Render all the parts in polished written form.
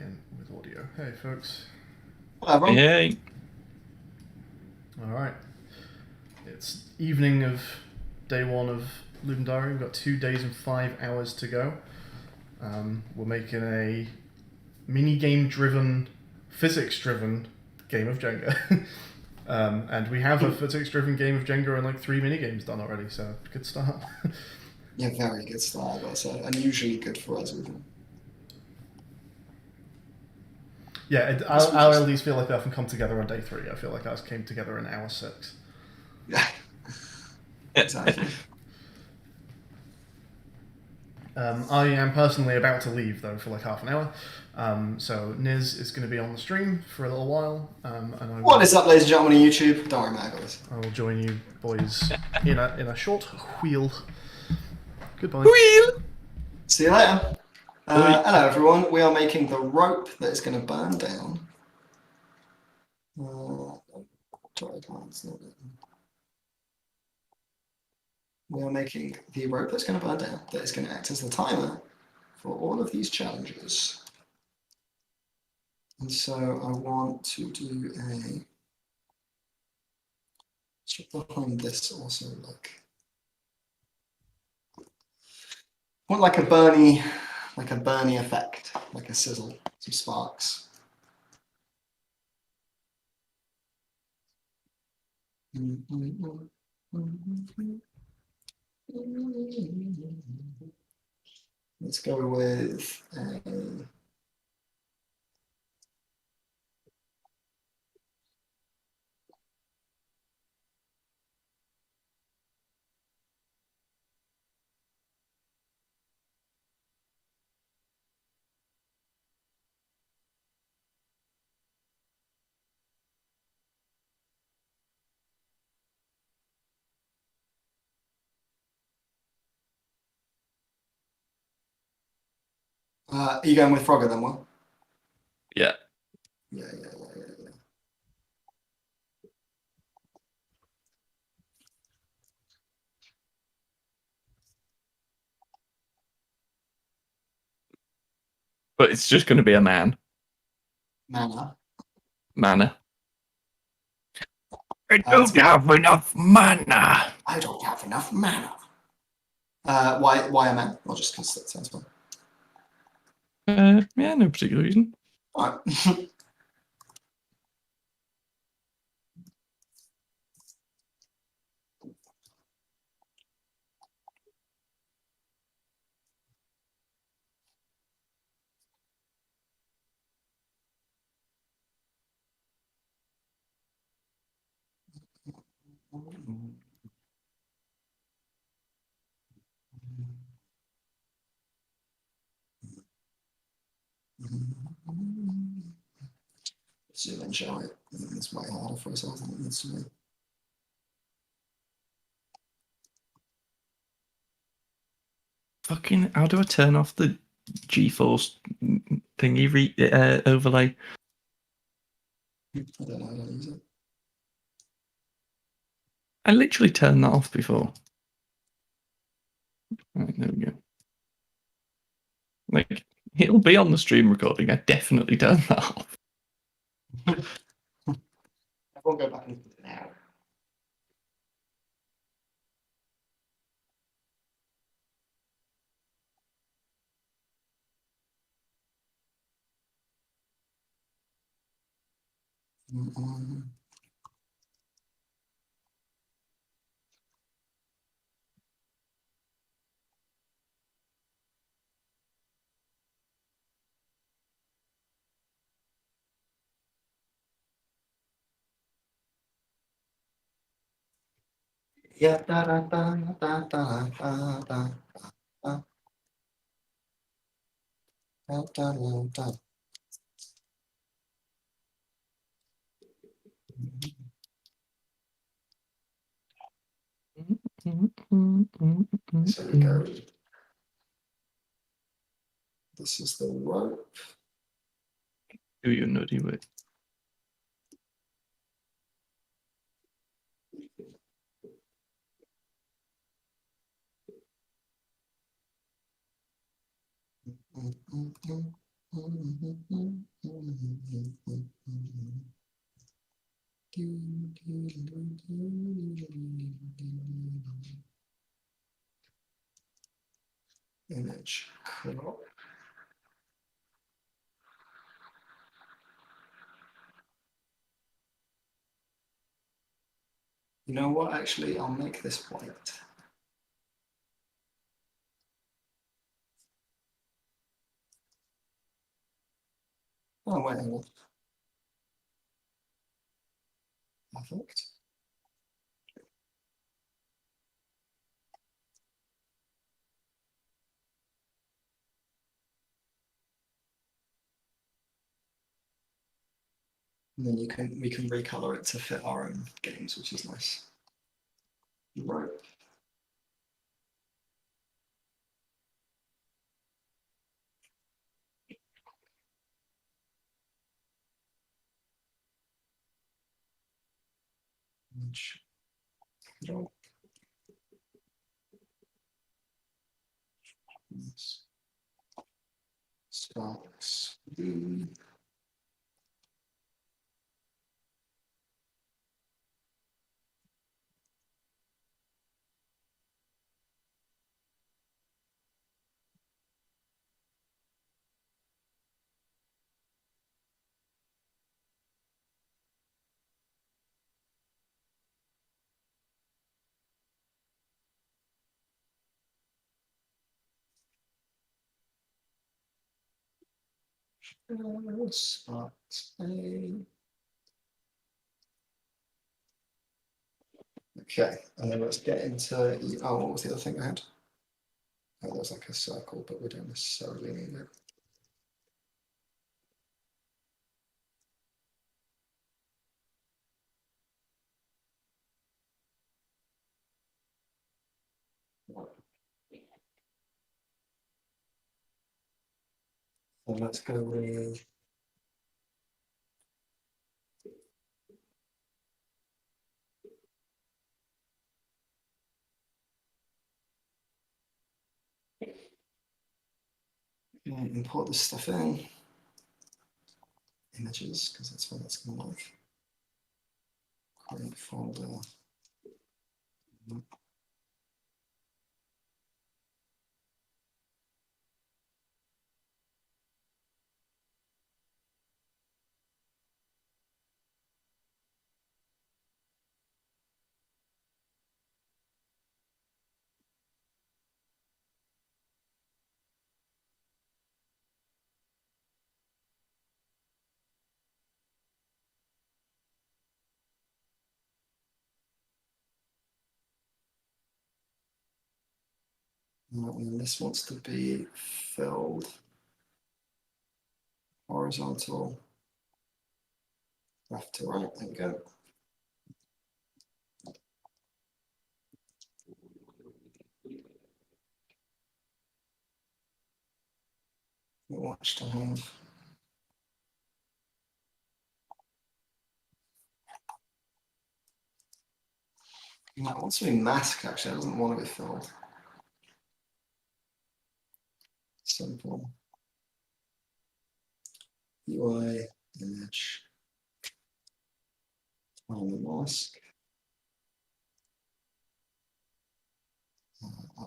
in with audio. Hey, folks. Hello, everyone. Hey. All right. It's evening of day one of Ludum Diary. We've got 2 days and 5 hours to go. We're making a mini game driven, physics driven game of Jenga. And we have a physics driven game of Jenga and like 3 mini games done already, so good start. Yeah, very good start. That's unusually good for us, isn't it? Yeah, our LDs feel like they often come together on day 3. I feel like ours came together in hour 6. Yeah, exactly. I am personally about to leave though for like half an hour, so Niz is going to be on the stream for a little while, and What is up, ladies and gentlemen on YouTube? Don't worry, man, guys. I will join you boys in a short wheel. Goodbye. Wheel. See you later. Hello, everyone. We are making the rope that is going to burn down. Sorry, I can't. It's not it. We are making the rope that's going to burn down, that is going to act as the timer for all of these challenges. And so I want to do a... behind this also, like... I want like a Bernie effect, like a sizzle, some sparks. Let's go with a... are you going with Frogger then, Will? Yeah. Yeah. But it's just going to be a man. Mana. Mana. I don't have enough mana. I don't have enough mana. Why a man? Well, just because that sounds fun. Yeah, no particular reason. All right. Zoom in, shall we? It's way harder for us than it needs to be. Fucking, how do I turn off the GeForce thingy overlay? I don't know how to use it. I literally turned that off before. Right, there we go. Like, it'll be on the stream recording. I definitely turned that off. I won't go back into it now. Yeah, da da da da da da da da da da da. So we go. This is the rope. Do your nutty way. Image crop. You know what? Actually, I'll make this white. Oh, wait, hang on. Perfect. And then we can recolor it to fit our own games, which is nice. Right. Image crop. Sparks. Sparks. Okay, and then let's get into. Oh, what was the other thing I had? Oh, there's like a circle, but we don't necessarily need it. So let's go with. Import this stuff in. Images, because that's what that's going to like. Create folder. And this wants to be filled horizontal, left to right. There we go. Watch to have. That wants to be masked actually, it doesn't want to be filled. Simple. UI image. On the mask.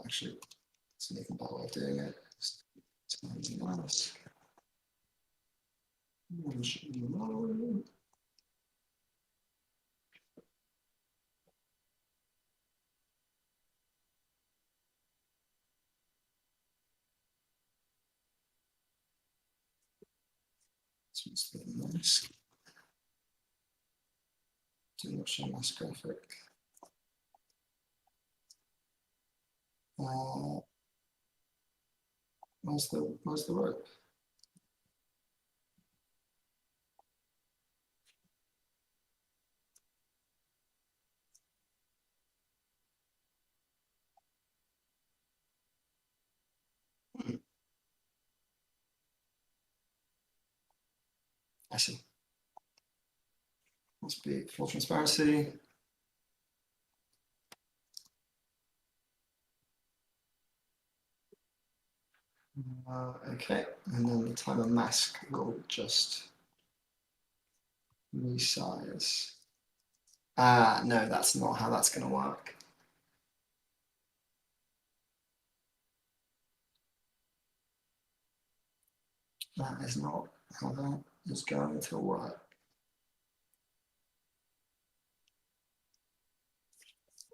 Actually, it's an even better way of doing it. Time the mask. This one's the mask. Do not show mask graphic. Where's the rope? I see. Must be full transparency. Okay, and then the timer mask will just resize. No, that's not how that's going to work. That is not how that is going to work.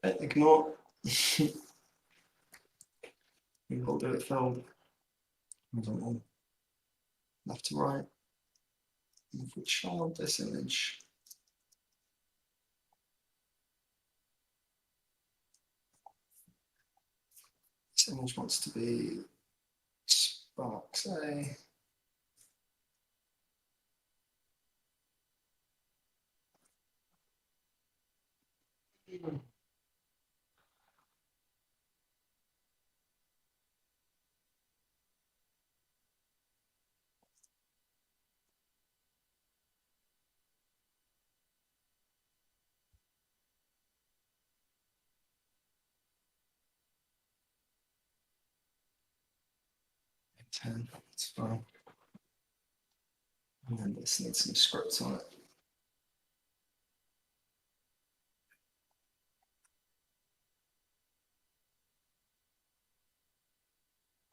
Ignore. We will do it filled. Left to right. If we child this image. This image wants to be Sparks A. Ten, that's fine. And then this needs some scripts on it.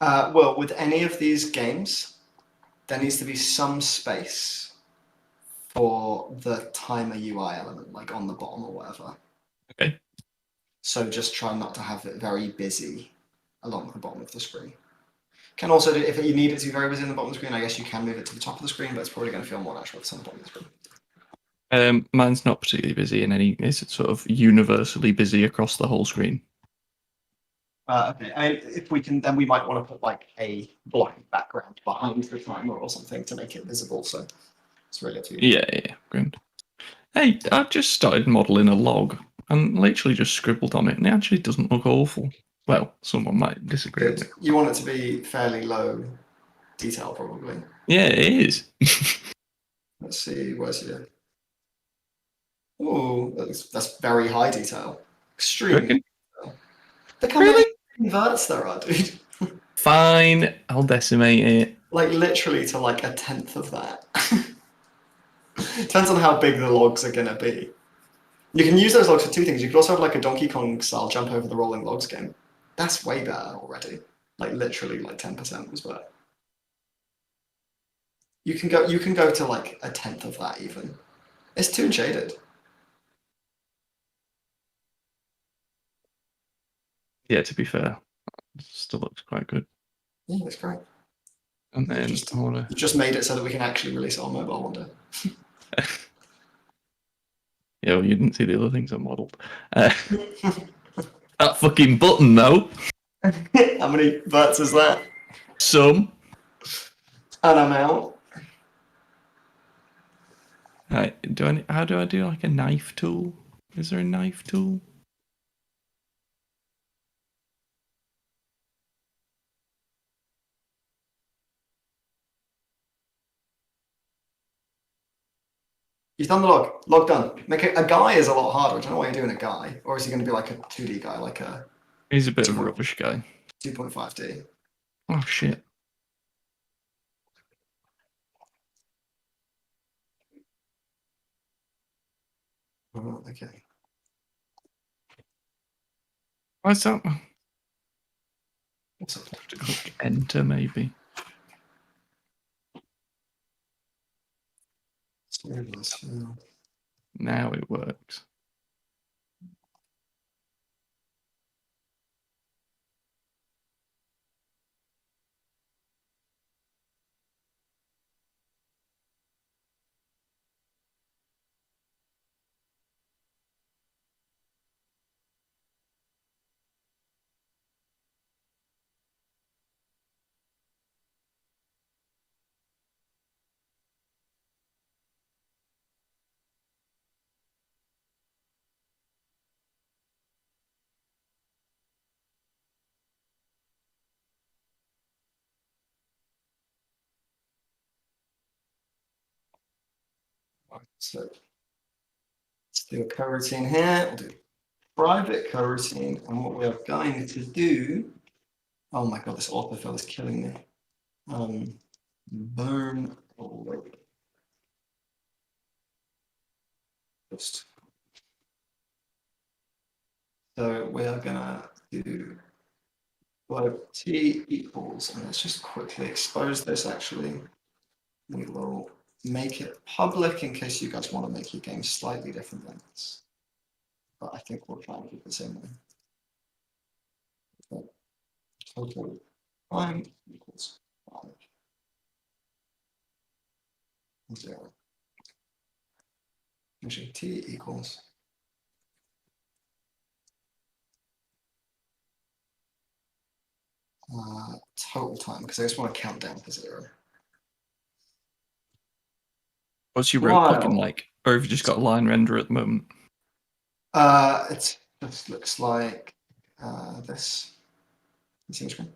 Well, with any of these games, there needs to be some space for the timer UI element, like on the bottom or whatever. Okay. So just try not to have it very busy along the bottom of the screen. Can also do, if you need it to be very busy on the bottom of the screen, I guess you can move it to the top of the screen, but it's probably going to feel more natural if it's on the bottom of the screen. Mine's not particularly busy in any. It's sort of universally busy across the whole screen. Okay, if we can, then we might want to put like a blank background behind the timer or something to make it visible. So it's really up to you. Yeah, grand. Hey, I've just started modelling a log and literally just scribbled on it, and it actually doesn't look awful. Well, someone might disagree with Good. me. You want it to be fairly low detail, probably. Yeah, it is. Let's see, where's your... Oh, that's very high detail. Extremely Reckon? high detail. Look how many inverts there are, dude. Fine, I'll decimate it. Like literally to like a tenth of that. Depends on how big the logs are gonna be. You can use those logs for two things. You could also have like a Donkey Kong style jump over the rolling logs game. That's way better already. Like literally like 10% was better. You can go to like a tenth of that even. It's too shaded. Yeah, to be fair, it still looks quite good. Yeah, that's great. And then I want You just made it so that we can actually release it on mobile one day. Yeah, well, you didn't see the other things I modelled. That fucking button, though. How many verts is that? Some. And I'm out. Right, how do I do like a knife tool? Is there a knife tool? He's done the log. Log done. Make a guy is a lot harder. I don't know why you're doing a guy. Or is he going to be like a 2D guy, like a He's a bit of a rubbish guy. 2.5D? Oh, shit. Oh, okay. What's that? What's up? Have to click enter, maybe. Now it works. So let's do a coroutine here. We'll do private coroutine. And what we are going to do. Oh my god, this autofill is killing me. Bone load. Just. So we are gonna do float t equals, and let's just quickly expose this actually. We will make it public in case you guys want to make your game slightly different than this. But I think we'll try and keep the same way. Okay. Total time equals 5. 0. Actually, t equals total time, because I just want to count down to 0. What's your rope looking Wow. like? Or have you just got a line render at the moment? It just looks like this. You see the screen?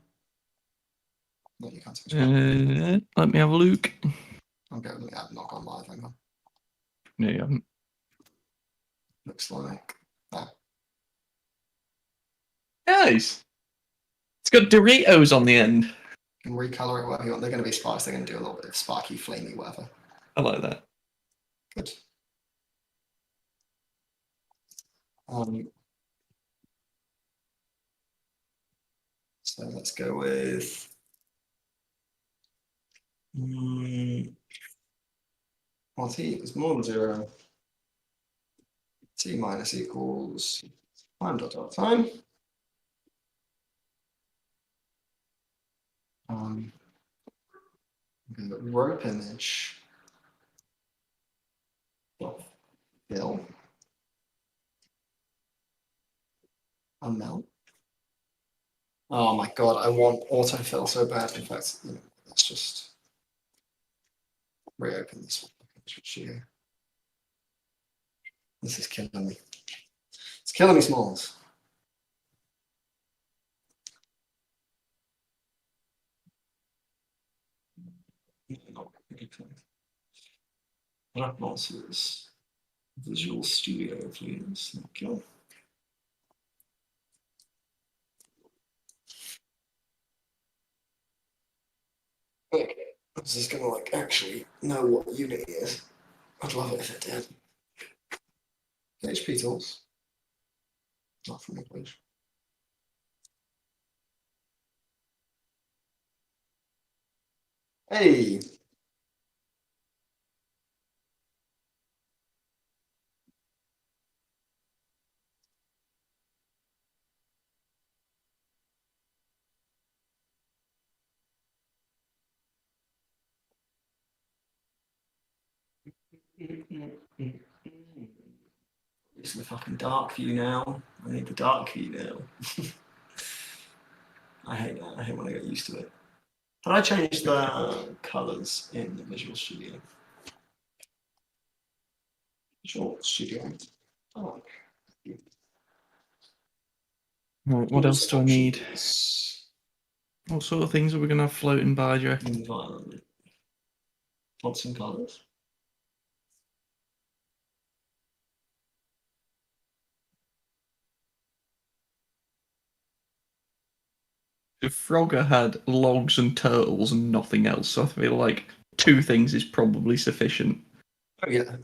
No, you can't see the screen. Let me have a look. I've not gone live, hang on. No, you haven't. Looks like that. Nice. It's got Doritos on the end. You can recolor it whatever you want. They're going to be sparks. They're going to do a little bit of sparky, flamey, whatever. I like that. Good. So let's go with well, t is more than 0. T minus equals time dot dot time. Rope image. Fill. Amount. Oh my god, I want autofill so bad. In fact, let's just reopen this one. This is killing me. It's killing me, Smalls. Preferences. Visual Studio, please. Thank you. Okay, this is gonna like actually know what unit it is. I'd love it if it did. HP tools. Not from the page. Hey. It's the fucking dark view now. I need the dark view now. I hate that. I hate when I get used to it. But I changed the colors in the Visual Studio. Visual Studio. Oh. Right, what else do I need? What sort of things are we going to have floating by, do you reckon? Environment. Fonts and colors. If Frogger had logs and turtles and nothing else, so I feel like 2 things is probably sufficient. Oh yeah.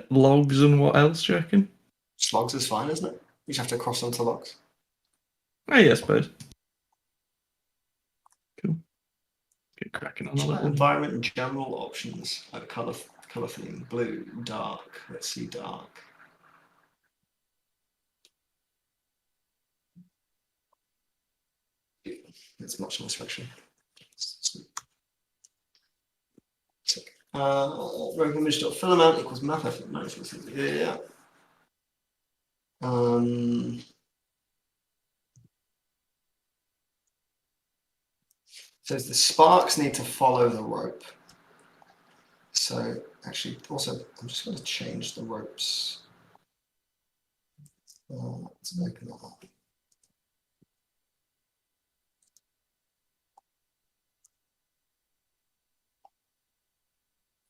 Logs and what else, do you reckon? Logs is fine, isn't it? You just have to cross them to logs. Oh, yeah, I suppose. Cool. Get cracking on a little. Environment and general options. Like color theme. Blue, dark. Let's see, dark. It's much more special. Rogue image dot fill amount equals math effort. Nice. Yeah. Says the sparks need to follow the rope. So actually, also, I'm just going to change the ropes. Let's open that up.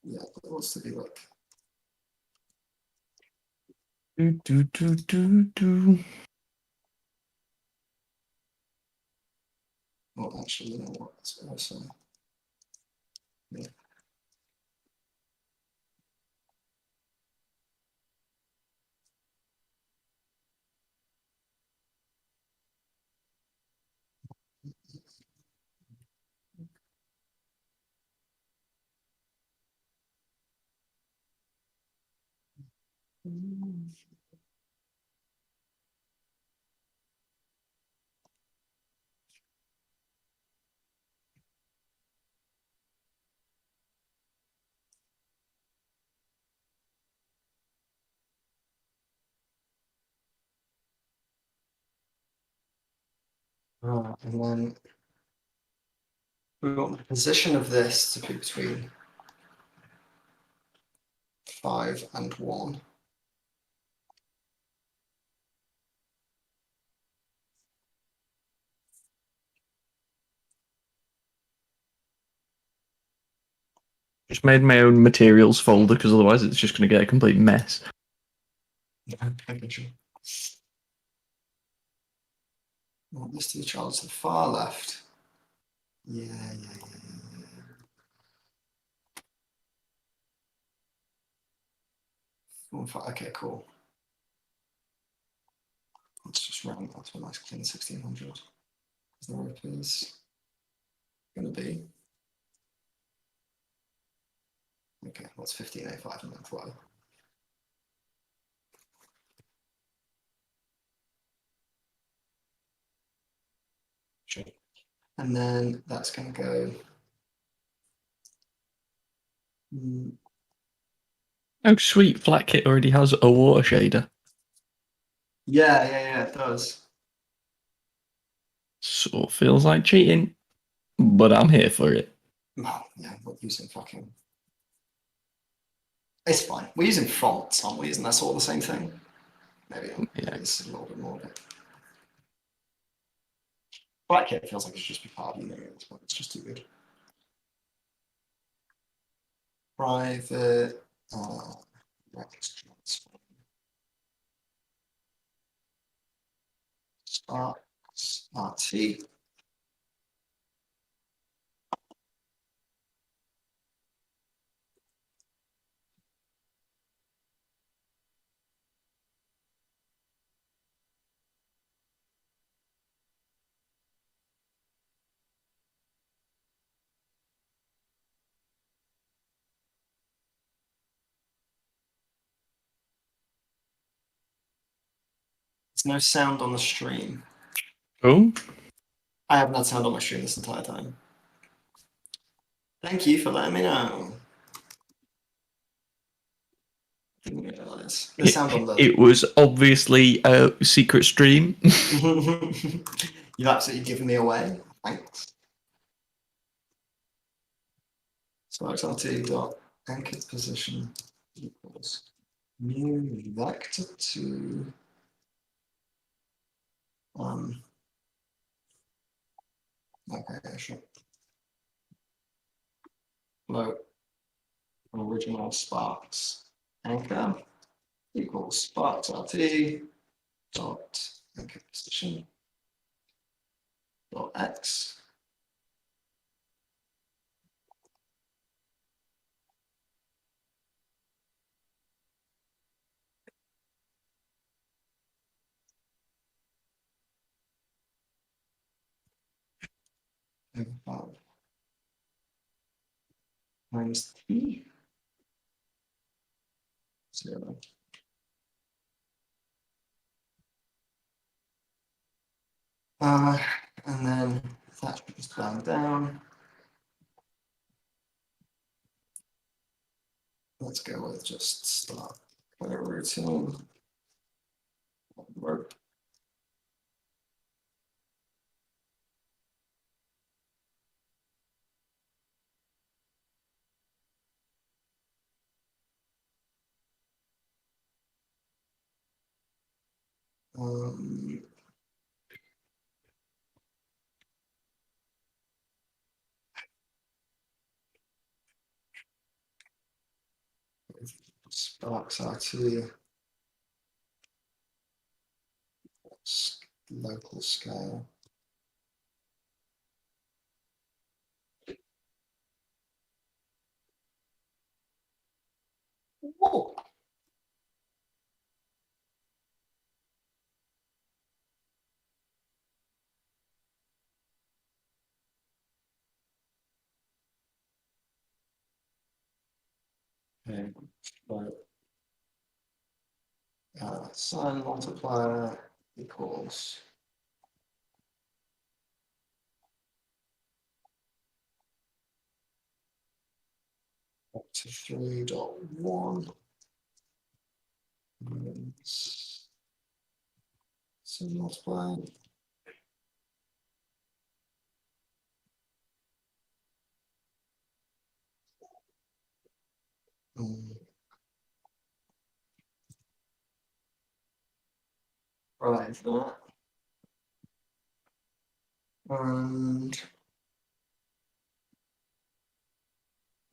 Yeah, it wants to be like. Do. Well, actually, you know what? That's what I was saying. Yeah. And then we want the position of this to be between 5 and 1. Just made my own materials folder because otherwise it's just going to get a complete mess. Okay, sure. Want this to be charged to the far left. Yeah. Okay, cool. Let's just round that to a nice clean 1600. The rope is going to be. Okay, what's 15A5 and then flow? Sure. And then that's going to go. Oh, sweet. Flat Kit already has a water shader. Yeah, it does. Sort of feels like cheating, but I'm here for it. Oh, yeah, we're using fucking. It's fine. We're using fonts, aren't we? Isn't that all the same thing? Maybe it's a little bit more of it. Black Kit feels like it should just be part of the areas, but it's just too good. Private. Sparks RT. There's no sound on the stream. Oh? I haven't had sound on my stream this entire time. Thank you for letting me know. Didn't realize. The sound on the. It was obviously a secret stream. You've absolutely given me away. Thanks. Sparks RT dot anchored position equals new vector to okay, sure. Float original sparks anchor equals sparks RT dot anchor position dot x. Times t 0. And then that is down. Let's go with just start routine. Rope. Sparks RT local scale Oh. Okay, right. Sine multiplier equals up to 3.1 minus sine multiplier. Right, that. And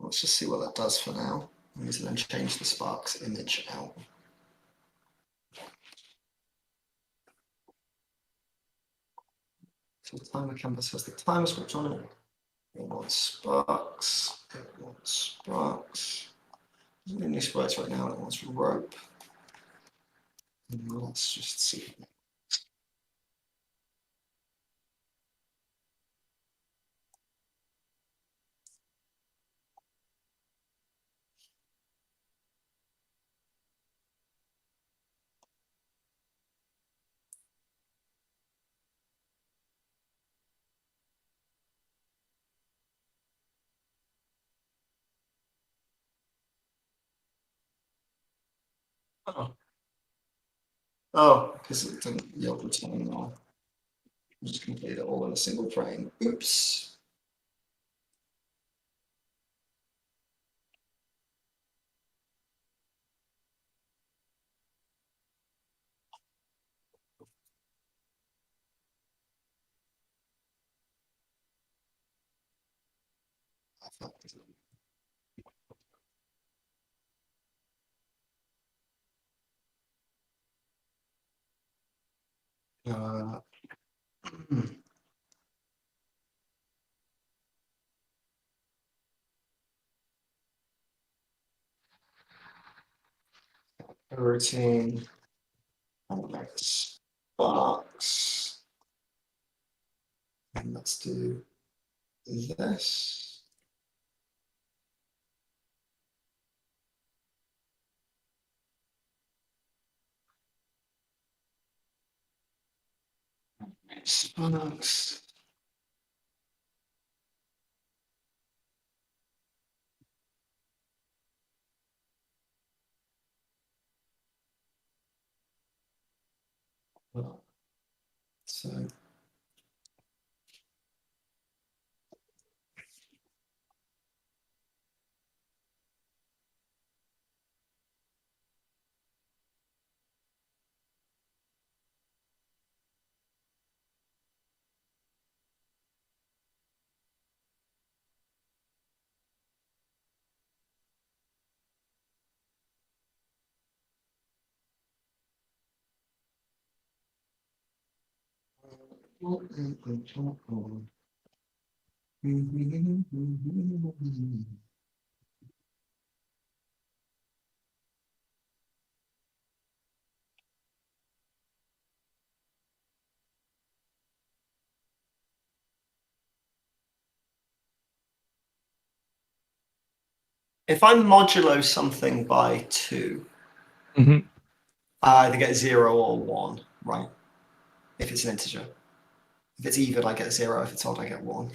let's just see what that does for now. I'm going to then change the Sparks image out. So the timer canvas has the timer script on it. It wants Sparks. It wants Sparks. There's any squares right now. It wants rope. And let's just see. Oh, because it didn't yield return now. Just complete it all in a single frame. Oops. Uh, routine. Box. And let's do this. Sparks. So if I modulo something by 2, Mhm. I either get 0 or 1, right? If it's an integer. If it's even, I get 0. If it's odd, I get 1.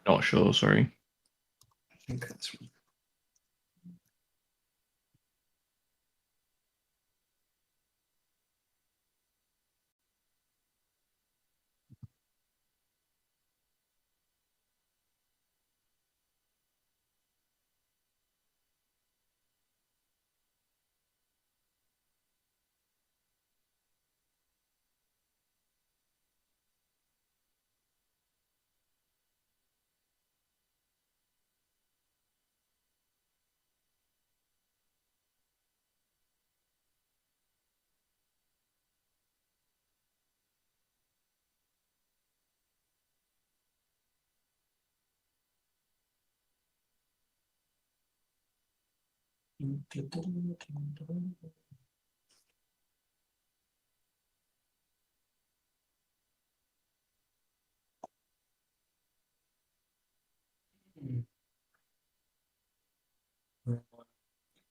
Not sure, sorry. I think that's right.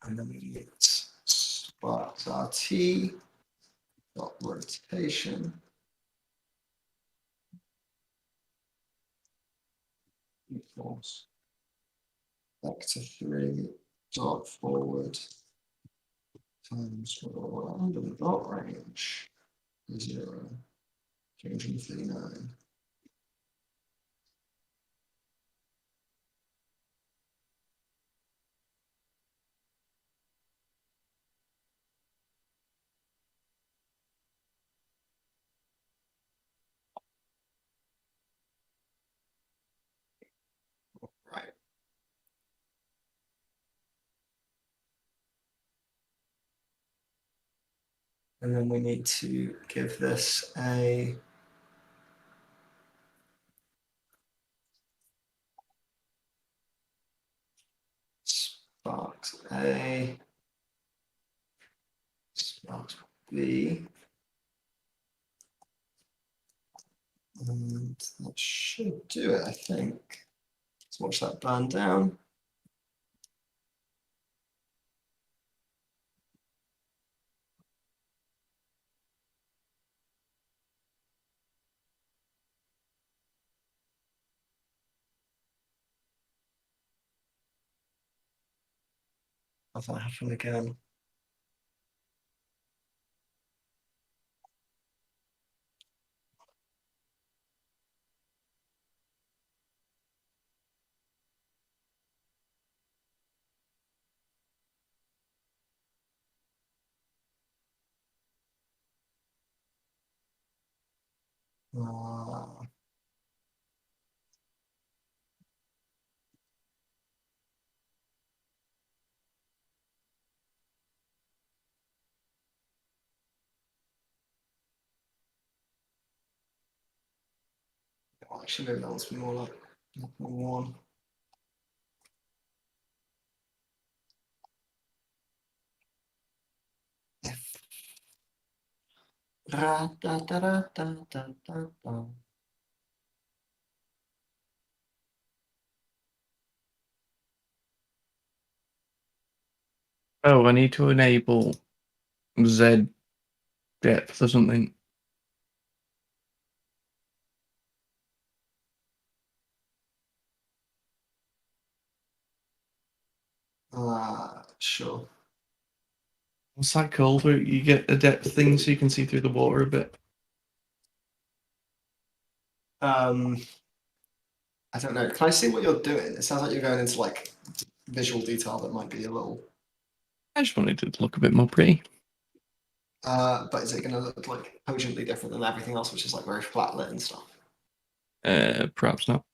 And then we get sparks RT dot rotation equals vector 3 dot forward times under the dot range 0 239. Right. And then we need to give this a sparks A, sparks B, and that should do it, I think. Let's watch that burn down. Have that happen again. Actually, maybe that must be more like 1. Oh, I need to enable Z depth or something. Sure. What's that called? Where you get a depth thing so you can see through the water a bit. I don't know. Can I see what you're doing? It sounds like you're going into like visual detail that might be a little. I just wanted it to look a bit more pretty. But is it going to look like cogently different than everything else, which is like very flat lit and stuff? Perhaps not.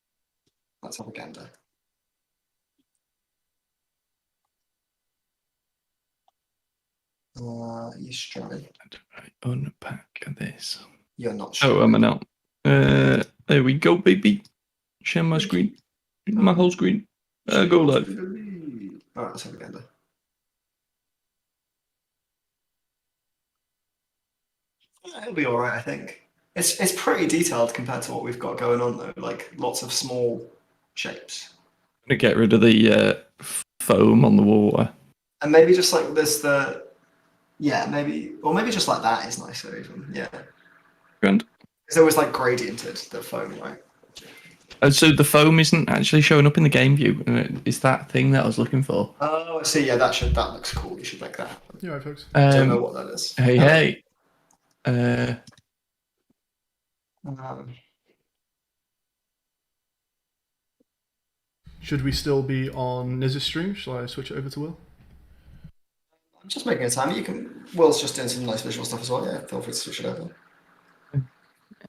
Let's have a gander. You trying. I unpack this. You're not sure. Oh, am I not? There we go, baby. Share my screen. My whole screen. Go live. Alright, let's have a gander. It'll be alright, I think. It's pretty detailed compared to what we've got going on though, like lots of small shapes. I'm gonna get rid of the foam on the water. And maybe just like there's the maybe just like that is nicer even. Yeah. Grand. It's always like gradiented, the foam, right? So the foam isn't actually showing up in the game view. It's that thing that I was looking for. Oh, I see. Yeah, that looks cool. You should make that. Yeah, right, folks. Don't know what that is. Hey. Should we still be on Niz's stream? Shall I switch it over to Will? I'm just making a time. You can. Will's just doing some nice visual stuff as well. Yeah, feel free to switch it over.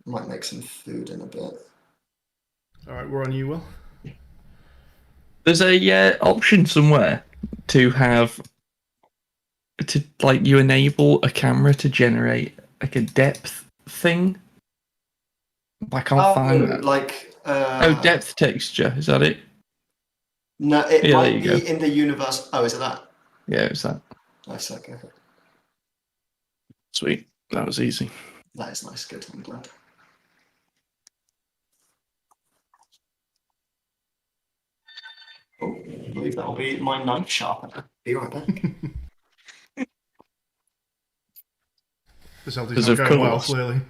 Might make some food in a bit. All right, we're on you, Will. There's a option somewhere to you enable a camera to generate like a depth thing. I can't find that. Like depth texture, is that it? No, it Yeah, might there you be in the universe. Oh, is it that? Yeah, it was that. Nice, okay. Sweet. That was easy. That is nice. Good. I'm glad. Oh, I believe that'll be my knife sharpener. Be right back. This LD's Because not of going well, course. clearly.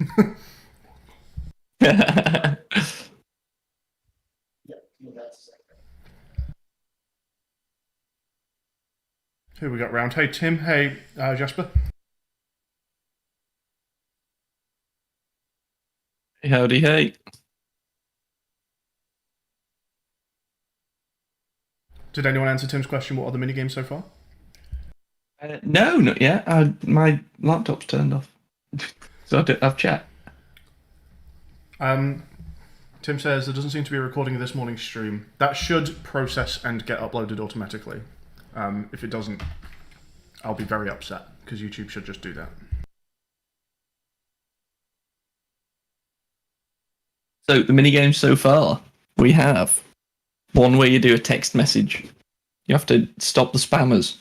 Who we got round? Hey, Tim. Hey, Jasper. Howdy, hey. Did anyone answer Tim's question? What are the minigames so far? No, not yet. My laptop's turned off. So I don't have chat. Tim says there doesn't seem to be a recording of this morning's stream. That should process and get uploaded automatically. If it doesn't, I'll be very upset because YouTube should just do that. So the minigames so far, we have one where you do a text message. You have to stop the spammers.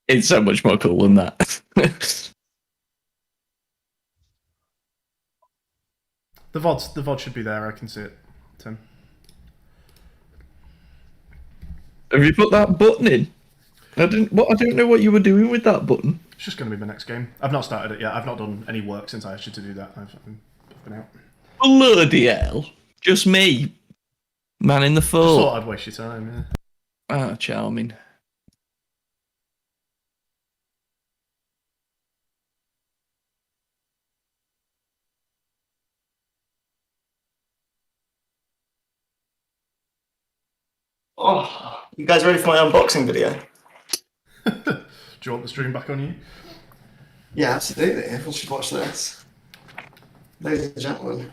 It's so much more cool than that. The VOD should be there. I can see it, Tim. Have you put that button in? I don't know what you were doing with that button. It's just going to be my next game. I've not started it yet. I've not done any work since I asked you to do that. I've been out. Bloody hell. Just me. Man in the Just fort. thought I'd waste your time. Yeah. Ah, charming. Oh, you guys ready for my unboxing video? Do you want the stream back on you? Yeah, absolutely. Everyone should watch this. Ladies and gentlemen.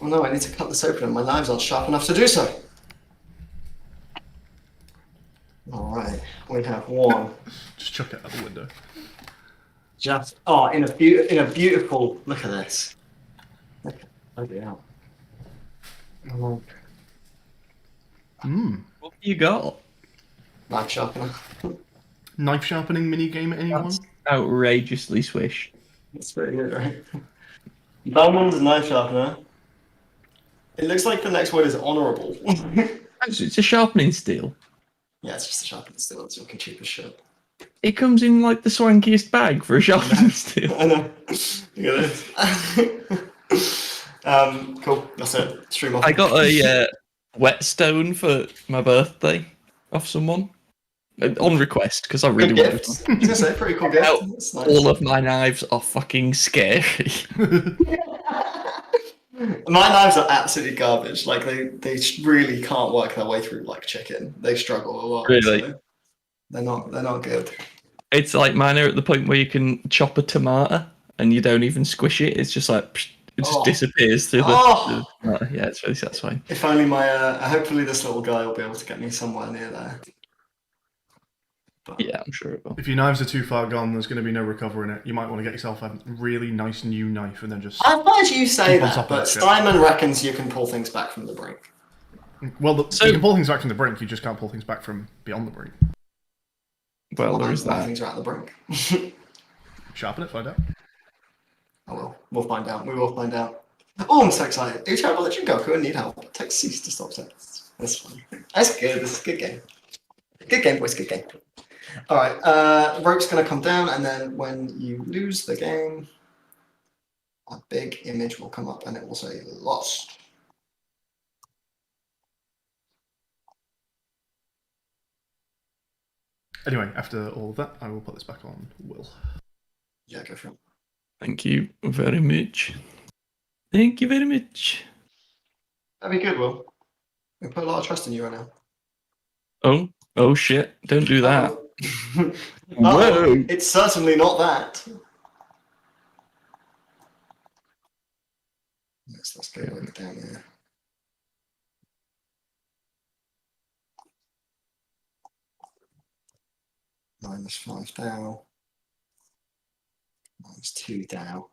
Oh no, I need to cut this open and my knives aren't sharp enough to do so. Alright, we have one. Just chuck it out the window. Just in a beautiful look at this. Look it out. What have you got? Knife sharpener. Knife sharpening mini game, anyone? That's outrageously swish. That's pretty good, right? Bowman's knife sharpener. It looks like the next word is honourable. It's a sharpening steel. Yeah, it's just a sharpening steel. It's looking cheap as shit. It comes in like the swankiest bag for a sharpening steel. I know. Look at this. Cool. That's it. Stream off. I got a whetstone for my birthday off someone on request because I really Good wanted gift. to. I was gonna say, pretty cool gift. Now, That's nice. all of my knives are fucking scary. My knives are absolutely garbage. Like they really can't work their way through like chicken. They struggle a lot. Really? So they're not good. It's like mine are at the point where you can chop a tomato and you don't even squish it. It's just like psh, it just disappears through the tomato. Yeah, it's really satisfying. If only my hopefully this little guy will be able to get me somewhere near there. But Yeah, I'm sure it will. If your knives are too far gone, there's going to be no recovering it. You might want to get yourself a really nice new knife and then just. I've heard you say Keep on that, top of but that shit. Simon reckons you can pull things back from the brink. Well, So- you can pull things back from the brink. You just can't pull things back from beyond the brink. Well, there is My that. things are at the brink. Sharpen it, find out. Oh well, we'll find out. We will find out. Oh, I'm so excited. Are you terrible at Jingoku and need help? Take cease to stop tests. That's fun. That's good. This is a good game. Good game, boys. Good game. All right. Rope's going to come down, and then when you lose the game, a big image will come up, and it will say lost. Anyway, after all of that, I will put this back on Will. Yeah, go for it. Thank you very much. Thank you very much. That'd be good, Will. We put a lot of trust in you right now. Oh shit! Don't do that. Whoa! Whoa. It's certainly not that. Yes, let's go over down here. -5 Dow. -2 Dow.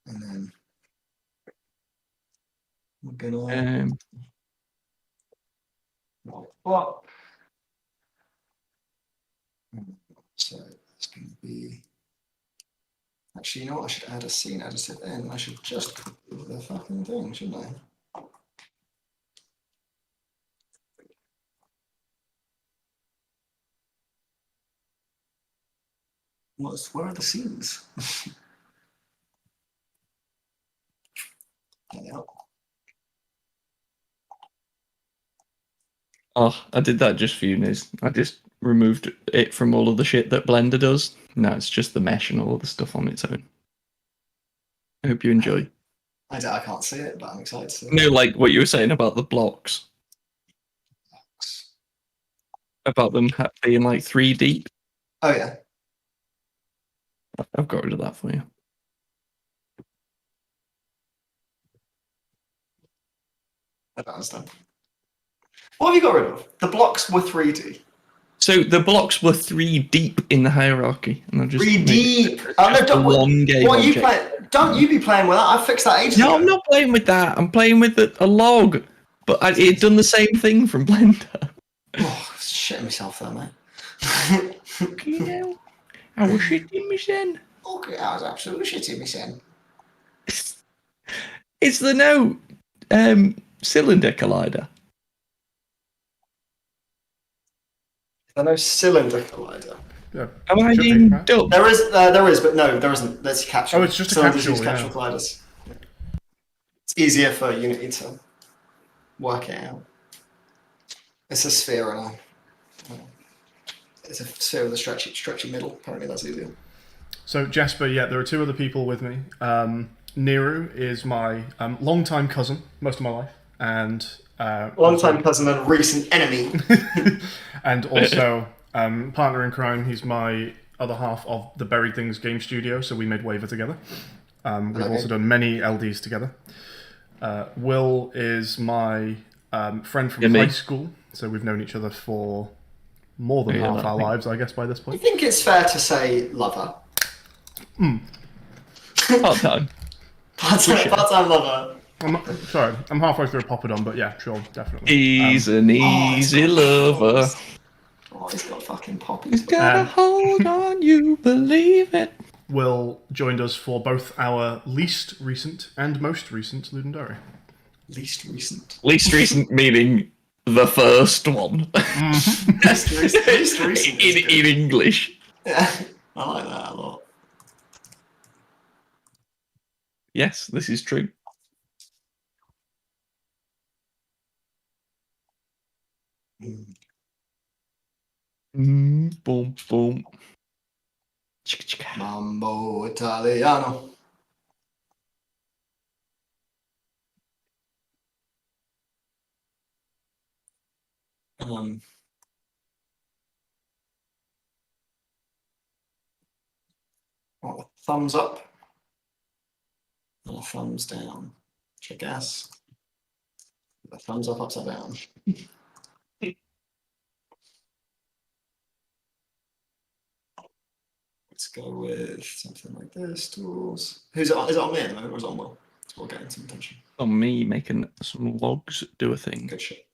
And then we're gonna What? So it's going to be. Actually, you know what? I should add a scene editor in. I should just copy the fucking thing, shouldn't I? Where are the scenes? There they are. Oh, I did that just for you, Niz. I just removed it from all of the shit that Blender does. Now it's just the mesh and all of the stuff on its own. I hope you enjoy. I can't see it, but I'm excited to see it. No, like what you were saying about the blocks. About them being like 3 deep. Oh, yeah. I've got rid of that for you. I don't understand. What have you got rid of? The blocks were 3D. So the blocks were 3 deep in the hierarchy, and I just 3 deep. Oh, no, just don't, one game. what are you object. playing? Don't you be playing with that? I fixed that ages ago. No, I'm not playing with that. I'm playing with a log. But it done the same thing from Blender. Oh, shitting myself there, mate. You know, I was shitting myself. Okay, I was absolutely shitting myself. It's the no cylinder collider. There no cylinder collider. Yeah. Am I Should be, being right? dumb? There is, but no, there isn't. There's capsule. Oh, it's just a Cylinders capsule, use capsule yeah. colliders. It's easier for Unity to work it out. It's a sphere and it's a sphere with a stretchy middle. Apparently, that's easier. So Jasper, yeah, there are 2 other people with me. Neru is my longtime cousin, most of my life, and Long-time cousin and recent enemy. and also partner in crime. He's my other half of the Buried Things game studio, so we made Waver together. We've also done many LDs together. Will is my friend from high school, so we've known each other for more than half our lives, I guess, by this I point. think it's fair to say lover. Part-time. Part-time lover. I'm halfway through Poppadom, but yeah, sure, definitely. He's an easy lover. Oh, he's got fucking poppies. He's got a hold on you, believe it. Will joined us for both our least recent and most recent Ludum Dare. Least recent. Least recent meaning the first one. Least recent. in English. Yeah, I like that a lot. Yes, this is true. Boom, boom. Chicka, chicka. Mambo Italiano. A thumbs up and a thumbs down. Check ass. A thumbs up, upside down. Let's go with something like this. Tools. Is it on me at the moment or is it on Will? We'll get some attention. On me making some logs do a thing. Good shit.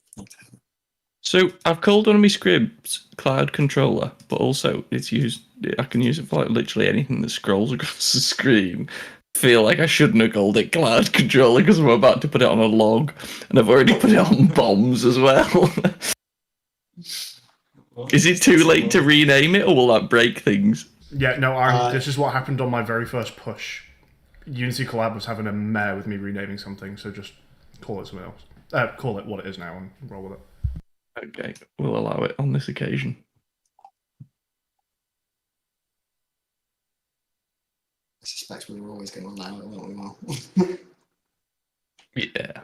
So I've called one of my scripts Cloud Controller, but also it's used. I can use it for like literally anything that scrolls across the screen. I feel like I shouldn't have called it Cloud Controller because I'm about to put it on a log, and I've already put it on bombs as well. Is it too late to rename it, or will that break things? Yeah, no, this is what happened on my very first push. Unity Collab was having a mare with me renaming something, so just call it something else. Call it what it is now and roll with it. Okay, we'll allow it on this occasion. I suspect we were always going to allow it, weren't we, Will? Yeah.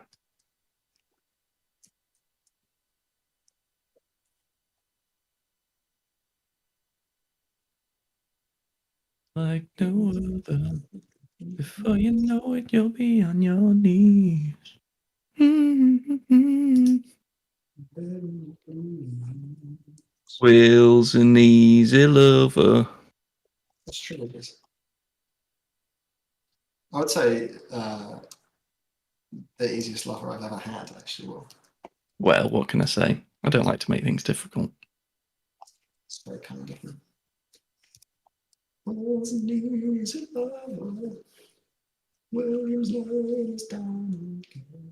Like no other. Before you know it, you'll be on your knees. Will's an easy lover. That's true, it is. I would say the easiest lover I've ever had, actually, Will. Well, what can I say? I don't like to make things difficult. It's very kind of different. Williams lays down again.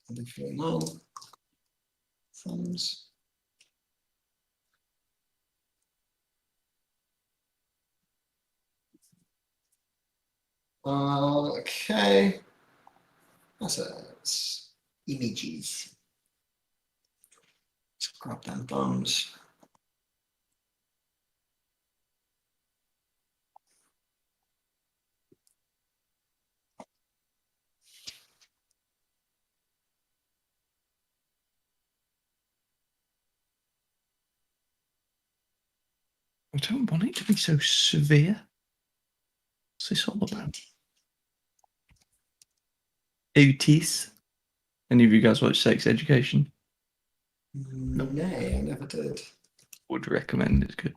I'll be feeling now. Thumbs. Okay. That's it. Images. Let's grab them thumbs. I don't want it to be so severe. What's this all about? Otis. Any of you guys watch Sex Education? Nay, I never did. Would recommend. It's good.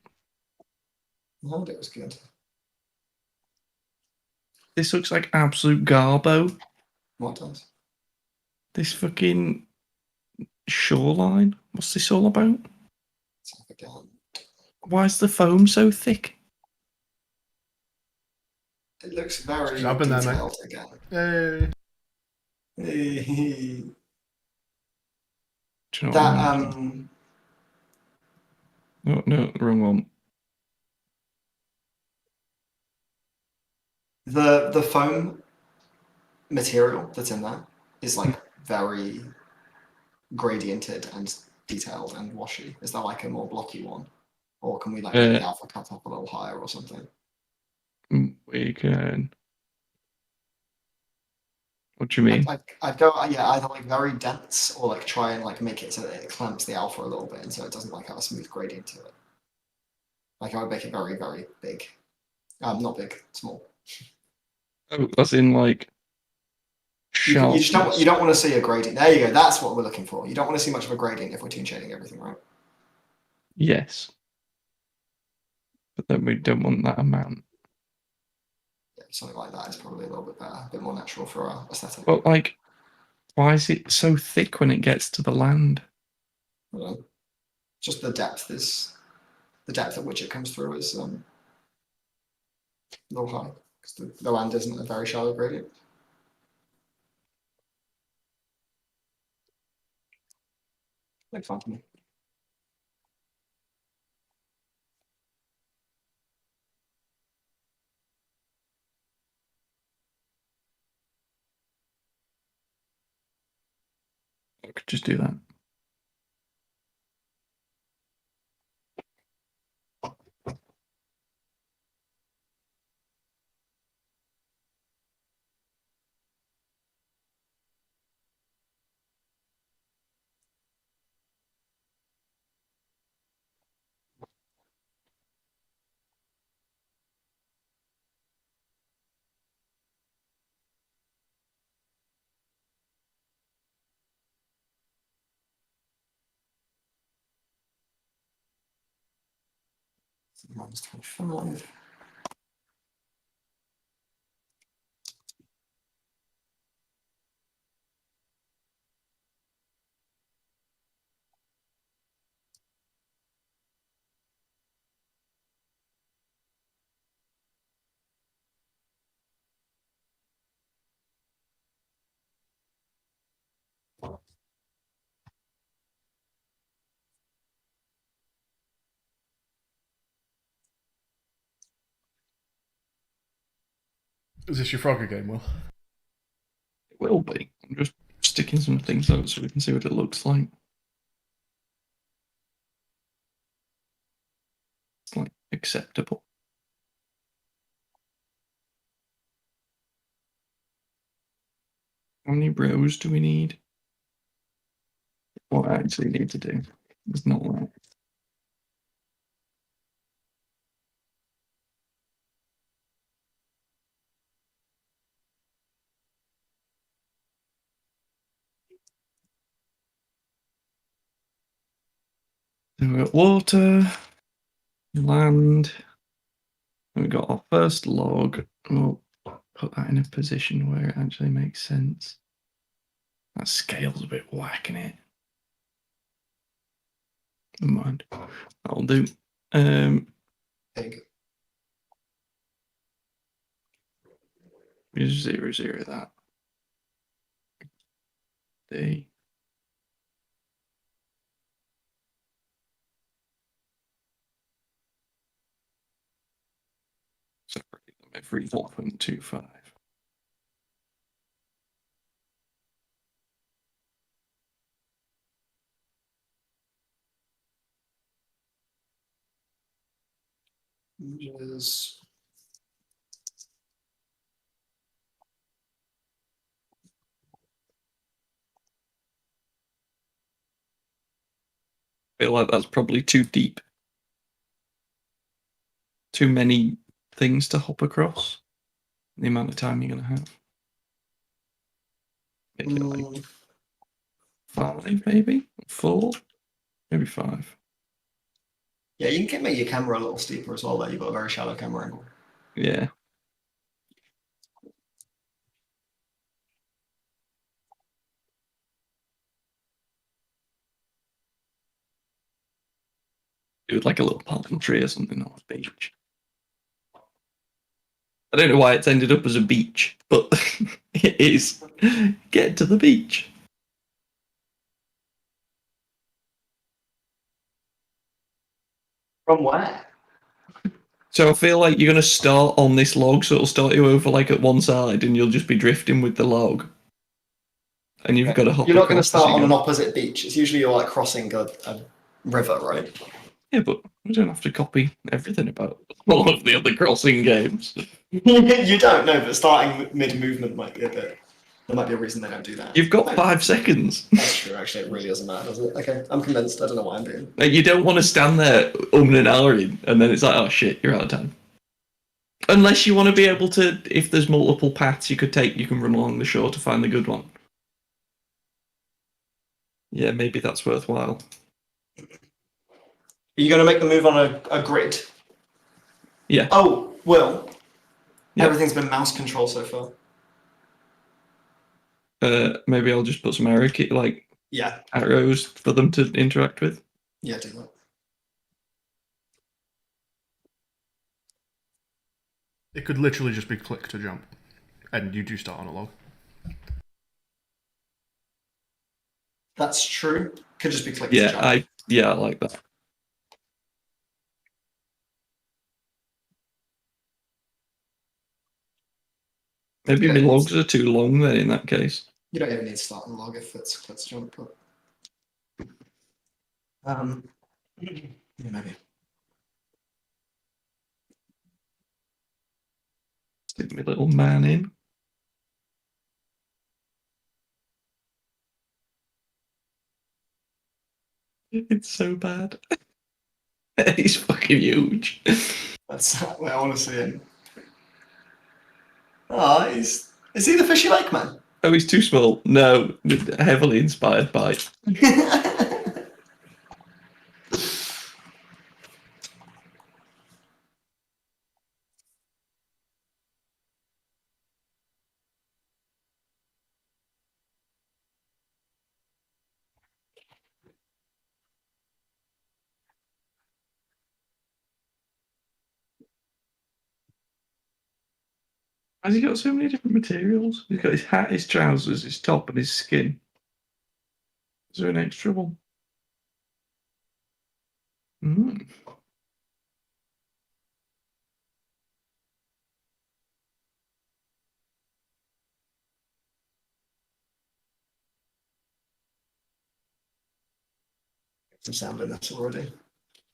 I heard it was good. This looks like absolute garbo. What does? This fucking shoreline. What's this all about? It's like again. Why is the foam so thick? It looks very Up and down, mate. detailed again. Hey. Hey. Do you know what I That mean? No, wrong one. the foam material that's in there is like very gradiented and detailed and washy. Is there like a more blocky one? Or can we like make the alpha cut up a little higher or something? We can. What do you mean? I'd go either like very dense or like try and like make it so that it clamps the alpha a little bit and so it doesn't like have a smooth gradient to it. Like I would make it very, very big. Not big, small. Oh, as in like You sharpness. don't want to see a gradient. There you go. That's what we're looking for. You don't want to see much of a gradient if we're tune shading everything, right? Yes. But then we don't want that amount. Yeah, something like that is probably a little bit better, a bit more natural for our aesthetic. But like, why is it so thick when it gets to the land? I don't know. Just the depth at which it comes through is a little high because the land isn't a very shallow gradient. Like fun to me. I could just do that. Minus 25. Is this your Frogger game, Will? It will be. I'm just sticking some things out so we can see what it looks like. It's like acceptable. How many rows do we need? What I actually need to do is not that. Then we've got water, land, and we've got our first log. Oh, put that in a position where it actually makes sense. That scale's a bit whack in it. Never mind. That'll do. Pig. Just 0, 0 that. D. Separate them every 1.25. Images. I feel like that's probably too deep. Too many things to hop across. The amount of time you're going to have. Make it like 5, maybe? 4? Maybe 5. Yeah, you can make your camera a little steeper as well, though. You've got a very shallow camera angle. Yeah. Do it like a little palm tree or something on a beach. I don't know why it's ended up as a beach, but it is. Get to the beach. From where? So I feel like you're going to start on this log, so it'll start you over like at one side, and you'll just be drifting with the log. And you've got to hop. You're not going to across as start you on go. an opposite beach. It's usually you're like crossing a river, right? Yeah, but we don't have to copy everything about all of the other crossing games. You don't know, but starting mid-movement might be a bit. There might be a reason they don't do that. You've got 5 seconds. That's true. Actually, it really doesn't matter, does it? Okay, I'm convinced. I don't know what I'm doing. Like, you don't want to stand there and ahhing, and then it's like, oh shit, you're out of time. Unless you want to be able to, if there's multiple paths you could take, you can run along the shore to find the good one. Yeah, maybe that's worthwhile. Are you going to make the move on a grid? Yeah. Oh, Will. Yep. Everything's been mouse control so far. Maybe I'll just put some Yeah. arrows for them to interact with. Yeah, do that. It could literally just be click to jump, and you do start on a log. That's true. Could just be click to Yeah, jump. I like that. Maybe my logs are too long then in that case. You don't even need to start on a log if it's click to jump, but yeah, maybe. Stick my little man in. It's so bad. He's fucking huge. That's where I want to see him. Oh, is he the fishy lake man? Oh, he's too small. No, heavily inspired by. Has he got so many different materials? He's got his hat, his trousers, his top, and his skin. Is there an extra one? Mm. Some sound in this already.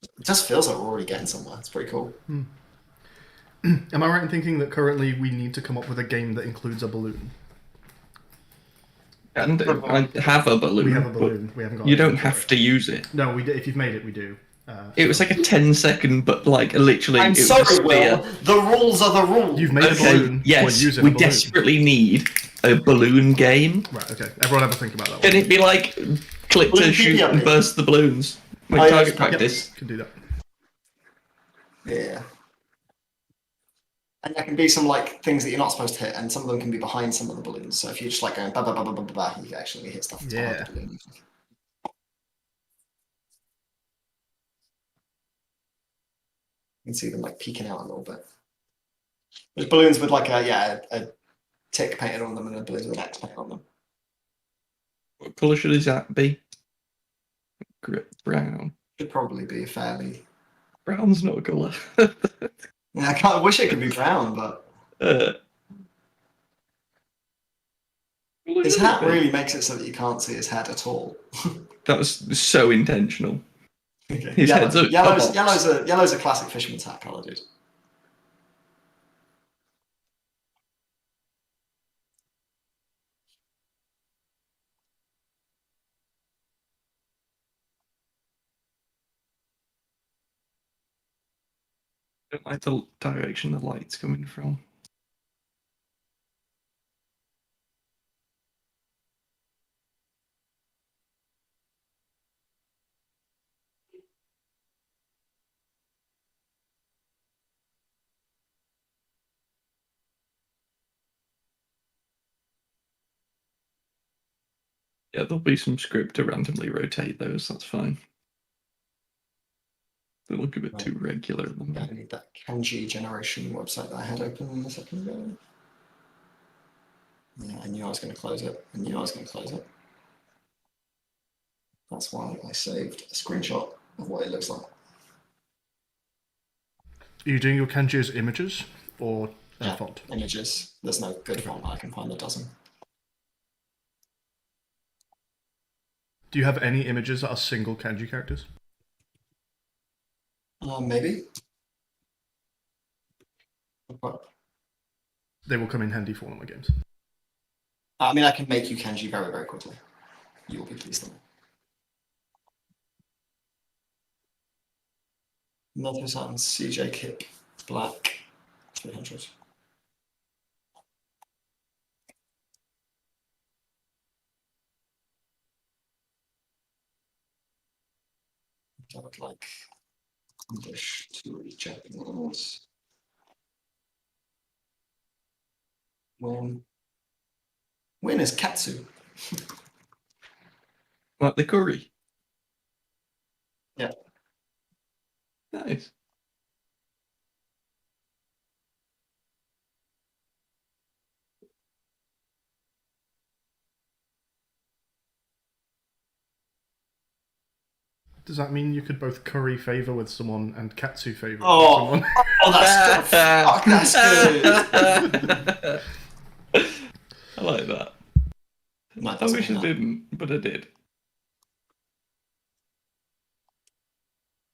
It just feels like we're already getting somewhere. It's pretty cool. Am I right in thinking that currently we need to come up with a game that includes a balloon? And I have a balloon. We have a balloon. We haven't got. You don't have to use it. No, we do. If you've made it, we do. It was like a 10-second, but like literally. I'm it was sorry, a spear. Will. The rules are the rules. You've made a Okay, balloon. yes, we're using we a balloon. desperately need a balloon game. Right. Okay. Everyone have a think about that one. Can it be like click to shoot and burst the balloons? Like Oh, yeah, target yep. practice. Can do that. Yeah. And there can be some like things that you're not supposed to hit, and some of them can be behind some of the balloons. So if you're just like going ba ba ba ba ba ba ba, you can actually hit stuff that's behind Yeah. the balloon. You can see them like peeking out a little bit. There's balloons with like a tick painted on them, and then balloons with an X painted on them. What colour should his hat be? Brown. Should probably be fairly. Brown's not a colour. Yeah, I wish it could be brown, but his hat really makes it so that you can't see his head at all. That was so intentional. Okay. His head's a box. Yellow's a classic fisherman's hat colour, dude. I don't like the direction the light's coming from. Yeah, there'll be some script to randomly rotate those, that's fine. They look a bit too regular at the Yeah, I moment. need that kanji generation website that I had open a second ago. Yeah, I knew I was going to close it. That's why I saved a screenshot of what it looks like. Are you doing your kanji as images or font? Images. There's no good font I can find that doesn't. Do you have any images that are single kanji characters? Maybe. They will come in handy for one of my games. I mean, I can make you kanji very, very quickly. You will be pleased. Another Saturn CJ Kick Black 300. I would like English to read Japanese. Win is Katsu. Like the curry? Yeah. Nice. Does that mean you could both curry favour with someone and katsu favour Oh. with someone? Oh, that's good. Fuck, that's good. I like that. Might I wish I not. didn't, but I did.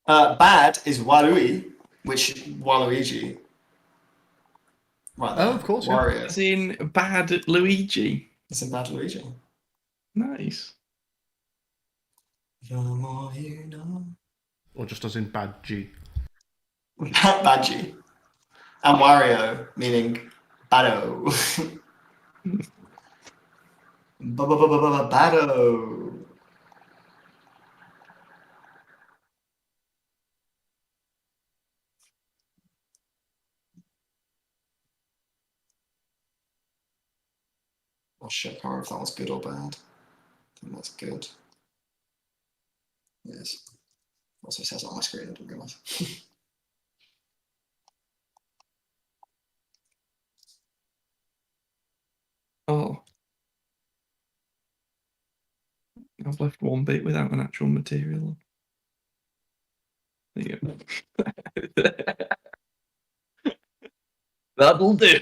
Bad is Warui, which Waluigi. Right there. Oh, of course, yeah. Wario. As in bad Luigi. It's in Bad Luigi. Nice. The more you know. Or just as in bad G. Badgy. And Wario, meaning Bado. Bado. Oh shit, I can't remember if that was good or bad. I think that's good. Yes. Also says it on my screen, I didn't realise. Oh. I've left one bit without an actual material. There you go. That'll do.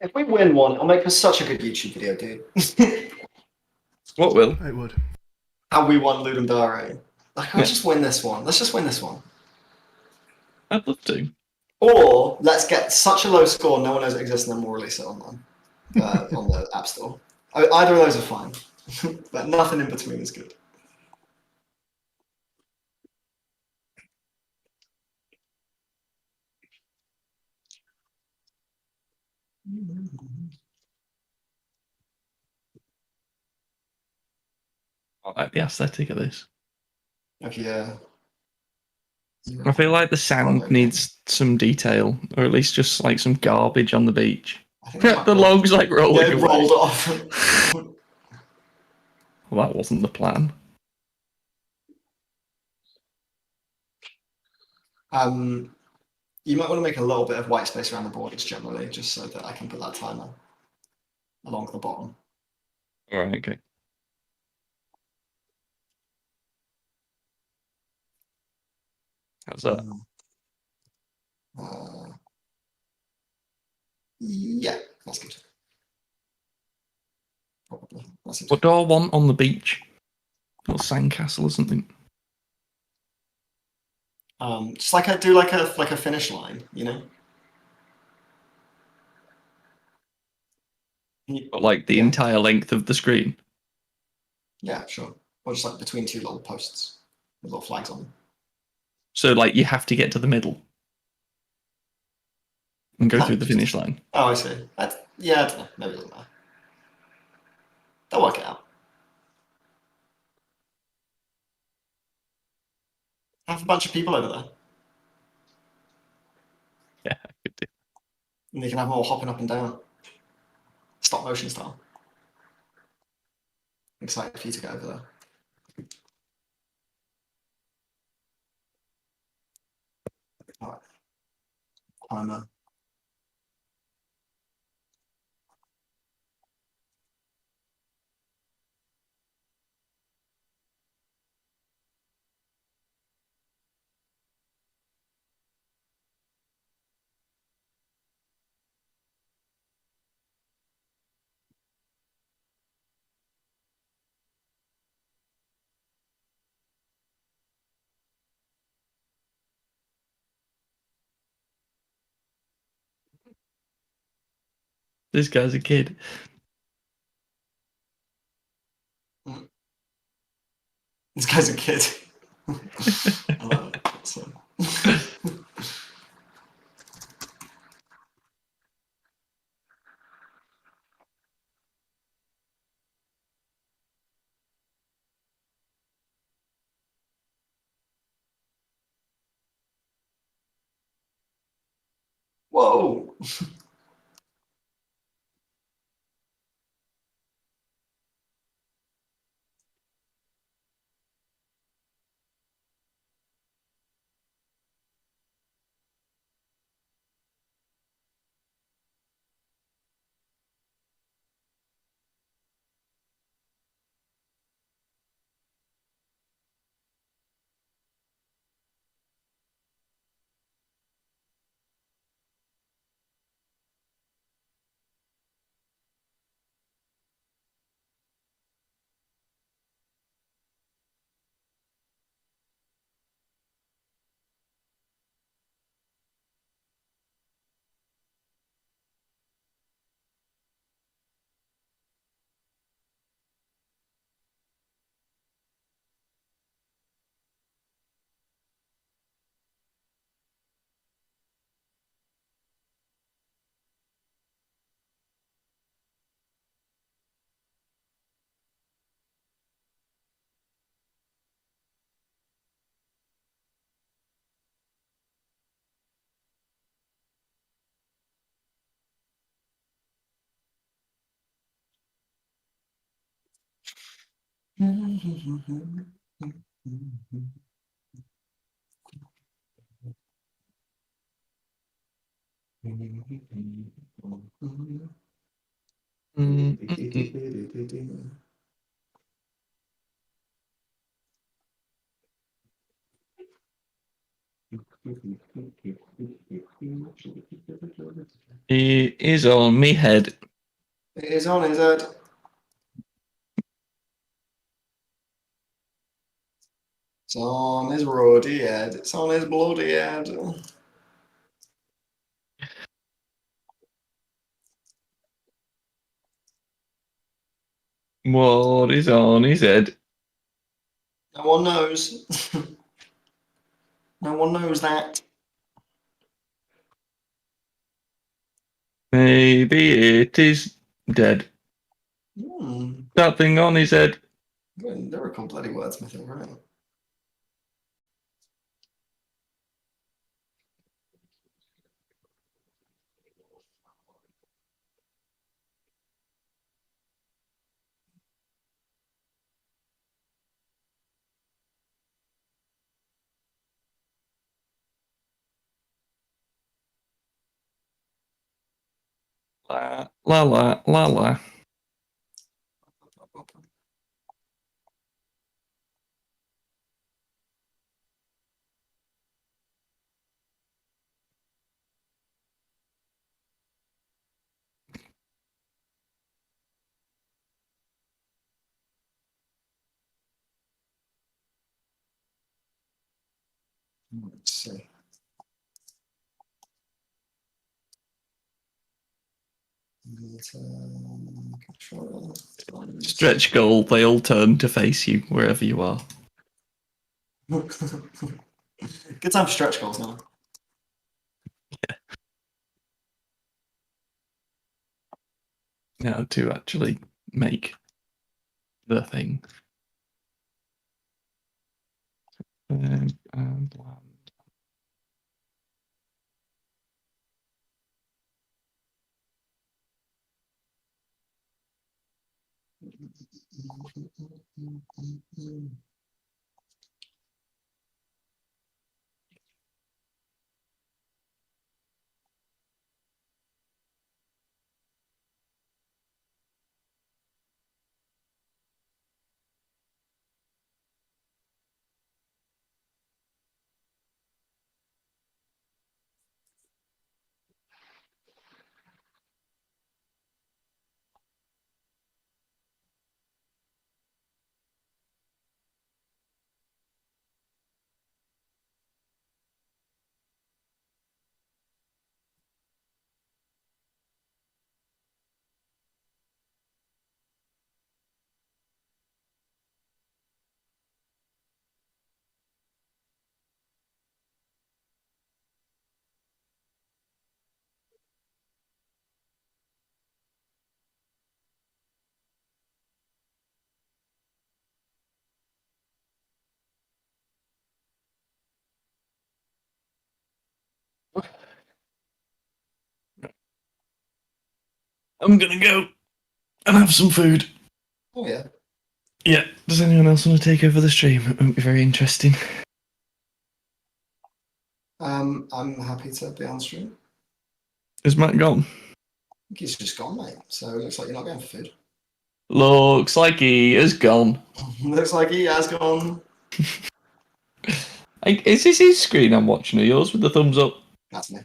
If we win one, it'll make for such a good YouTube video, dude. What will? It would. How we won Ludum Dare. Like, I'll just win this one. Let's just win this one. I'd love to. Or let's get such a low score no one knows it exists and then we'll release it online on the App Store. Either of those are fine, but nothing in between is good. I like the aesthetic of this. Okay, yeah. I feel like the sound needs some detail, or at least just like some garbage on the beach. I think that might The roll- log's like rolling Yeah, it away. rolled off. Well, that wasn't the plan. You might want to make a little bit of white space around the borders generally, just so that I can put that timer along the bottom. All right, okay. How's that? Yeah, that's good. Probably. That seems What good. do I want on the beach? A little sandcastle or something? Just like I do like a finish line, you know? But like the Yeah. entire length of the screen? Yeah, sure. Or just like between two little posts with little flags on them. So like you have to get to the middle and go Huh, through the finish line. Oh, I see. Yeah, I don't know. Maybe it doesn't matter. They'll work it out. Have a bunch of people over there. Yeah, I could do. And you can have them all hopping up and down. Stop motion style. Excited for you to get over there. Alright. Timer. This guy's a kid. This guy's a kid. I love it. So. Whoa! He is on me head. It is on his head. It's on his roady head. It's on his bloody head. What is on his head? No one knows. No one knows that. Maybe it is dead. Hmm. That thing on his head. Lyrical bloody wordsmithing, right? La la la la la. Let's see. Control. Stretch goal. They all turn to face you wherever you are. Good time for stretch goals now. Now to actually make the thing. And land. I'm gonna go and have some food. Oh yeah. Yeah. Does anyone else want to take over the stream? It won't be very interesting. I'm happy to be on stream. Is Matt gone? I think he's just gone, mate. So it looks like you're not going for food. Looks like he is gone. Looks like he has gone. Is this his screen I'm watching or yours with the thumbs up? That's me.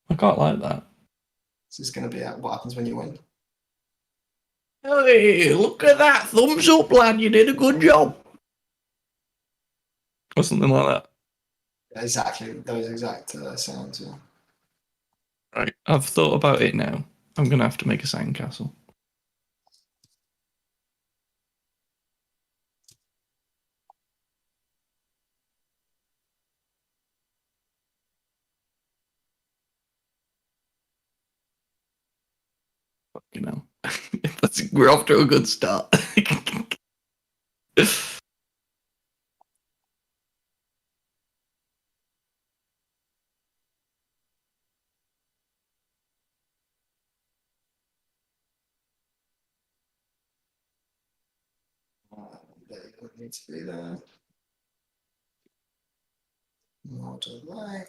I quite like that. This is going to be what happens when you win. Hey, look at that. Thumbs up, lad. You did a good job. Or something like that. Exactly, those exact sounds, yeah. Right. I've thought about it now. I'm going to have to make a sandcastle. Fucking hell. We're off to a good start. There you don't need to be there. More to the right.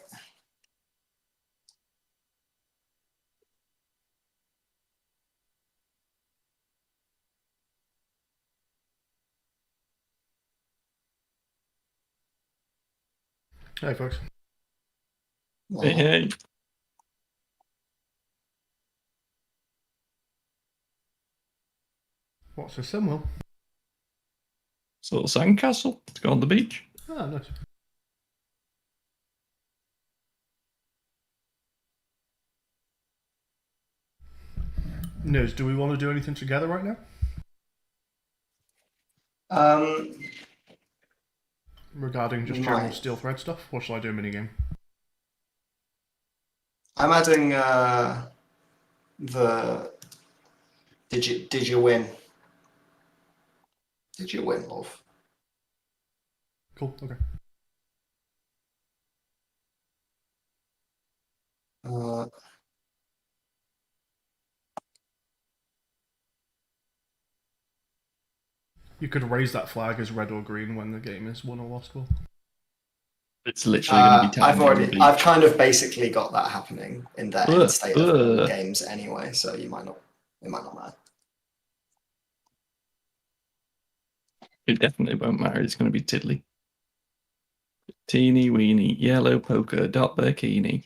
Hey, folks. Hey, hey. What's a simwell? It's a little sandcastle to go on the beach. Ah, nice. Niz, do we want to do anything together right now? Regarding just general Might. steel thread stuff? Or shall I do a minigame? I'm adding the did you win? Did you win, love? Cool. Okay. You could raise that flag as red or green when the game is won or lost. Or It's literally going to be I've tapping on the beach. I've kind of basically got that happening in the end state of all Ugh. games anyway, so it might not matter. It definitely won't matter. It's going to be tiddly. Teeny weeny yellow polka dot bikini.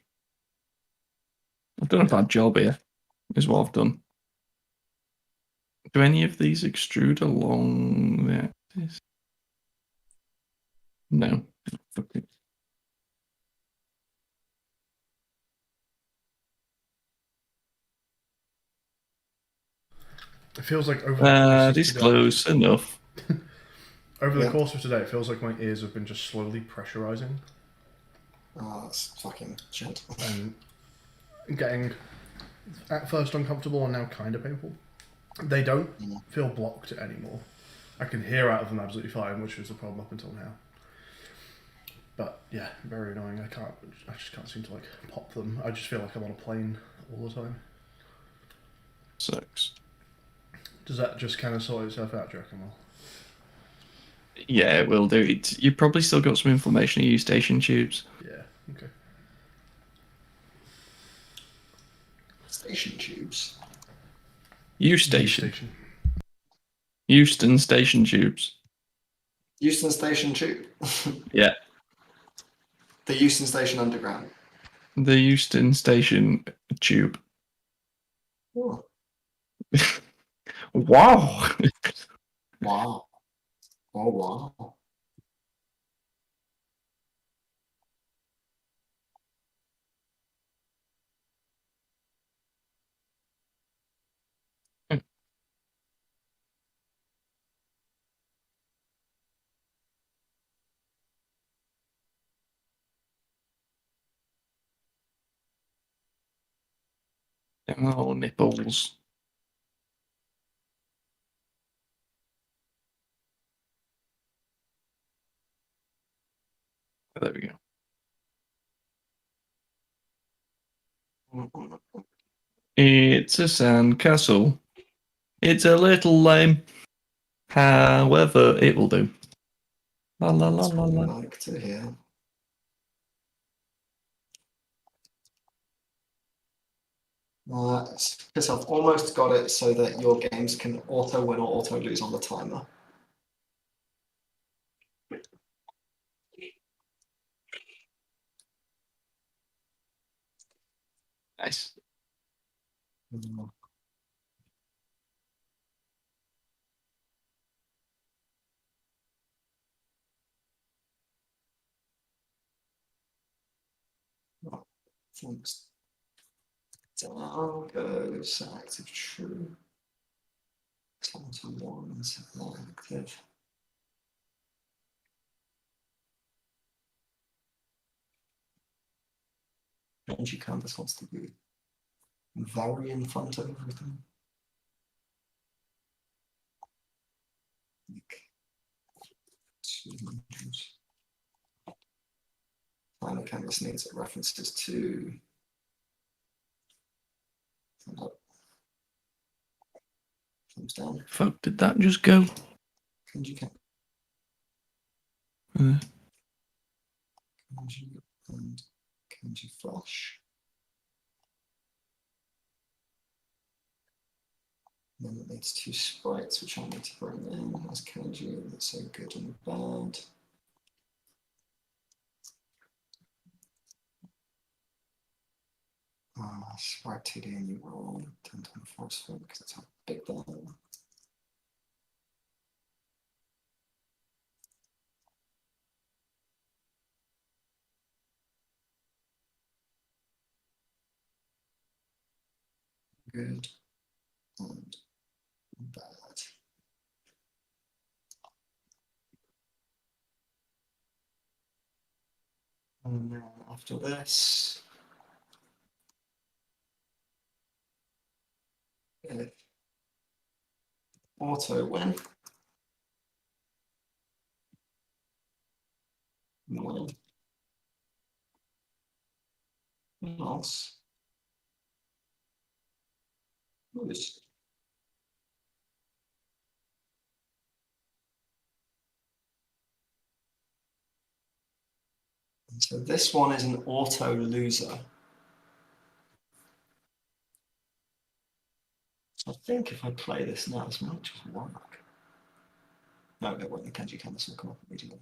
I've done a bad job here, is what I've done. Do any of these extrude along the axis? No. Fuck it. it feels like over the course of This today, close enough. over the Yeah. course of today, it feels like my ears have been just slowly pressurizing Oh, that's fucking shit. and getting at first uncomfortable and now kind of painful. They don't feel blocked anymore. I can hear out of them absolutely fine, which was the problem up until now. But yeah, very annoying. I just can't seem to like pop them. I just feel like I'm on a plane all the time. Sucks. Does that just kind of sort itself out, do you reckon? Well, Yeah, it will do. You've probably still got some inflammation in your eustachian tubes. yeah, okay. Station tubes. Eustachian. Euston station tubes. Euston Station tube. Yeah. The Euston Station Underground. The Euston station tube. Oh, Wow. wow. Oh, wow. Oh, nipples. There we go. It's a sandcastle. It's a little lame. However, it will do. La la la That's la what I la. like to hear. Because I've almost got it so that your games can auto win or auto lose on the timer. Nice. Thanks. Down goes active true. To one is not active. Energy canvas wants to be very in front of everything. Like 200. Final canvas needs references to. Thumbs down. Fuck, did that just go? Kanji can. Uh, Kanji and Kanji flash. Then it needs two sprites, which I need to bring in as kanji. That's so good and bad. Sprite 2D and you roll 10 times force field because that's how big that is. Good and bad. And then after this, if auto win, else. Lose. So this one is an auto loser. So I think if I play this now, this might just work. No, it won't. The kanji canvas will come up immediately.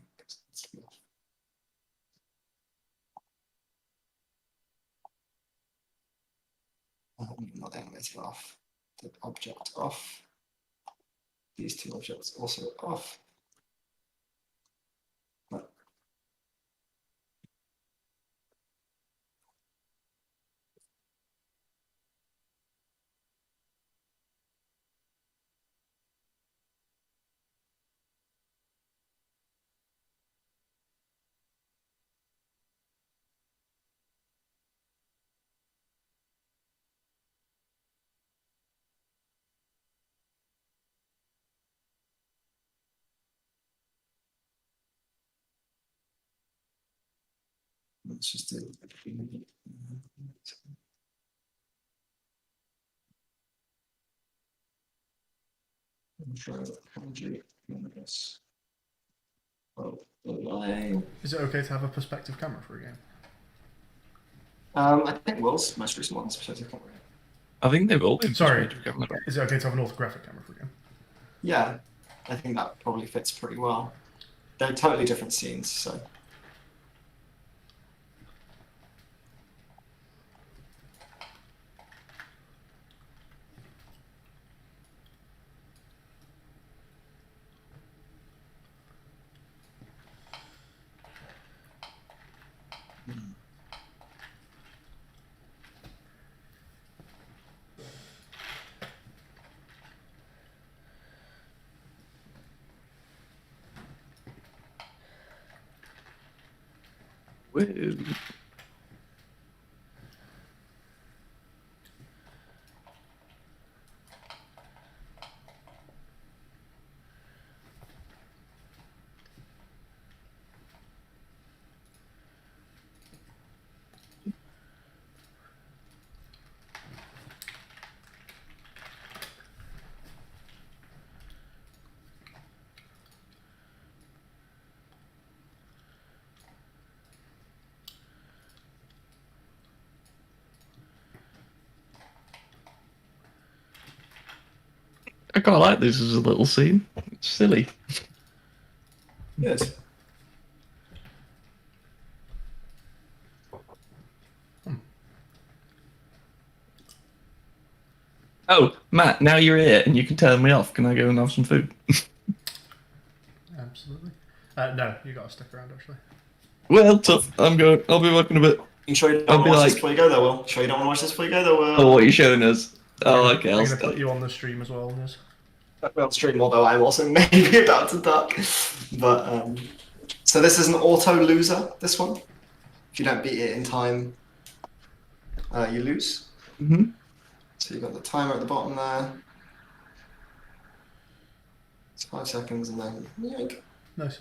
Not the animated off. The object off. These two objects also off. No. Let's just do. Is it okay to have a perspective camera for a game? I think Will's most recent one is perspective camera. I think they've all been. Sorry. perspective camera. Is it okay to have an orthographic camera for a game? Yeah, I think that probably fits pretty well. They're totally different scenes, so. Woo. I quite like this as a little scene. It's silly. Good. Oh, Matt, now you're here and you can turn me off. Can I go and have some food? Absolutely. No, you got to stick around actually. Well, tough. I'm going. I'll be back in a bit. You sure you I'll don't be want to watch like- this before you go, though, Will? Sure you don't want to watch this before you go, though, Will? Oh, what are you showing us? Oh, okay. I'm I'll going to stay. put you on the stream as well, Liz. We're on stream, although I'm also maybe about to duck. But, so this is an auto loser, this one. If you don't beat it in time, you lose. Mhm. So you've got the timer at the bottom there. It's 5 seconds and then yank. Nice.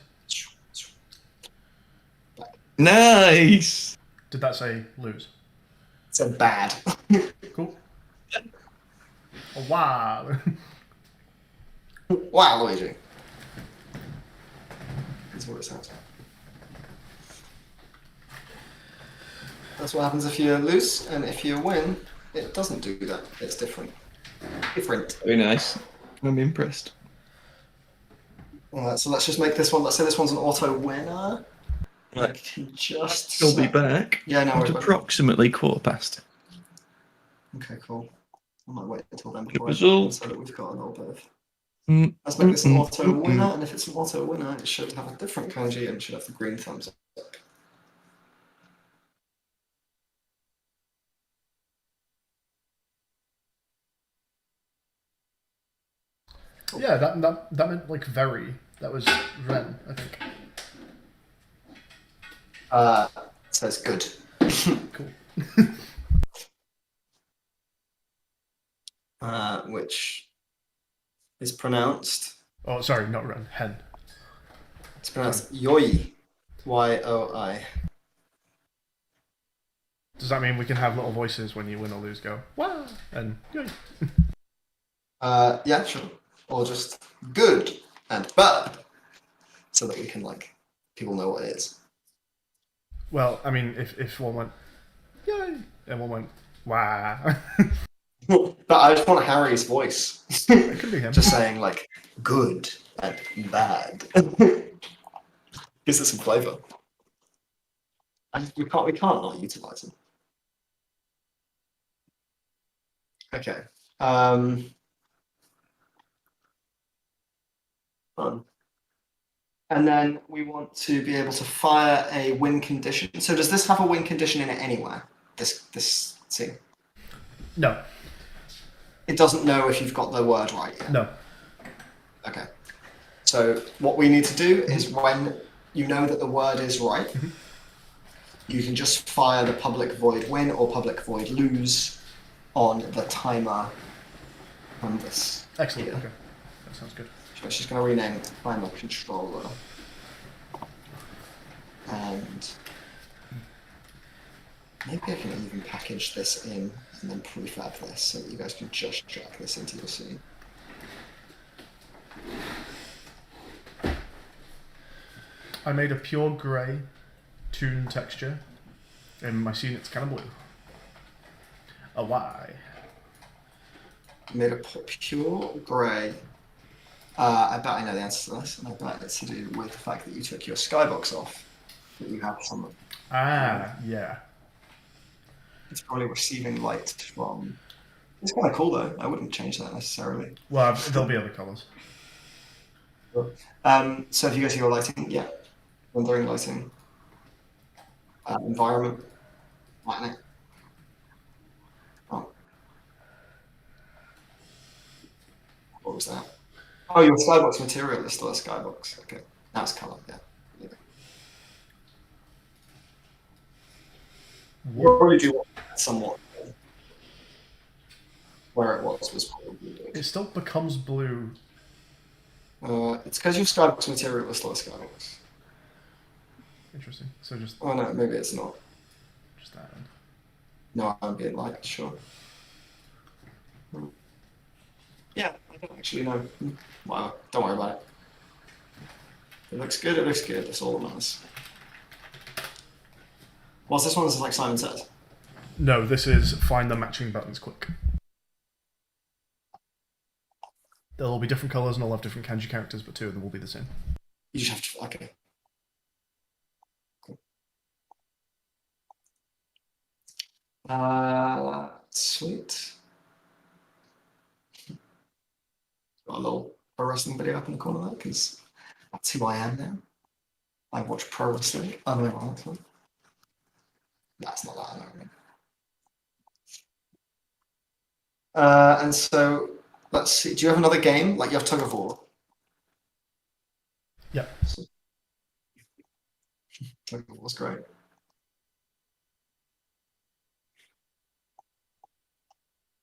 Nice. Did that say lose? It's a bad. Cool. Oh, wow. Wow, Luigi. That's what it sounds like. That's what happens if you lose, and if you win, it doesn't do that. It's different. Different. Very nice. I'm impressed. Alright, so let's just make this one. Let's say this one's an auto winner. I Right. can just. I'll be back. Yeah, no At worries. approximately 1:15. Okay, cool. I might wait until then before I result. so that we've got a little bit of. Mm, Let's make this an mm, auto mm, winner, and if it's an auto winner, it should have a different kanji and it should have the green thumbs up. Yeah, that meant like very. That was Ren, I think. It says good. Cool. Which is pronounced. Oh, sorry, not Ren. Hen. It's pronounced yoi. Y-O-I. Does that mean we can have little voices when you win or lose? Go wow and yay. Yeah, sure. Or just good and bad, so that we can like people know what it is. Well, I mean, if one went yay and one went wow, But I just want Harry's voice, it could be him. just saying like good and bad. Gives it some flavour. And we can't not utilise them. Okay. Fun. And then we want to be able to fire a win condition. So does this have a win condition in it anywhere? This scene. No, It doesn't know if you've got the word right yet. no. Okay. So what we need to do is when you know that the word is right, you can just fire the public void win or public void lose on the timer on this. Excellent. here. Okay, that sounds good. So she's going to rename it timer controller. And maybe I can even package this in and then prefab this so that you guys can just jack this into your scene. I made a pure grey toon texture. In my scene, it's kind of blue. A Y. Made a pure grey. I bet I know the answer to this, and I bet it's to do with the fact that you took your skybox off. That you have some. Ah, yeah. It's probably receiving light from. It's kind of cool though. I wouldn't change that necessarily. Well, there'll be other colours. So if you go to your lighting, yeah, rendering lighting, environment, lighting. Oh, what was that? Oh, your skybox material is still a skybox. Okay, now it's color. Yeah. We'll probably do somewhat where it was probably good. It still becomes blue. It's because your skybox material is still a skybox. Interesting. So just Oh no, maybe it's not. that. End. No, ambient light, sure. Yeah, I don't actually know. Wow, don't worry about it. It looks good, it looks good, that's all that matters. What's this one? This is like Simon Says. No, this is find the matching buttons quick. There'll be different colours and all have different kanji characters, but two of them will be the same. You just have to, okay. Cool. Sweet. Got a little pro wrestling video up in the corner there, because that's who I am now. I watch pro wrestling unironically. That's not that unironic. And so, let's see. Do you have another game? Like you have Tug of War? Yeah. Tug of War's great.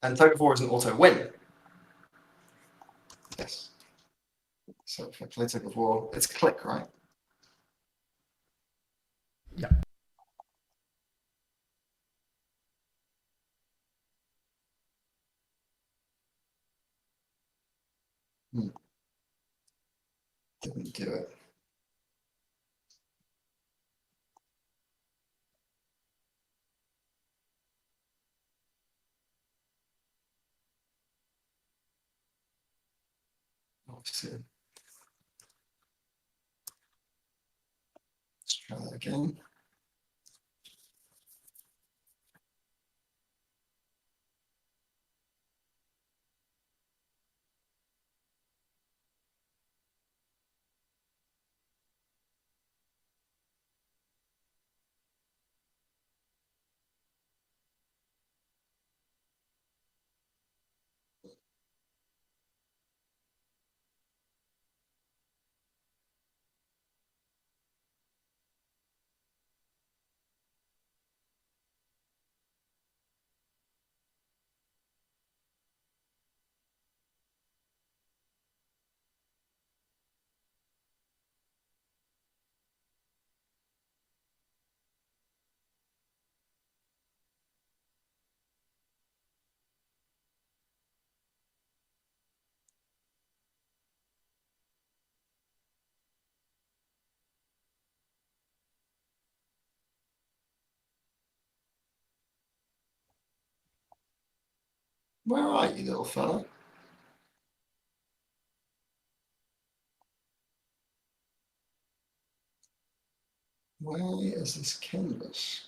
And Tug of War is an auto win. Yes. So if I play Tug of War, it's click, right? Yeah. Didn't do it. Obviously. Let's try that again. Where are you, little fella? Why is this canvas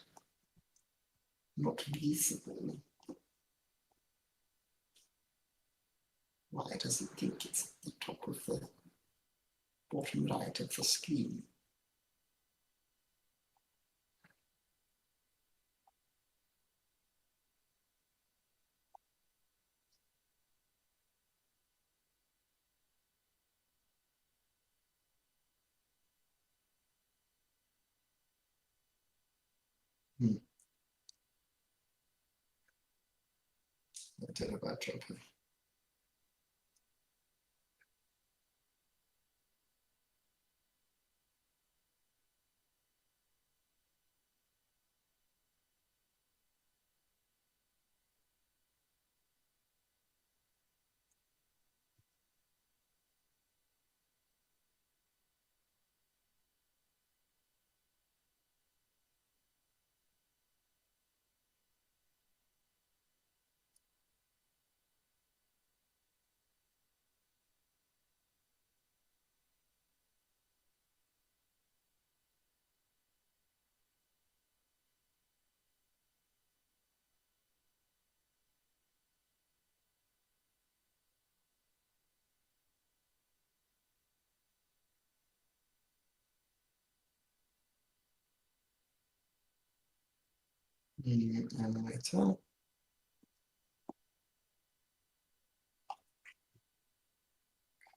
not visible? Why does it think it's at the top of the bottom right of the screen? I did a bad job here. Animator.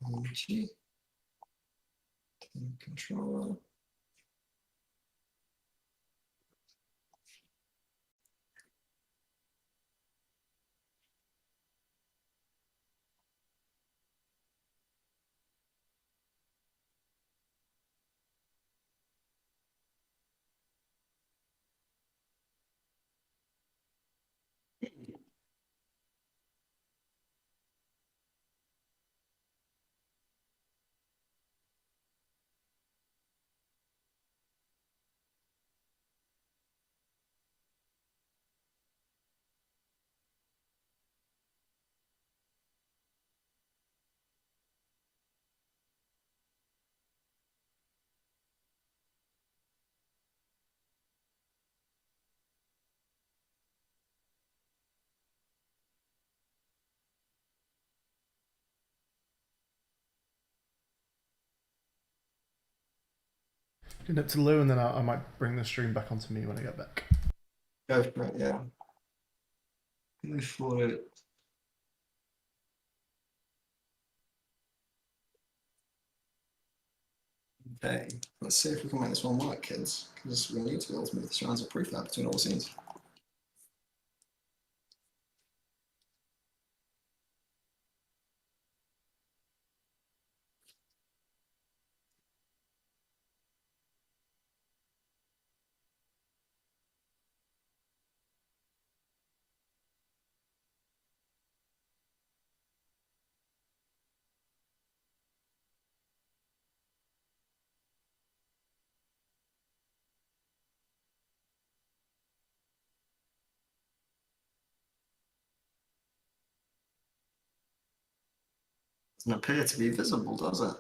Energy. Controller. Getting up to Lou, and then I might bring the stream back onto me when I get back. Go for it, yeah. Go for it. Okay, let's see if we can make this one work, kids, because we need to be able to move the strands of prefab between all the scenes. Doesn't appear to be visible, does it?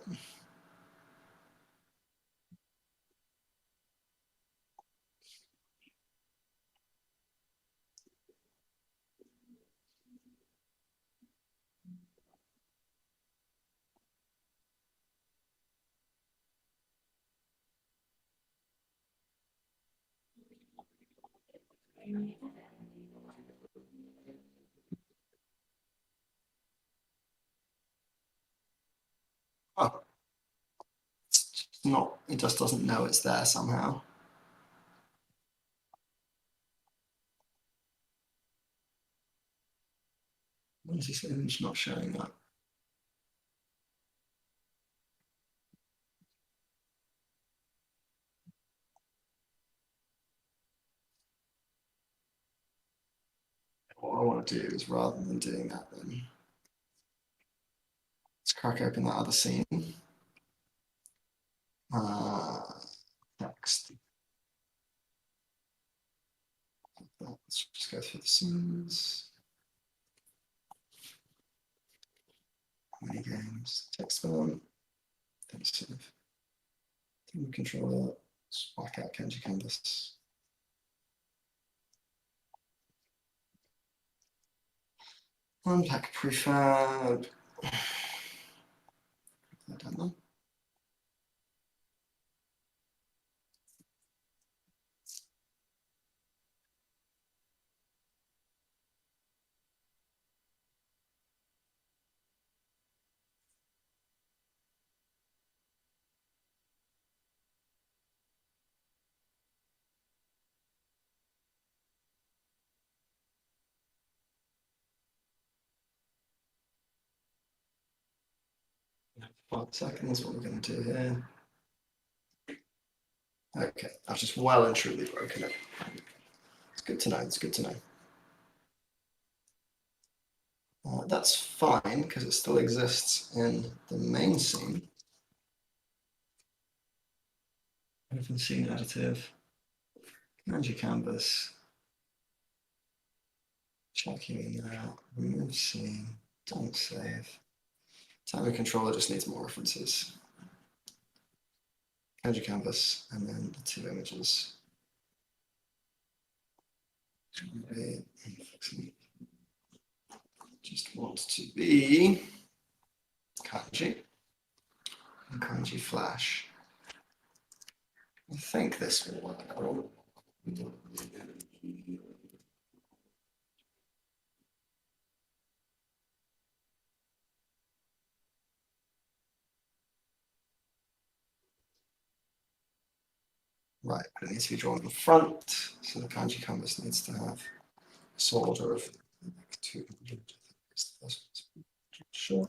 Oh, it's not, it just doesn't know it's there somehow. Why is this image not showing up? What I want to do is, rather than doing that, then let's crack open that other scene. Text. Let's just go through the scenes. Mini games, text one, defensive, team controller, spark out Kenji canvas. Unpack prefab. I don't know. Five seconds, what we're going to do here. Okay, I've just well and truly broken it. It's good to know, it's good to know. That's fine, because it still exists in the main scene. Open scene additive. Manage canvas. Checking in there. Remove scene. Don't save. Timer controller just needs more references. Manage canvas, and then the two images. Just want to be kanji and kanji flash. I think this will work. Right, but it needs to be drawn in front, so the kanji canvas needs to have a sort of 200. Sure.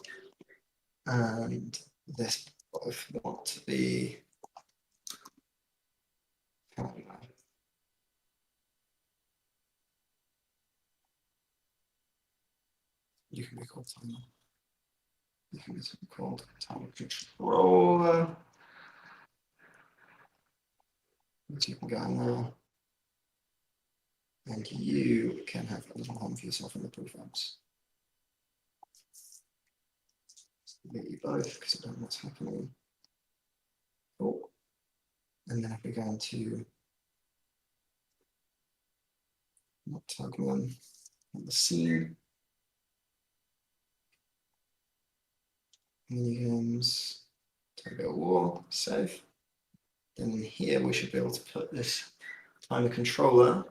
And this both want to be you can be called timer. You can be called timer controller. Which you can go in there. And you can have a little home for yourself in the prefabs. Get you both because I don't know what's happening. Oh. And then if we go into not tag one on the scene. Mini games, Toggle War, save. Then in here we should be able to put this timer controller.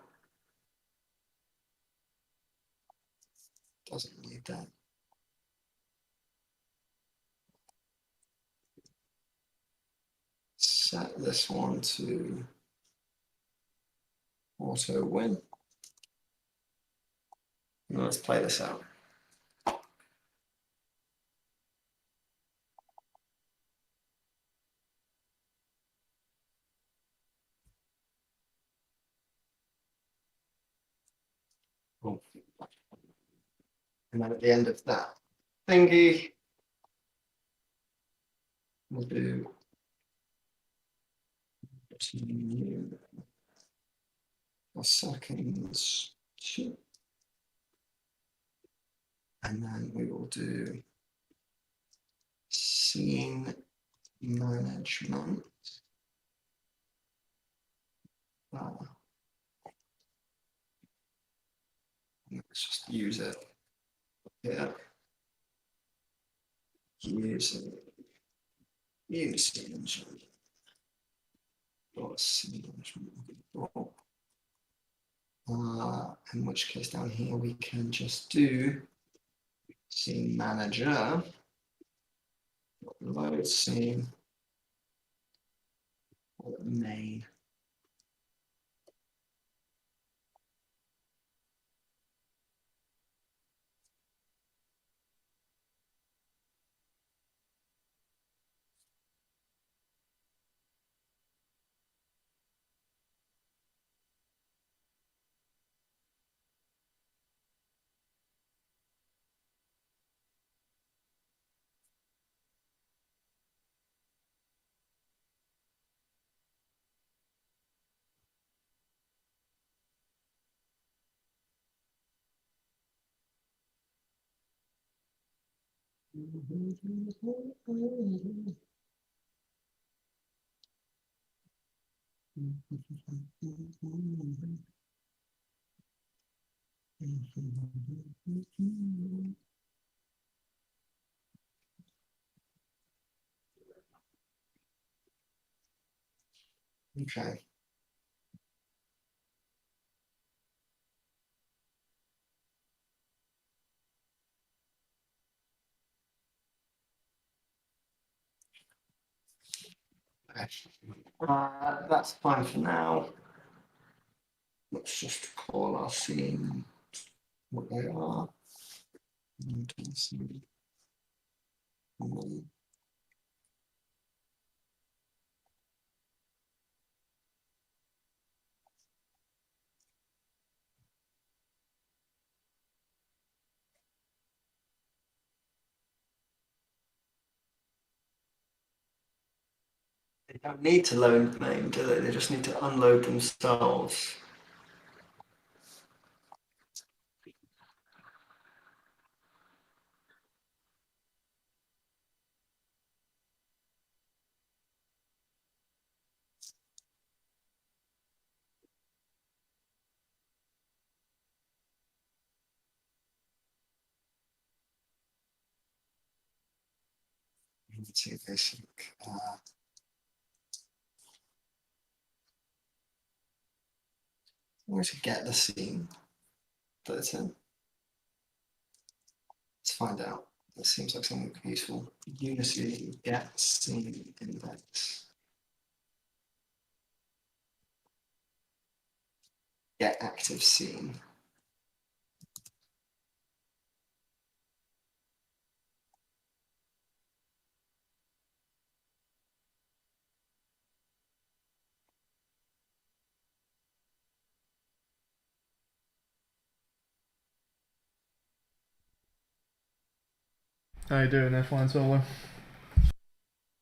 Doesn't need that. Set this one to auto win. And let's play this out. Cool. And then at the end of that thingy, we'll do seconds, and then we will do scene management. Let's just use it here. Use it. Use scene management. In which case down here we can just do scene manager, load scene, main. Okay. Okay. That's fine for now. Let's just call our scene what they are. They don't need to load the main, do they? They just need to unload themselves. Let's see if they sync. Where to get the scene that it's in? Let's find out. That seems like something useful. Unity get scene index. Get active scene. How you doing there, Flying Solo?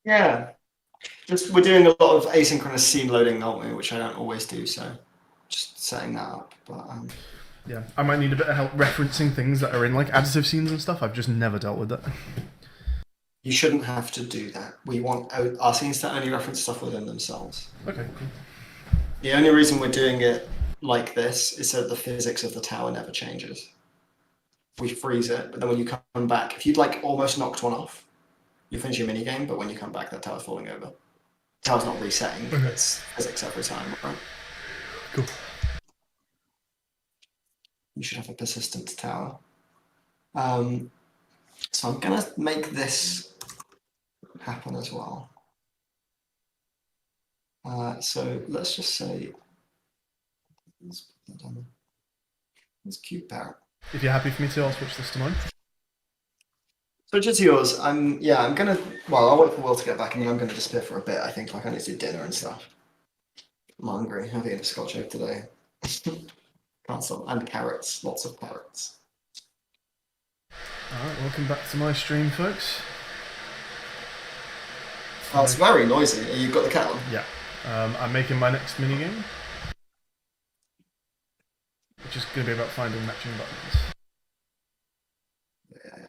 Yeah. Just we're doing a lot of asynchronous scene loading, aren't we? Which I don't always do, so just setting that up. But Yeah, I might need a bit of help referencing things that are in like additive scenes and stuff. I've just never dealt with that. you shouldn't have to do that. We want our scenes to only reference stuff within themselves. Okay, cool. The only reason we're doing it like this is so that the physics of the tower never changes. We freeze it, but then when you come back, if you'd like almost knocked one off, you finish your mini game, but when you come back, that tower's falling over. The tower's not resetting, it's physics every time, right? Cool. You should have a persistent tower. So I'm gonna make this happen as well. So let's just say, let's cube parrot. If you're happy for me to, I'll switch this to mine. Switch it to yours. I'm gonna. Well, I'll wait for Will to get back, and then I'm gonna disappear for a bit. I think like I need to do dinner and stuff. I'm hungry. I'm having a Scotch egg today. Can't stop. And carrots. Lots of carrots. Alright, welcome back to my stream, folks. Oh, it's very noisy. You've got the cat on. Yeah. I'm making my next minigame, which is going to be about finding matching buttons. Yeah.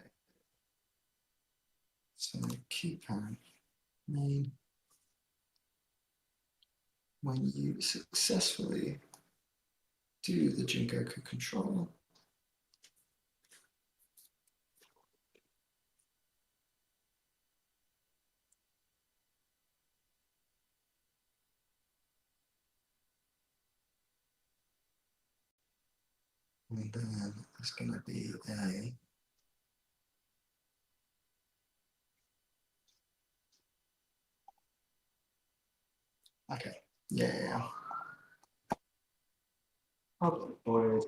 So cube parent main. When you successfully do the Jingoku control, and then there's going to be a okay, yeah. Public void.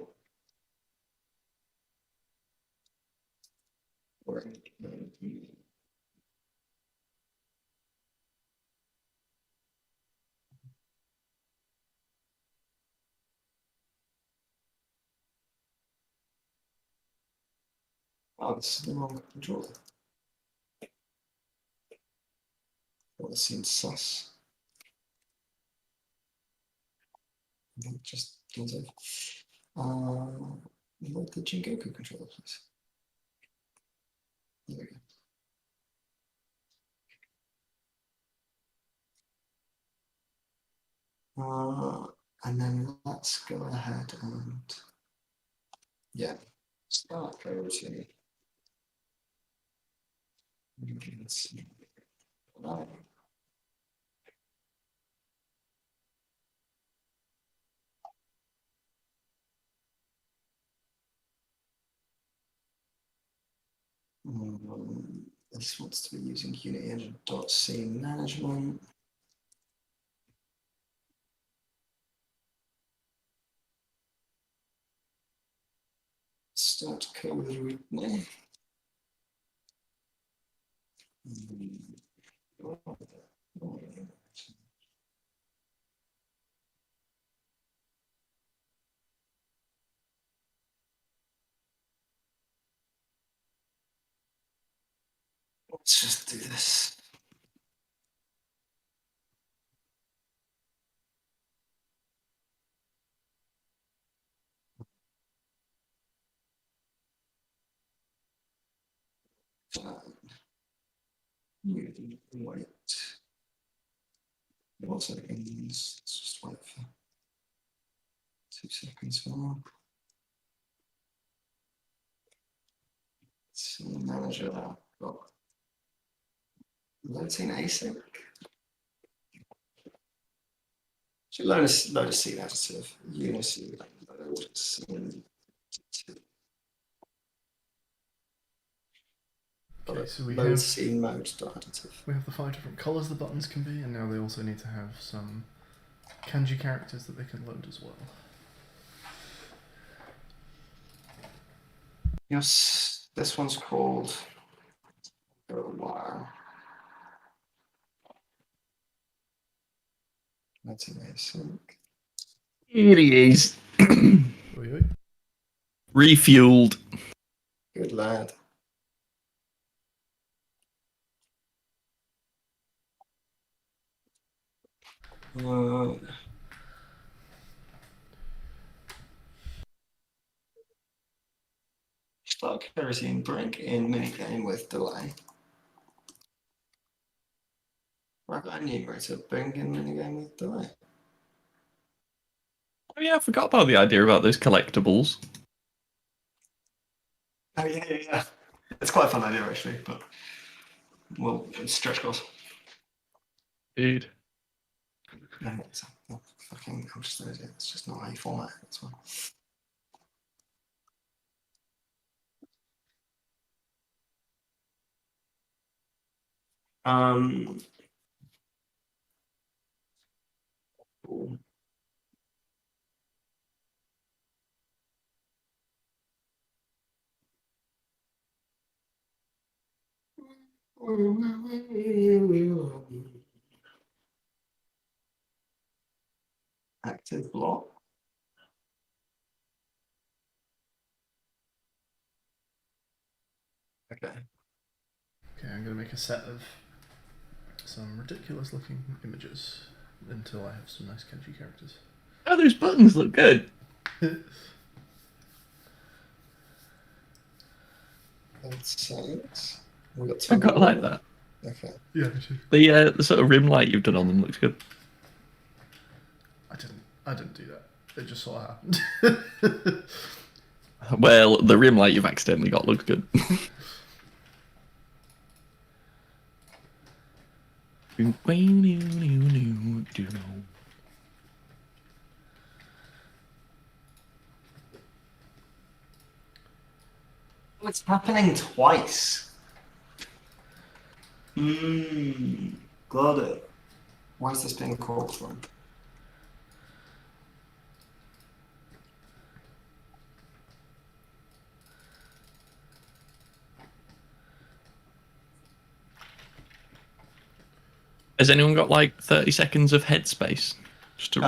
Oh, this is the wrong controller. Well, this seems sus. Just does it. What the Jingoku controller, please? There we go. And then let's go ahead and start coding. Let's see. Right. This wants to be using Unity Engine.c management. Start code README. Let's just do this. Wait. Also, let's just wait for 2 seconds more. See manager that got loading async. So load a scene additive, Unity load scene additive. Okay, so we load have scene mode additive. we have the 5 different colours the buttons can be, and now they also need to have some kanji characters that they can load as well. Yes, this one's called wire. That's async. Here he is. Oi, oi. Refueled. Good lad. Start kerosene, bring in minigame with delay. I've got a numerator, bring in minigame with delay. Oh yeah, I forgot about the idea about those collectibles. Oh yeah. It's quite a fun idea actually, but well, it's stretch goals. Dude. No, it's fucking. I'm just it's just not how you format it. That's why. Cool. Active block. Okay. Okay, I'm going to make a set of some ridiculous looking images until I have some nice kanji characters. Oh, those buttons look good. That's science. We got I quite like that. Okay. Yeah, me too. The sort of rim light you've done on them looks good. I didn't do that. It just sort of happened. Well, the rim light you've accidentally got looks good. It's happening twice. Got it. Why is this being called from? Has anyone got like 30 seconds of headspace? Just to...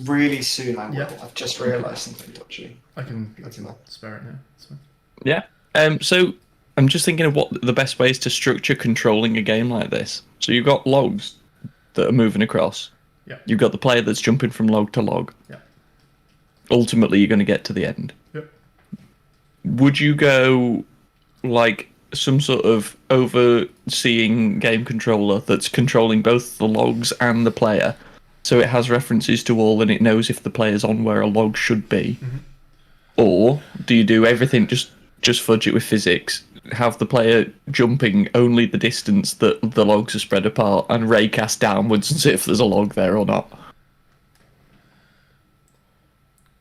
Really soon I will. Yeah. I've just realised something dodgy. I can That's enough. spare it now. That's fine. Yeah. So I'm just thinking of what the best ways to structure controlling a game like this. So you've got logs that are moving across. Yeah. You've got the player that's jumping from log to log. Yeah. Ultimately, you're going to get to the end. Yep. Would you go like some sort of overseeing game controller that's controlling both the logs and the player, so it has references to all and it knows if the player's on where a log should be? Mm-hmm. Or do you do everything just fudge it with physics, have the player jumping only the distance that the logs are spread apart and raycast downwards and see if there's a log there or not?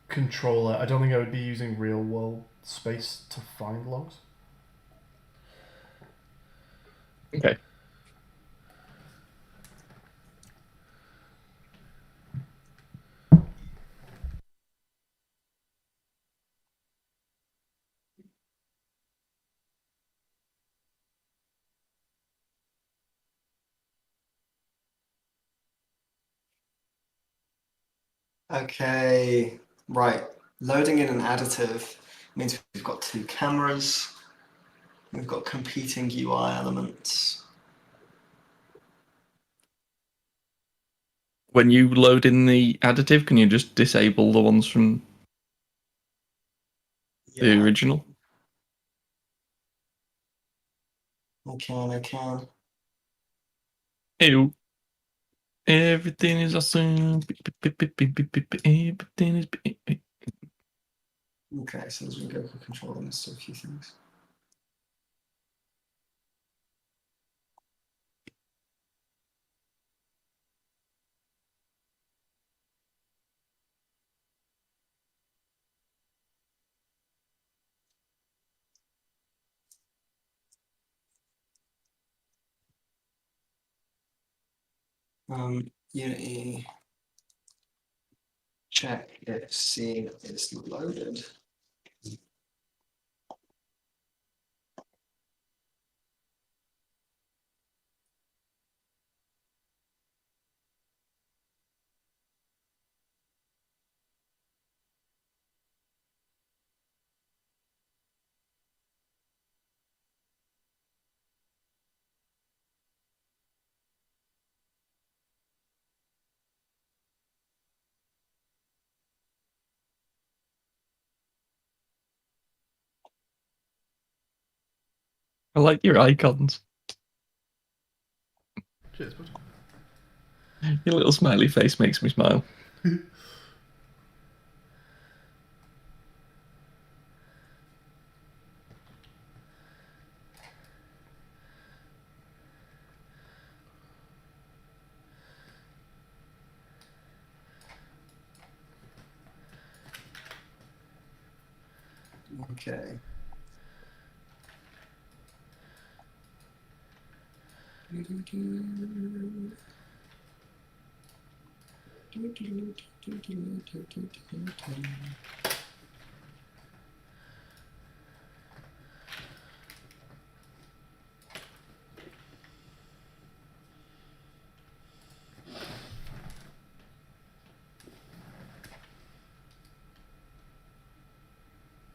Controller. I don't think I would be using real world space to find logs. Okay. Okay, right. Loading in an additive means we've got 2 cameras. We've got competing UI elements. When you load in the additive, can you just disable the ones from the original? I can. Ew. Everything is awesome. Everything is. Okay, so as we go for controlling, let's do a few things. Unity check if scene is loaded. I like your icons. Cheers, bud. Your little smiley face makes me smile. Okay.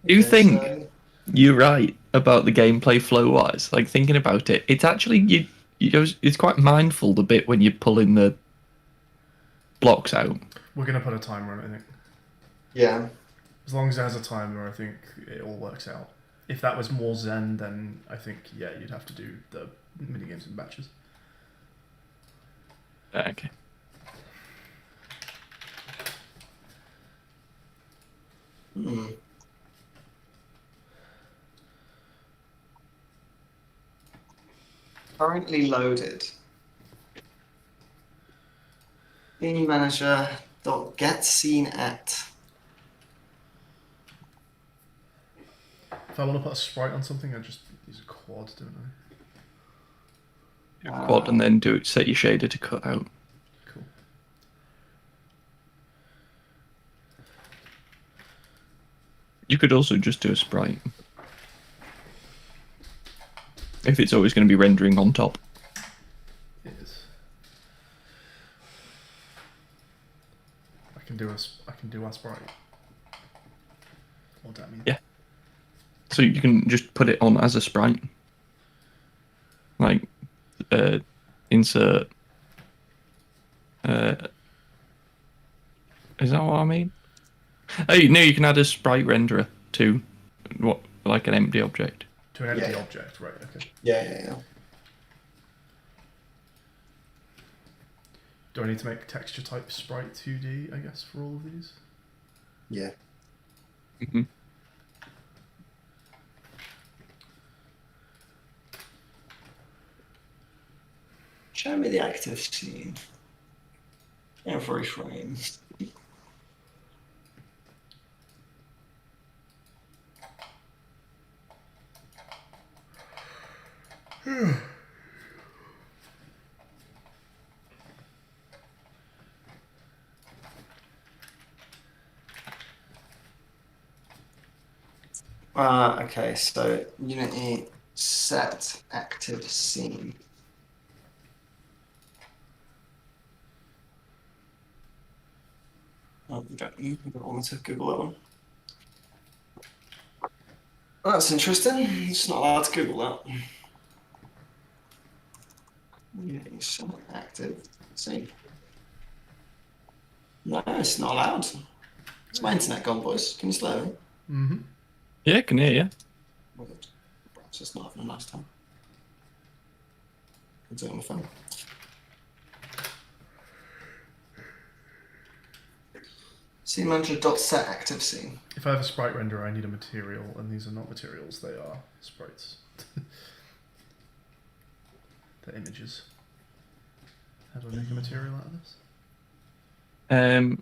Do you Okay, think so- you're right about the gameplay flow wise? Like thinking about it, it's actually it's quite mindful the bit when you're pulling the blocks out. We're gonna put a timer on it, I think. Yeah. As long as it has a timer, I think it all works out. If that was more Zen, then I think, yeah, you'd have to do the minigames in batches. Okay. Currently loaded. Scene manager dot get scene at. If I want to put a sprite on something, I just use a quad, don't I? Quad and then set your shader to cut out. Cool. You could also just do a sprite. If it's always going to be rendering on top. It is. I can do a sprite. What does that mean? Yeah. So you can just put it on as a sprite. Like, insert. Is that what I mean? Oh, no, you can add a sprite renderer to like an empty object. To an empty Yeah. object, right, okay. Yeah. Do I need to make texture type sprite 2D, I guess, for all of these? Yeah. Mm-hmm. Show me the active scene. Every frame. Okay, so Unity set active scene. Oh, you don't want me to Google that one. That's interesting. It's not allowed to Google that. Unity set active scene. No, it's not allowed. It's my internet gone, boys. Can you slow me? Mm-hmm. Yeah, I can hear you. Weird. Perhaps it's not having a nice time. Can do it on the phone. Scene manager.set active scene. If I have a sprite renderer, I need a material, and these are not materials, they are sprites. They're images. How do I make a material out of this?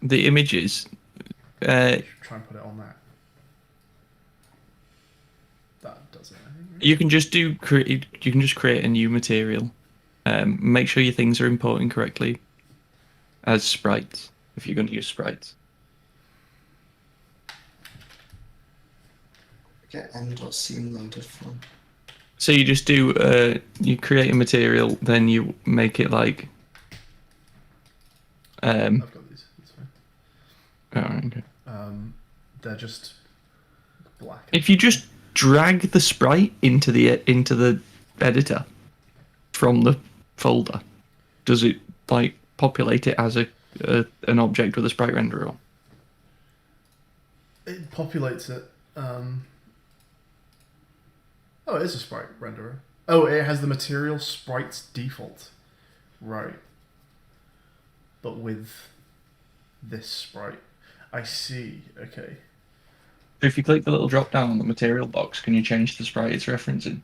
The images. Try and put it on that. That does it, I think. Right? You can just You can just create a new material. Make sure your things are importing correctly as sprites if you're going to use sprites. Get m.scene loaded from. So you just do. You create a material, then you make it like. I've got these. That's fine. Alright, okay. They're just black. If you just drag the sprite into the editor from the folder, does it like populate it as an object with a sprite renderer on? It populates it. Oh, it is a sprite renderer. Oh, it has the material sprites default. Right. But with this sprite. I see. Okay. If you click the little drop down on the material box, can you change the sprite it's referencing?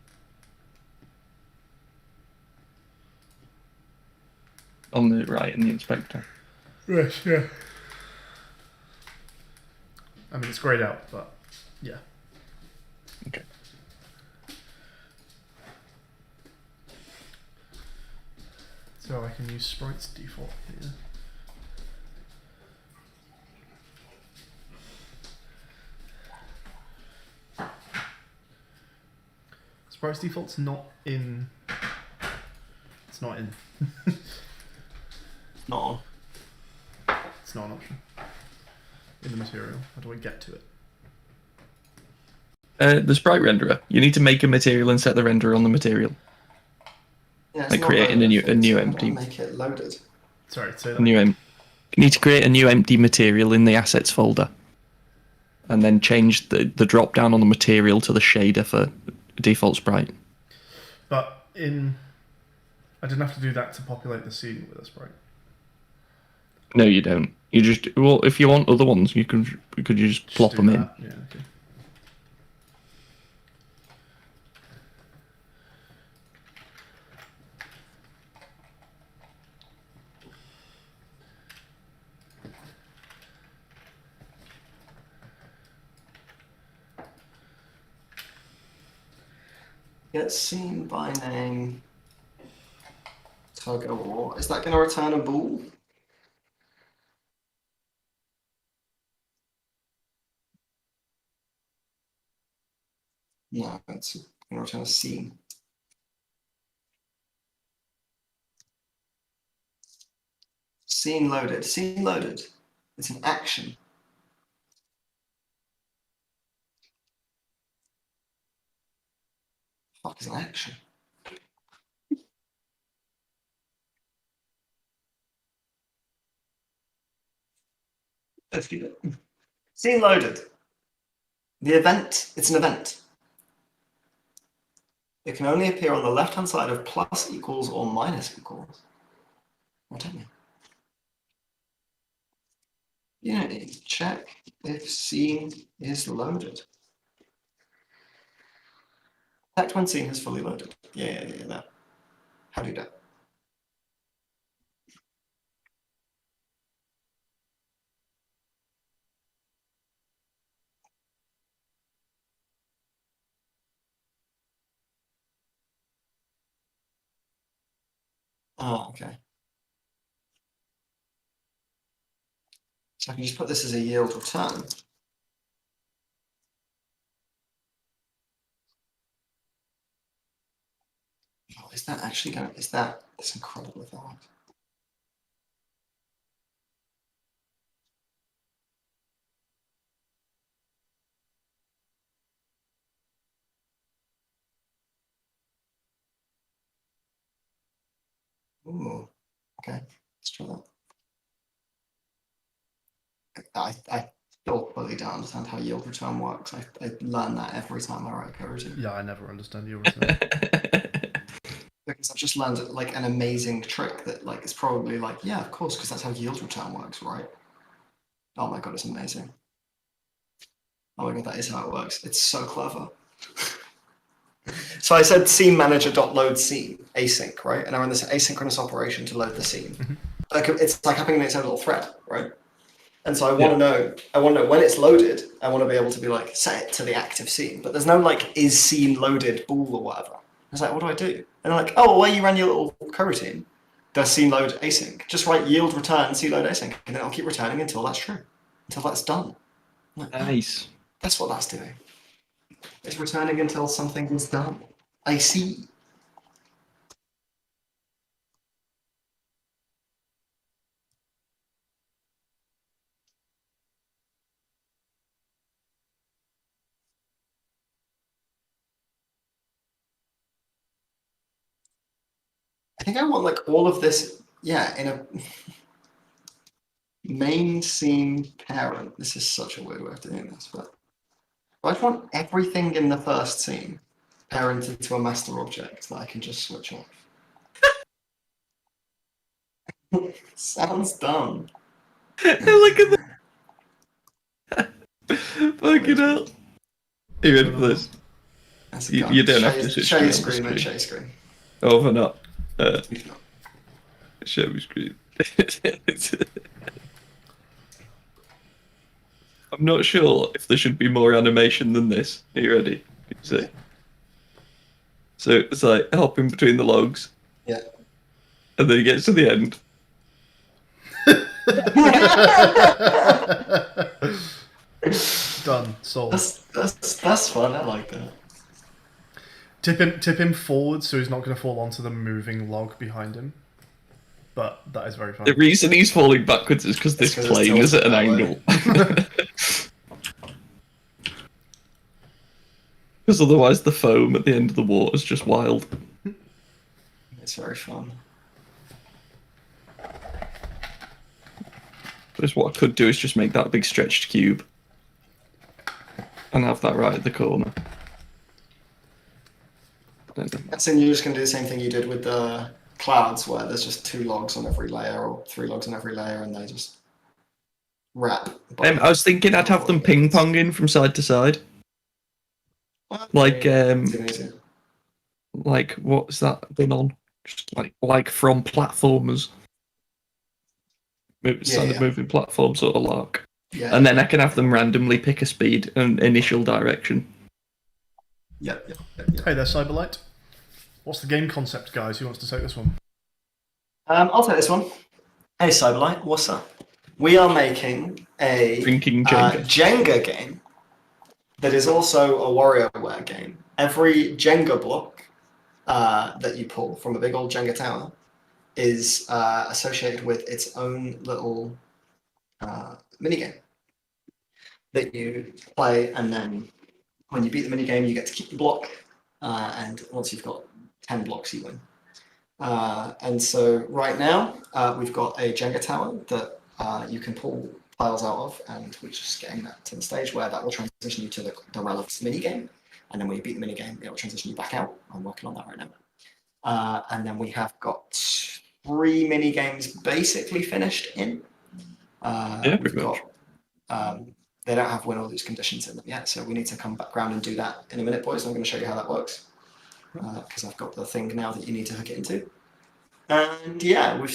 On the right in the inspector. Yes, yeah. I mean, it's grayed out, but yeah. Okay. So I can use sprites default here. Sprites default's not in. It's not in. Not on. It's not an option. In the material. How do I get to it? The sprite renderer. You need to make a material and set the renderer on the material. Yeah, it's Like not creating loaded, a new so empty. Make it loaded. Sorry, say that. You need to create a new empty material in the assets folder, and then change the drop down on the material to the shader for default sprite. But I didn't have to do that to populate the scene with a sprite. No, you don't. You just if you want other ones, you could just plop do them in. that. Yeah, okay. Get scene by name. Tug of war. Is that going to return a bool? No, it's going to return a scene. Scene loaded. Scene loaded. It's an action. Fuck is an action? Let's do it. Scene loaded. The event, it's an event. It can only appear on the left-hand side of plus equals or minus equals. Why don't you? Unity, check if scene is loaded. Check when scene is fully loaded. Yeah, that. How do you do that? Oh, okay. So I can just put this as a yield return. Oh, is that actually going to, that's incredible if that works. Ooh, okay, let's try that. I still fully don't understand how yield return works. I learn that every time I write code. Yeah, I never understand your return. Because I've just learned like an amazing trick that like is probably like, yeah, of course, because that's how yield return works, right? Oh my god, it's amazing. Oh my god, that is how it works. It's so clever. So I said scene manager.load scene async, right? And I run this asynchronous operation to load the scene. Like it's like happening in its own little thread, right? And so I want to know when it's loaded. I want to be able to be like set it to the active scene, but there's no like is scene loaded bool or whatever. I was like, what do I do? And they're like, oh, well, where you ran your little coroutine, does scene load async. Just write yield return scene load async, and then it'll keep returning until that's true, until that's done. Like, Nice. that's what that's doing. It's returning until something is done. I see. I think I want like all of this, yeah, in a main scene parent. This is such a weird way of doing this, but I just want everything in the first scene parented to a master object that I can just switch off. Sounds dumb. Look at that. Fucking hell. Are you ready for this? You don't have to switch show your screen on the screen, mate. screen. Show your screen. Oh, for not. If not. Show me screen. I'm not sure if there should be more animation than this. Are you ready? Can you see? So it's like hopping between the logs, Yeah. and then he gets to the end. Done. Sold. That's fun. I like that. Tip him forward so he's not going to fall onto the moving log behind him. But that is very The funny. reason he's falling backwards is because this 'cause it's plane is at an tilted that angle. Because otherwise the foam at the end of the water is just wild. It's very fun. Just what I could do is just make that a big stretched cube. And have that right at the corner. That's in you're just going to do the same thing you did with the clouds, where there's just 2 logs on every layer or 3 logs on every layer, and they just wrap. I was thinking I'd have them ping ponging from side to side. Like like what's that been on? Just like from platformers. Standard moving platform sort of lark. Yeah. And then I can have them randomly pick a speed and initial direction. Yeah. Hey there, Cyberlight. What's the game concept, guys? Who wants to take this one? I'll take this one. Hey, Cyberlight, what's up? We are making a Drinking Jenga. Jenga game that is also a WarioWare game. Every Jenga block that you pull from a big old Jenga tower is associated with its own little minigame that you play, and then when you beat the minigame, you get to keep the block, and once you've got 10 blocks, you win. And so right now, we've got a Jenga tower that you can pull tiles out of, and we're just getting that to the stage where that will transition you to the relevant minigame, and then when you beat the minigame, it will transition you back out. I'm working on that right now. And then we have got 3 mini games basically finished in. Yeah, We've pretty much. got they don't have win or lose conditions in them yet, so we need to come back around and do that in a minute, boys. I'm going to show you how that works because I've got the thing now that you need to hook it into. And yeah, we're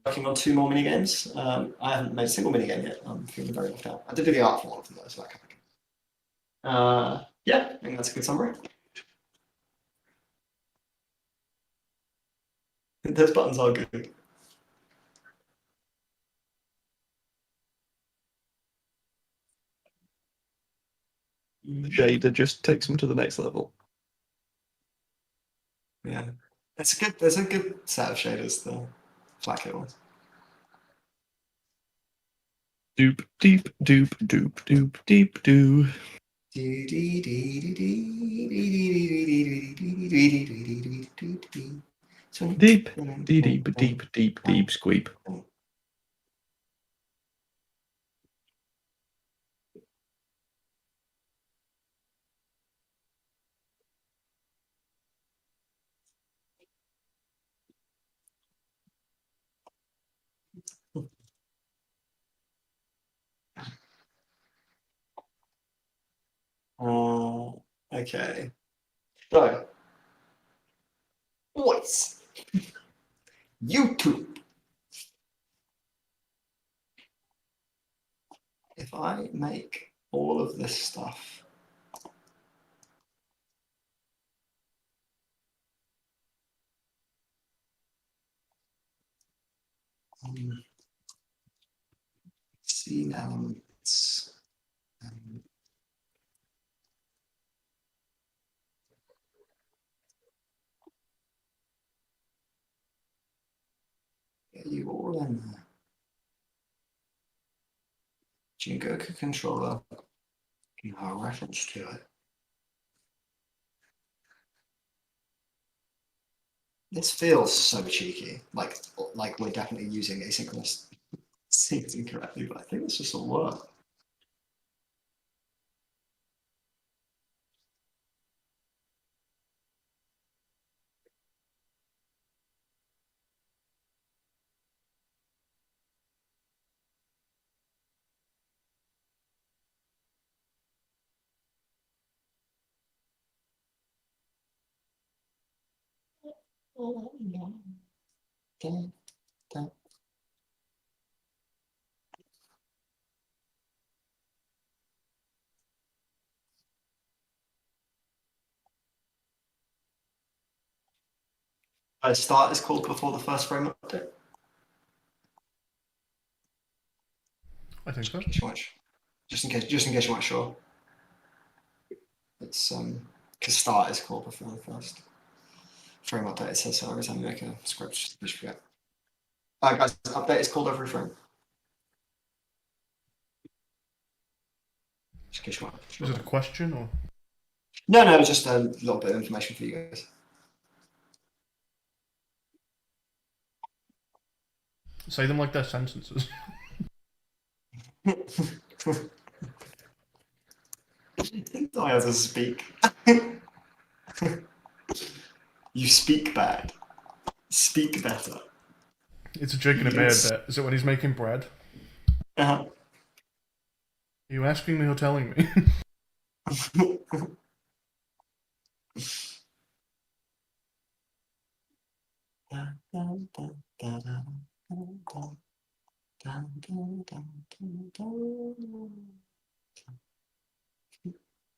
working on 2 more mini games. I haven't made a single mini game yet. I'm feeling very left out. I did do the art for one of them though, so that kind of. Yeah, I think that's a good summary. Those buttons are good. Shader just takes them to the next level. Yeah, there's a good set of shaders, the flat kit ones. Doop deep doop doop doop deep doo. Deep deep deep deep deep squeep. Okay. So, voice. YouTube. If I make all of this stuff scene elements. Get you all in there. Jingoku controller. No reference to it. This feels so cheeky. Like we're definitely using asynchronous scenes incorrectly, but I think this just will work. Start is called before the first frame update. I think so. Just in case you weren't sure. It's because start is called before the first frame update. It says so every time you make a script, just forget. Guys, update is called every frame. Just in case you weren't sure. Is it a question or? No, just a little bit of information for you guys. Say them like they're sentences. I have to speak. You speak bad. Speak better. It's a Jake and a bear bit. Is it when he's making bread? Uh-huh. Are you asking me or telling me?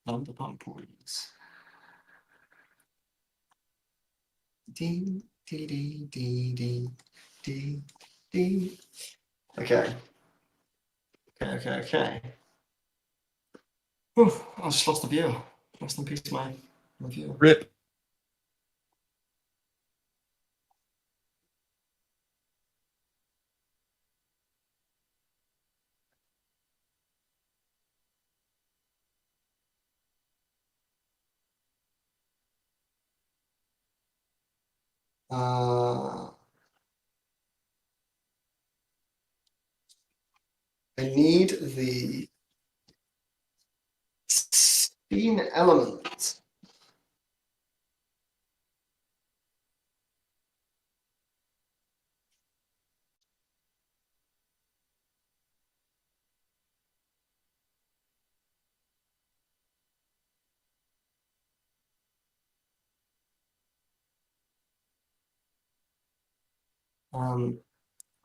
Number points. D D D D D D D. Okay. Whew, I just lost the view. Rest in peace, my view. Rip. I need the scene element.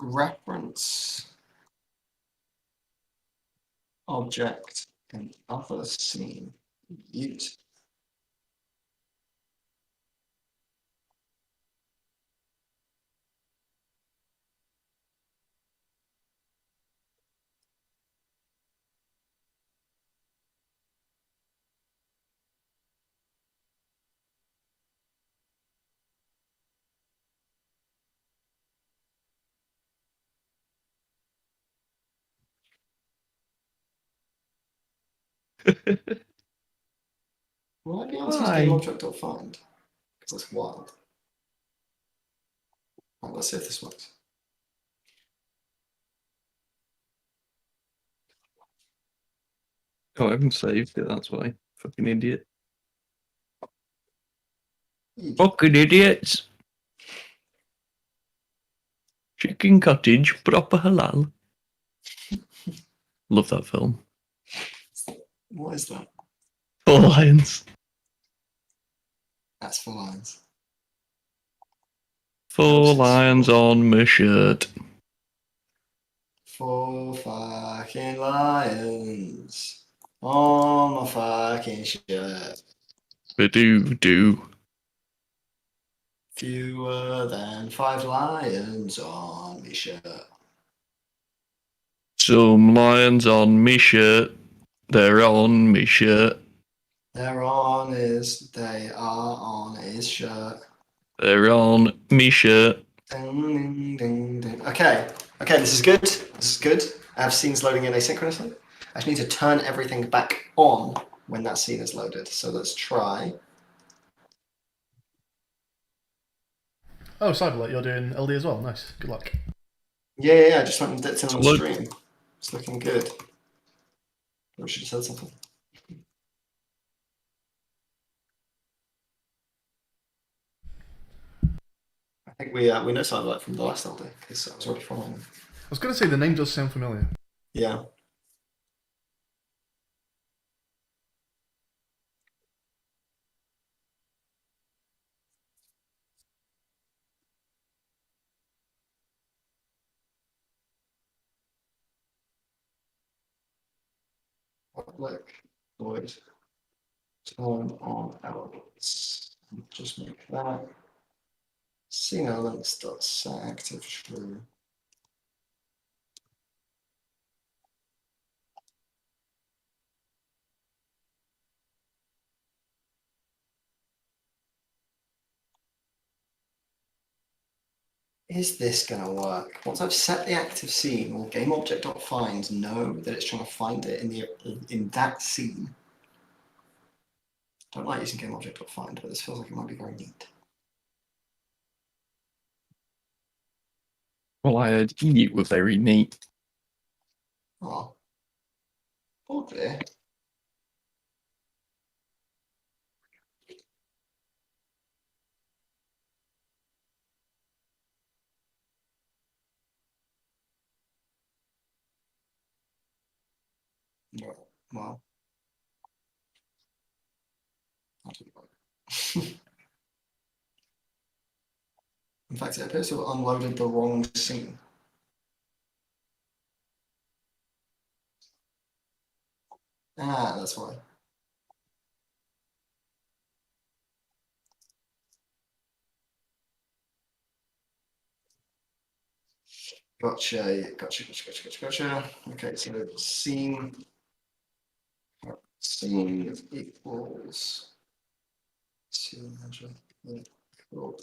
Reference object and other scene. Use. Will I be able to use Why? game object or find? Because that's wild. Right, let's see if this works. Oh, I haven't saved it, that's why. Fucking idiot. Fucking idiots! Chicken cottage, proper halal. Love that film. What is that? 4 Lions. That's 4 lines. 4 lions on my shirt. 4 fucking lions on my fucking shirt. Ba-doo-doo. Fewer than 5 lions on my shirt. Some lions on me shirt. They're on me shirt. They are on his shirt. They're on me shirt. Ding, ding, ding. Okay, this is good. This is good. I have scenes loading in asynchronously. I just need to turn everything back on when that scene is loaded. So let's try. Oh, Cyberlight, you're doing LD as well. Nice. Good luck. Yeah. I just went and dipped in on the Look. stream. It's looking good. We should have said something. I think we know Cyberlight from the last LD because I was already following him. I was going to say the name does sound familiar. Yeah. Public void turn on elements. Just make that scene elements dot set active true. Is this gonna work? Once I've set the active scene, will GameObject.find know that it's trying to find it in that scene? Don't like using GameObject.find, but this feels like it might be very neat. Well, I heard you were very neat. Oh. Oh dear. Well. In fact, it appears to have unloaded the wrong scene. Ah, that's why. Gotcha. Okay, so scene equals 200 equal.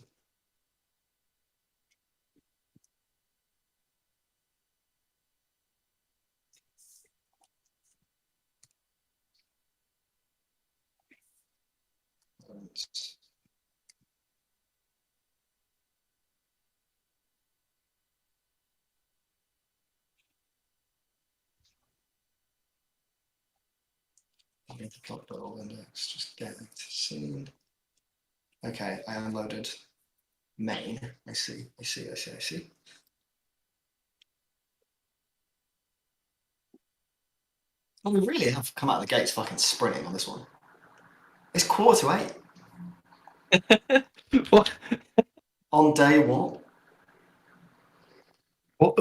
I need to plug the all index, just get it scene. Okay, I unloaded main. I see. Well, we really have come out of the gates fucking sprinting on this one. It's 7:45 What? on day one.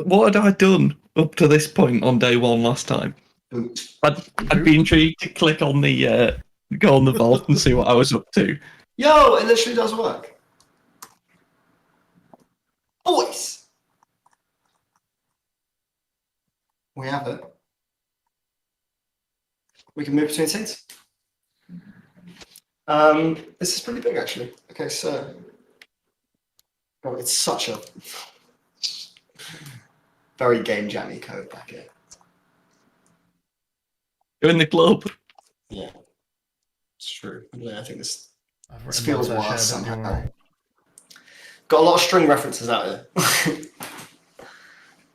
what had I done up to this point on day one last time? Boot. I'd be intrigued to click on the go on the vault and see what I was up to. Yo, it literally does work. Boys! We have it. We can move between seats. This is pretty big, actually. Okay, so... Oh, it's such a... very game jammy code back here. You're in the club. Yeah. It's true. Yeah, I think this I've This written feels my fair worse share, don't you somehow. worry. Got a lot of string references out here.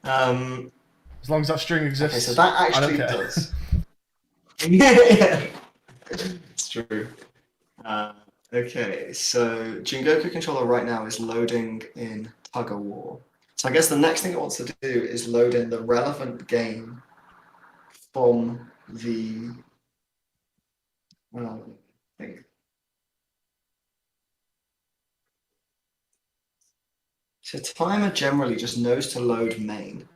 As long as that string exists, Okay, so that I don't actually care. does. Yeah, it's true. Okay, so Jingoku controller right now is loading in Tug of War. So I guess the next thing it wants to do is load in the relevant game from the thing. So timer generally just knows to load main.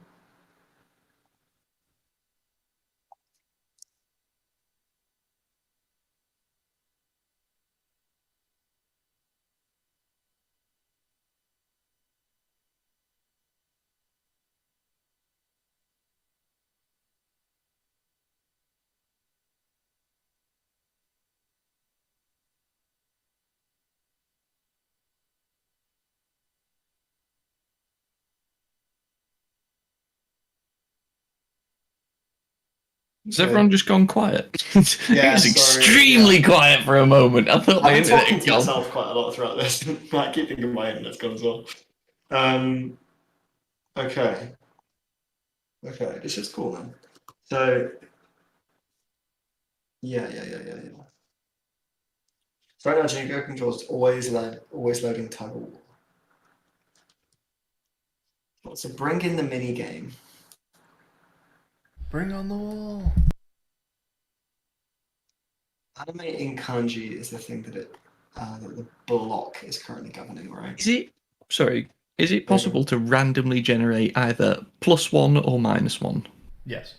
Has everyone just gone quiet? It Yeah, was sorry, extremely quiet for a moment. I thought my I've been internet talking had to gone. myself quite a lot throughout this. I keep thinking my internet's gone as well. Okay. Okay, this is cool, man. So, yeah. So right now, Jingo controls always loading Tug of War. So bring in the mini game. Bring on the wall. Animating kanji is the thing that the block is currently governing, right? Is it possible to randomly generate either +1 or -1? Yes.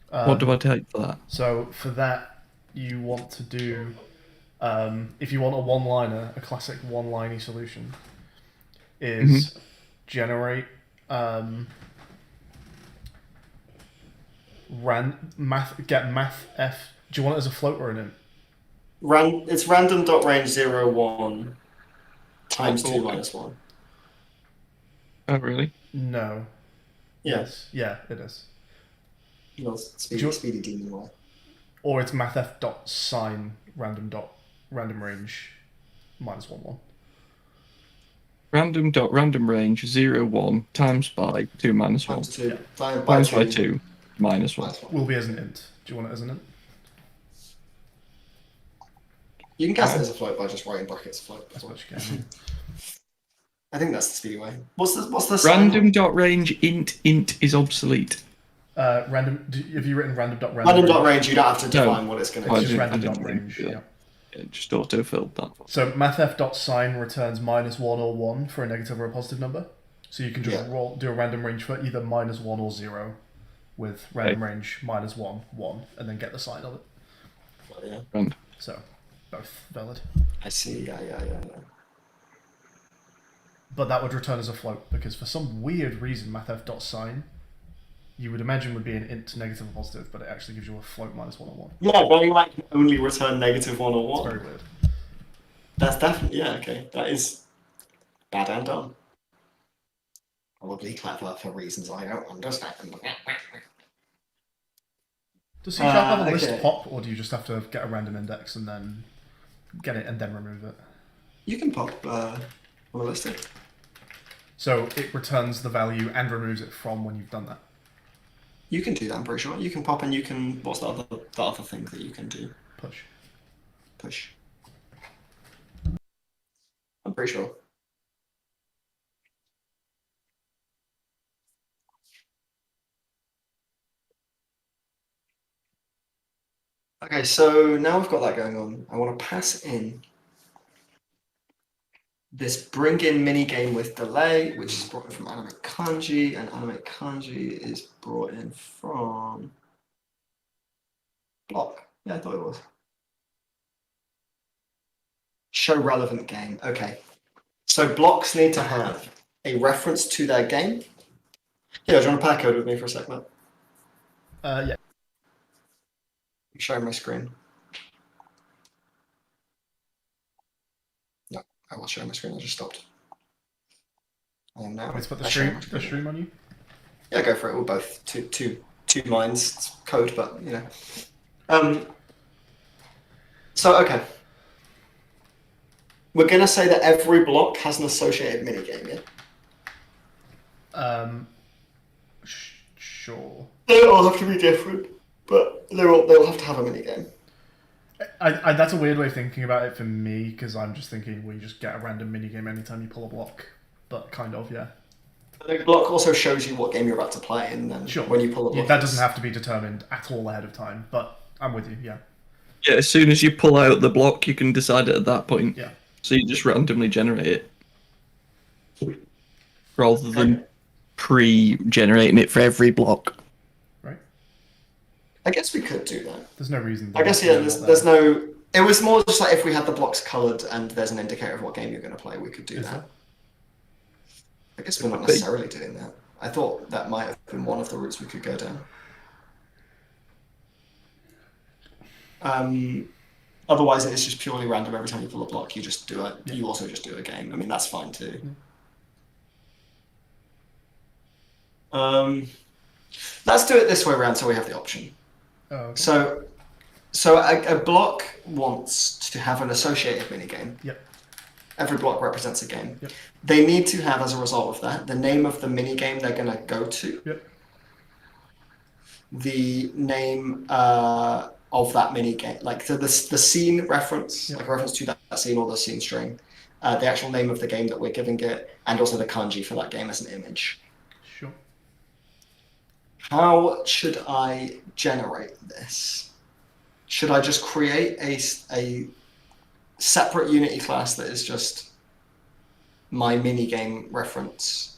What do I type for that? So for that, you want to do, if you want a one-liner, a classic one-liney solution, is generate get math f. Do you want it as a float or an int? It's random.range 0, 1 times 2 minus 1. Oh, really? No. Yeah. Yes. Yeah, it is. No, speedy demon way. Or it's mathf dot sign random range -1 1. Random range 0, 1 times by 2 minus 1 Times 2. Yeah. By times by 2. 2 minus 1. Minus 1. Will be as an int. Do you want it as an int? You can cast it as a float by just writing brackets float. That's what you can. I think that's the speedy way. What's the sign? Random.range int is obsolete. Have you written random.range? Random.range, you don't have to define what it's going to It's do. just I random.range. didn't Yeah. It just auto-filled that. So mathf.sign returns -1 or 1 for a negative or a positive number. So you can just do a random range for either -1 or 0 with random range -1, 1, and then get the sign of it. Yeah. And So both valid. I see. Yeah. But that would return as a float because for some weird reason mathf.sign you would imagine would be an int negative or positive, but it actually gives you a float -1 or 1. Yeah, very like can only return -1 or 1. It's very weird. That's definitely okay. That is bad and dumb. Probably clever for reasons I don't understand. Does C# have a okay. list pop, or do you just have to get a random index and then get it and then remove it? You can pop on a listed. So it returns the value and removes it from when you've done that. You can do that. I'm pretty sure. You can pop and you can. What's the other thing that you can do? Push. Push. I'm pretty sure. Okay, so now we've got that going on. I want to pass in this bring in mini game with delay, which is brought in from animate kanji, and animate kanji is brought in from block. Yeah, I thought it was. Show relevant game. Okay. So blocks need to have a reference to their game. Yeah, do you want to pair code with me for a sec, Matt? Yeah. I'm showing my screen. No, I will show my screen. I just stopped. I am now. Let's put the I share stream my on you. Yeah, go for it. We're both two minds. It's code, but you know. So okay. We're gonna say that every block has an associated minigame, yeah? Sure. They all have to be different, but they'll have to have a minigame. I that's a weird way of thinking about it for me, because I'm just thinking we just get a random minigame anytime you pull a block. But kind of, yeah. The block also shows you what game you're about to play, and then when you pull a block, that doesn't have to be determined at all ahead of time. But I'm with you, yeah. Yeah, as soon as you pull out the block, you can decide it at that point. Yeah. So you just randomly generate it, rather than pre-generating it for every block. Right. I guess we could do that. There's no reason. I guess yeah. There's no. It was more just like if we had the blocks coloured and there's an indicator of what game you're going to play, we could do that. I guess we're not necessarily doing that. I thought that might have been one of the routes we could go down. Otherwise, it's just purely random. Every time you pull a block, you just do it. Yeah. You also just do a game. I mean, that's fine too. Let's do it this way around, so we have the option. Oh, okay. So a block wants to have an associated minigame. Yep. Every block represents a game. Yep. They need to have, as a result of that, the name of the minigame they're going to go to. Yep. The name of that minigame, like the scene reference, like a reference to that scene or the scene string, the actual name of the game that we're giving it, and also the kanji for that game as an image. Sure. How should I generate this? Should I just create a separate Unity class that is just my minigame reference?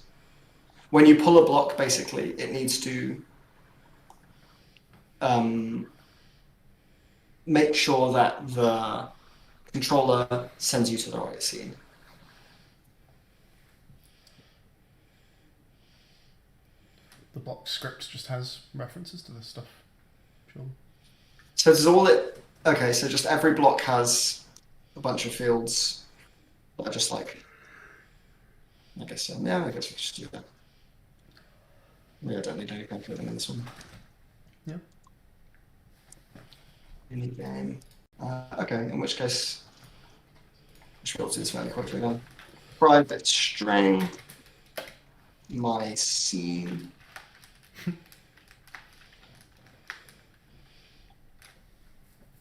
When you pull a block, basically, it needs to make sure that the controller sends you to the right scene. The block script just has references to this stuff. Sure. So this is all it. Okay, so just every block has a bunch of fields that are just like. I guess so. Yeah, I guess we should do that. Maybe I don't need any calculating in this one. Yeah. Any game. Okay, in which case, I should be able to do this fairly quickly now. Private string, my scene.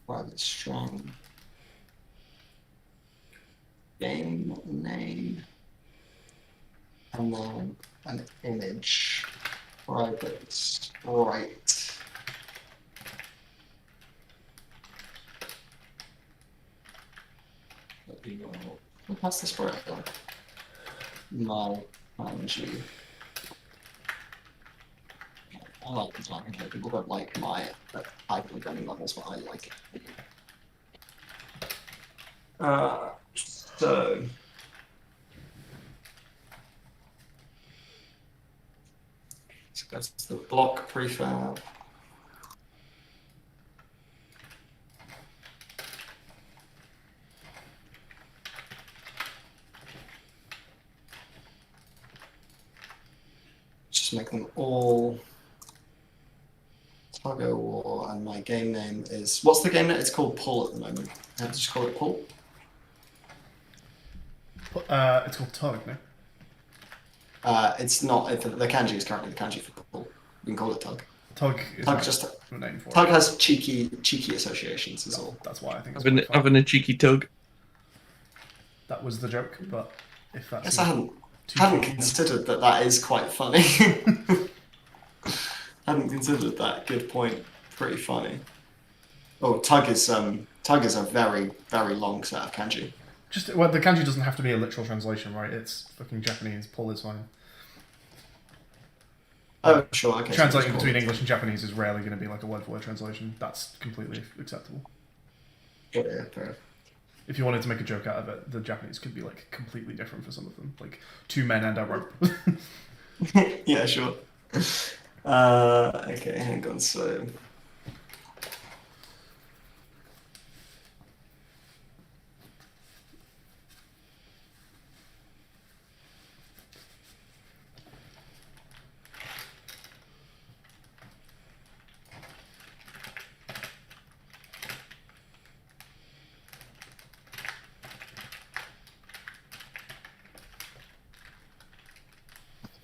Private string, game name, and then an image. Private sprite. Pass the sprite on. My kanji. I like this language. People don't like my hypergaming levels, but I like it. So that's the block prefab. Just make them all Tuggo War, and my game name is, what's the game name? It's called Pull at the moment. I have to just call it Pull. It's called Tug, no? It's not. The kanji is currently the kanji for Pull. We can call it Tug. Tug is just a name for Tug it. has cheeky associations is all. That's why I think it's Having a cheeky tug. That was the joke, but if that's Yes, I hadn't considered that is quite funny. Hadn't considered that. Good point. Pretty funny. Oh, Tug is a very, very long set of kanji. The kanji doesn't have to be a literal translation, right? It's fucking Japanese. Pull is fine. Oh, sure. Okay. Translating between English and Japanese is rarely going to be like a word-for-word translation. That's completely acceptable. Yeah, fair. If you wanted to make a joke out of it, the Japanese could be like completely different for some of them, like 2 men and a rope. Yeah, sure. Okay, hang on. So.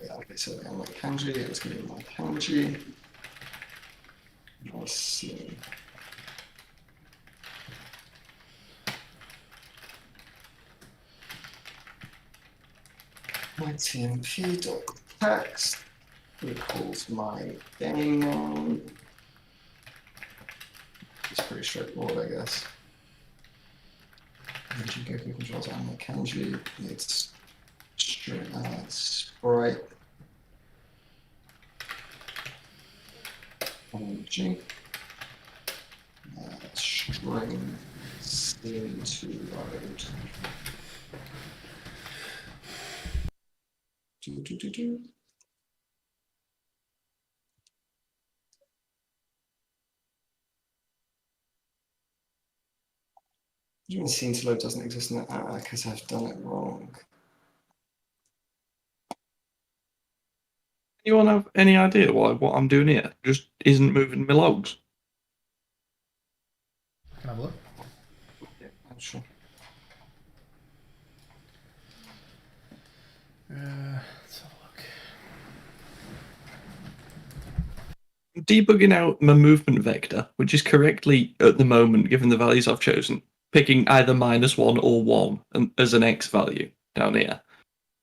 Yeah, okay, so on my kanji, it's going to be my kanji. Let's see. My tmp.text equals my game name. It's pretty straightforward, I guess. Jingoku controls animal kanji. It's sprite. Kanji. String scene to load. Do. Even scene to load doesn't exist in that because I've done it wrong. Anyone have any idea why what I'm doing here just isn't moving my logs? Can I have a look? Yeah, I'm sure. Let's have a look. I'm debugging out my movement vector, which is correctly at the moment, given the values I've chosen, picking either -1 or 1 as an x value down here,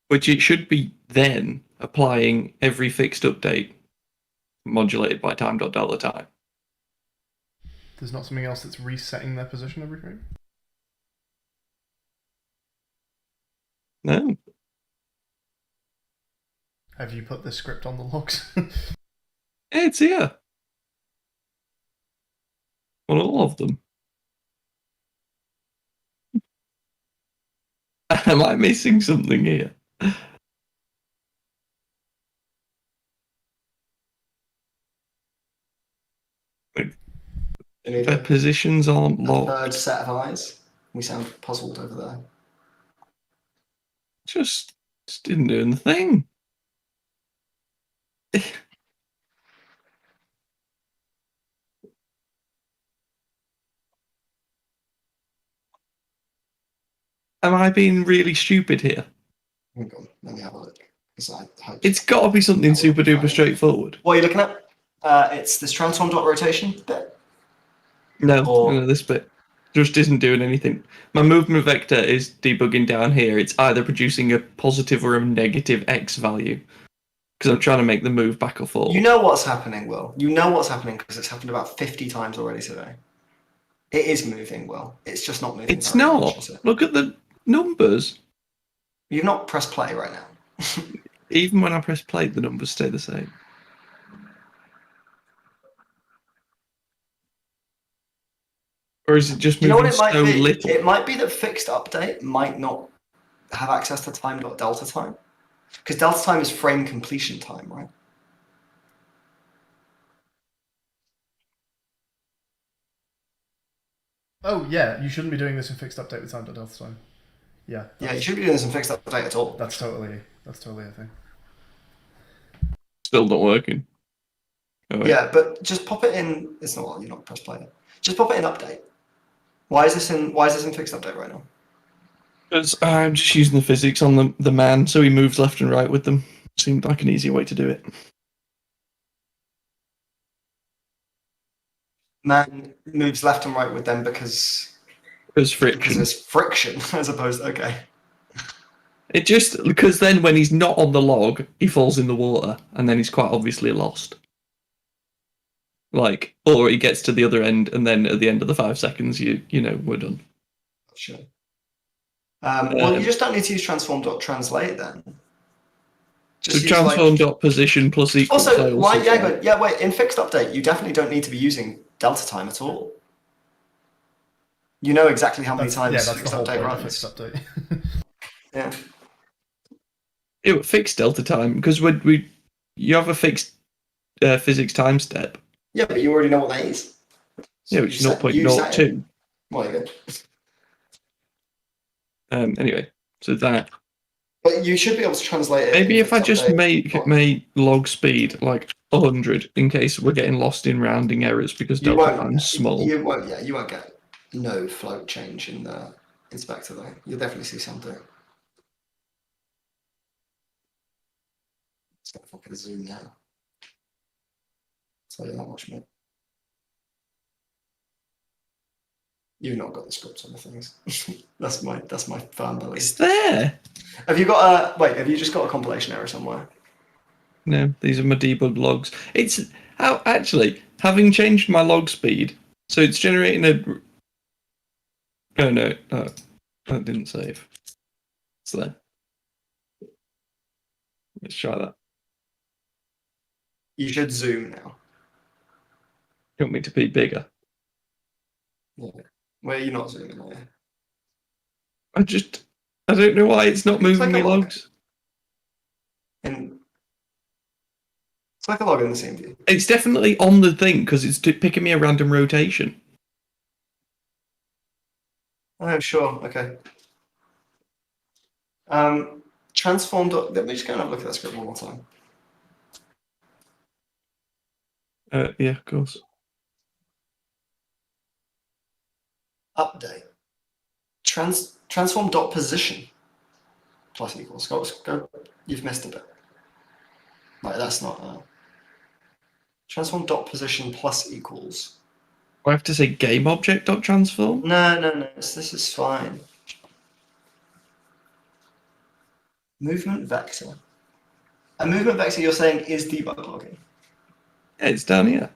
which it should be then applying every fixed update modulated by time.delta time. There's not something else that's resetting their position every frame? No. Have you put this script on the logs? It's here. On all of them. Am I missing something here? Their positions aren't A locked. third set of eyes. We sound puzzled over there. Just didn't do the thing. Am I being really stupid here? Hang on, let me have a look. It's got to be something super duper straightforward. What are you looking at? It's this transform dot rotation bit. No, this bit just isn't doing anything. My movement vector is debugging down here. It's either producing a positive or a negative x value because I'm trying to make the move back or forth. You know what's happening, Will. You know what's happening because it's happened about 50 times already today. It is moving, Will. It's just not moving. It's not. Much, Look at the numbers. You've not pressed play right now. Even when I press play, the numbers stay the same. Or is it just moving so little? It might be that fixed update might not have access to time.delta time. Because delta time is frame completion time, right? Oh, yeah, you shouldn't be doing this in fixed update with time.delta time. Yeah. Yeah, you shouldn't be doing this in fixed update at all. That's totally a thing. Still not working. Oh, yeah, but just pop it in. It's not. You're not press play. Just pop it in update. Why is this in fixed update right now? Because I'm just using the physics on the man, so he moves left and right with them. Seemed like an easy way to do it. Man moves left and right with them because friction. Because there's friction, as opposed to, okay. It just, because then when he's not on the log, he falls in the water, and then he's quite obviously lost. Like, or he gets to the other end, and then at the end of the 5 seconds, you know, we're done. Sure. Well, you just don't need to use transform.translate then. So transform dot position plus equals. Also, why? Yeah, wait. In fixed update, you definitely don't need to be using delta time at all. You know exactly how many times that's fixed the whole update point of runs. fixed update. Yeah. It fixed delta time because you have a fixed physics time step. Yeah, but you already know what that is. Yeah, which is 0.02. Well, you go. Anyway, so that. But you should be able to translate it. Maybe if I just make log speed like 100 in case we're getting lost in rounding errors because delta time's small. You won't get no float change in the inspector though. You'll definitely see something. It's gonna fucking zoom now. Tell you that much more. You've not got the scripts on the things. that's my firm belief. It's there. Have you got have you just got a compilation error somewhere? No, these are my debug logs. It's how actually having changed my log speed, so it's generating a. Oh no, that didn't save. It's there. Let's try that. You should zoom now. You want me to be bigger? Yeah. Where are you not zooming there? I don't know why it's not moving like me logs. It's like a log in the same view. It's definitely on the thing because it's picking me a random rotation. Oh, sure. Okay. Transform. Let me just go and have a look at that script one more time. Yeah, of course. Update. Transform dot position plus equals. Go. You've missed a bit. Right, that's not. Transform dot position plus equals. I have to say game object dot transform. No. This is fine. Movement vector. A movement vector you're saying is debug logging. Yeah, it's down here.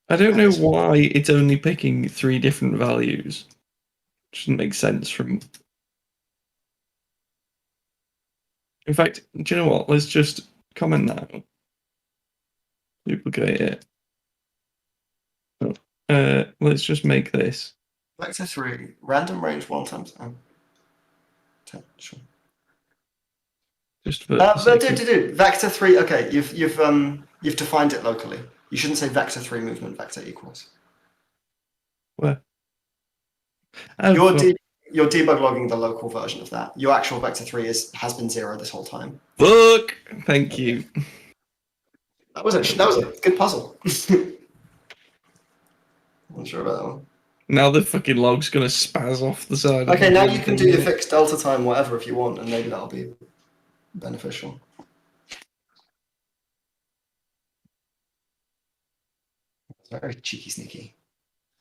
I don't know why it's only picking 3 different values. It doesn't make sense from. In fact, do you know what? Let's just comment now. Duplicate it. Let's just make this. Vector 3, random range 1 times 10. Sure. Just for vector 3. Okay, you've defined it locally. You shouldn't say vector 3 movement vector equals. Where? Oh, you're debug logging the local version of that. Your actual vector 3 has been 0 this whole time. Fuck! Thank you. That was a good puzzle. I'm not sure about that one. Now the fucking log's gonna spaz off the side. Okay, now you can do your fixed delta time, whatever, if you want, and maybe that'll be beneficial. Very cheeky, sneaky.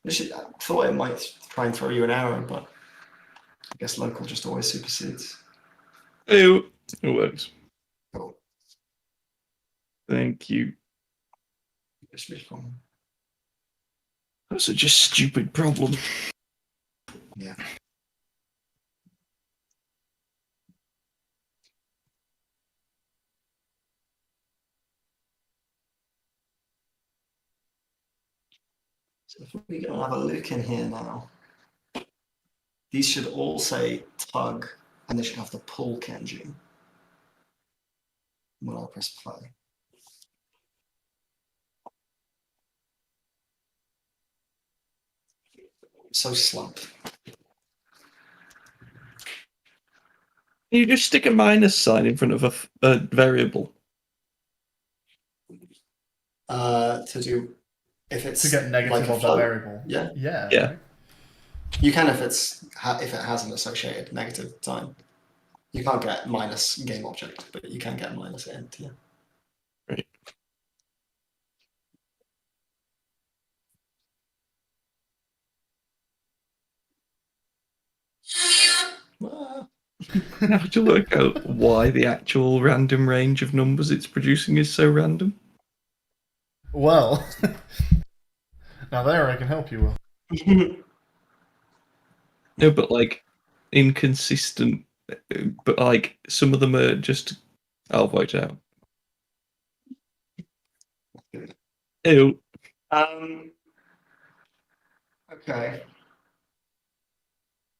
I thought it might try and throw you an arrow, but I guess local just always supersedes. Ew, it works. Cool. Thank you. That's such a stupid problem. Yeah. So if we go and have a look in here now, these should all say tug, and they should have the pull kanji when I press play. So slumped. You just stick a minus sign in front of a variable. To do if it's to get negative like of that variable. Yeah. Yeah. You can if it has an associated negative sign. You can't get minus game object, but you can get minus int. Yeah. Right. Now to work out why the actual random range of numbers it's producing is so random. Well, now there I can help you, Will. No, but like inconsistent. But like some of them are just. I'll vote out. Ew. Okay.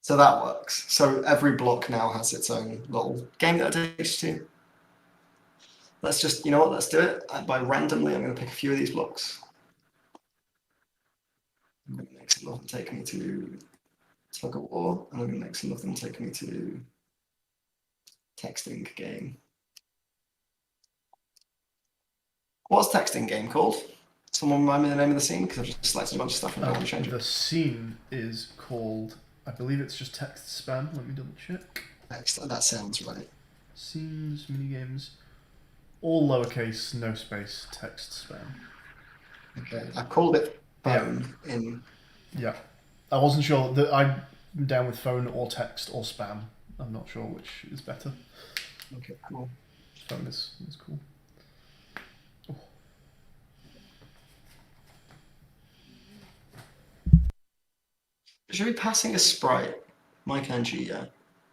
So that works. So every block now has its own little game that it takes you to. Let's just, you know what, let's do it. By randomly, I'm going to pick a few of these blocks. I'm going to make some of them take me to tug of war, and I'm going to make some of them take me to texting game. What's texting game called? Someone remind me the name of the scene, because I've just selected a bunch of stuff and I don't want to change it. The scene is called, I believe it's just text spam. Let me double check. That sounds right. Scenes, minigames, all lowercase, no space, text spam. Okay, I called it phone in. Yeah, I wasn't sure that I'm down with phone or text or spam. I'm not sure which is better. Okay, cool. Phone is cool. Oh. Should we be passing a sprite? My kanji, yeah.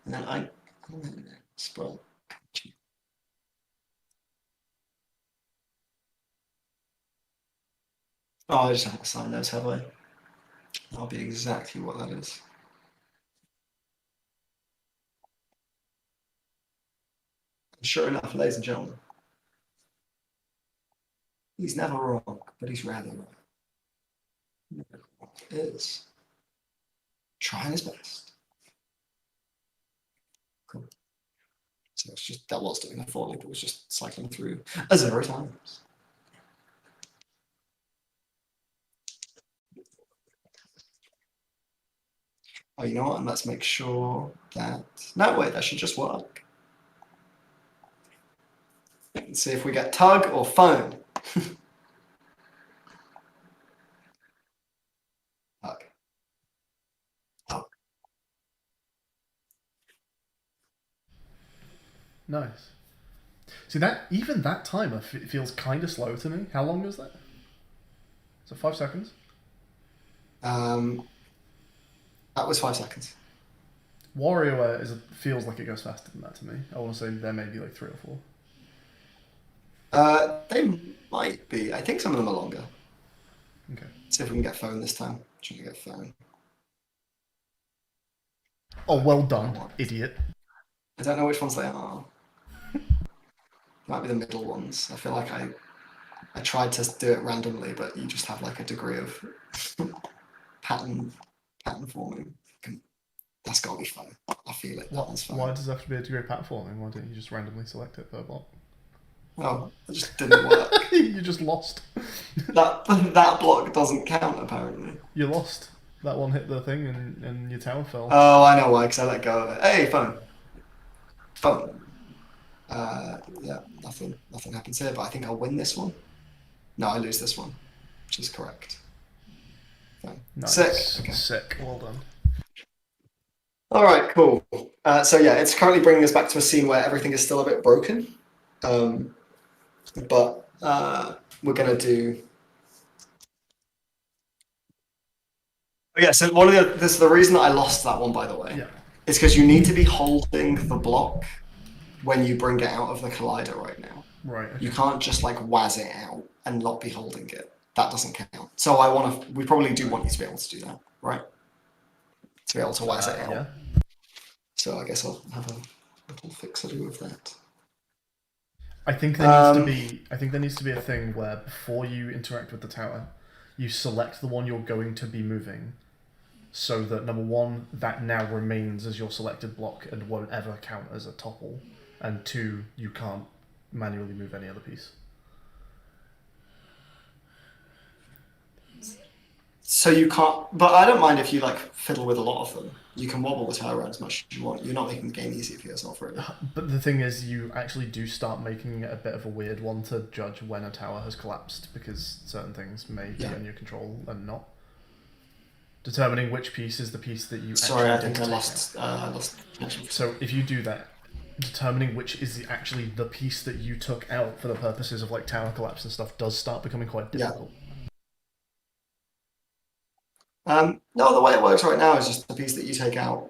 And then I sprite. Kanji. Oh, I just haven't assigned those, have I? That'll be exactly what that is. And sure enough, ladies and gentlemen, he's never wrong, but he's rather right. He is trying his best. Cool. So it's just that was doing a for loop, it was just cycling through a 0 times. Oh, you know what? And let's make sure that. No, wait, that should just work. Let's see if we get tug or phone. Tug. Tug. Nice. See that even that timer feels kind of slow to me. How long is that? So 5 seconds. That was 5 seconds. WarioWare feels like it goes faster than that to me. I want to say there may be like 3 or 4. They might be. I think some of them are longer. Okay. Let's see if we can get phone this time. Trying to get phone. Oh, well done, idiot. I don't know which ones they are. Might be the middle ones. I feel like I tried to do it randomly, but you just have like a degree of pattern forming. That's got to be fun. I feel it. That one's fun. Why does it have to be a degree of pattern forming? Why don't you just randomly select it per block? Oh, it just didn't work. You just lost. That block doesn't count, apparently. You lost. That one hit the thing and your tower fell. Oh, I know why, because I let go of it. Hey, phone. Phone. Yeah, nothing happens here, but I think I'll win this one. No, I lose this one, which is correct. Fine. Nice. Sick. Okay. Sick. Well done. All right, cool. So yeah, it's currently bringing us back to a scene where everything is still a bit broken. But we're gonna do. Oh, yeah. So this is the reason that I lost that one, by the way. Yeah. It's because you need to be holding the block when you bring it out of the collider right now. Right. Okay. You can't just like waz it out and not be holding it. That doesn't count. So we probably do want you to be able to do that, right? To be able to waz it out. Yeah. So I guess I'll have a little fix to do with that. I think there needs to be a thing where before you interact with the tower, you select the one you're going to be moving, so that number one, that now remains as your selected block and won't ever count as a topple, and 2, you can't manually move any other piece. So you can't, but I don't mind if you like fiddle with a lot of them. You can wobble the tower around as much as you want. You're not making the game easier for yourself, really. But the thing is, you actually do start making it a bit of a weird one to judge when a tower has collapsed, because certain things may be in your control and not. Determining which piece is the piece that you. Sorry, I actually think I lost. So if you do that, determining which is actually the piece that you took out for the purposes of like tower collapse and stuff does start becoming quite difficult. No, the way it works right now is just the piece that you take out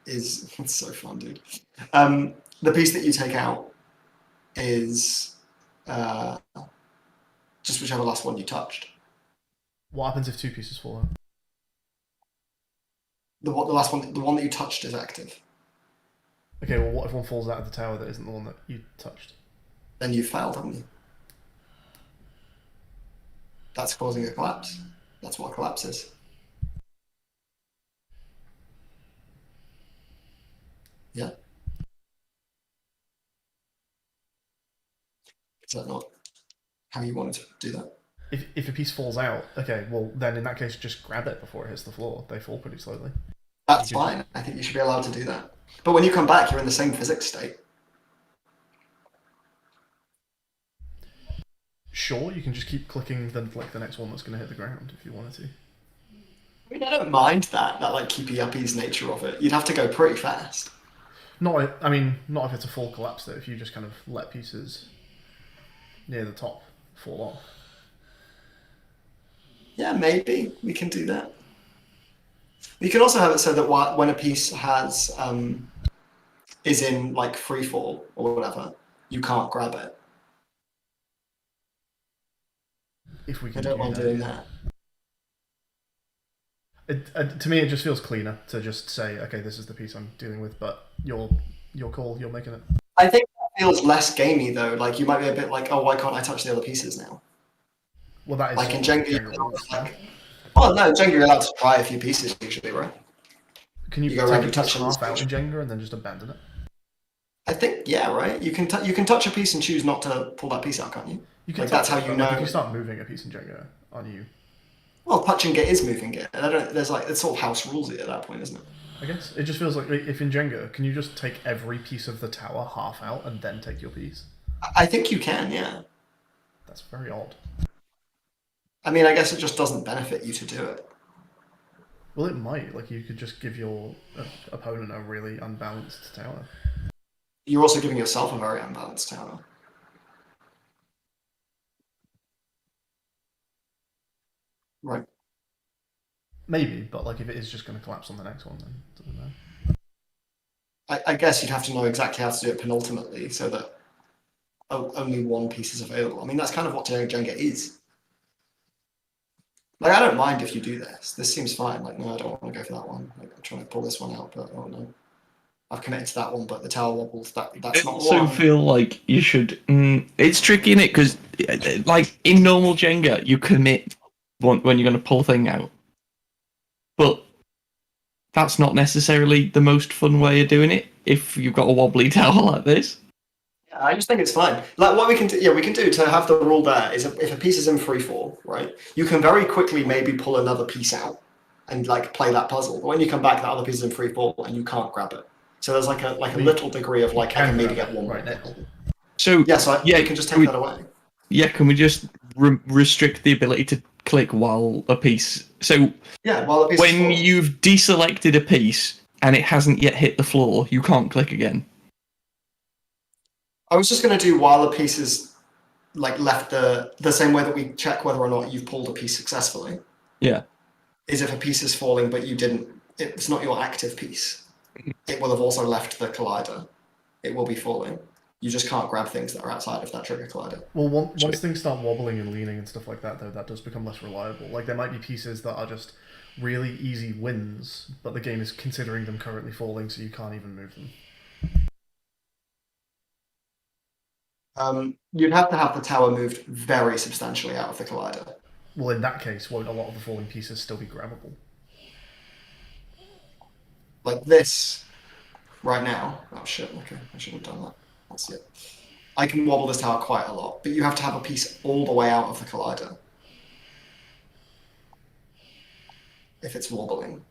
is it's so fun, dude. The piece that you take out is just whichever last one you touched. What happens if 2 pieces fall out? The last one, the one that you touched is active. Okay, well, what if one falls out of the tower that isn't the one that you touched? Then you failed, haven't you? That's causing a collapse. That's what a collapse is. Yeah. Is that not how you wanted to do that? If a piece falls out, okay, well, then in that case, just grab it before it hits the floor. They fall pretty slowly. That's fine. I think you should be allowed to do that. But when you come back, you're in the same physics state. Sure, you can just keep clicking the next one that's going to hit the ground if you wanted to. I mean, I don't mind that like keepy uppy's nature of it. You'd have to go pretty fast. Not if it's a full collapse though. If you just kind of let pieces near the top fall off. Yeah, maybe we can do that. You can also have it so that when a piece has is in like free fall or whatever, you can't grab it. If we I can don't mind doing that. To me, it just feels cleaner to just say, okay, this is the piece I'm dealing with, but your call, you're making it. I think that feels less gamey though. Like you might be a bit like, oh, why can't I touch the other pieces now? Well, that is like in Jenga. Like, oh no, Jenga you're allowed to try a few pieces usually, right? Can you go take around a and piece touch half out in Jenga and then just abandon it? I think right. You can touch a piece and choose not to pull that piece out, can't you? You can. That's how you know. If you start moving a piece in Jenga, aren't you? Well, touching it is moving it. And there's like it's all house rulesy at that point, isn't it? I guess it just feels like if in Jenga, can you just take every piece of the tower half out and then take your piece? I think you can, yeah. That's very odd. I mean, I guess it just doesn't benefit you to do it. Well, it might. Like you could just give your opponent a really unbalanced tower. You're also giving yourself a very unbalanced tower. Right. Maybe, but like if it is just going to collapse on the next one, then I don't know. I guess you'd have to know exactly how to do it penultimately so that only one piece is available. I mean, that's kind of what Jenga is. Like, I don't mind if you do this. This seems fine. Like, no, I don't want to go for that one. Like, I'm trying to pull this one out, but oh no. I've committed to that one, but the tower wobbles. That's not the one. I also feel like you should... it's tricky, innit? Because, like, in normal Jenga, you commit when you're going to pull a thing out. But that's not necessarily the most fun way of doing it if you've got a wobbly tower like this. Yeah, I just think it's fine. Like what we can do to have the rule there is if a piece is in free fall, right? You can very quickly maybe pull another piece out and like play that puzzle. But when you come back, that other piece is in free fall and you can't grab it. So there's like a little degree of like I can maybe get one right now. So you can just take that away. Yeah, can we just restrict the ability to click while a piece? So while a piece when you've deselected a piece and it hasn't yet hit the floor, you can't click again. I was just going to do while a piece is like left the same way that we check whether or not you've pulled a piece successfully. Yeah. Is if a piece is falling but you didn't, it's not your active piece. It will have also left the collider. It will be falling. You just can't grab things that are outside of that trigger collider. Well, once things start wobbling and leaning and stuff like that, though, that does become less reliable. Like, there might be pieces that are just really easy wins, but the game is considering them currently falling, so you can't even move them. You'd have to have the tower moved very substantially out of the collider. Well, in that case, won't a lot of the falling pieces still be grabbable? Like this, right now. Oh shit, okay, I shouldn't have done that. That's it. I can wobble this tower quite a lot, but you have to have a piece all the way out of the collider. If it's wobbling.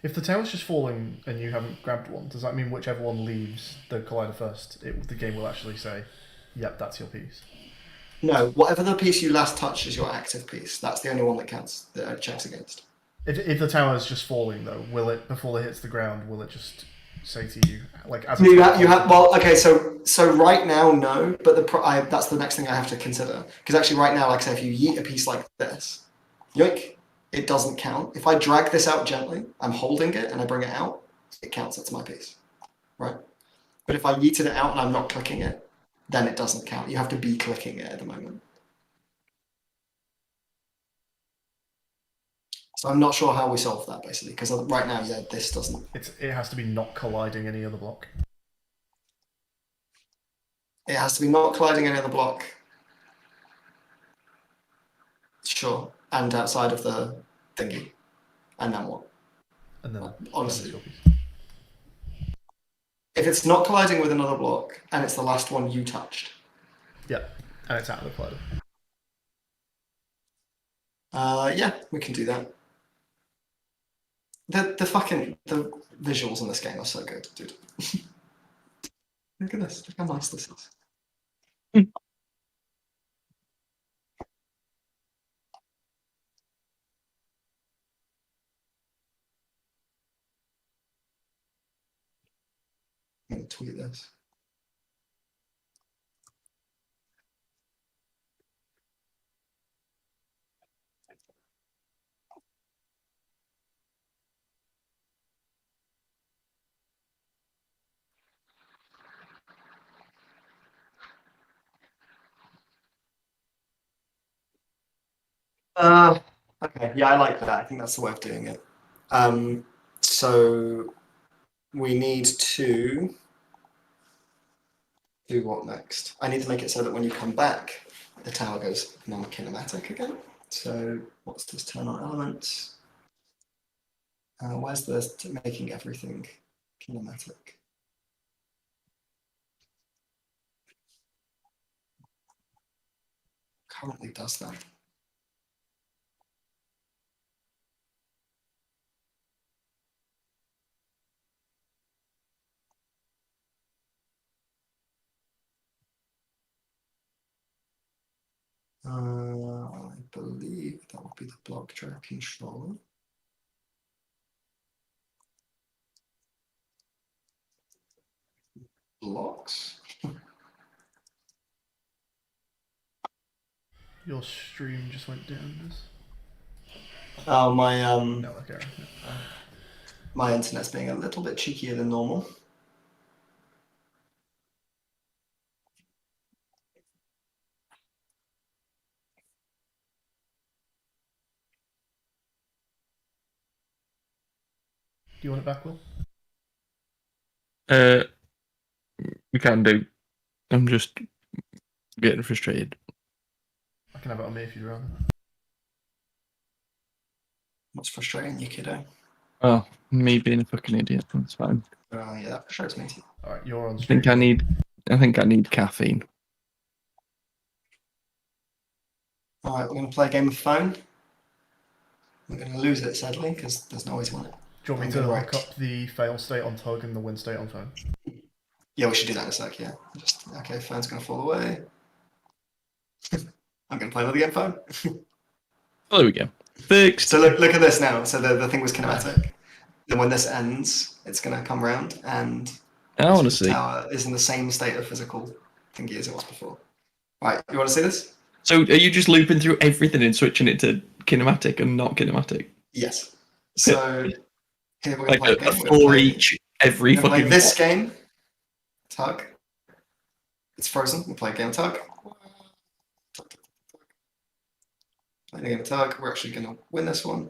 If the tower's just falling and you haven't grabbed one, does that mean whichever one leaves the collider first, the game will actually say, yep, that's your piece? No, whatever the piece you last touch is your active piece. That's the only one that counts, that it checks against. If the tower is just falling, though, will it, before it hits the ground, will it just say to you, like, as well, okay, so right now, no, but that's the next thing I have to consider. Because actually right now, like I say, if you yeet a piece like this, yoink, it doesn't count. If I drag this out gently, I'm holding it and I bring it out, it counts. That's my piece, right? But if I yeeted it out and I'm not clicking it, then it doesn't count. You have to be clicking it at the moment. So I'm not sure how we solve that, basically, because right now, yeah, this doesn't. It has to be not colliding any other block. It has to be not colliding any other block. Sure. And outside of the thingy. And then what? And then Honestly. then it's your piece. If it's not colliding with another block and it's the last one you touched. Yeah, and it's out of the collider. Yeah, we can do that. The visuals in this game are so good, dude. Look at this. Look how nice this is. I'm going to tweet this. Okay, yeah, I like that. I think that's the way of doing it. So we need to do what next? I need to make it so that when you come back, the tower goes non-kinematic again. So what's this turn on elements? Where's the making everything kinematic? Currently does that. I believe that would be the block drag controller. Blocks. Your stream just went down. Oh, my No, okay. my internet's being a little bit cheekier than normal. Do you want it back, Will? We can do. I'm just getting frustrated. I can have it on me if you'd rather. What's frustrating you, kiddo? Oh, me being a fucking idiot. That's fine. Yeah, that frustrates me too. All right, you're on I stream. think I need caffeine. All right, we're going to play a game of phone. We're going to lose it, sadly, because there's no way to win it. Do you want me to look up the fail state on tug and the win state on phone? Yeah, we should do that in a sec, yeah. Okay, phone's going to fall away. I'm going to play another game phone. Oh, there we go. Fixed. So look at this now. So the thing was kinematic. Then when this ends, it's going to come round and I want to the see. tower is in the same state of physical thingy as it was before. All right, you want to see this? So are you just looping through everything and switching it to kinematic and not kinematic? Yes. So here we're going Like to play a a game. four each every We're going to fucking. play this game. Tug. It's frozen. We'll play a game of tug. Playing a game of tug. We're actually going to win this one.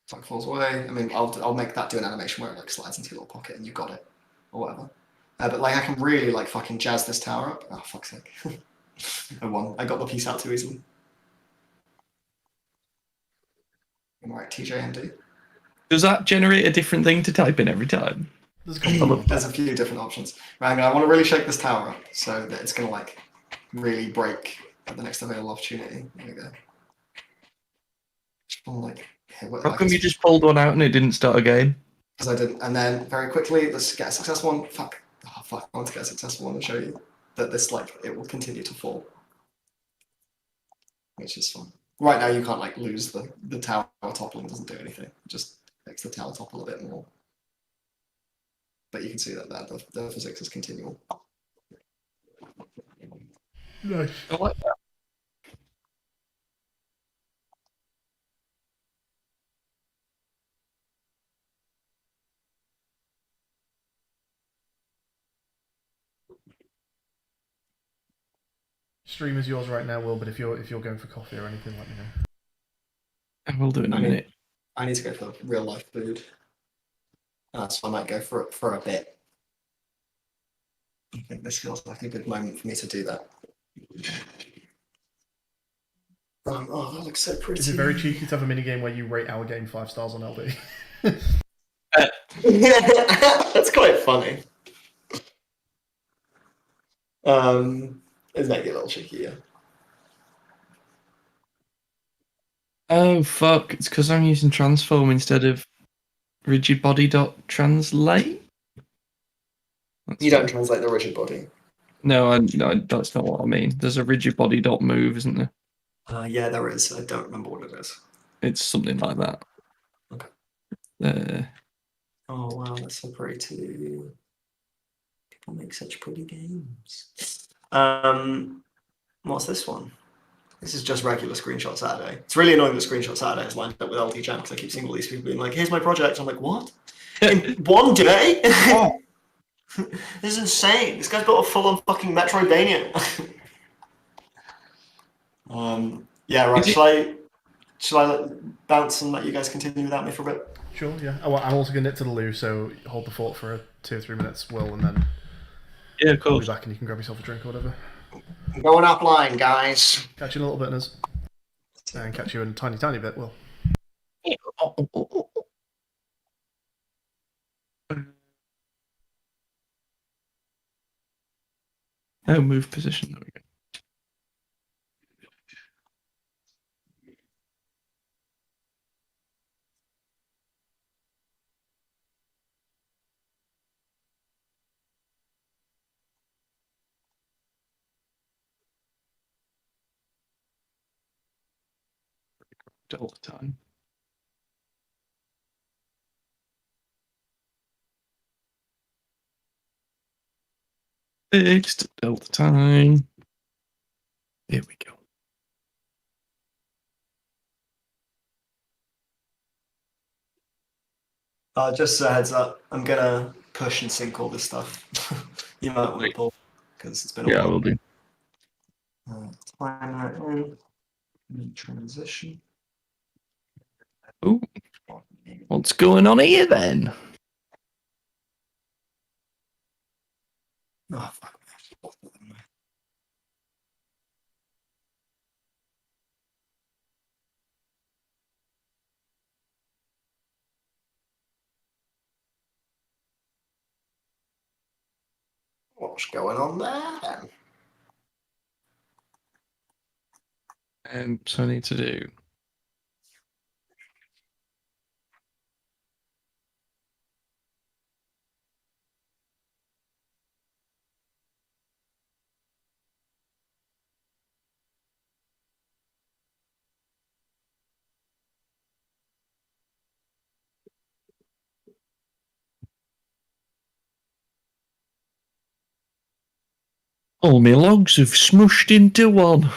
Tug falls away. I mean, I'll make that do an animation where it like slides into your little pocket and you got it, or whatever. But like, I can really like fucking jazz this tower up. Oh, fuck's sake! I won. I got the piece out too easily. All right, TJMD. Does that generate a different thing to type in every time? There's a couple of There's a few different options. Right, I want to really shake this tower up so that it's going to like really break at the next available opportunity. There we go. Just wanna, like, How come you just pulled one out and it didn't start again? Because I didn't. And then very quickly, let's get a successful one. Fuck. Oh, fuck. I want to get a successful one and show you that this, like, it will continue to fall. Which is fun. Right now, you can't, like, lose the tower toppling. Doesn't do anything. It just makes the tower topple a bit more. But you can see that the physics is continual. Nice. I like that. Stream is yours right now, Will. But if you're going for coffee or anything, let me know. I will do it in a minute. I need to go for real life food. So I might go for it for a bit. I think this feels like a good moment for me to do that. Oh, that looks so pretty. Is it very cheeky to have a mini game where you rate our game 5 stars on LD? That's quite funny. It's maybe a little cheeky, yeah. Oh fuck! It's because I'm using transform instead of rigid body dot translate. You don't translate the rigid body. No, that's not what I mean. There's a rigid body dot move, isn't there? Yeah, there is. I don't remember what it is. It's something like that. Okay. Oh wow, that's so pretty. People make such pretty games. What's this one? This is just regular Screenshot Saturday. It's really annoying that Screenshot Saturday is lined up with LD Jam because I keep seeing all these people being like, "Here's my project." I'm like, "What? In one day? This is insane. This guy's built a full-on fucking Metroidvania." Yeah, right. Shall I bounce and let you guys continue without me for a bit? Sure, yeah. Oh, well, I'm also going to nip to the loo, so hold the fort for 2 or 3 minutes, Will, and then Yeah, of I'll course. be back and you can grab yourself a drink or whatever. I'm going offline, guys. Catch you in a little bit, Naz. And catch you in a tiny, tiny bit, Will. Oh, move position. There we go. All the time. Fixed delta time. Here we go. Just a heads up, I'm gonna push and sync all this stuff. You might want to pull because it's been a Yeah, I while. will do. Time that in. Transition. Ooh. What's going on here then? Oh, fuck. What's going on there? So I need to do. All my logs have smushed into one.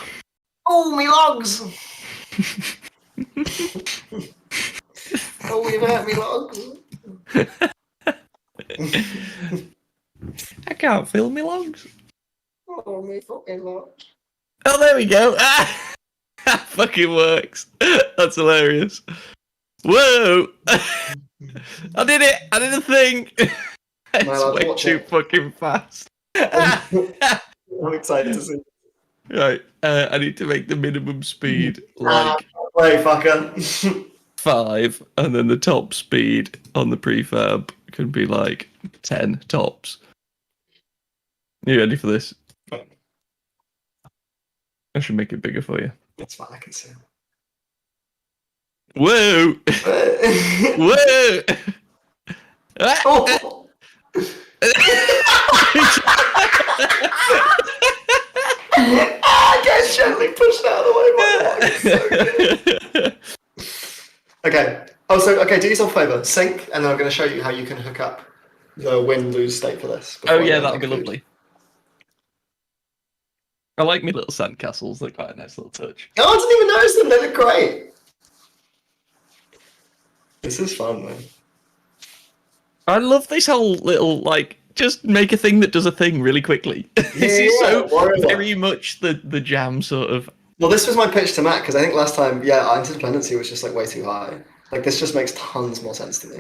Oh, me logs! Oh, you've hurt me logs. I can't fill my logs. Oh, me fucking logs. Oh, there we go. That fucking works. That's hilarious. Whoa! I did it! I did the thing! It's way too fucking fast. I'm excited to see. Right, I need to make the minimum speed like Wait, fucker. 5, and then the top speed on the prefab can be like 10 tops. You ready for this? I should make it bigger for you. That's fine, I can see. Whoa! Whoa! Oh. I get gently pushed out of the way. So okay. Oh, so okay. Do yourself a favor. Sync, and then I'm going to show you how you can hook up the win-lose state for this. Oh yeah, that'll be lovely. I like my little sandcastles. They're quite a nice little touch. Oh, I didn't even notice them. They look great. This is fun, man. I love this whole little like just make a thing that does a thing really quickly. This is so very much the jam sort of. Well, this was my pitch to Matt, because I think last time, interdependency was just like way too high. Like, this just makes tons more sense to me.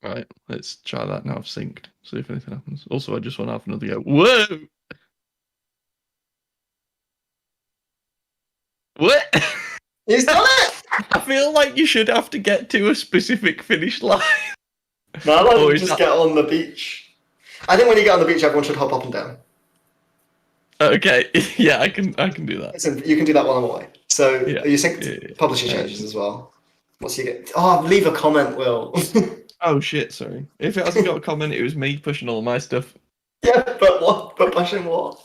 Right, let's try that now. I've synced. See if anything happens. Also, I just want to have another go. Whoa! What? He's done it! I feel like you should have to get to a specific finish line. No, I like just get on the beach. I think when you get on the beach, everyone should hop up and down. Okay, yeah, I can do that. Listen, you can do that while I'm away. So Yeah. you sync publish your changes as well. Once you get, leave a comment, Will. Oh shit! Sorry. If it hasn't got a comment, it was me pushing all my stuff. Yeah, but what? But pushing what?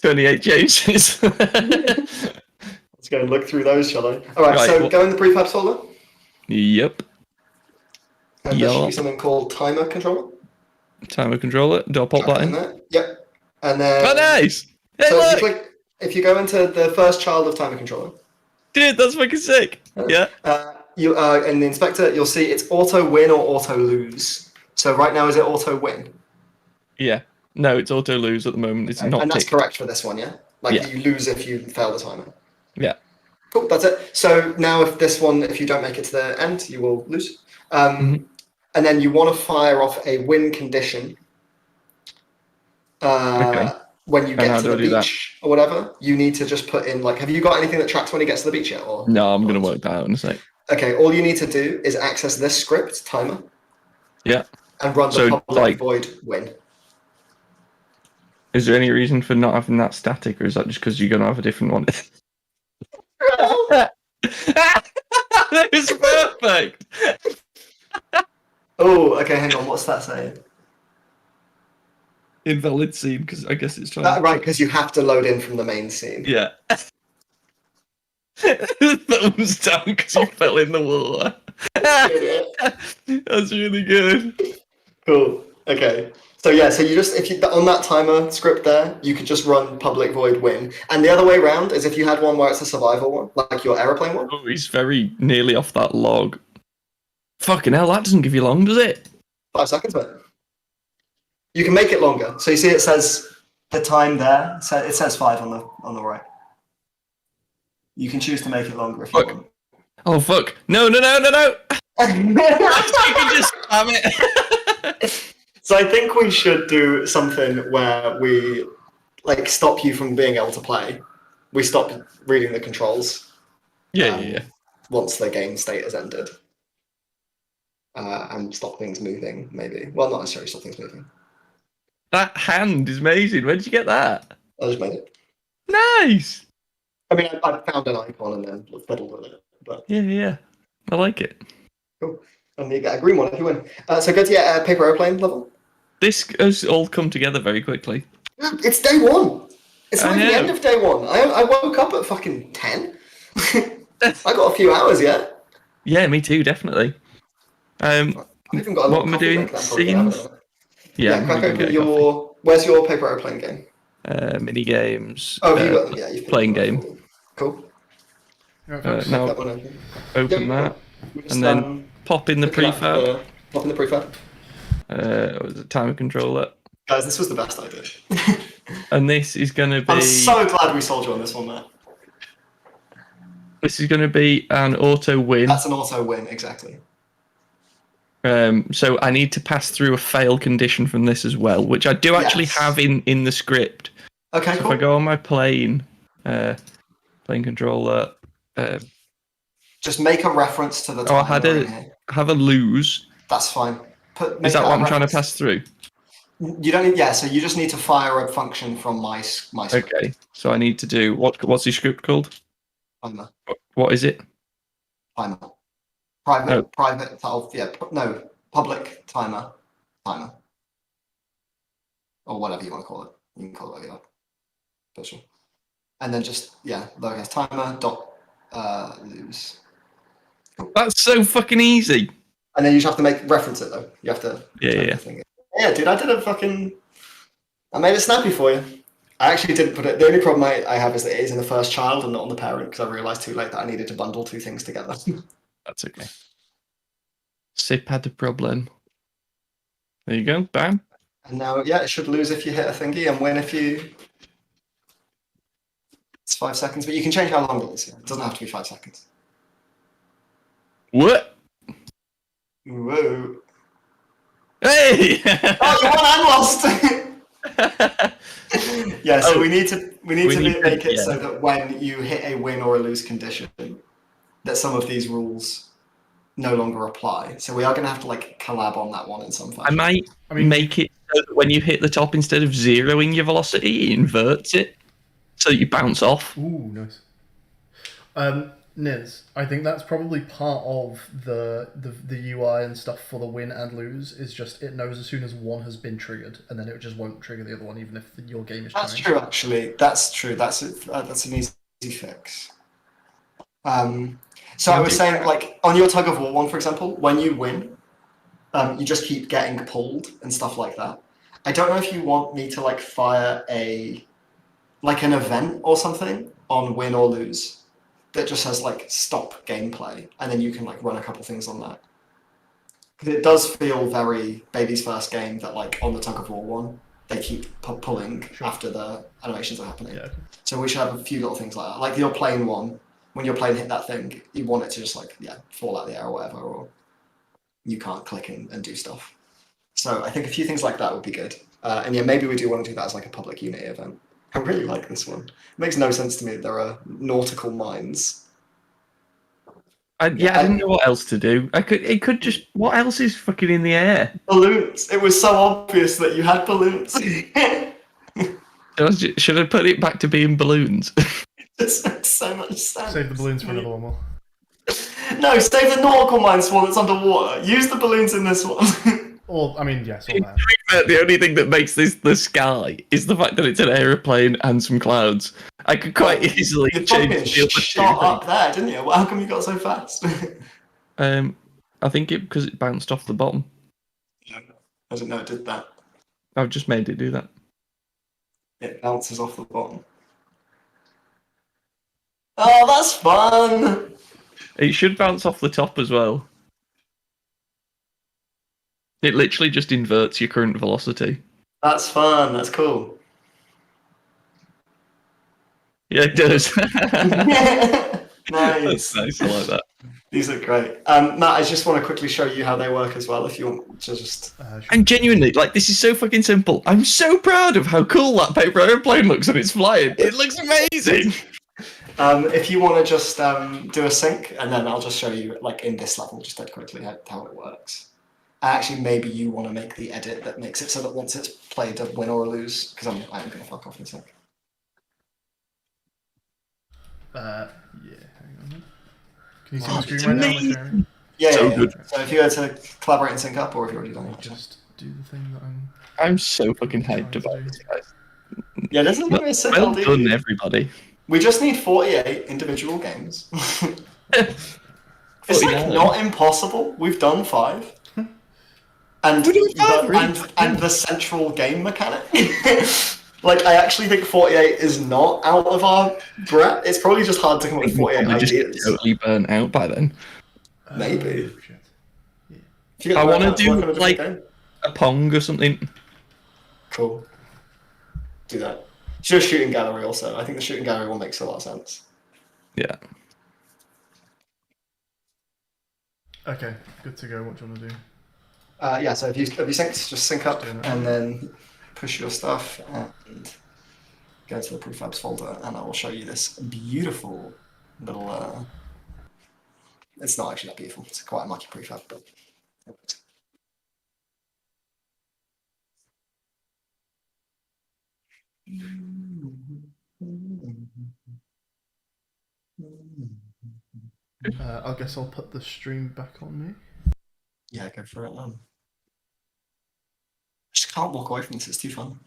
28 changes. Let's go and look through those, shall I? All right. So go in the prefabs folder. Yep. And there should be something called timer controller. Timer controller. Do I pop that in? There. Yep. And then. Oh, nice! Hey, so look! if you go into the first child of timer controller. Dude, that's fucking sick. Yeah. You in the inspector, you'll see it's auto win or auto lose. So right now, is it auto win? Yeah. No, it's auto lose at the moment. It's not. And that's ticked. correct for this one, yeah. You lose if you fail the timer. Yeah. Cool. That's it. So now, if you don't make it to the end, you will lose. And then you want to fire off a win condition. Okay. When you get to the beach or whatever, you need to just put in have you got anything that tracks when he gets to the beach yet? Or no, I'm gonna work that out in a sec. Okay, all you need to do is access this script timer. Yeah. And run the public void win. Is there any reason for not having that static, or is that just because you're gonna have a different one? That is perfect. Oh, okay. Hang on. What's that saying? Invalid scene, because I guess it's trying. Right, because you have to load in from the main scene. Yeah. Thumbs down because you fell in the water. That's really good. Cool. Okay. So so you just on that timer script there, you could just run public void win, and the other way around is if you had one where it's a survival one, like your aeroplane one. Oh, he's very nearly off that log. Fucking hell, that doesn't give you long, does it? 5 seconds, mate. You can make it longer. So you see, it says the time there. So it says 5 on the right. You can choose to make it longer if you want. Oh fuck! No! You can just spam it. So I think we should do something where we stop you from being able to play. We stop reading the controls. Yeah. Once the game state has ended. And stop things moving, maybe. Well, not necessarily stop things moving. That hand is amazing. Where did you get that? I just made it. Nice. I mean, I found an icon and then fiddled with it. But Yeah. I like it. Cool. And you get a green one if you win. So go to your paper airplane level. This has all come together very quickly. It's day 1. It's like the end of day 1. I woke up at fucking 10. I got a few hours yet. Yeah, me too, definitely. I've even got what am I doing? Scenes? Yeah, crack open where's your paper airplane game? Mini games. Oh, you got them, yeah. You've playing game. Cool. Now, that one open that, and then pop in the prefab. Pop in the prefab. Was it timer controller? Guys, this was the best idea. And this is going to be... I'm so glad we sold you on this one, Matt. This is going to be an auto win. That's an auto win, exactly. So I need to pass through a fail condition from this as well, which I do actually have in the script. Okay, so cool. If I go on my plane controller... just make a reference to the time. I have a lose. That's fine. Is that what I'm trying to pass through? You don't need, so you just need to fire a function from my script. Okay, so I need to do, what's the script called? Timer. What is it? Timer. Public timer. Or whatever you want to call it. You can call it whatever you like. Special. And then just, lowercase timer dot lose. Cool. That's so fucking easy. And then you just have to reference it though. You have to. Yeah. Yeah, dude, I made it snappy for you. I actually didn't put it. The only problem I have is that it is in the first child and not on the parent because I realized too late that I needed to bundle 2 things together. That's okay. Sip had a problem. There you go. Bam. And now, yeah, it should lose if you hit a thingy and win if you. It's 5 seconds, but you can change how long it is. It doesn't have to be 5 seconds. What? Whoa. Hey! Oh, you won and lost! Yeah, so we need to make it so that when you hit a win or a lose condition, that some of these rules no longer apply. So we are going to have to like collab on that one in some fashion. I mean, make it so that when you hit the top, instead of zeroing your velocity, it inverts it so that you bounce off. Ooh, nice. Niz, I think that's probably part of the UI and stuff for the win and lose is just it knows as soon as one has been triggered, and then it just won't trigger the other one, even if your game is. That's true, actually. That's true. That's an easy fix. So I was saying, like on your tug of war one, for example, when you win, you just keep getting pulled and stuff like that. I don't know if you want me to like fire an event or something on win or lose that just says like stop gameplay, and then you can like run a couple things on that. Because it does feel very baby's first game that like on the tug of war one they keep pulling after the animations are happening. Yeah. So we should have a few little things like that. Like your plane one, when your plane hit that thing, you want it to just like fall out of the air or whatever, or you can't click and do stuff. So I think a few things like that would be good. And yeah, maybe we do want to do that as like a public Unity event. I really like this one. It makes no sense to me that there are nautical mines. I didn't know what else to do. It could just. What else is fucking in the air? Balloons. It was so obvious that you had balloons. Should I put it back to being balloons? It makes so much sense. Save the balloons for another one more. No, save the nautical mines one that's underwater. Use the balloons in this one. Or, I mean, yes, or that. The only thing that makes this the sky is the fact that it's an aeroplane and some clouds. I could quite easily change the shot up there, didn't you? Well, how come you got so fast? I think because it bounced off the bottom. I didn't know it did that. I've just made it do that. It bounces off the bottom. Oh, that's fun! It should bounce off the top as well. It literally just inverts your current velocity. That's fun. That's cool. Yeah, it does. Nice. That's nice. I like that. These are great. Matt, I just want to quickly show you how they work as well, if you want to just... And genuinely, like, this is so fucking simple. I'm so proud of how cool that paper airplane looks when it's flying. It looks amazing. If you want to just do a sync, and then I'll just show you, like, in this level, just dead quickly how it works. Actually, maybe you want to make the edit that makes it so that once it's played, a win or a lose, because I'm going to fuck off in a sec. Yeah, hang on. Can you see the screen right now? amazing. Yeah, So yeah. good. So if you were to collaborate and sync up, or if you've already done it. Just do the thing that I'm... I'm so fucking hyped about this, guys. Yeah, this is going to be a sick Well LD. done, everybody. We just need 48 individual games. It's like 49. not impossible. We've done 5. And the central game mechanic. Like, I actually think 48 is not out of our breath. It's probably just hard to come up with 48 Probably just ideas. totally burnt out by then. Maybe. Shit. If you get I the want to right do work on a different like game. a Pong or something. Cool. Do that. Should do a shooting gallery also. I think the shooting gallery one makes a lot of sense. Yeah. Okay, good to go. What do you want to do? Yeah, so if you synced, just sync up Doing it. and then push your stuff and go to the prefabs folder, and I will show you this beautiful little. It's not actually that beautiful. It's quite a mucky prefab, but. I guess I'll put the stream back on me. Yeah, go for it. I just can't walk away from this. It's too fun.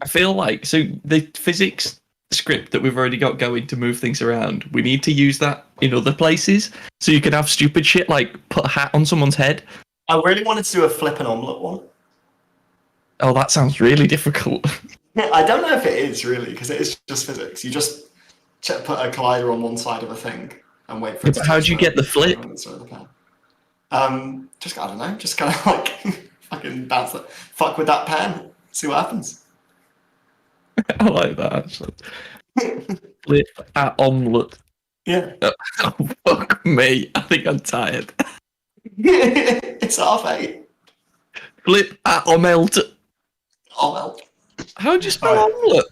I feel like the physics script that we've already got going to move things around, we need to use that in other places. So you can have stupid shit like put a hat on someone's head. I really wanted to do a flip and omelette one. Oh, that sounds really difficult. I don't know if it is really, because it is just physics. You just put a collider on one side of a thing and wait for it. But how do you get the flip? Just I don't know. Just kind of like fucking bounce that. Fuck with that pen. See what happens. I like that actually. Flip at omelette. Yeah. Oh, fuck me. I think I'm tired. It's 8:30. Flip at omelette. Oh well. How do you spell Alright. omelette?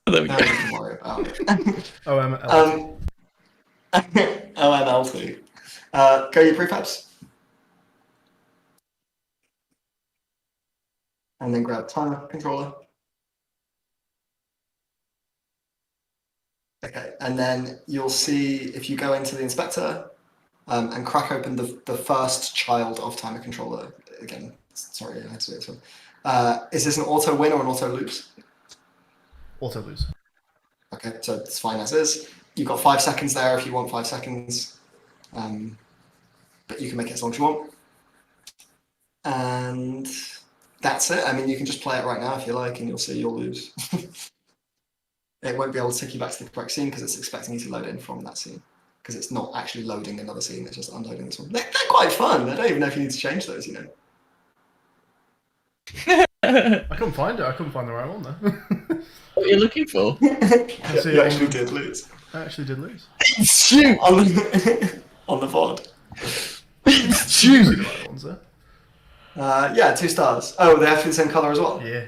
There we No, go. we can worry about it. OMLT. OML2. Go your prefabs. And then grab timer controller. Okay, and then you'll see if you go into the inspector and crack open the first child of timer controller. Again, sorry, I had to do this one. Is this an auto win or an auto lose? Auto lose. Okay, so it's fine as is. You've got 5 seconds there if you want 5 seconds. But you can make it as long as you want. And that's it. I mean, you can just play it right now if you like, and you'll see you'll lose. It won't be able to take you back to the correct scene because it's expecting you to load in from that scene. Because it's not actually loading another scene, it's just unloading this one. They're quite fun. I don't even know if you need to change those, you know. I couldn't find it. I couldn't find the right one though. What are you looking for? You actually did lose. I actually did lose. Shoot! On the VOD. See the right ones there. Yeah, 2 stars. Oh, they have to be the same colour as well? Yeah.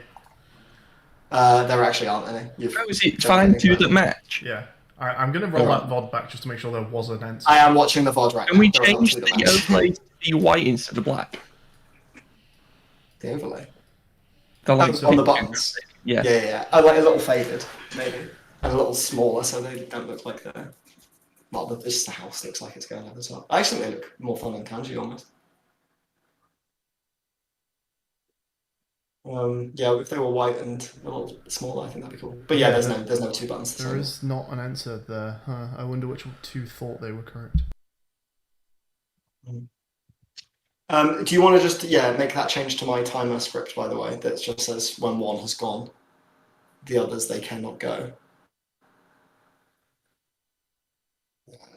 There actually aren't any. Oh, is it find two that match? Yeah. Alright, I'm gonna roll that VOD back just to make sure there was an answer. I am watching the VOD right Can we now. There are change two the that match. overlay to be white instead of black? The overlay? The like On the buttons? Yeah. Yeah. Oh, like a little faded, maybe. And a little smaller so they don't look like they're... Well, this house looks like it's going over the top. I actually think they look more fun than Kanji almost. Yeah, if they were white and a little smaller, I think that'd be cool. But yeah, there's no 2 buttons. There is not an answer there. Huh. I wonder which two thought they were correct. Do you want to just make that change to my timer script, by the way, that just says when one has gone, the others they cannot go.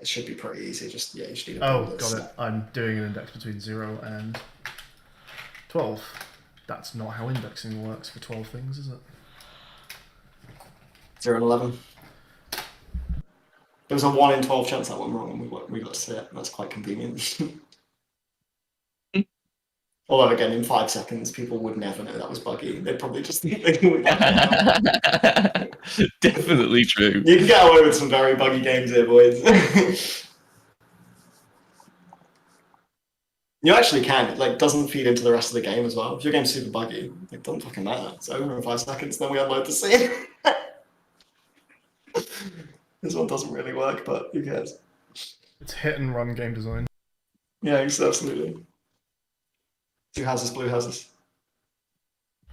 It should be pretty easy. Just you just need a Oh, bullet got it. step. I'm doing an index between 0 and 12. That's not how indexing works for 12 things, is it? 0 and 11. There was a 1 in 12 chance that went wrong, and we got to see it. That's quite convenient. Although again, in 5 seconds, people would never know that was buggy. They'd probably just think they would. Definitely true. You can get away with some very buggy games here, boys. You actually can. It doesn't feed into the rest of the game as well. If your game's super buggy, it doesn't fucking matter. It's over in 5 seconds, then we unload the scene. This one doesn't really work, but who cares? It's hit and run game design. Yeah, absolutely. 2 houses, blue houses.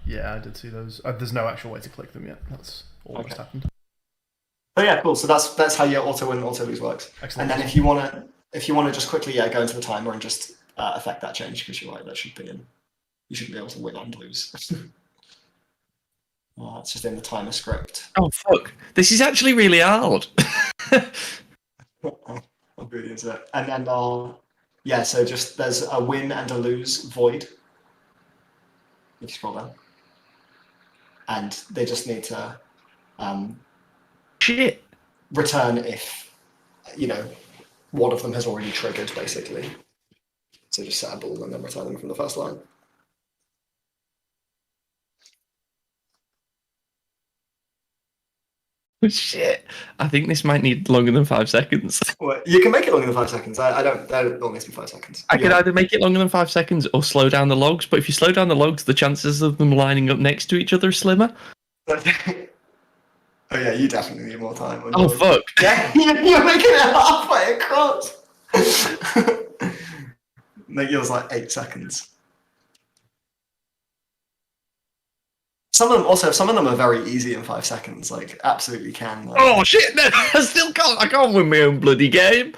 Yeah, I did see those. There's no actual way to click them yet. That's all that's happened. Oh yeah, cool. So that's how your auto win and auto lose works. Excellent. And then if you wanna just quickly go into the timer and just affect that change, because you're right, that should be in. You should be able to win and lose. It's just in the timer script. Oh fuck! This is actually really hard. I'll go into it. And then so just there's a win and a lose void. If you scroll down. And they just need to Shit. return if one of them has already triggered, basically. So just set a ball and then return them from the first line. Shit. I think this might need longer than 5 seconds. Well, you can make it longer than 5 seconds. I don't want it to be 5 seconds. I could either make it longer than 5 seconds or slow down the logs, but if you slow down the logs, the chances of them lining up next to each other are slimmer. Oh yeah, you definitely need more time. Oh fuck. Yeah, you're making it halfway across. Make yours 8 seconds. Some of them are very easy in 5 seconds. Absolutely can. Oh shit! No, I still can't. I can't win my own bloody game.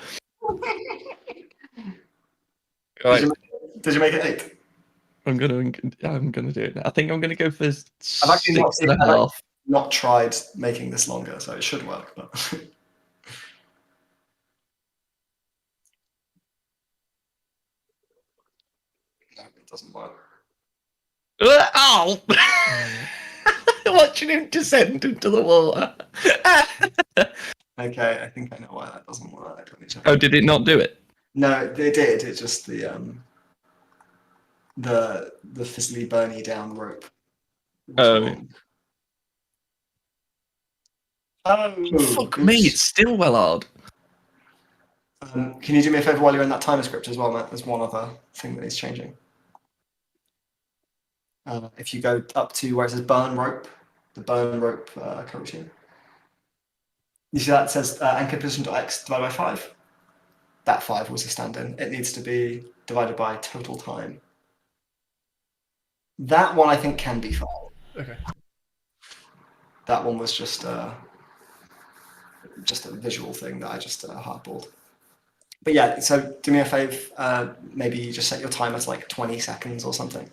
Right. Did you make it 8? I'm gonna do it now. I think I'm gonna go for I've actually 6.5. not tried making this longer, so it should work. But no, it doesn't work. Oh! Watching him descend into the water. Okay, I think I know why that doesn't work. Let me check. Oh, did it not do it? No, they did. It's just the fizzly burny down rope was Oh. wrong. Oh, Fuck me, it's still well hard. Can you do me a favor while you're in that timer script as well, Matt? There's one other thing that needs changing. If you go up to where it says burn rope, the burn rope coroutine. You see that it says anchor position.x divided by 5? That 5 was a stand-in. It needs to be divided by total time. That one I think can be fine. Okay. That one was just a visual thing that I just hardballed. But yeah, so do me a fave. Maybe you just set your timer to like 20 seconds or something.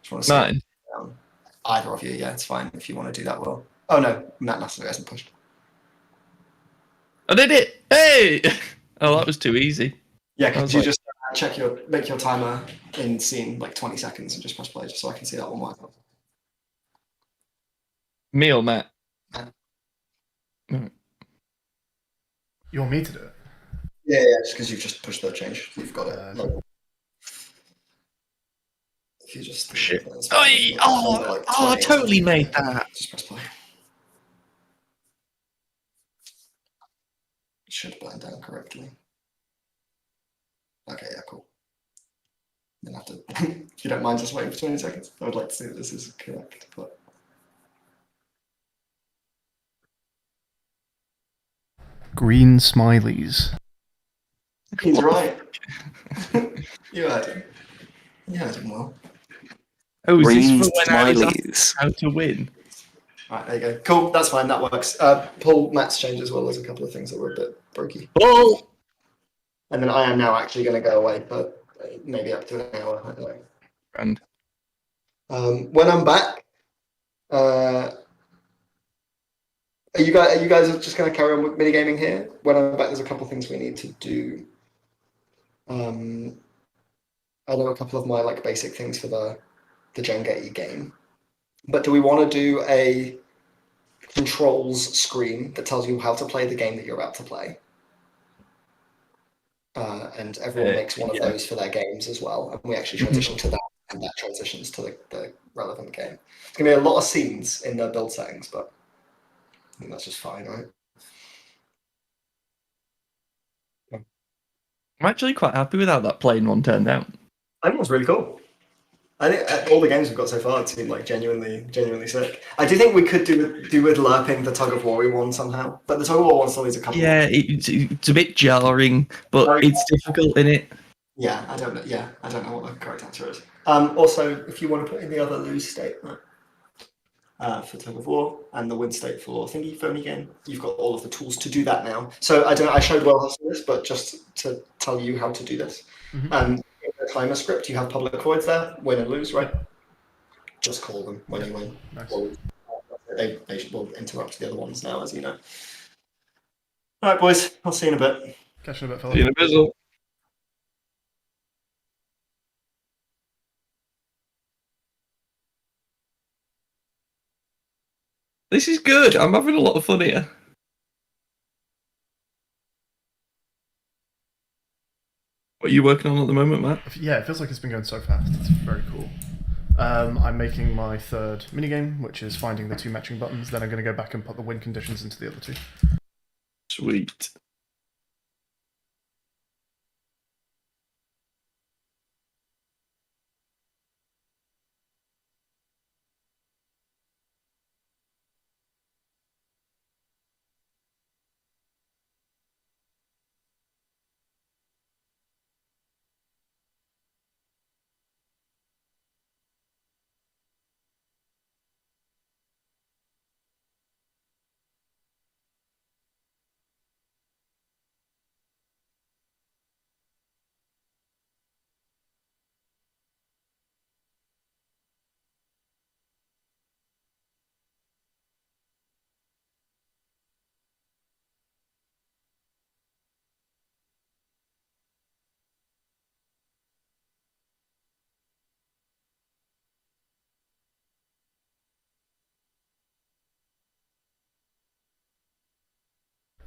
Just want to see Mine. either of you, yeah, it's fine if you want to do that. Well, oh no, Matt Nasser hasn't pushed. I did it! Hey! Oh, that was too easy. Yeah, I could was you like- just make your timer in scene like 20 seconds and just press play just so I can see that one work? Me or Matt? You want me to do it? Yeah, just because you've just pushed the change. You've got it. Okay. If you just Shit. I I totally made that. Just press play. It should burn down correctly. Okay, yeah, cool. Then have to, if you don't mind just waiting for 20 seconds, I would like to see that this is correct, but. Green smileys. He's right. You heard him. You heard him well. Oh, is Green this for when I was asked smileys. how to win? Right, there you go. Cool, that's fine, that works. Pull Matt's change as well as a couple of things that were a bit brokey. Ball! And then I am now actually going to go away for maybe up to an hour. Anyway. And When I'm back, are you guys just going to carry on with minigaming here? When I'm back, there's a couple of things we need to do. I know a couple of my like basic things for the Jenga game, but do we want to do a controls screen that tells you how to play the game that you're about to play? And everyone makes one of those for their games as well, and we actually transition to that, and that transitions to the relevant game. It's going to be a lot of scenes in the build settings, but I think that's just fine, right? I'm actually quite happy with how that plain one turned out. I think it was really cool. I think all the games we've got so far seem like genuinely sick. I do think we could do with LARPing the tug of war one somehow, but the tug of war one still needs a couple. Yeah, it's a bit jarring, but it's difficult in it. Yeah, I don't know. Yeah, I don't know what the correct answer is. Also, if you want to put in the other lose state for tug of war and the win state for thingy phony game, you've got all of the tools to do that now. So I showed well how to do this, but just to tell you how to do this. In the timer script, you have public voids there, win and lose, right? Just call them when you win. Nice. They will interrupt the other ones now, as you know. All right, boys. I'll see you in a bit. Catch you in a bit, See you in fella. a bizzle. This is good. I'm having a lot of fun here. What are you working on at the moment, Matt? Yeah, it feels like it's been going so fast. It's very cool. I'm making my third minigame, which is finding the two matching buttons. Then I'm going to go back and put the win conditions into the other two. Sweet.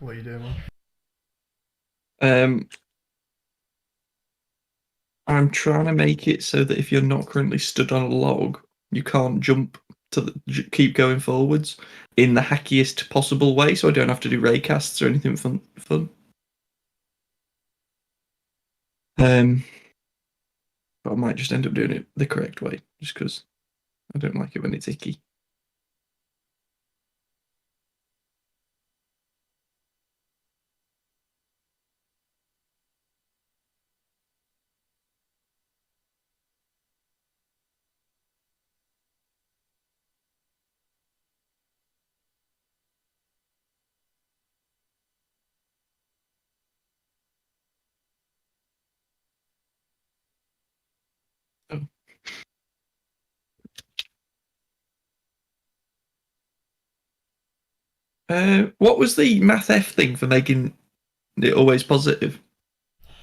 What are you doing, man? I'm trying to make it so that if you're not currently stood on a log, you can't jump keep going forwards in the hackiest possible way, so I don't have to do raycasts or anything fun. But I might just end up doing it the correct way, just because I don't like it when it's icky. Oh. What was the math F thing for making it always positive?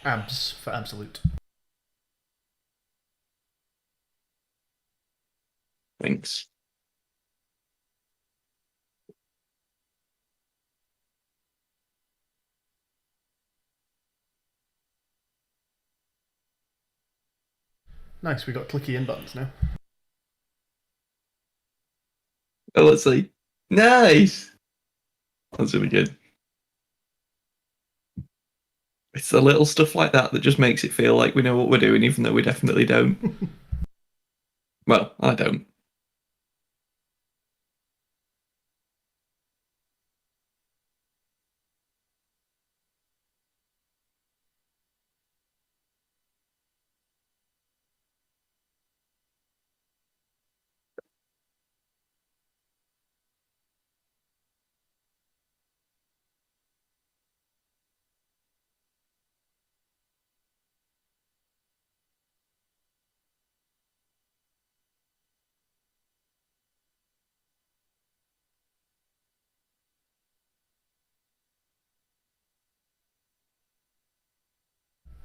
Abs for absolute. Thanks. Nice, we got clicky in buttons now. Oh, let's see. Nice. That's really good. It's the little stuff like that that just makes it feel like we know what we're doing, even though we definitely don't. Well, I don't.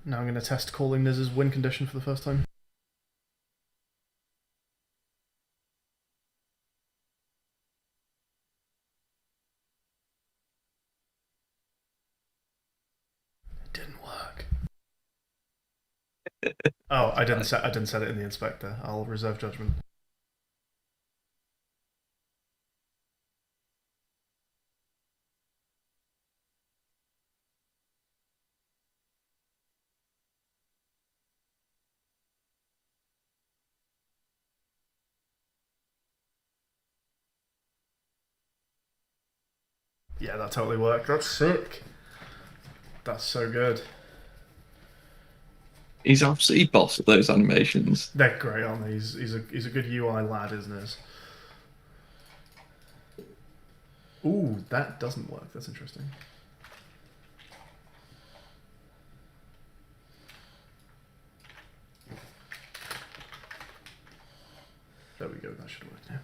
Now I'm going to test calling Niz's win condition for the first time. It didn't work. Oh, I didn't set it in the inspector. I'll reserve judgment. Yeah, that totally worked. That's sick. That's so good. He's absolutely boss at those animations. They're great, aren't they? He's a good UI lad, isn't he? Ooh, that doesn't work. That's interesting. There we go. That should work now.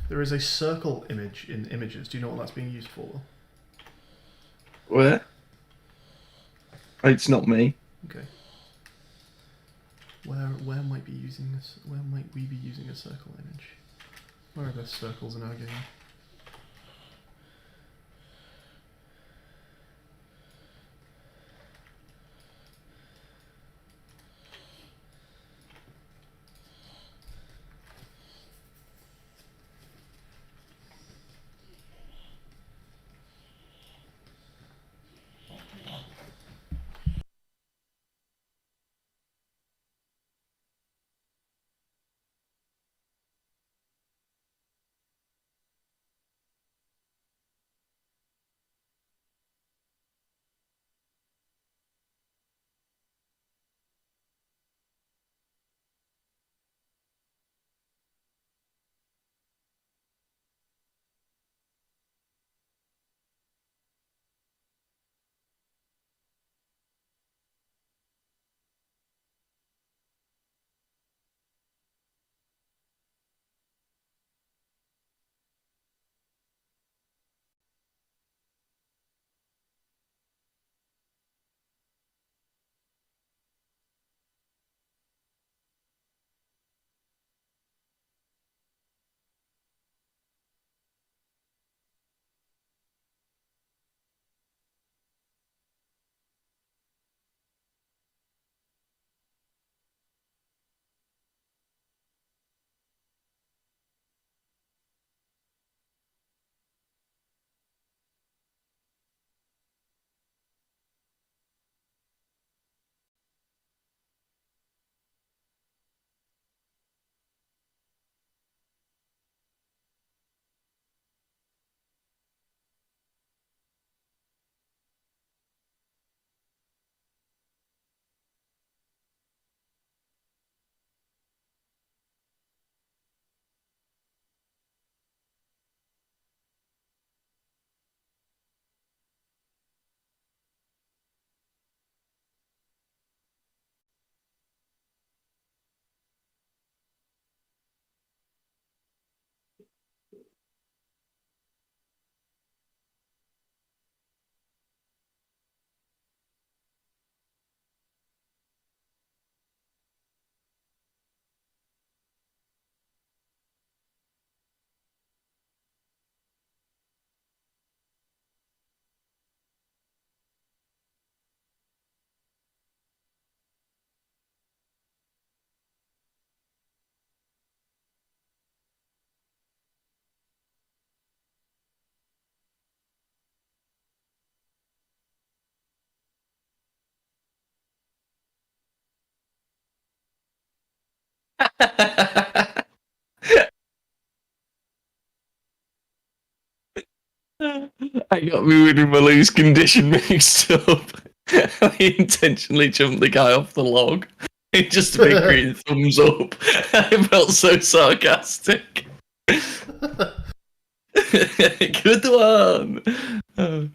There is a circle image in images. Do you know what that's being used for? Where? It's not me. Okay. Where might be using this? Where might we be using a circle image? Where are the circles in our game? I got me winning my lose condition mixed up. I intentionally jumped the guy off the log. Just a big green thumbs up. I felt so sarcastic. Good one. Oh.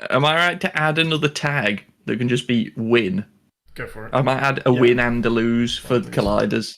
Am I right to add another tag that can just be win? Go for it. I might add a Yeah. win and a lose for That'd be fine. colliders.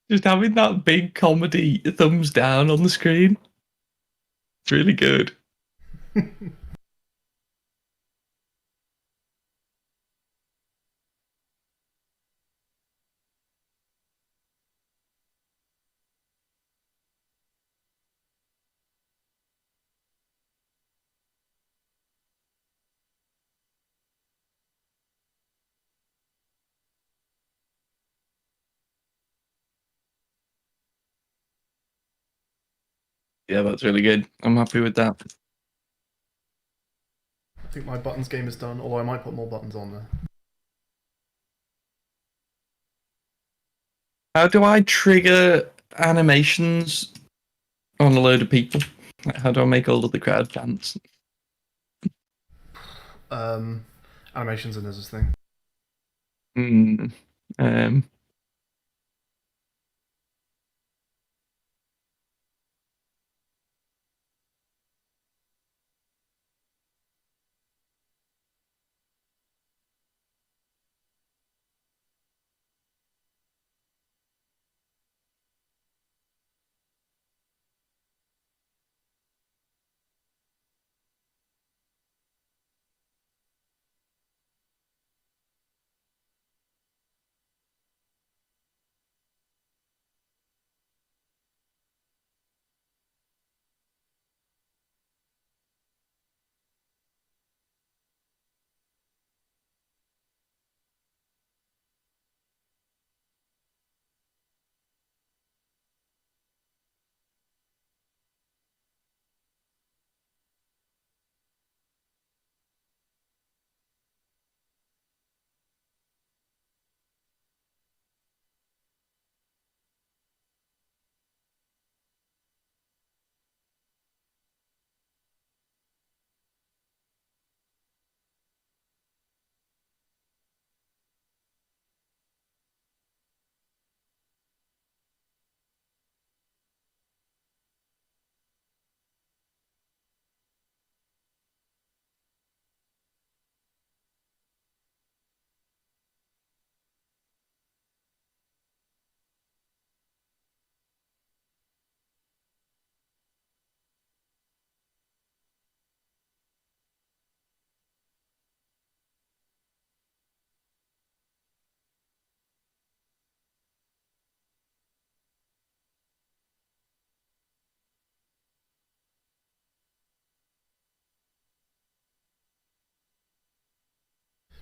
Just having that big comedy thumbs down on the screen. It's really good. Yeah, that's really good. I'm happy with that. I think my buttons game is done, although I might put more buttons on there. How do I trigger animations on a load of people? Like, how do I make all of the crowd dance? Animations and there's this thing. Hmm. Um,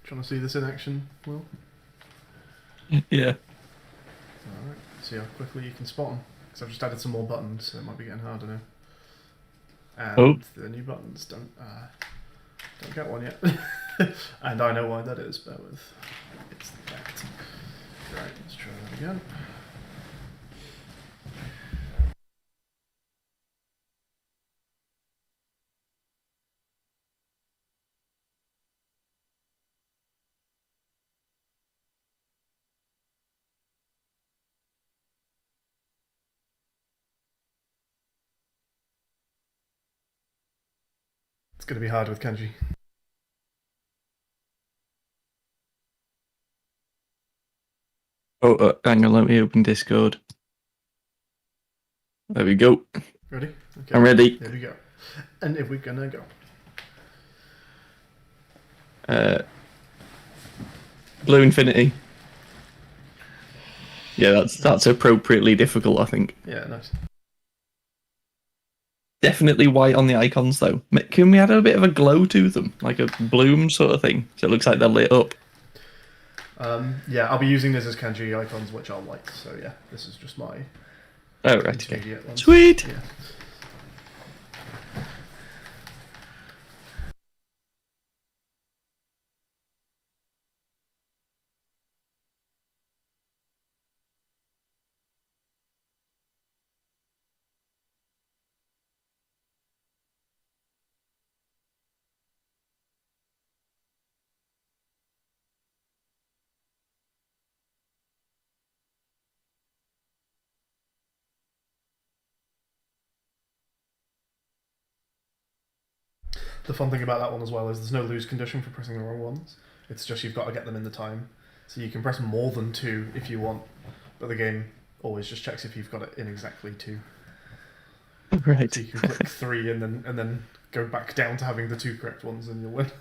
you want to see this in action, Will? Yeah. Alright, see how quickly you can spot them. Because I've just added some more buttons, so it might be getting harder now. And Oh. the new buttons don't get one yet. And I know why that is, bear with. It's that. Right, let's try that again. It's going to be hard with kanji. Oh, hang on, let me open Discord. There we go. Ready? Okay. I'm ready. Here we go. And if we're gonna go. Blue Infinity. Yeah, that's appropriately difficult, I think. Yeah, nice. Definitely white on the icons, though. Can we add a bit of a glow to them? Like a bloom sort of thing? So it looks like they're lit up. Yeah, I'll be using this as kanji icons, which are white. So yeah, this is just my Oh, right, okay. intermediate ones. Sweet! Yeah. The fun thing about that one as well is there's no lose condition for pressing the wrong ones. It's just you've got to get them in the time. So you can press more than 2 if you want, but the game always just checks if you've got it in exactly 2. Right. So you can click 3 and then go back down to having the 2 correct ones and you'll win.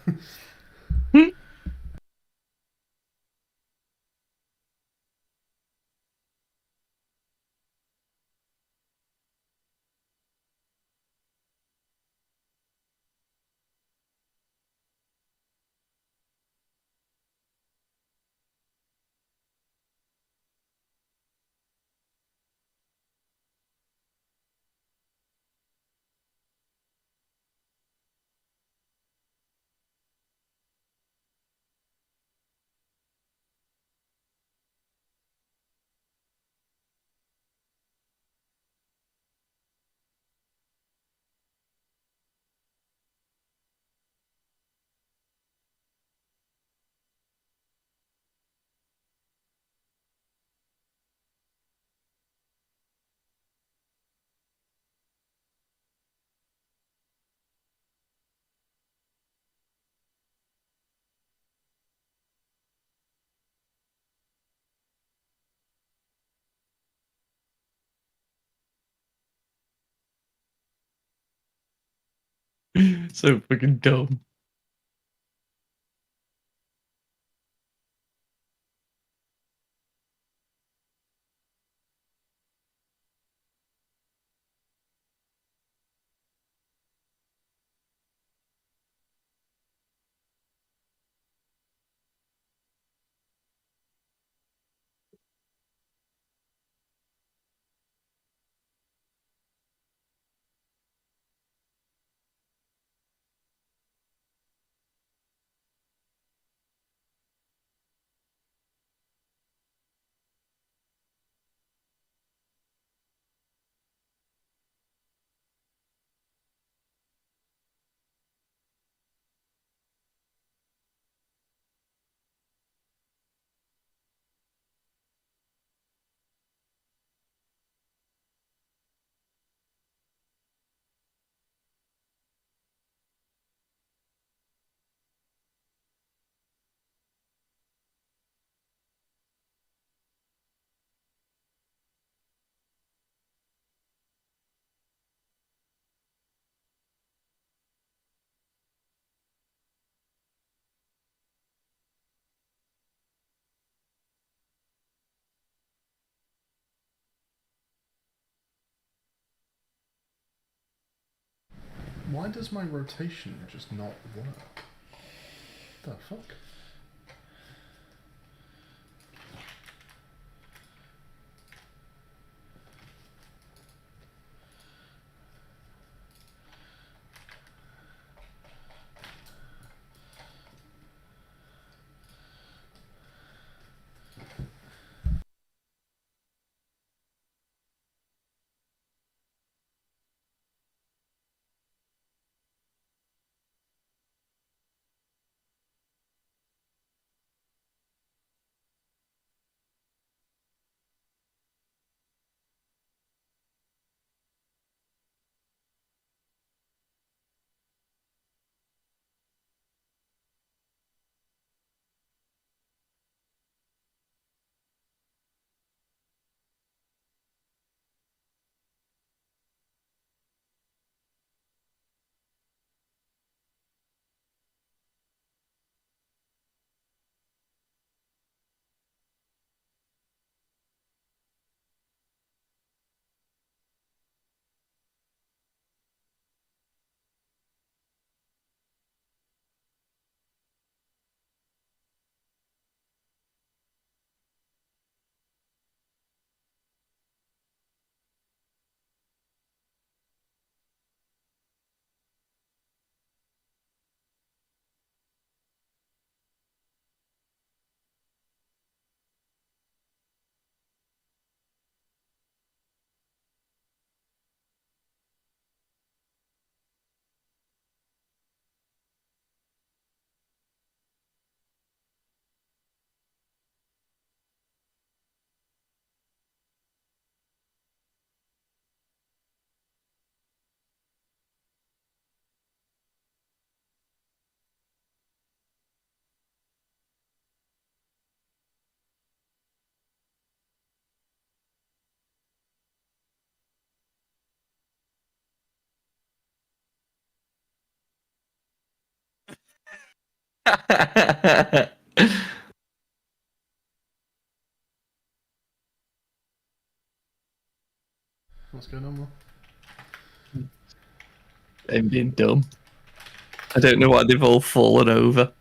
So fucking dumb. Why does my rotation just not work? The fuck? What's going on, Will? I'm being dumb. I don't know why they've all fallen over.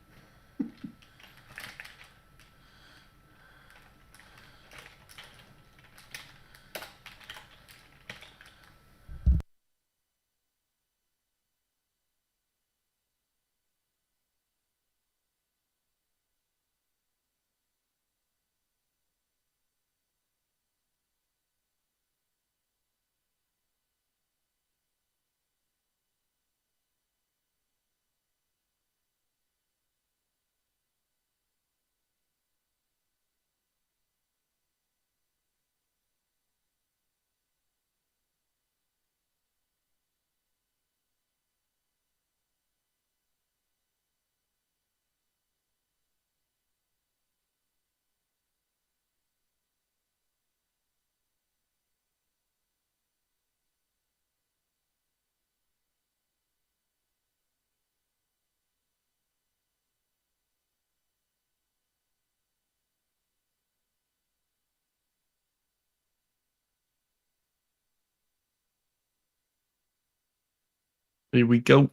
Here we go.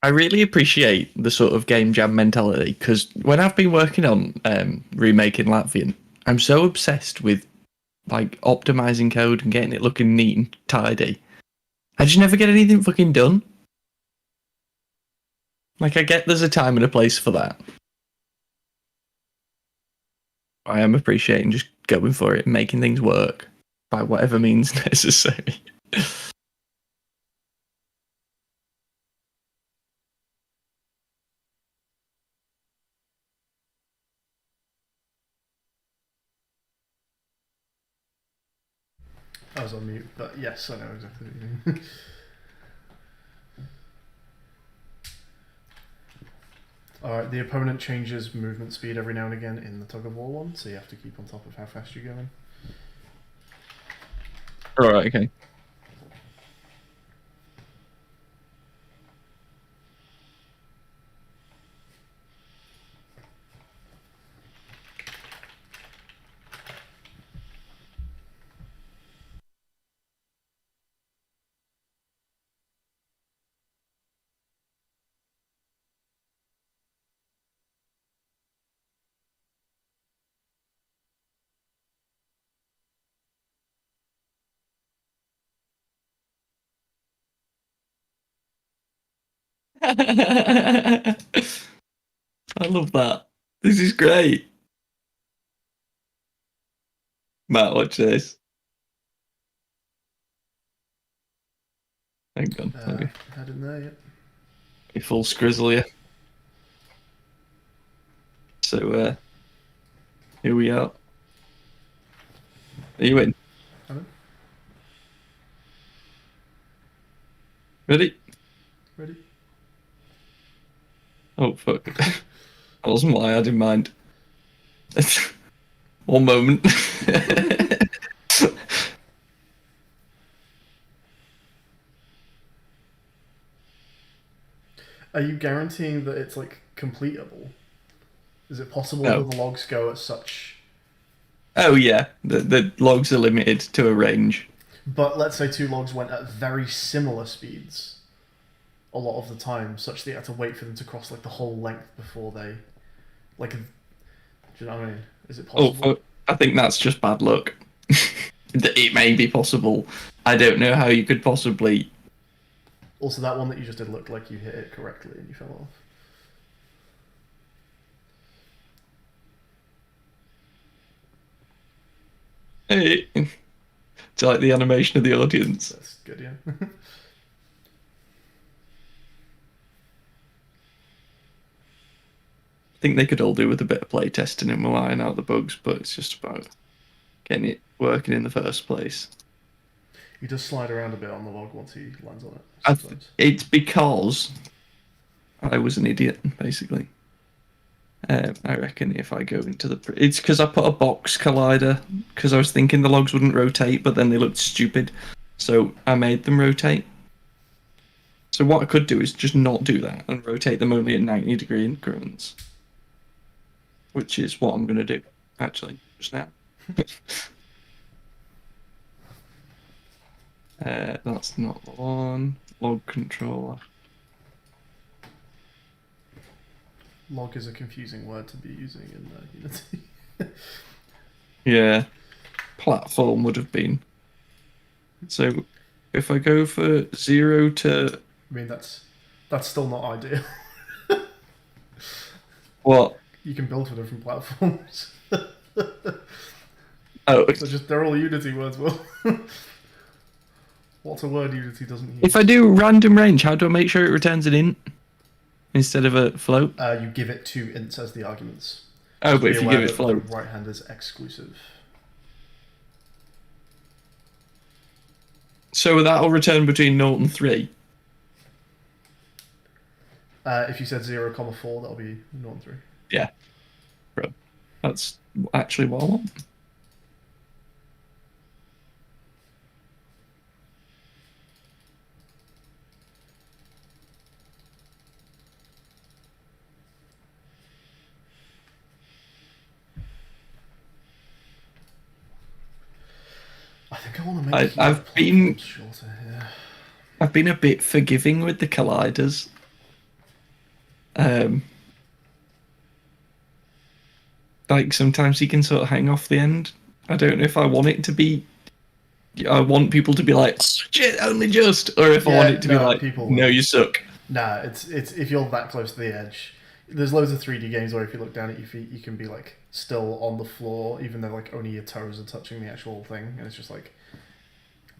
I really appreciate the sort of game jam mentality because when I've been working on remaking Latvian, I'm so obsessed with like optimizing code and getting it looking neat and tidy. I just never get anything fucking done. Like, I get there's a time and a place for that. I am appreciating just going for it and making things work by whatever means necessary. I was on mute, but yes, I know exactly what you mean. Alright, the opponent changes movement speed every now and again in the tug of war one, so you have to keep on top of how fast you're going. Alright, okay. I love that. This is great. Matt, watch this. Hang on. Let me Head in there, yep. be full scrizzle here. So, here we are. Are you in? Hello? Ready? Ready? Oh, fuck. That wasn't what I had in mind. One moment. Are you guaranteeing that it's like completable? Is it possible No. that the logs go at such... Oh yeah, the logs are limited to a range. But let's say two logs went at very similar speeds a lot of the time, such that you had to wait for them to cross like the whole length before they... Like, do you know what I mean? Is it possible? I think that's just bad luck. It may be possible. I don't know how you could possibly... Also, that one that you just did looked like you hit it correctly and you fell off. Hey. Do you like the animation of the audience? That's good, yeah. I think they could all do with a bit of play testing and we'll iron out the bugs, but it's just about getting it working in the first place. He does slide around a bit on the log once he lands on it. It's because I was an idiot, basically. I reckon if I go into the... It's because I put a box collider, because I was thinking the logs wouldn't rotate, but then they looked stupid. So I made them rotate. So what I could do is just not do that and rotate them only at 90-degree increments. Which is what I'm going to do, actually, just now. That's not the one. Log controller. Log is a confusing word to be using in Unity. Yeah. Platform would have been. So if I go for 0 to... I mean, that's still not ideal. What? You can build for different platforms. Oh. They're all Unity words, Will. What's a word Unity doesn't use? If I do random range, how do I make sure it returns an int instead of a float? You give it two ints as the arguments. Oh, but if you give it float. The right hand is exclusive. So that'll return between 0 and 3? If you said 0, 4, that'll be 0 and 3. Yeah. Bro. That's actually what I want. I think I want to make I've been shorter here. I've been a bit forgiving with the colliders. Like sometimes you can sort of hang off the end. I don't know if I want it to be. I want people to be like, oh, shit, only just, or if I want it to be like, people no, will. you suck. Nah, it's if you're that close to the edge. There's loads of 3D games where if you look down at your feet, you can be like still on the floor, even though like only your toes are touching the actual thing, and it's just like,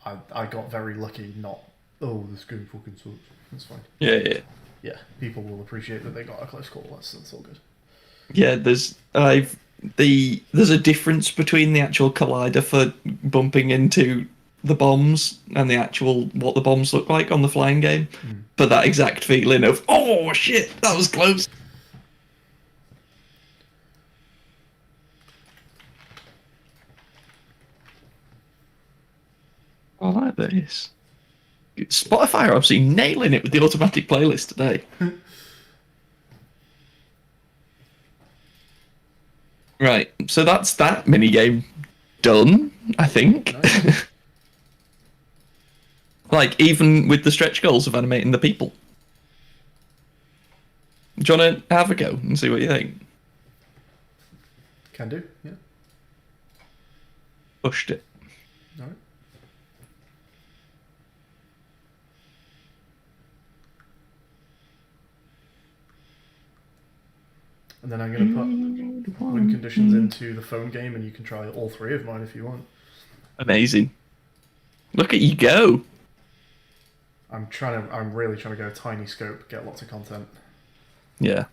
I got very lucky. Not this game fucking sucks. That's fine. Yeah. People will appreciate that they got a close call. That's all good. Yeah, there's a difference between the actual collider for bumping into the bombs and the actual what the bombs look like on the flying game. But that exact feeling of oh shit, that was close. I like this. Spotify are obviously nailing it with the automatic playlist today. Right, so that's that minigame done, I think. Nice. Like, even with the stretch goals of animating the people. Do you want to have a go and see what you think? Can do. Yeah. Pushed it. All right. And then I'm going to put win conditions into the phone game, and you can try all three of mine if you want. Amazing. Look at you go. I'm really trying to go tiny scope, get lots of content. Yeah.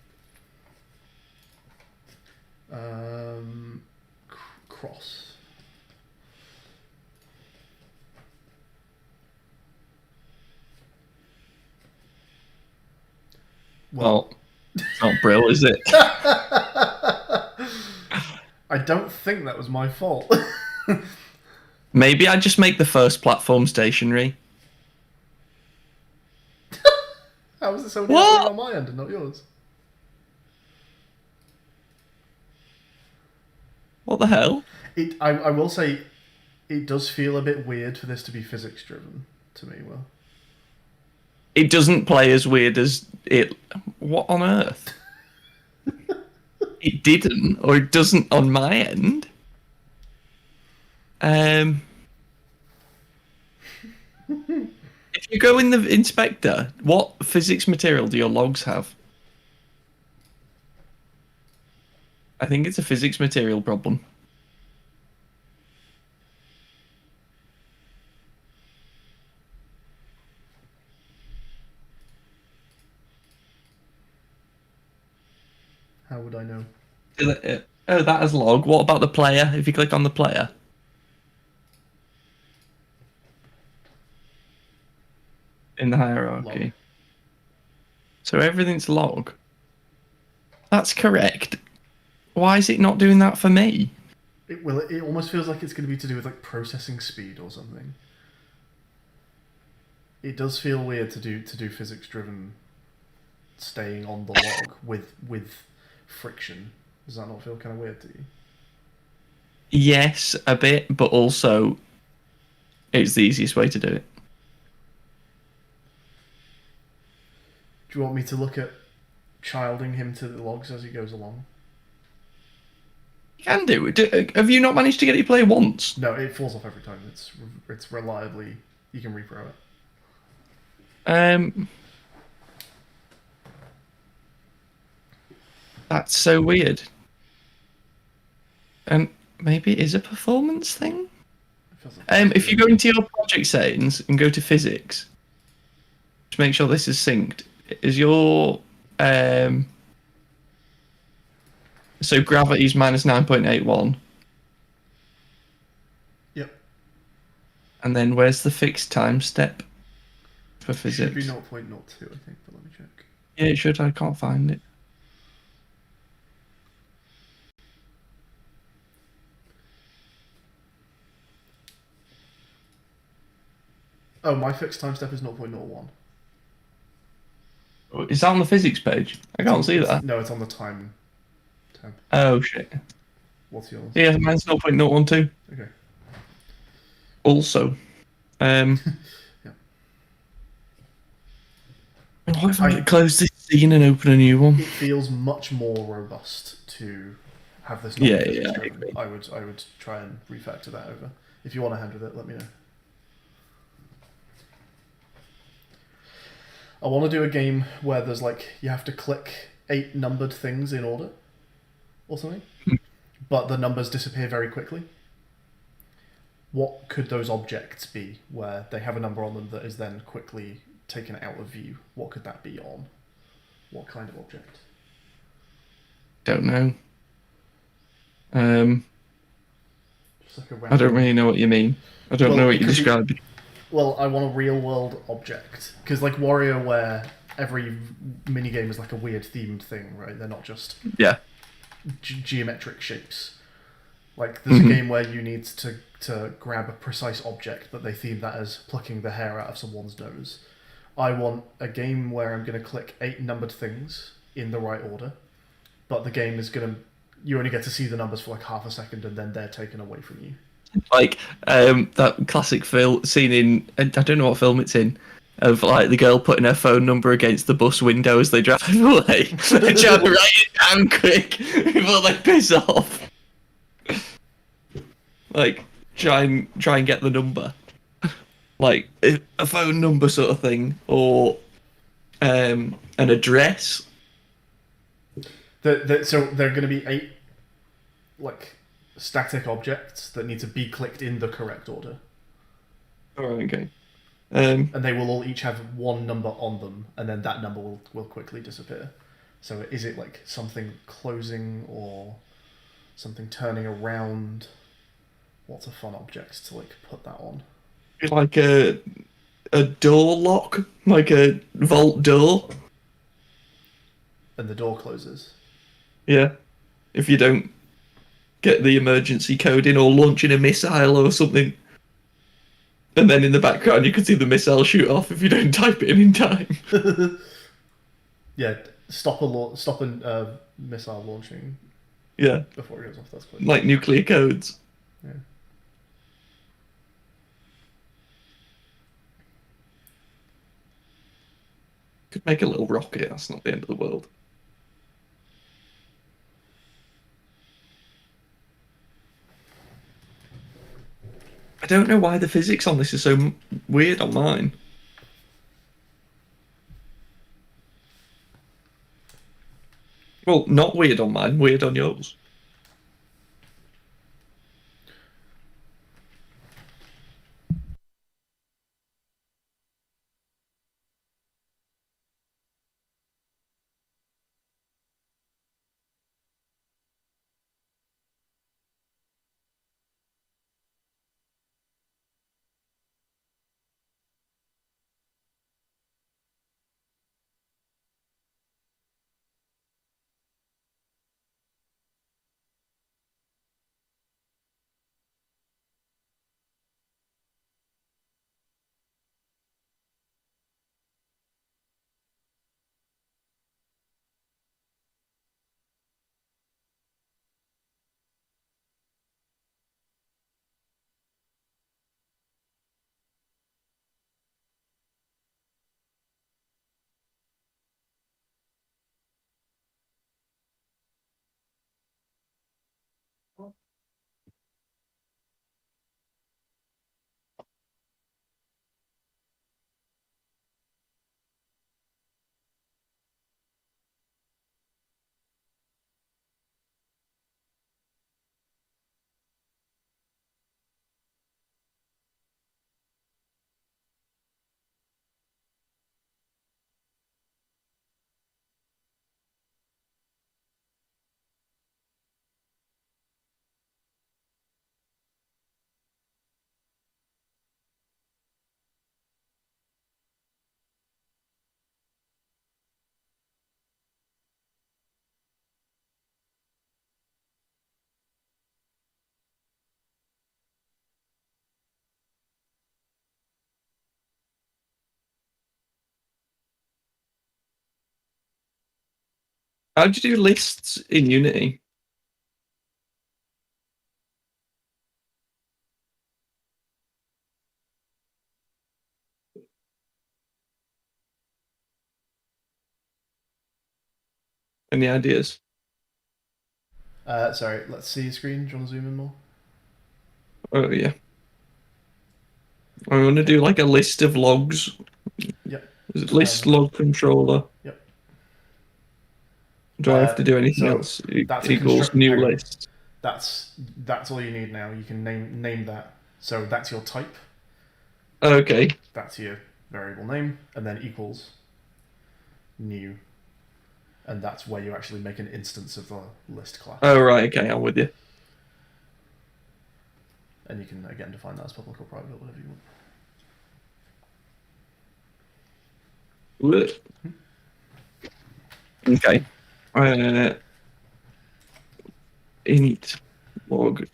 Cross. Well, it's not Brill, is it? I don't think that was my fault. Maybe I just make the first platform stationary. How was it so What? on my end and not yours? What the hell? I will say, it does feel a bit weird for this to be physics driven to me. Well, It doesn't play as weird as it. What on earth? It didn't, or it doesn't on my end. If you go in the inspector, what physics material do your logs have? I think it's a physics material problem. how would I know? Oh, that is log. What about the player? If you click on the player. In the hierarchy. Log. So everything's log. That's correct. Why is it not doing that for me? It almost feels like it's going to be to do with like processing speed or something. It does feel weird to do physics driven staying on the log with friction. Does that not feel kind of weird to you? Yes, a bit, but also it's the easiest way to do it. Do you want me to look at childing him to the logs as he goes along? You can do it. Have you not managed to get it to play once? No, it falls off every time. It's reliably, you can repro it. That's so weird. And maybe it is a performance thing? It feels like If you go into your project settings and go to physics, just make sure this is synced. Is your so gravity's minus 9.81. Yep. And then where's the fixed time step for physics? Should be 0.02, I think, but let me check. Yeah, it should. I can't find it. Oh, my fixed time step is 0.01. Is that on the physics page? I can't see that. No, it's on the time tab. Oh shit. What's yours? Yeah, mine's 0.012. Okay. Also, Yeah. why have I closed this scene and open a new one. It feels much more robust to have this Yeah, non-physics yeah, I driven. agree. I would try and refactor that over. If you want a hand with it, let me know. I want to do a game where there's like you have to click 8 numbered things in order, or something, but the numbers disappear very quickly. What could those objects be where they have a number on them that is then quickly taken out of view? What could that be on? What kind of object? Don't know. Um, Just like a I don't random. really know what you mean. I don't Well, know what it you're could be. describing. Well, I want a real world object because like WarioWare, every mini game is like a weird themed thing, right? They're not just Yeah. geometric shapes. Like there's a game where you need to grab a precise object, but they theme that as plucking the hair out of someone's nose. I want a game where I'm going to click 8 numbered things in the right order, but the game is going to you only get to see the numbers for like half a second, and then they're taken away from you. Like that classic film scene in I don't know what film it's in of like the girl putting her phone number against the bus window as they drive away and trying to write it down quick before they piss off. Like try and get the number, like a phone number sort of thing, or an address. So there are going to be 8 like static objects that need to be clicked in the correct order. Alright, okay. And they will all each have one number on them, and then that number will quickly disappear. So is it like something closing or something turning around? What's a fun object to like put that on? Like a door lock, like a vault door. And the door closes. Yeah. If you don't get the emergency code in or launching a missile or something. And then in the background you can see the missile shoot off if you don't type it in time. Yeah, stop a missile launching Yeah. before it goes off. That's quite Like nuclear codes. yeah. Could make a little rocket, that's not the end of the world. I don't know why the physics on this is so weird on mine. Well, not weird on mine, weird on yours. How do you do lists in Unity? Any ideas? Sorry, let's see your screen. Do you want to zoom in more? Oh yeah. I want to do like a list of logs. Yep. Is it list Um, log controller? Yep. Do I have to do anything So else? that's a Equals construct. new Hang on. list. That's all you need now. You can name that. So that's your type. Okay. That's your variable name, and then equals new, and that's where you actually make an instance of the list class. Oh right. Okay, I'm with you. And you can again define that as public or private, or whatever you want. Okay. Int log.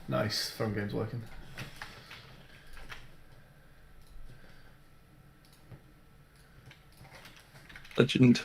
Nice. Phone game's working. Legend.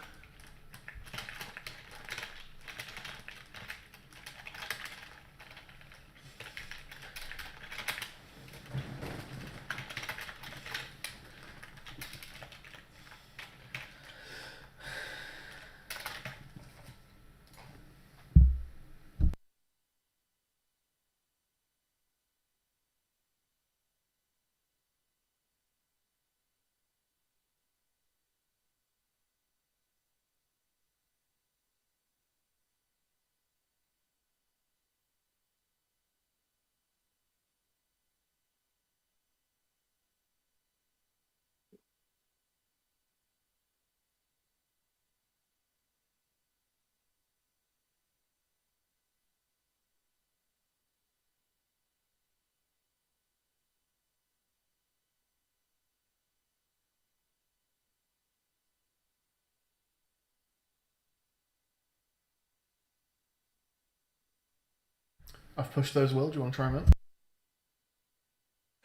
I've pushed those. Will, do you want to try them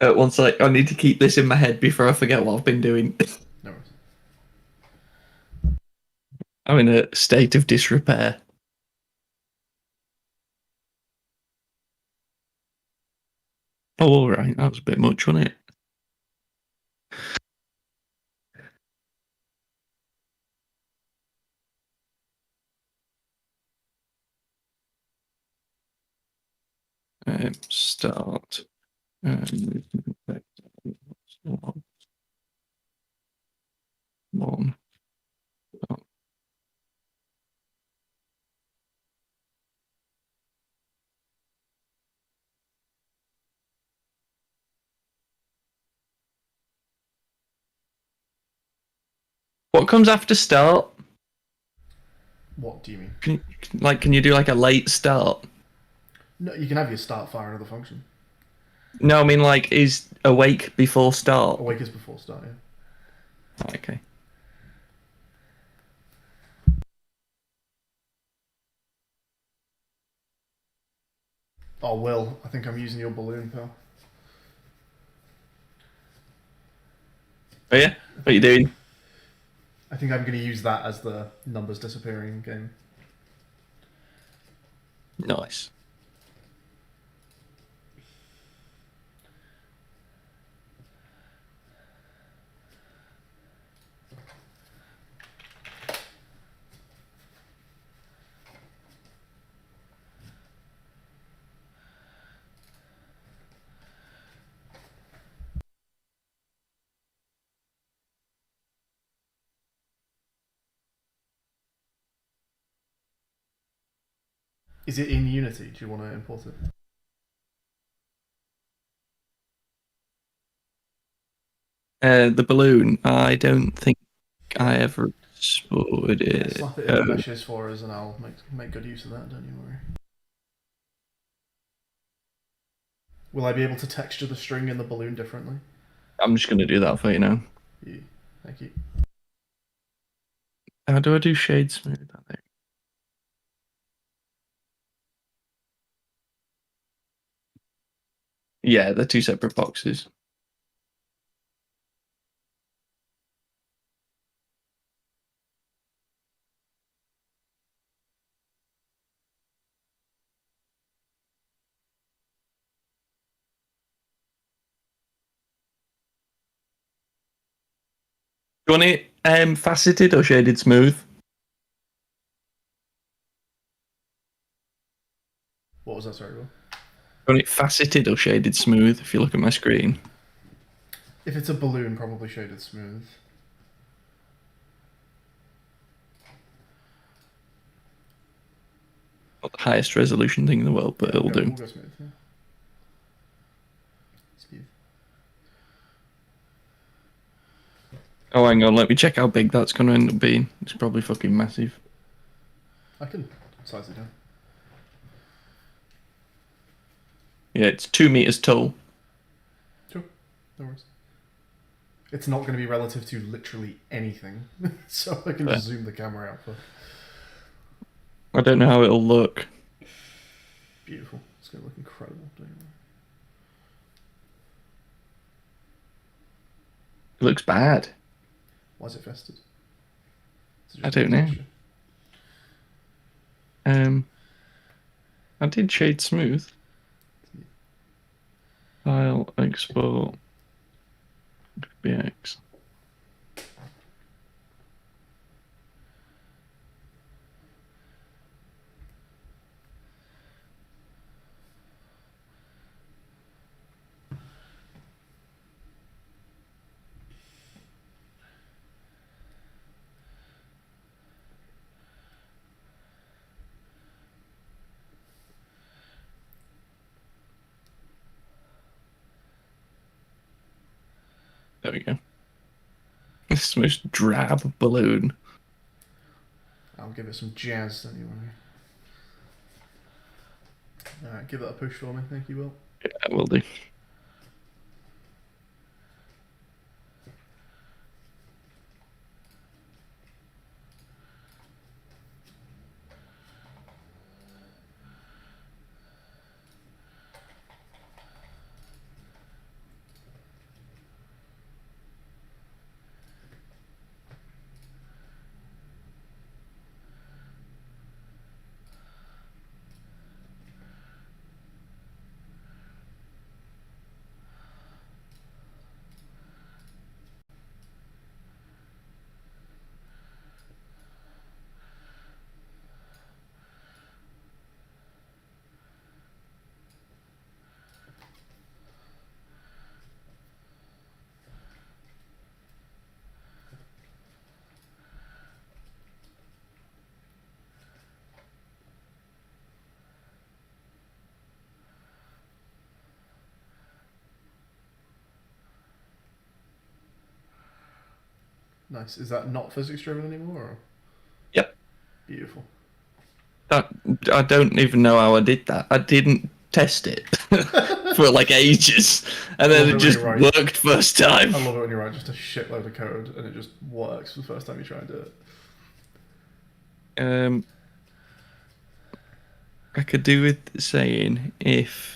out? Once I need to keep this in my head before I forget what I've been doing. No worries. I'm in a state of disrepair. Oh, all right. That was a bit much, wasn't it? Start. One. What comes after start? What do you mean? Can you do like a late start? No, you can have your start fire another function. No, I mean like is awake before start? Awake is before start, yeah. Oh, okay. Oh, Will, I think I'm using your balloon, pal. Oh yeah? What are you doing? I think I'm going to use that as the numbers disappearing game. Nice. Is it in Unity? Do you want to import it? The balloon. I don't think Yeah. I ever exported Yeah, it. slap it in the meshes for us and I'll make good use of that, don't you worry. Will I be able to texture the string in the balloon differently? I'm just gonna do that for you now. Yeah. Thank you. How do I do shade smooth? I think. Yeah, they're two separate boxes. Do you want it faceted or shaded smooth? What was that, sorry, Will? Do you want it faceted or shaded smooth if you look at my screen? If it's a balloon, probably shaded smooth. Not the highest resolution thing in the world, but Yeah, it'll do. We'll go smooth, yeah. Smooth. Oh, hang on, let me check how big that's going to end up being. It's probably fucking massive. I can size it down. Yeah, it's 2 meters tall. Sure, no worries. It's not going to be relative to literally anything, so I can just zoom the camera out for. I don't know how it'll look. Beautiful. It's going to look incredible, don't you know? It looks bad. Why is it fested? Is it I just don't know. texture? I did shade smooth. File, export, BX. There we go. This is the most drab balloon. I'll give it some jazz anyway. Alright, give that a push for me, thank you, Will. Yeah, I will do. Nice. Is that not physics driven anymore? Or? Yep. Beautiful. I don't even know how I did that. I didn't test it for like ages, and then it just worked first time. I love it when you write just a shitload of code and it just works the first time you try and do it. I could do with saying if.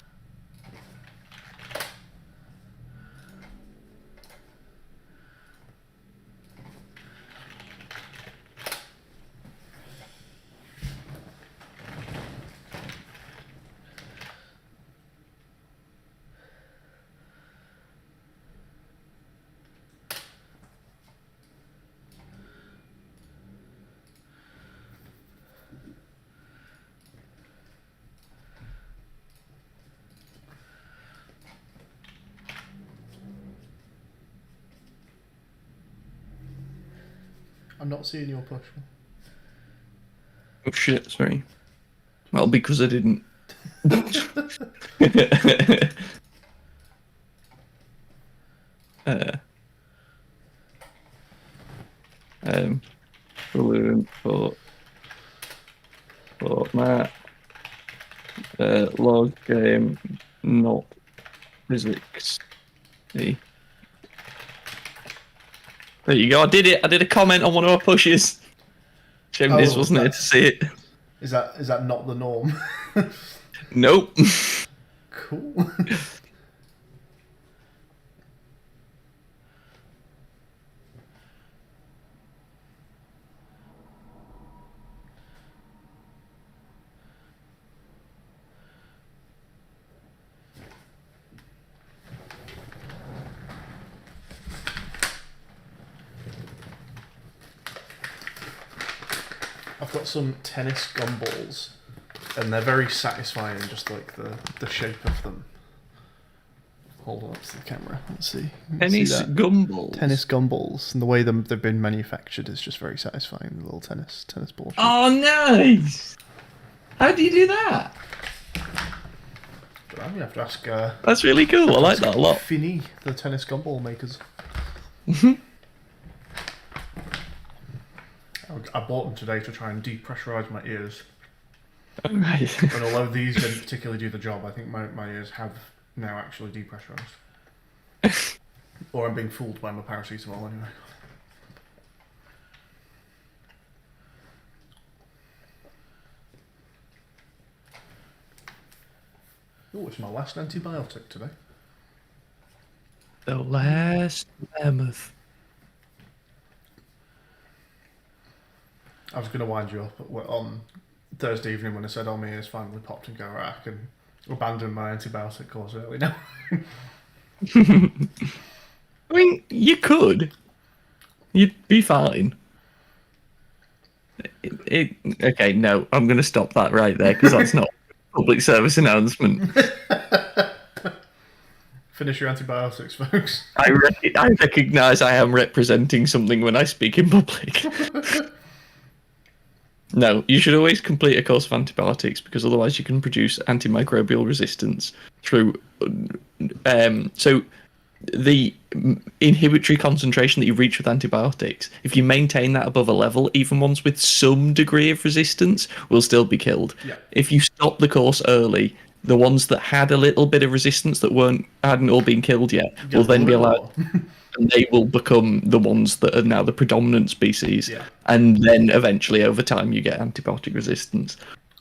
I'm not seeing your push. Oh shit! Sorry. Well, because I didn't. Balloon for Matt. Log game, not physics. See. There you go. I did it. I did a comment on one of our pushes. Shame this wasn't there to see it. Is that not the norm? Nope. Cool. I've got some tennis gumballs, and they're very satisfying, just like the shape of them. Hold on up to the camera. Let's see. Tennis gumballs. Tennis gumballs, and the way they've been manufactured is just very satisfying. The little tennis ball. Shape. Oh, nice! How do you do that? You have to ask. That's really cool. I like that a lot. Finny, the tennis gumball makers. I bought them today to try and depressurize my ears. Oh, right. And although these didn't particularly do the job, I think my ears have now actually depressurized. Or I'm being fooled by my paracetamol anyway. Oh, it's my last antibiotic today. The last mammoth. I was going to wind you up on Thursday evening when I said, my ears finally popped and go, I can abandon my antibiotic course early now. I mean, you could. You'd be fine. Okay, no, I'm going to stop that right there because that's not a public service announcement. Finish your antibiotics, folks. I recognise I am representing something when I speak in public. No, you should always complete a course of antibiotics because otherwise you can produce antimicrobial resistance through. So the inhibitory concentration that you reach with antibiotics, if you maintain that above a level, even ones with some degree of resistance will still be killed. Yeah. If you stop the course early, the ones that had a little bit of resistance that hadn't all been killed yet will then be allowed. And they will become the ones that are now the predominant species. Yeah. And then eventually, over time, you get antibiotic resistance.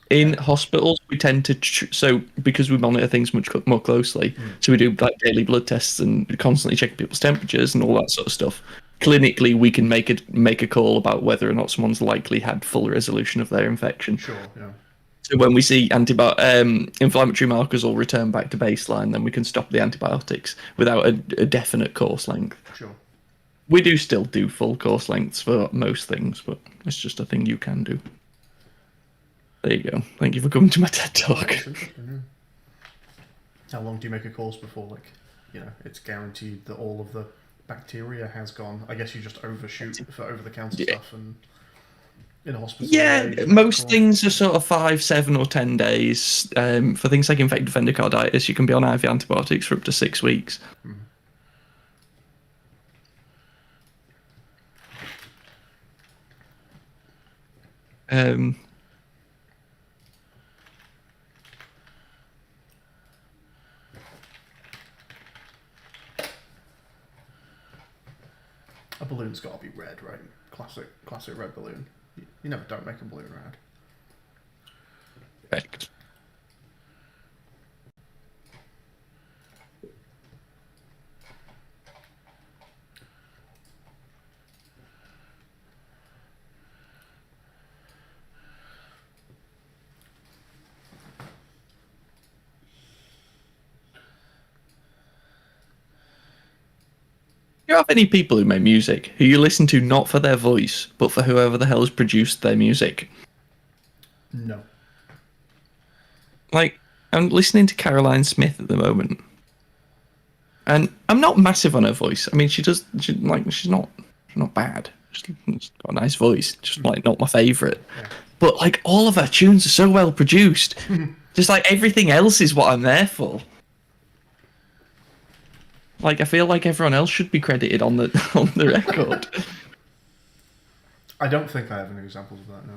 In hospitals, we tend to because we monitor things much more closely. So we do like daily blood tests and constantly checking people's temperatures and all that sort of stuff. Clinically, we can make a call about whether or not someone's likely had full resolution of their infection. Sure. Yeah. So when we see inflammatory markers all return back to baseline, then we can stop the antibiotics without a definite course length. Sure. We do still do full course lengths for most things, but it's just a thing you can do. There you go. Thank you for coming to my TED Talk. How long do you make a course before, it's guaranteed that all of the bacteria has gone? I guess you just overshoot for over-the-counter stuff and... in a hospital. Yeah, most things are sort of 5, 7, or 10 days. For things like infected endocarditis, you can be on IV antibiotics for up to 6 weeks. Um, A balloon's got to be red, right? Classic red balloon. You never don't make a balloon red. correct. Do you have any people who make music who you listen to not for their voice, but for whoever the hell has produced their music? No. Like, I'm listening to Caroline Smith at the moment, and I'm not massive on her voice. I mean, she's not bad. She's got a nice voice, just like not my favorite. Yeah. But like all of her tunes are so well produced. Just like everything else is what I'm there for. Like I feel like everyone else should be credited on the on the record. I don't think I have any examples of that, no.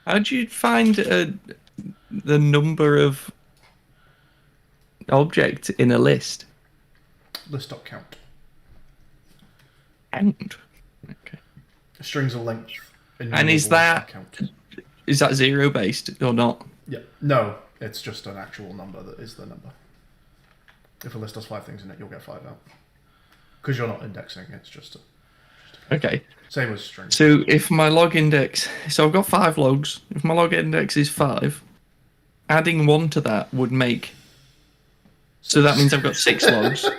How do you find the number of objects in a list? List.count. Count. Okay. Strings of length. And is that count. is that zero based or not? Yeah. No, it's just an actual number that is the number. If a list has 5 things in it, you'll get 5 out. Because you're not indexing, it's just a... Okay. Same as strings. So if my log index, so I've got 5 logs. If my log index is 5, adding 1 to that would make. So that means I've got 6 logs.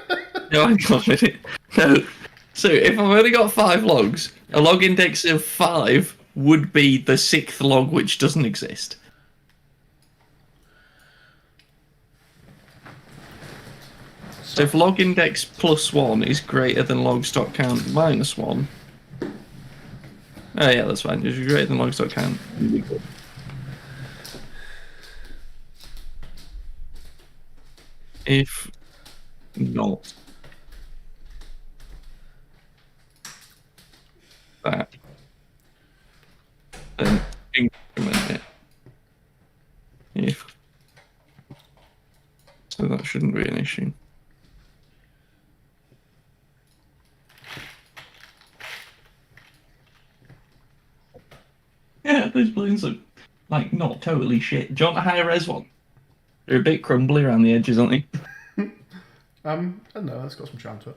No, hang on a minute. No. So if I've only got 5 logs, a log index of 5 would be the 6th log which doesn't exist. So if log index plus 1 is greater than log.count minus 1. Oh yeah, that's fine. If you're greater than log.count. If not that, then increment it. If so, that shouldn't be an issue. Yeah, those balloons look like not totally shit. Do you want a higher res one? They're a bit crumbly around the edges, aren't they? I don't know, that's got some charm to it.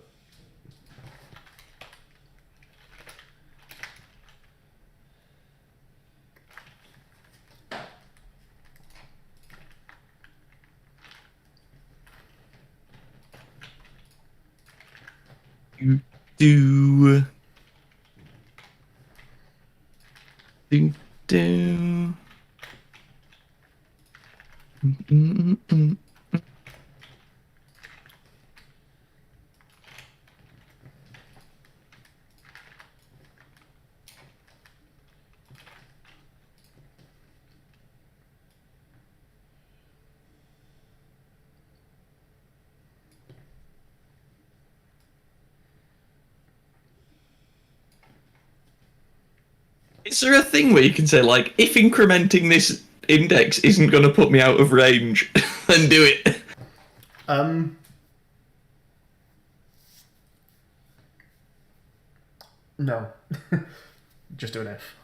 You do. Do. Mm-mm-mm. Is there a thing where you can say, like, if incrementing this index isn't going to put me out of range, then do it? No. Just do an if.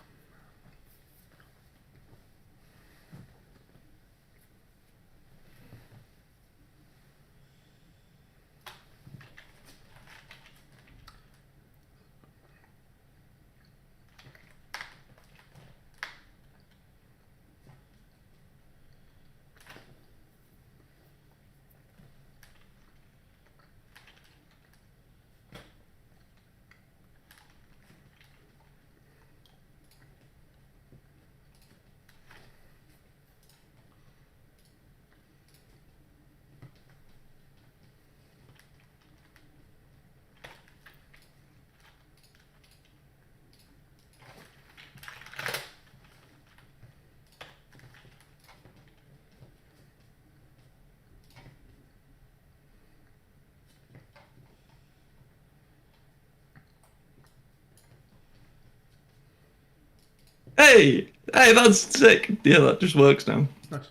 Hey, that's sick. Yeah, that just works now. Nice.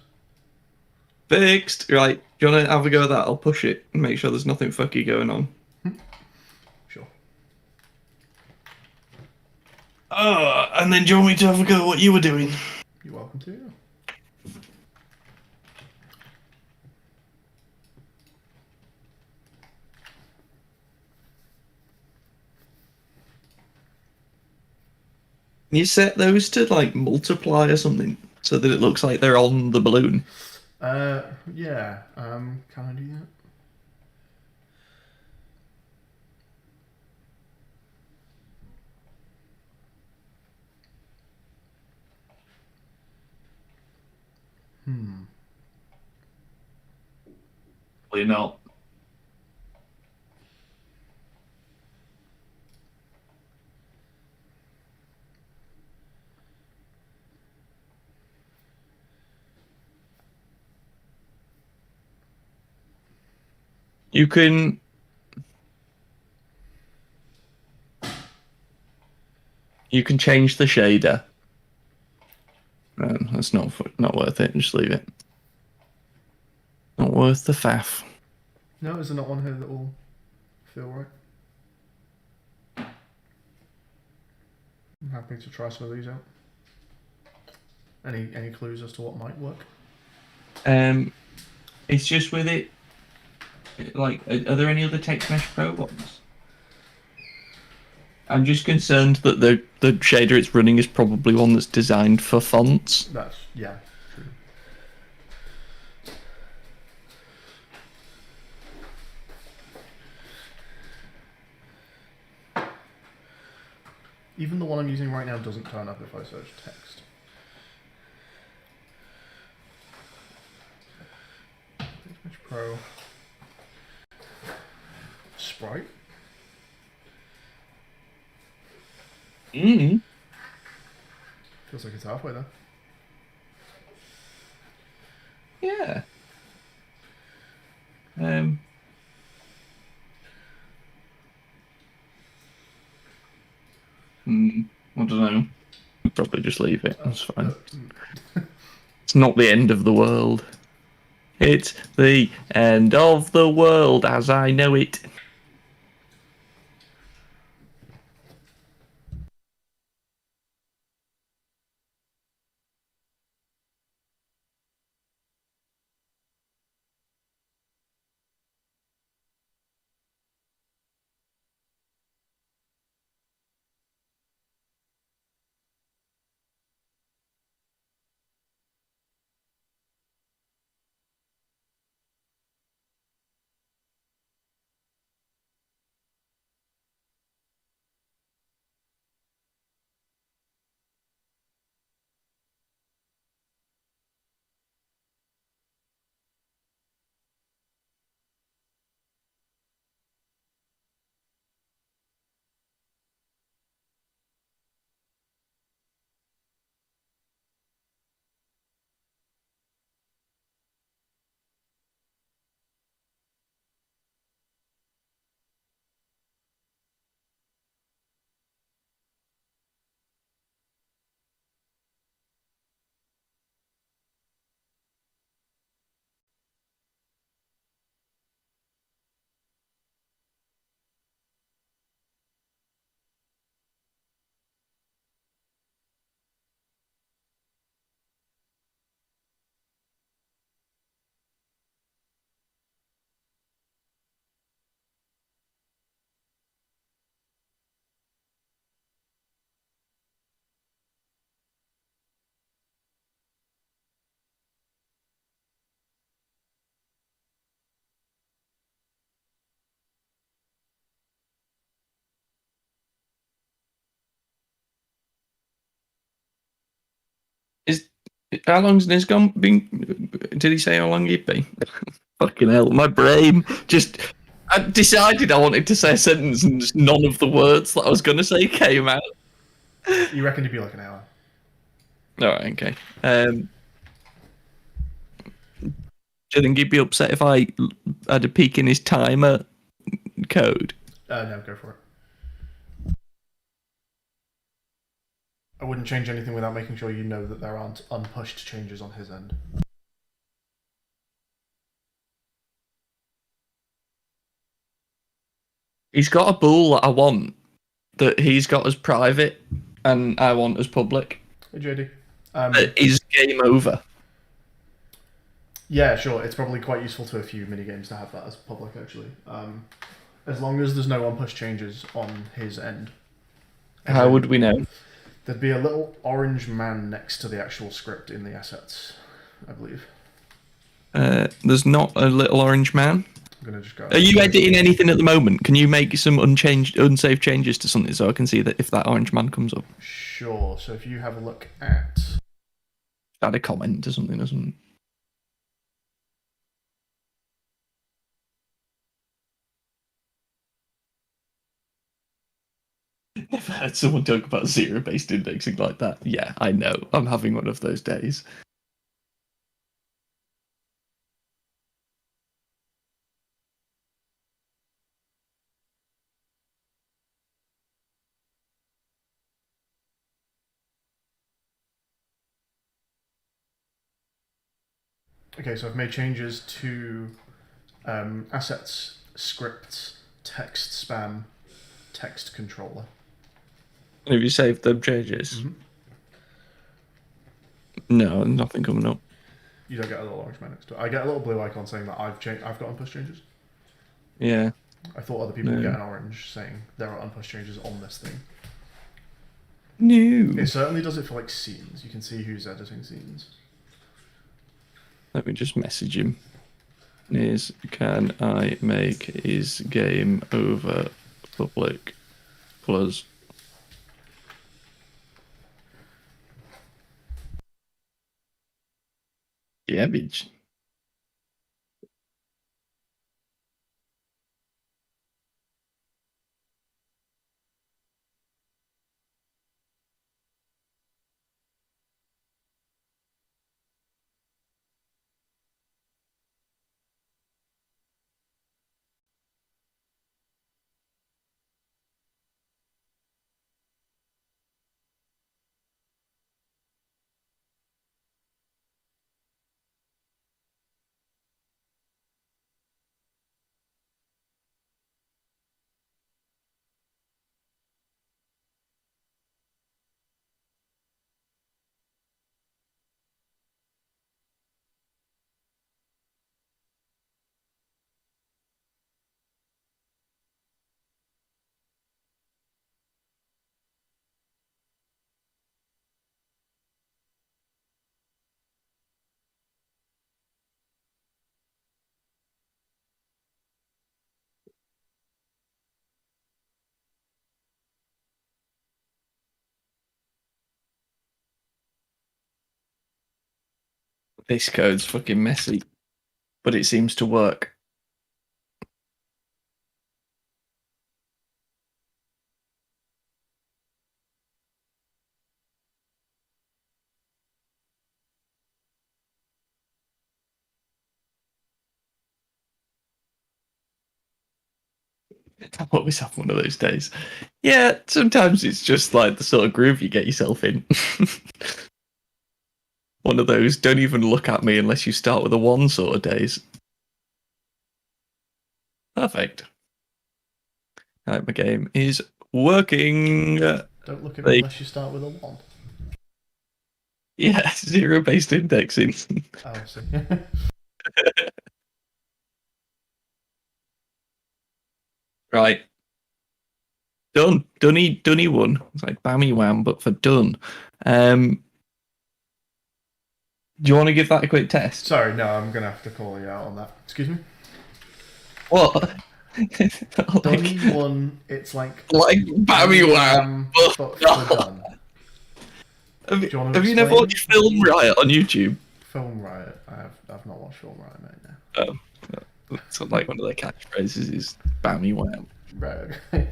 Fixed. Right. Do you want to have a go at that? I'll push it and make sure there's nothing fucky going on. Sure. And then do you want me to have a go at what you were doing? You're welcome to. You set those to like multiply or something so that it looks like they're on the balloon. Yeah. Can I do that? Probably not. You can. You can change the shader. That's not worth it. Just leave it. Not worth the faff. No, is there not one here that will feel right? I'm happy to try some of these out. Any clues as to what might work? It's just with it. Like, are there any other Text Mesh Pro ones? I'm just concerned that the shader it's running is probably one that's designed for fonts. That's true. Even the one I'm using right now doesn't turn up if I search text. Text Pro. Sprite. Mm. Feels like it's halfway there. Yeah. I don't know. Probably just leave it. That's fine. It's not the end of the world. It's the end of the world as I know it. Is how long's this gone? Did he say how long he'd be? Fucking hell, my brain just. I decided I wanted to say a sentence and just none of the words that I was going to say came out. You reckon it'd be like an hour? All right, okay. Do you think he'd be upset if I had a peek in his timer code? No, go for it. I wouldn't change anything without making sure you know that there aren't unpushed changes on his end. He's got a bull that I want that he's got as private and I want as public. Hey, JD. Is game over. Yeah, sure. It's probably quite useful to a few minigames to have that as public, actually. As long as there's no unpushed changes on his end. How would we know? There'd be a little orange man next to the actual script in the assets, I believe. There's not a little orange man. I'm gonna just go. Are you editing anything at the moment? Can you make some unsafe changes to something so I can see that if that orange man comes up? Sure. So if you have a look at. Add a comment to something or something. Never heard someone talk about zero-based indexing like that. Yeah, I know. I'm having one of those days. Okay, so I've made changes to assets, scripts, text spam, text controller. Have you saved them changes? Mm-hmm. No, nothing coming up. You don't get a little orange man next to it. I get a little blue icon saying that I've got unpushed changes. Yeah. I thought other people would get an orange saying there are unpushed changes on this thing. No. It certainly does it for like scenes. You can see who's editing scenes. Let me just message him. Can I make his game over public plus? Yeah, bitch. This code's fucking messy, but it seems to work. I always have one of those days. Yeah, sometimes it's just like the sort of groove you get yourself in. One of those, don't even look at me unless you start with a 1 sort of days. Perfect. Right, my game is working. Don't look at me unless you start with a 1. Yeah, zero-based indexing. Oh, I see. Right. Done. Dunny one. It's like bammy wham, but for done. Do you want to give that a quick test? Sorry, no, I'm gonna have to call you out on that. Excuse me? What? Dunny one, it's like bammy wham, but for done. Have you never watched Film Riot on YouTube? Film Riot? I've not watched Film Riot, mate, no. Oh, that's like one of their catchphrases is bammy wham. Right, okay.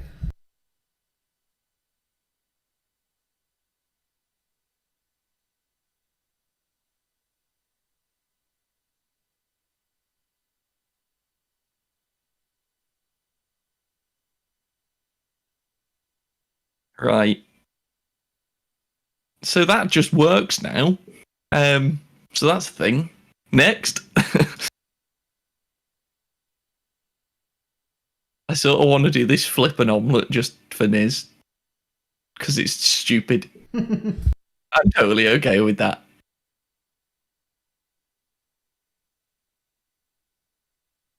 Right. So that just works now. So that's the thing. Next. I sort of want to do this flip an omelette just for Niz. Because it's stupid. I'm totally okay with that.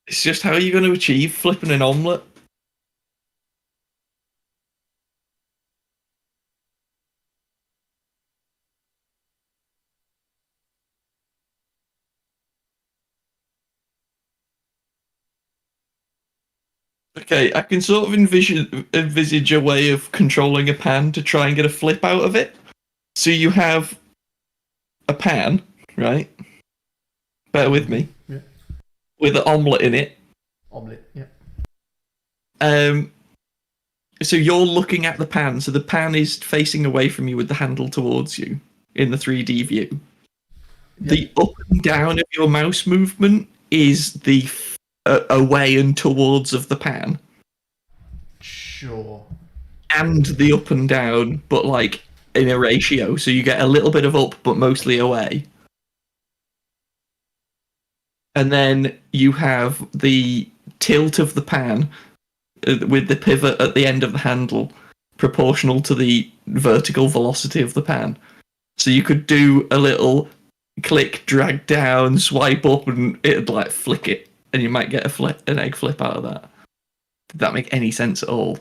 It's just how are you going to achieve flipping an omelette? Okay, I can sort of envisage a way of controlling a pan to try and get a flip out of it. So you have a pan, right? Bear with me. Yeah. With an omelette in it. Omelette, yeah. So you're looking at the pan, so the pan is facing away from you with the handle towards you in the 3D view. Yeah. The up and down of your mouse movement is the away and towards of the pan. Sure. And the up and down, but like in a ratio, so you get a little bit of up, but mostly away. And then you have the tilt of the pan with the pivot at the end of the handle proportional to the vertical velocity of the pan. So you could do a little click, drag down, swipe up, and it'd like flick it, and you might get an egg flip out of that. Did that make any sense at all?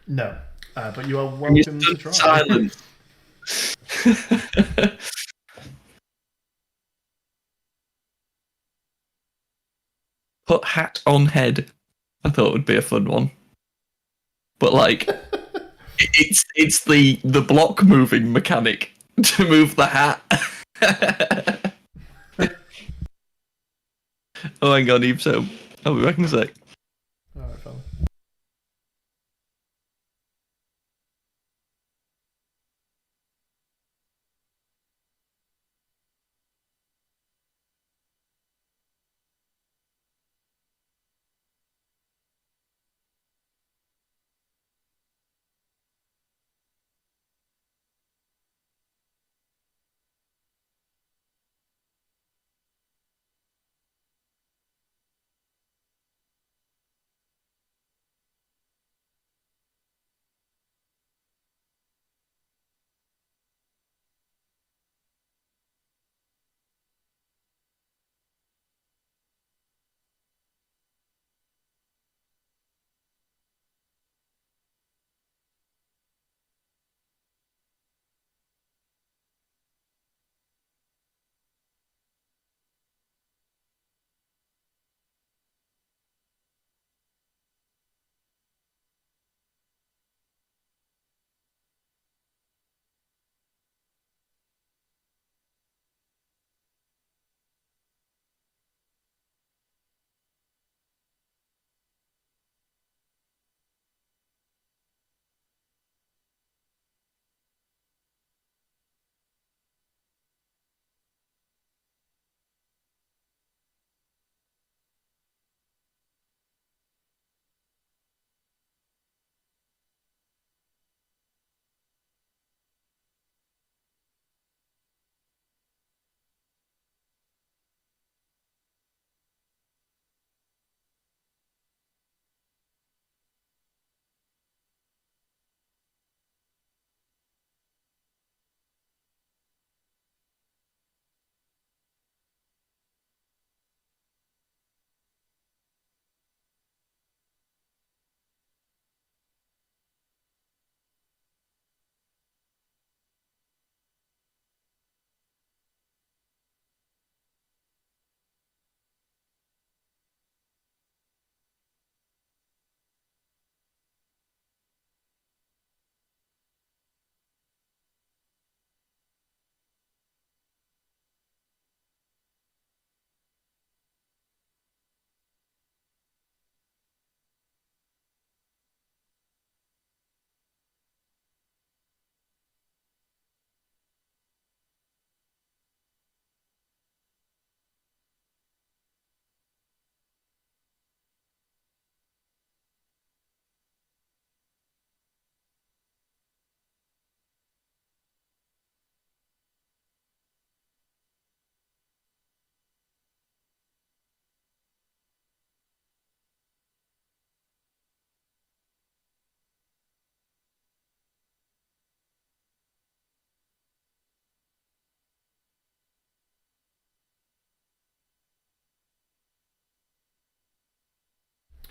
No. But you are welcome to try. Silence. Put hat on head. I thought would be a fun one. But like it's the block moving mechanic to move the hat. Oh hang on, Eve, so I'll be back in a sec. Alright, fella.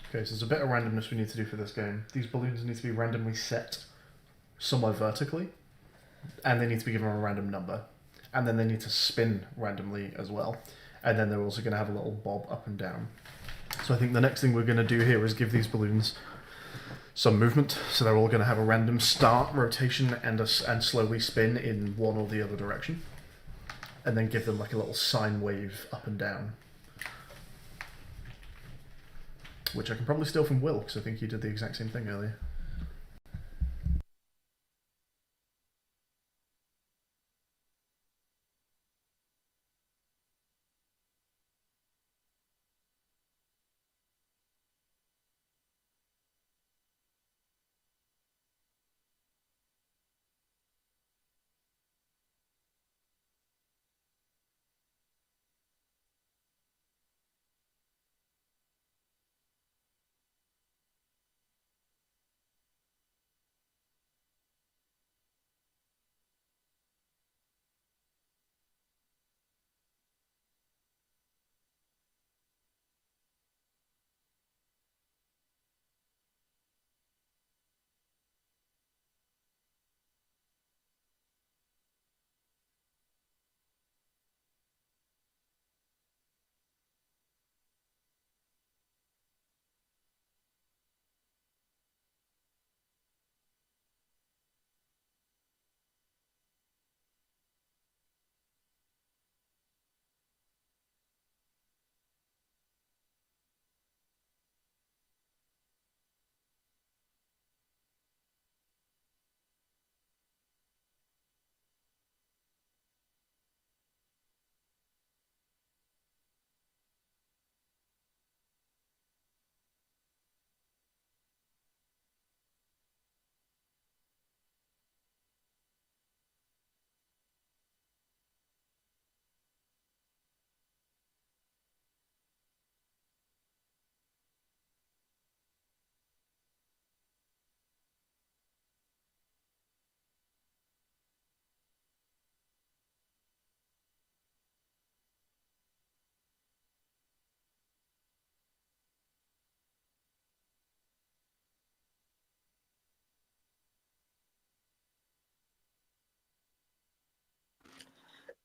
Okay, so there's a bit of randomness we need to do for this game. These balloons need to be randomly set somewhere vertically, and they need to be given a random number. And then they need to spin randomly as well. And then they're also going to have a little bob up and down. So I think the next thing we're going to do here is give these balloons some movement. So they're all going to have a random start, rotation, and slowly spin in one or the other direction. And then give them like a little sine wave up and down. Which I can probably steal from Will, because I think he did the exact same thing earlier.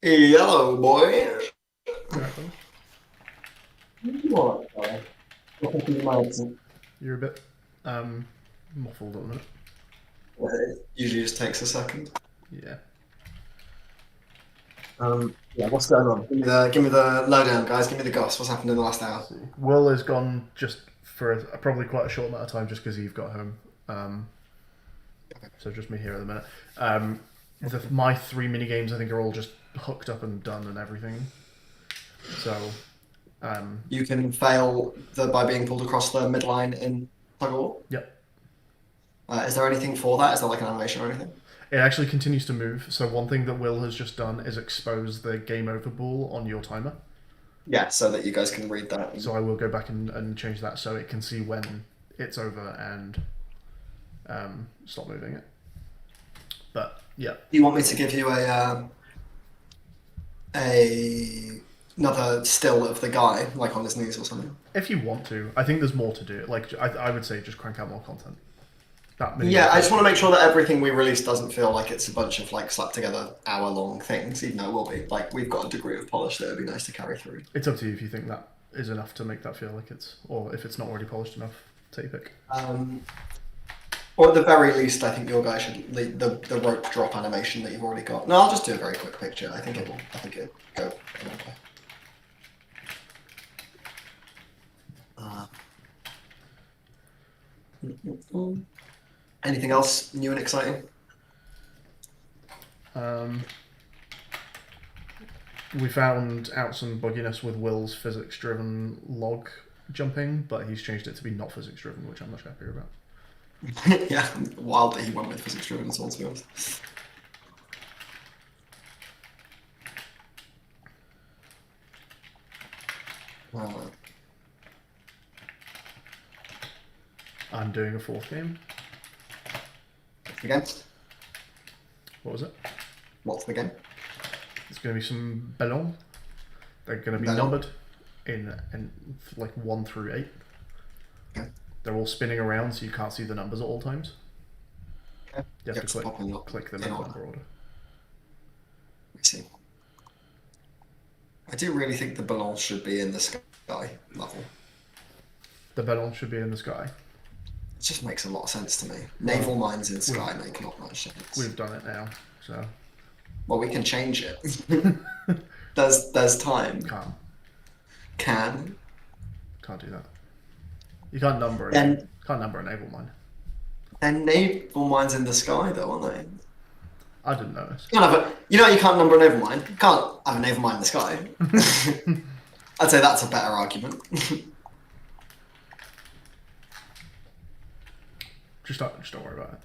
Yellow boy. What? What? You're a bit muffled at the minute. It usually just takes a second. Yeah. Yeah, what's going on? Give me the lowdown, guys. Give me the goss. What's happened in the last hour? Will has gone just for probably quite a short amount of time just because Eve got home. So just me here at the minute. My 3 mini games I think are all just hooked up and done and everything. So you can fail by being pulled across the midline in tug of war. Yep. Is there anything for that? Is there like an animation or anything? It actually continues to move. So one thing that Will has just done is expose the game over ball on your timer. Yeah, so that you guys can read that. So I will go back and change that so it can see when it's over and stop moving it. But yeah. You want me to give you another still of the guy, like on his knees or something? If you want to. I think there's more to do. Like I would say just crank out more content. Yeah, I just want to make sure that everything we release doesn't feel like it's a bunch of like slapped together hour-long things, even though it will be. Like, we've got a degree of polish that would be nice to carry through. It's up to you if you think that is enough to make that feel like it's, or if it's not already polished enough. Take your pick. Or at the very least, I think your guy should lead the rope drop animation that you've already got. No, I'll just do a very quick picture. I think it'll go. Anything else new and exciting? We found out some bugginess with Will's physics-driven log jumping, but he's changed it to be not physics-driven, which I'm much happier about. Yeah, wild that he went with physics-driven as well, to be honest. I'm doing a 4th game. Against? What was it? What's the game? It's going to be some ballons. They're going to be Ballon. numbered in like 1 through 8. Okay. They're all spinning around, so you can't see the numbers at all times. Okay. You have Yep, to pop them up click them in in order. number order. I see. I do really think the balance should be in the sky level. The ballon should be in the sky. It just makes a lot of sense to me. Naval mines in sky we've- make not much sense. We've done it now, so Well, we can change it. there's time. can't do that. You can't number it. Then Can't number a naval mine. and naval mines in the sky though, aren't they? I didn't notice. You can't have a, you know you can't number a naval mine. You can't have a naval mine in the sky. I'd say that's a better argument. Just don't worry about it.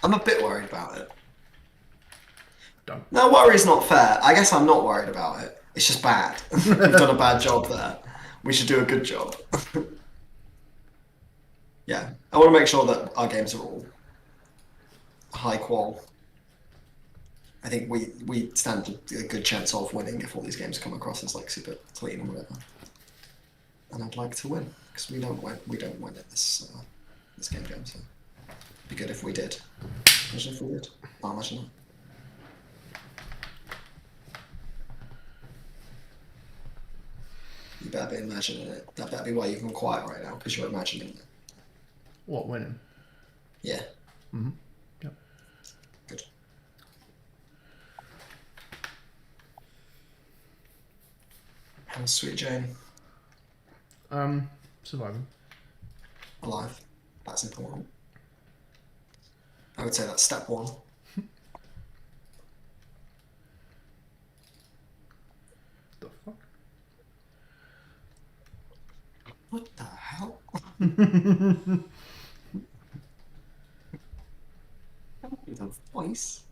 I'm a bit worried about it. Don't. No, worry's not fair. I guess I'm not worried about it. It's just bad. We've done a bad job there. We should do a good job. Yeah, I want to make sure that our games are all high qual. I think we stand a good chance of winning if all these games come across as like super clean or whatever. And I'd like to win because we don't win. We don't win at this this game. So it'd be good if we did. Imagine if we did. Oh, imagine that. You better be imagining it. That better be why you've gone quiet right now because you're imagining it. What, winning? Yeah. Mm-hmm. Yep. Good. How's Sweet Jane? Surviving. Alive. That's important. I would say that's step one. The fuck? What the hell? The voice.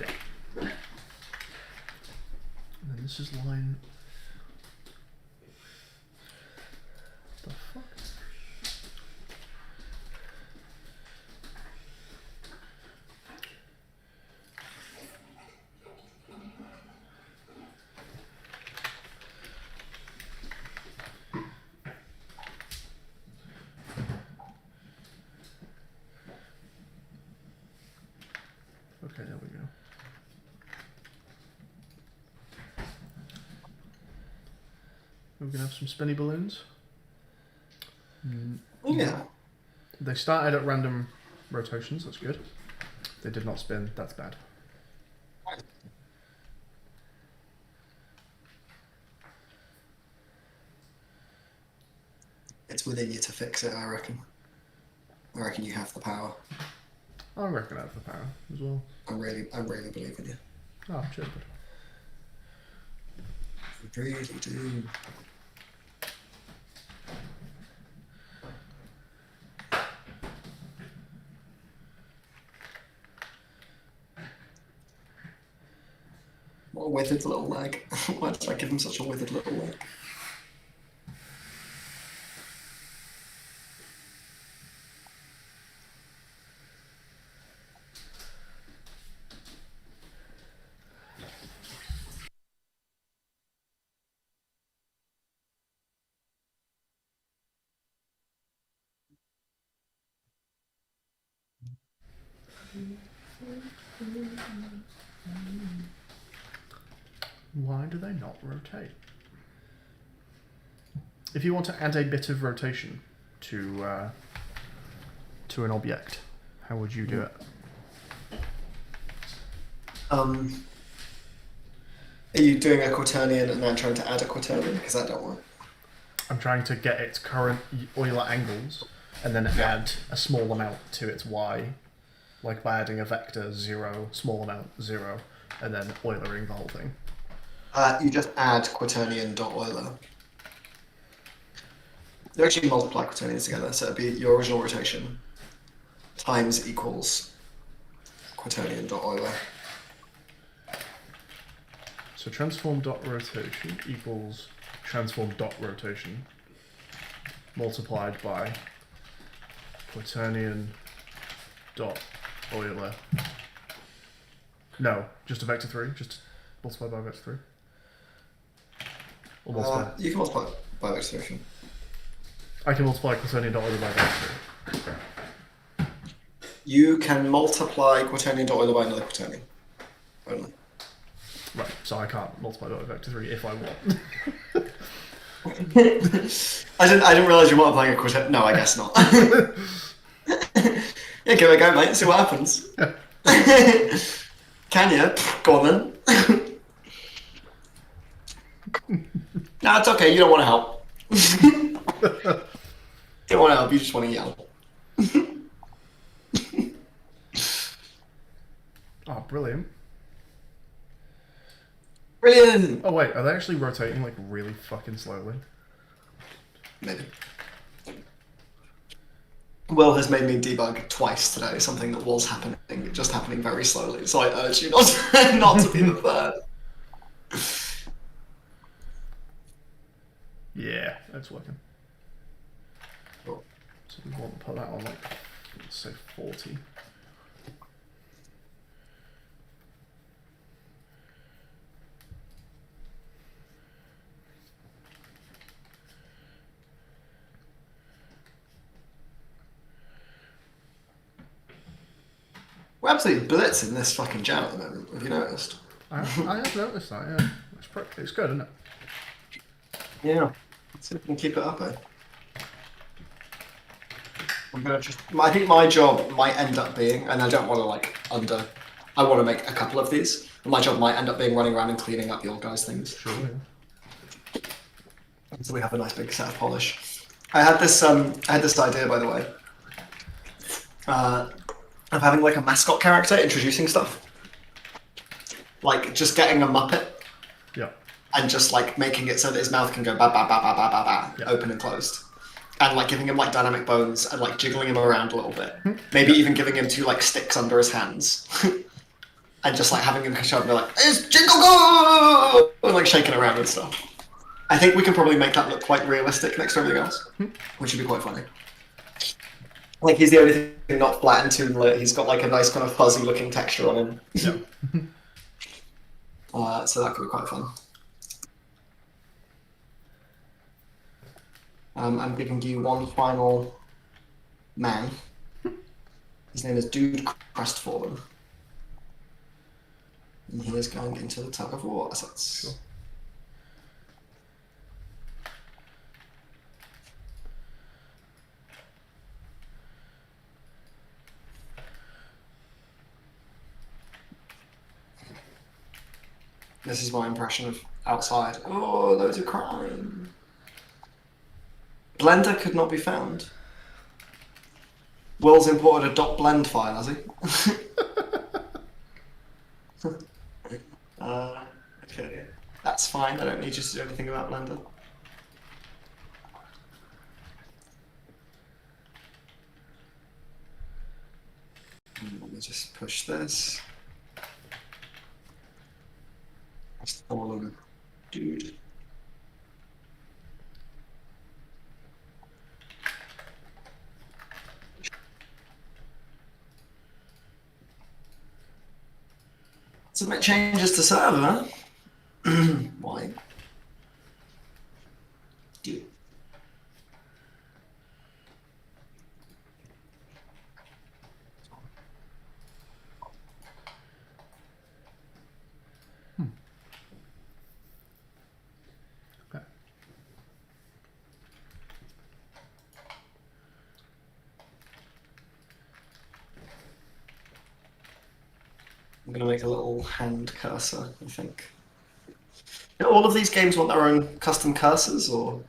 Yeah. And then this is line. The fuck? Okay, there we go. We're gonna have some spinny balloons. Yeah. They started at random rotations, that's good. They did not spin, that's bad. It's within you to fix it, I reckon. I reckon you have the power. I reckon I have the power as well. I really believe in you. Oh, cheers, bud. I really do. What a withered little leg. Why did I give him such a withered little leg? Why do they not rotate? If you want to add a bit of rotation to an object, how would you do it? Are you doing a quaternion and then trying to add a quaternion? Because that don't work. I'm trying to get its current Euler angles and then add a small amount to its y like by adding a vector 0, small amount 0, and then Eulering the whole thing? You just add quaternion.Euler. You actually multiply quaternions together, so it'd be your original rotation times equals quaternion.Euler. So transform dot rotation equals transform dot rotation multiplied by quaternion dot Euler. No, just a vector 3. Just multiply by vector 3. Or multiply. You can multiply by vector 3. I can multiply quaternion dot Euler by vector 3. You can multiply quaternion.Euler by another quaternion. Only. Right, so I can't multiply by vector 3 if I want. I didn't realise you were multiplying a quaternion. No, I guess not. Yeah, give it a go, mate. See what happens. Can you? Go on then. No, it's okay. You don't want to help. You don't want to help. You just want to yell. Oh, brilliant. Brilliant. Oh wait, are they actually rotating like really fucking slowly? Maybe. Will has made me debug twice today something that was happening, just happening very slowly. So I urge you not to be the third. Yeah, that's working. Cool. So we want to put that on like, let's say 40. We're absolutely blitzing this fucking jam at the moment. Have you noticed? I have noticed that, yeah. It's good, isn't it? Yeah. Let's see if we can keep it up, eh? I think my job might end up being, and I don't want to I want to make a couple of these. But my job might end up being running around and cleaning up the old guys' things. Sure. Yeah. So we have a nice big set of polish. I had this idea, by the way, of having like a mascot character introducing stuff. Like just getting a Muppet. Yeah. And just like making it so that his mouth can go ba ba ba ba ba ba ba, yeah. Open and closed. And like giving him like dynamic bones and like jiggling him around a little bit. Maybe even giving him 2 like sticks under his hands. And just like having him show up and be like, it's Jingoku! And like shaking around and stuff. I think we can probably make that look quite realistic next to everything else. Which would be quite funny. Like he's the only thing not flat and toonlit. He's got like a nice kind of fuzzy looking texture on him. Yeah. So that could be quite fun. I'm giving you one final man. His name is Dude Crestfallen. And he is going into the tug of war assets. Sure. This is my impression of outside. Oh, loads of crime. Blender could not be found. Will's imported a .blend file, has he? Okay, that's fine. I don't need you to do anything about Blender. Let me just push this. That's all of dude. Submit changes to server. Why? Do. Okay. I'm going to make a little hand cursor, I think. Do all of these games want their own custom cursors, or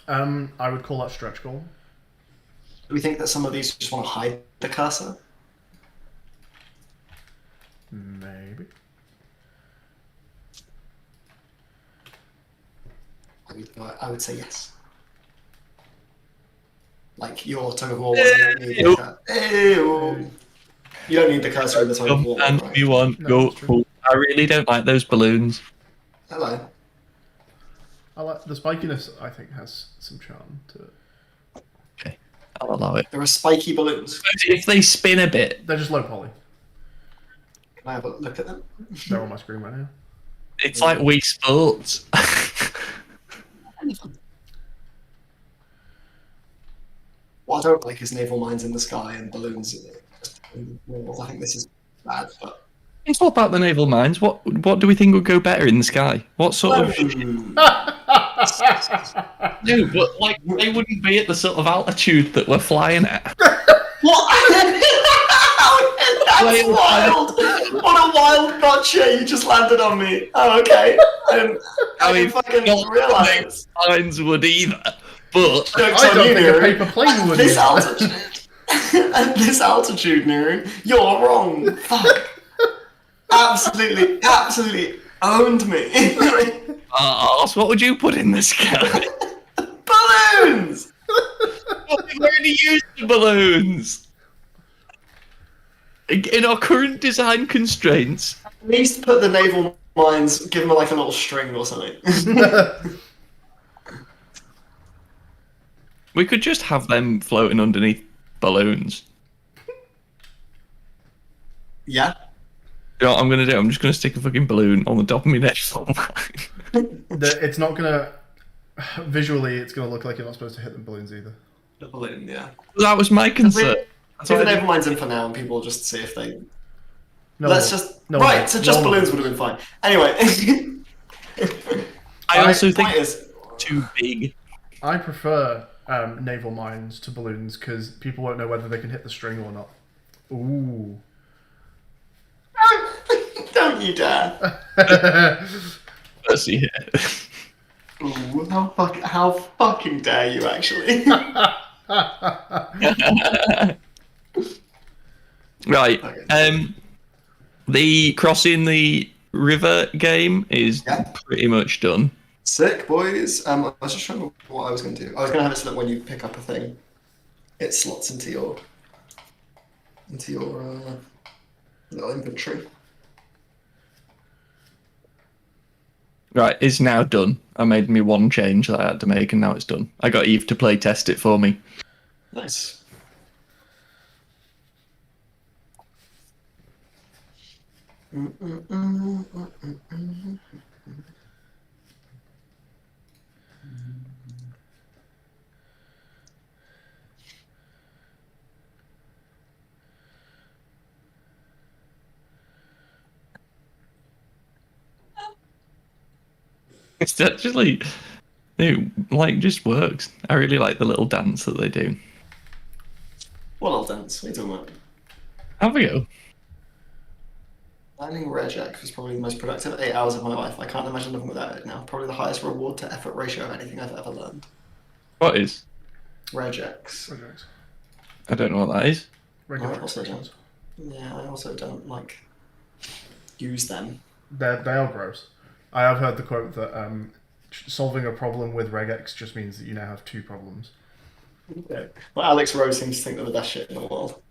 I would call that stretch goal. do we think that some of these just want to hide the cursor? Maybe. I would say yes. Like your tug of war. You don't need the Ew. You don't need the cursor in the tug of war. And Right? you want No, go. that's true. I really don't like those balloons. Hello. I like the spikiness. I think has some charm to it. Okay, I'll allow it. There are spiky balloons. If they spin a bit, They're just low poly. Can I have a look at them? They're on my screen right now. it's like Wii Sports. What I don't like is naval mines in the sky and balloons. I think this is bad, but. It's all about the naval mines. What do we think would go better in the sky? What sort of? No, but like they wouldn't be at the sort of altitude that we're flying at. What? That's wild! What a wild gotcha! You just landed on me. Oh, okay. I didn't fucking realise. Mines would either, but Joke's I on don't you, think a Nuru. paper plane At would. this either. altitude. At this altitude, Nuru, you're wrong. Fuck. Absolutely owned me. what would you put in the sky? Balloons! We've already used the balloons. In our current design constraints, At least put the naval mines, give them like a little string or something. we could just have them floating underneath balloons. Yeah. You know what I'm gonna do? I'm just gonna stick a fucking balloon on the top of my neck. It's not gonna. Visually, it's gonna look like you're not supposed to hit the balloons either. The balloon, yeah. That was my concern. Leave the naval mines in for now and people will just see if they... No, Let's just... no, right, so just no. balloons would have been fine. Anyway. I also Point think is, it's too big. I prefer naval mines to balloons because people won't know whether they can hit the string or not. Ooh. don't you dare. Percy here. Ooh, how fucking dare you, actually? Right. Okay. The crossing the river game is Yeah. pretty much done. Sick, boys. I was just trying to remember what I was going to do. I was going to have it so that when you pick up a thing, it slots into your little inventory. Right, it's now done. I made me one change that I had to make, and now it's done. I got Eve to play test it for me. Nice. It's actually, it just works. I really like the little dance that they do. What little dance? What are you talking about? Have a go. Learning Regex was probably the most productive 8 hours of my life. I can't imagine living without it now. Probably the highest reward to effort ratio of anything I've ever learned. What is? Regex. Regex. I don't know what that is. Regular I also expressions. Yeah, I also don't use them. They are gross. I have heard the quote that solving a problem with regex just means that you now have 2 problems. Okay. Well, Alex Rose seems to think they're the best shit in the world.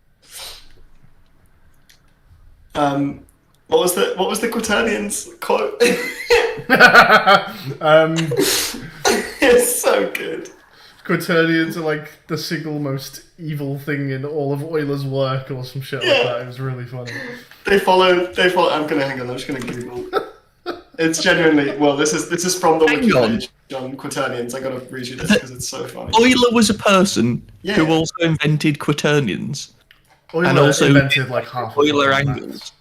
What was the Quaternions quote? It's so good. Quaternions are like the single most evil thing in all of Euler's work or some shit like that. It was really funny. They follow. I'm just gonna Google. It's genuinely this is from the Hang wiki on. page on Quaternions. I gotta read you this because it's so funny. Euler was a person Yeah. who also invented quaternions Euler and also invented like half of Euler fucking angles. maths.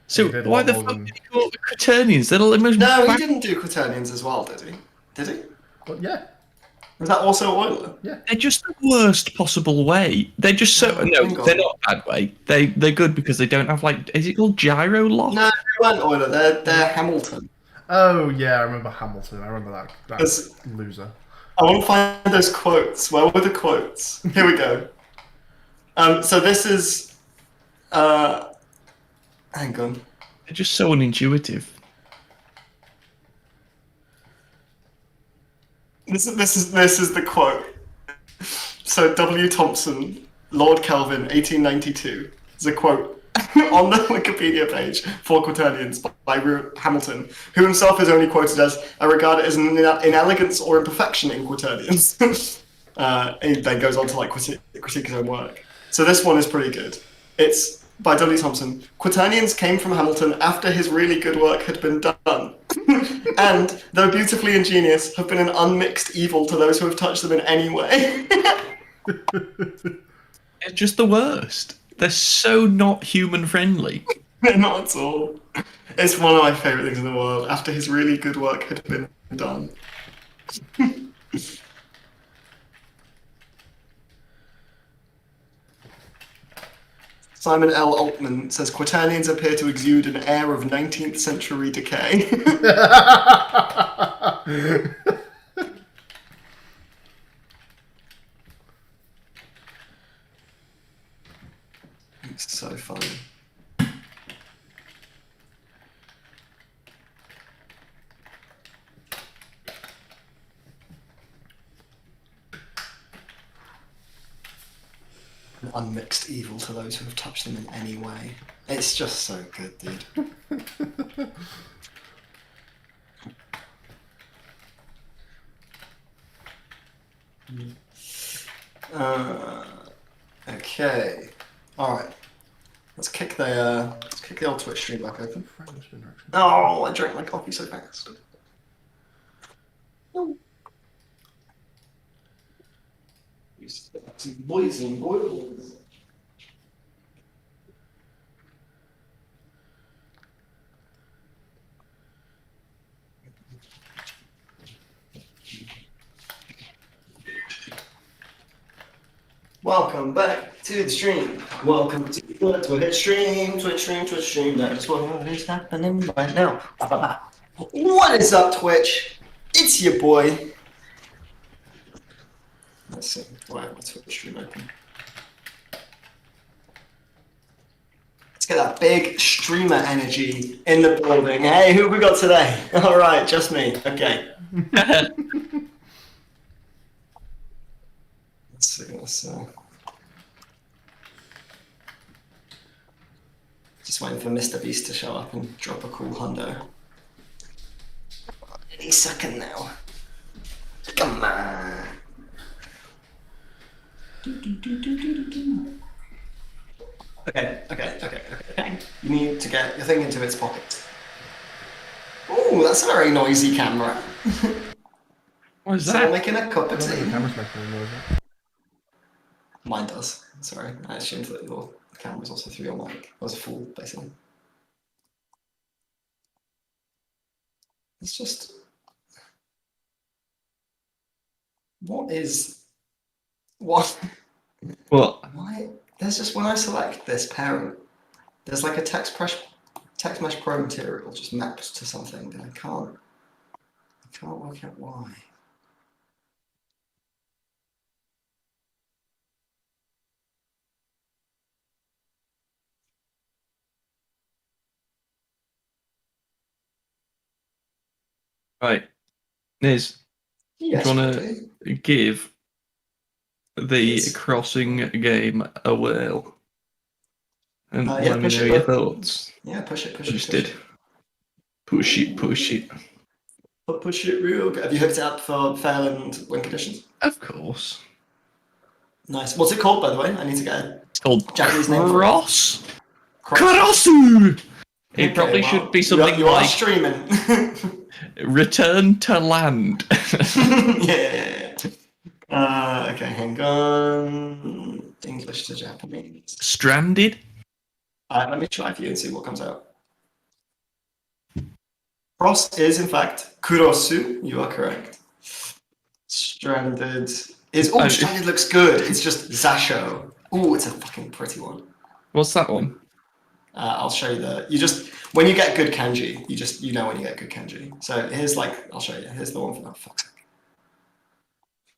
So He did a why lot the more fuck than- did he call it quaternions? They're the most No, he didn't do Quaternions as well, did he? Did he? But yeah, Was that also Euler? They're just the worst possible way. They're just so Oh, no, hang on. they're not a bad way. They're good because they don't have is it called gyro lock? No, they weren't Euler. They're Hamilton. oh yeah, I remember Hamilton. I remember that That's- loser. I want to find those quotes. Where were the quotes? Here we go. So this is. Hang on. They're just so unintuitive. This is the quote. So W. Thompson, Lord Kelvin, 1892. There's a quote on the Wikipedia page for quaternions by Hamilton, who himself is only quoted as, "I regard it as an inelegance or imperfection in quaternions." He then goes on to like critique his own work. So this one is pretty good. It's by W. Thompson. Quaternions came from Hamilton after his really good work had been done. And, though beautifully ingenious, have been an unmixed evil to those who have touched them in any way. They're just the worst. They're so not human friendly. Not at all. It's one of my favourite things in the world, after his really good work had been done. Simon L. Altman says quaternions appear to exude an air of 19th century decay. It's so funny. An unmixed evil to those who have touched them in any way. It's just so good, dude. Okay. Alright. Let's kick the old Twitch stream back open. Oh, I drank my coffee so fast. No. Boys and boils. Welcome back to the stream. Welcome to the Twitch stream. That is what is happening right now. What is up, Twitch? It's your boy. Let's see. Do I have my Twitch stream open? Let's get that big streamer energy in the building. Hey, who have we got today? All right, just me. Okay. Let's see. Just waiting for Mr. Beast to show up and drop a cool hundo. Any second now. Come on. Okay. You need to get your thing into its pocket. Oh, that's a very noisy camera. What is Someone that? making a cup of The tea. camera's making a noise. Mine does. Sorry, I assumed that your camera was also through your mic. I was a fool, basically. It's just... What? What? Why? There's just, when I select this parent, there's like a text mesh pro material just mapped to something, and I can't work out why. Right. Niz, Yes, do you want buddy. to give the Yes. crossing game a whirl? And Yeah, let me push know it, your bud. thoughts. Yeah, push it. I just did. Push it. Push it real good. Have you hooked it up for fail and win conditions? Of course. Nice. What's it called, by the way? I need to get a It's called Japanese name for it. Cross. Cross. Karasu! It Okay, probably well, should be something you are like streaming. Return to Land. Yeah. Okay, hang on. English to Japanese. Stranded? Let me try for you and see what comes out. Cross is, in fact, kurosu. You are correct. Stranded is... Oh, Stranded looks good. It's just Zasho. Oh, it's a fucking pretty one. What's that one? I'll show you when you get good kanji, you know when you get good kanji. So here's I'll show you. Here's the one for, oh, fuck's sake.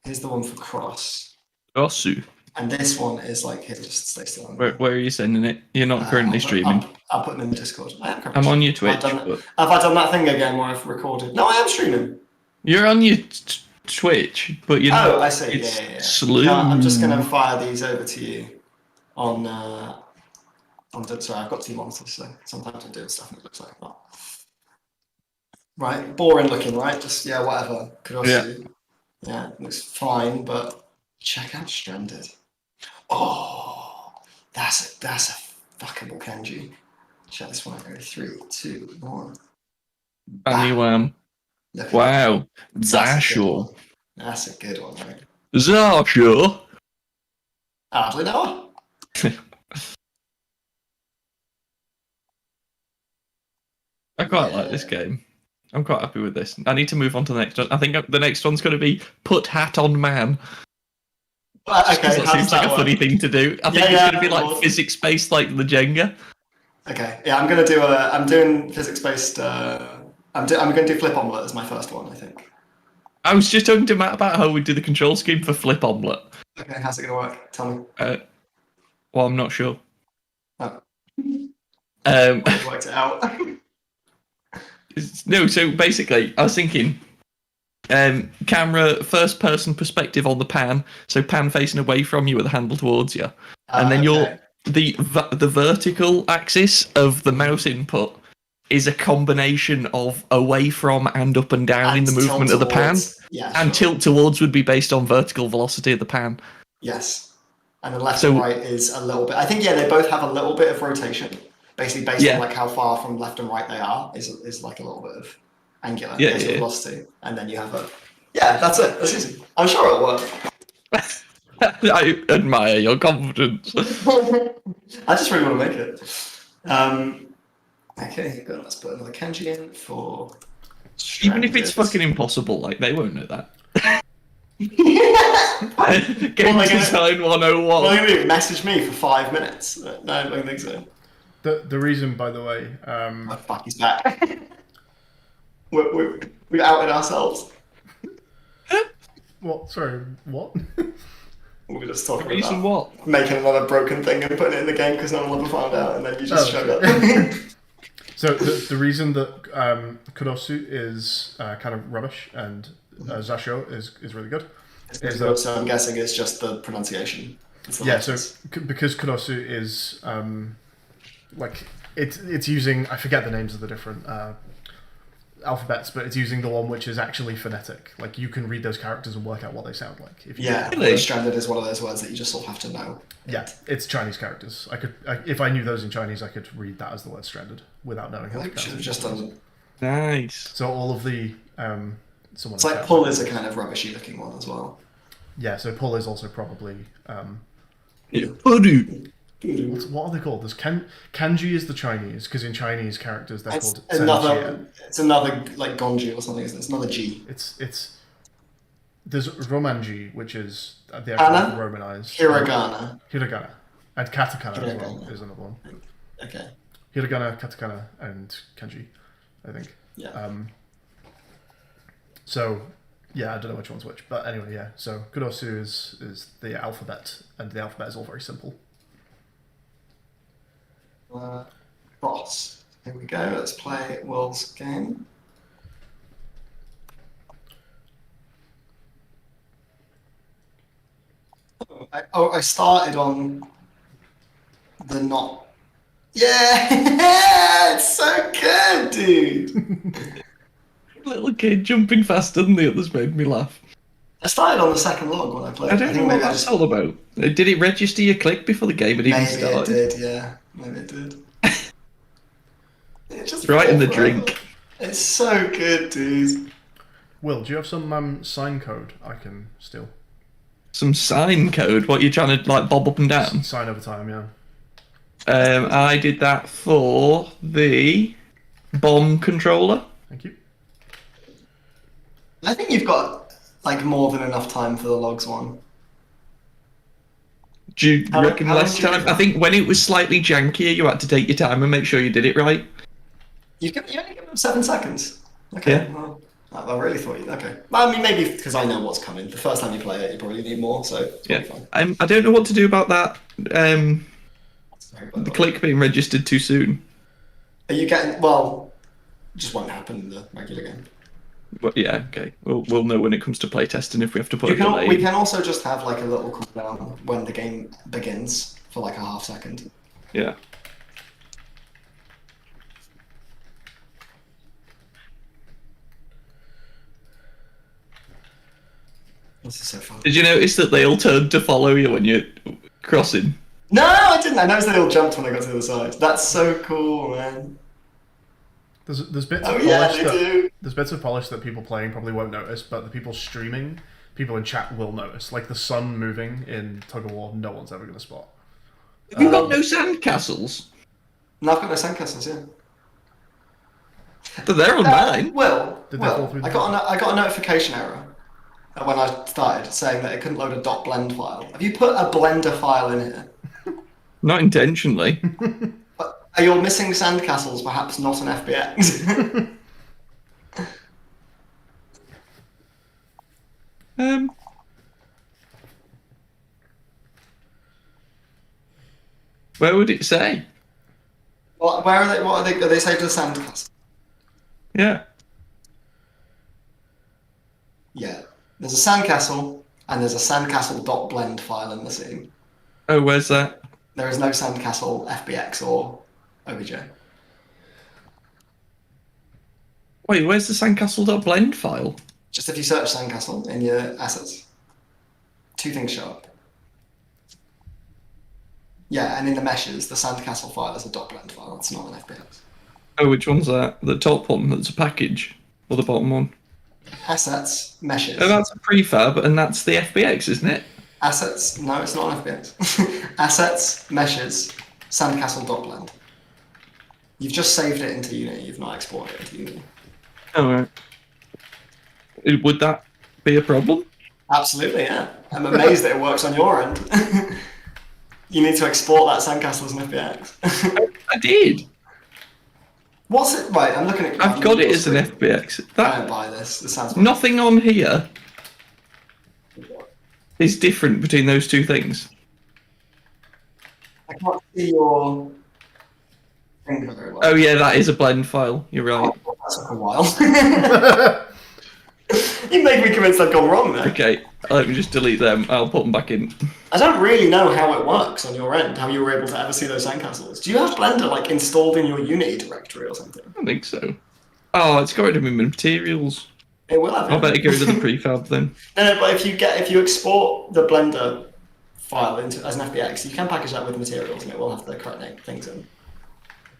Here's the one for cross. Karasu. And this one is like, here, just stay still. Where are you sending it? You're not currently streaming. I'll put them in the Discord. I am currently I'm on your streaming. Twitch. Have I done that thing again where I've recorded? No, I am streaming. You're on your Twitch, but you're not. Oh, I see. It's Yeah. Sloom. No, I'm just going to fire these over to you on sorry, I've got two monitors, so sometimes I'm doing stuff and it looks like that. Right, boring looking, right? Just, yeah, whatever. Yeah, it looks fine, but check out Stranded. Oh, that's a fuckable Kenji. Check this one out. 3, 2, 1. Bam. Wow. Zasho. That's a good one, right? Zasho. Hardly know. I quite like this game. I'm quite happy with this. I need to move on to the next one. I think the next one's going to be Put Hat on Man. Okay, that seems like a funny thing to do. I think it's going to be like physics-based, like the Jenga. Okay, yeah, I'm doing physics-based. I'm going to do Flip Omelette as my first one, I think. I was just talking to Matt about how we do the control scheme for Flip Omelette. Okay, how's it going to work? Tell me. Well, I'm not sure. Oh. I worked it out. No, so basically, I was thinking, camera first person perspective on the pan, so pan facing away from you with the handle towards you, and then the vertical axis of the mouse input is a combination of away from and up and down in the movement of the pan, and tilt towards would be based on vertical velocity of the pan. Yes, and the left and right is a little bit. I think they both have a little bit of rotation. Basically, based on like how far from left and right they are, is like a little bit of angular velocity, and then you have a that's it. That's easy. I'm sure it'll work. I admire your confidence. I just really want to make it. Okay, good. Let's put another kanji in for. Even if it's fucking impossible, like they won't know that. Game design 101. Well, they're going to message me for 5 minutes. No, I don't think so. The reason, by the way, oh, fuck, he's back. we outed ourselves. What? Sorry, what? We were just talking about making another broken thing and putting it in the game because no one ever found out, and then you just showed up. So the reason that Kudosu is kind of rubbish and Zasho is really good. So I'm guessing it's just the pronunciation. Yeah, so because Kudosu is like it's using, I forget the names of the different alphabets, but it's using the one which is actually phonetic. Like you can read those characters and work out what they sound like. If you Stranded is one of those words that you just sort of have to know. Yeah, it's Chinese characters. If I knew those in Chinese, I could read that as the word stranded without knowing how to should have just done it. Nice. So all of the it's like pull is a kind of rubbishy looking one as well. Yeah, so pull is also probably what are they called? There's kanji is the Chinese, because in Chinese characters they're called senjie. It's another like gonji or something, isn't it? It's another G. It's there's romanji, which is the actual romanized. Hiragana, and katakana as well is another one. Okay. Hiragana, katakana, and kanji, I think. Yeah. So yeah, I don't know which one's which, but anyway, yeah. So Kudosu is the alphabet, and the alphabet is all very simple. Boss. Here we go. Let's play World's game. I started on the not. Yeah, it's so good, dude. Little kid jumping faster than the others made me laugh. I started on the second log when I played. I don't know what that's all about. Did it register your click before the game had even started? Maybe it did, yeah. Maybe it did. It just right in the drink. It's so good, dude. Will, do you have some sign code I can steal? Some sign code? What, you're trying to like bob up and down? Sign over time, yeah. I did that for the bomb controller. Thank you. I think you've got like more than enough time for the logs one. Do you reckon less time? I think when it was slightly jankier, you had to take your time and make sure you did it right. You only give them 7 seconds. Okay, yeah. Well, I really thought you. Okay. Well, I mean, maybe because I know what's coming. The first time you play it, you probably need more, so it's Yeah. probably fine. I don't know what to do about that. Sorry, The click being registered too soon. Are you getting? Well, it just won't happen in the regular game. But yeah, okay. We'll know when it comes to playtesting if we have to put You a delay. we in. can also just have like a little cooldown when the game begins for like a half second. Yeah. This is so fun. Did you notice that they all turned to follow you when you're crossing? No, I didn't. I noticed they all jumped when I got to the other side. That's so cool, man. There's bits Oh of yeah, polish they that do. there's bits of polish that people playing probably won't notice, but the people streaming, people in chat will notice. Like the sun moving in Tug of War, no one's ever going to spot. Have you got no sand castles? No, I've got no sandcastles. Yeah. But they're on mine. Did they fall through the I got a notification error when I started saying that it couldn't load a .blend file. Have you put a Blender file in here? Not intentionally. Are your missing sandcastles perhaps not an FBX? Where would it say? Where are they? What are they? Are they saved as sandcastles? Yeah. Yeah. There's a sandcastle and there's a sandcastle.blend file in the scene. Oh, where's that? There is no sandcastle FBX or OBJ. Wait, where's the sandcastle.blend file? Just if you search sandcastle in your assets, two things show up. Yeah, and in the meshes, the sandcastle file is a .blend file. It's not an FBX. Oh, which one's that? The top one that's a package? Or the bottom one? Assets, meshes. Oh, that's a prefab, and that's the FBX, isn't it? Assets, no, it's not an FBX. Assets, meshes, sandcastle.blend. You've just saved it into Unity, you've not exported it into Unity. Oh, right. Would that be a problem? Absolutely, yeah. I'm amazed that it works on your end. You need to export that sandcastle as an FBX. I did. What's it? Right, I'm looking at. I've got it as an FBX. I don't buy this. This sounds. Nothing on here is different between those two things. I can't see your thing very well. Oh yeah, that is a blend file. You're right. Oh, that took a while. You make me convinced I've gone wrong there. Okay, let me just delete them. I'll put them back in. I don't really know how it works on your end, how you were able to ever see those sandcastles. Do you have Blender like installed in your Unity directory or something? I think so. Oh, it's got rid of my materials. It will have. I better get rid of the prefab then. No, but if you export the Blender file into as an FBX, you can package that with materials, and it will have the correct things in.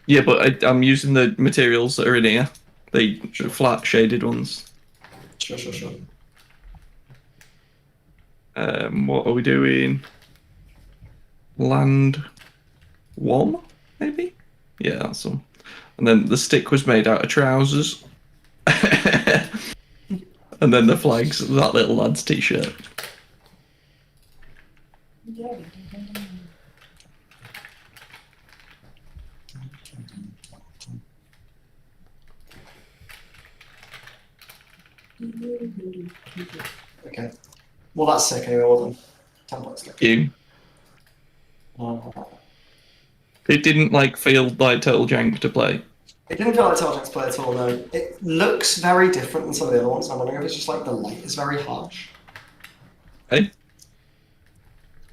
Yeah, but I'm using the materials that are in here. The flat shaded ones. Sure. What are we doing? Land 1, maybe? Yeah, that's one. And then the stick was made out of trousers. And then the flag's that little lad's t-shirt. Okay. Well, that's sick anyway. Well done. 10 points. You. It didn't like feel like total jank to play. It didn't feel like Target's play at all, no. It looks very different than some of the other ones. I'm wondering if it's just like the light is very harsh. Hey?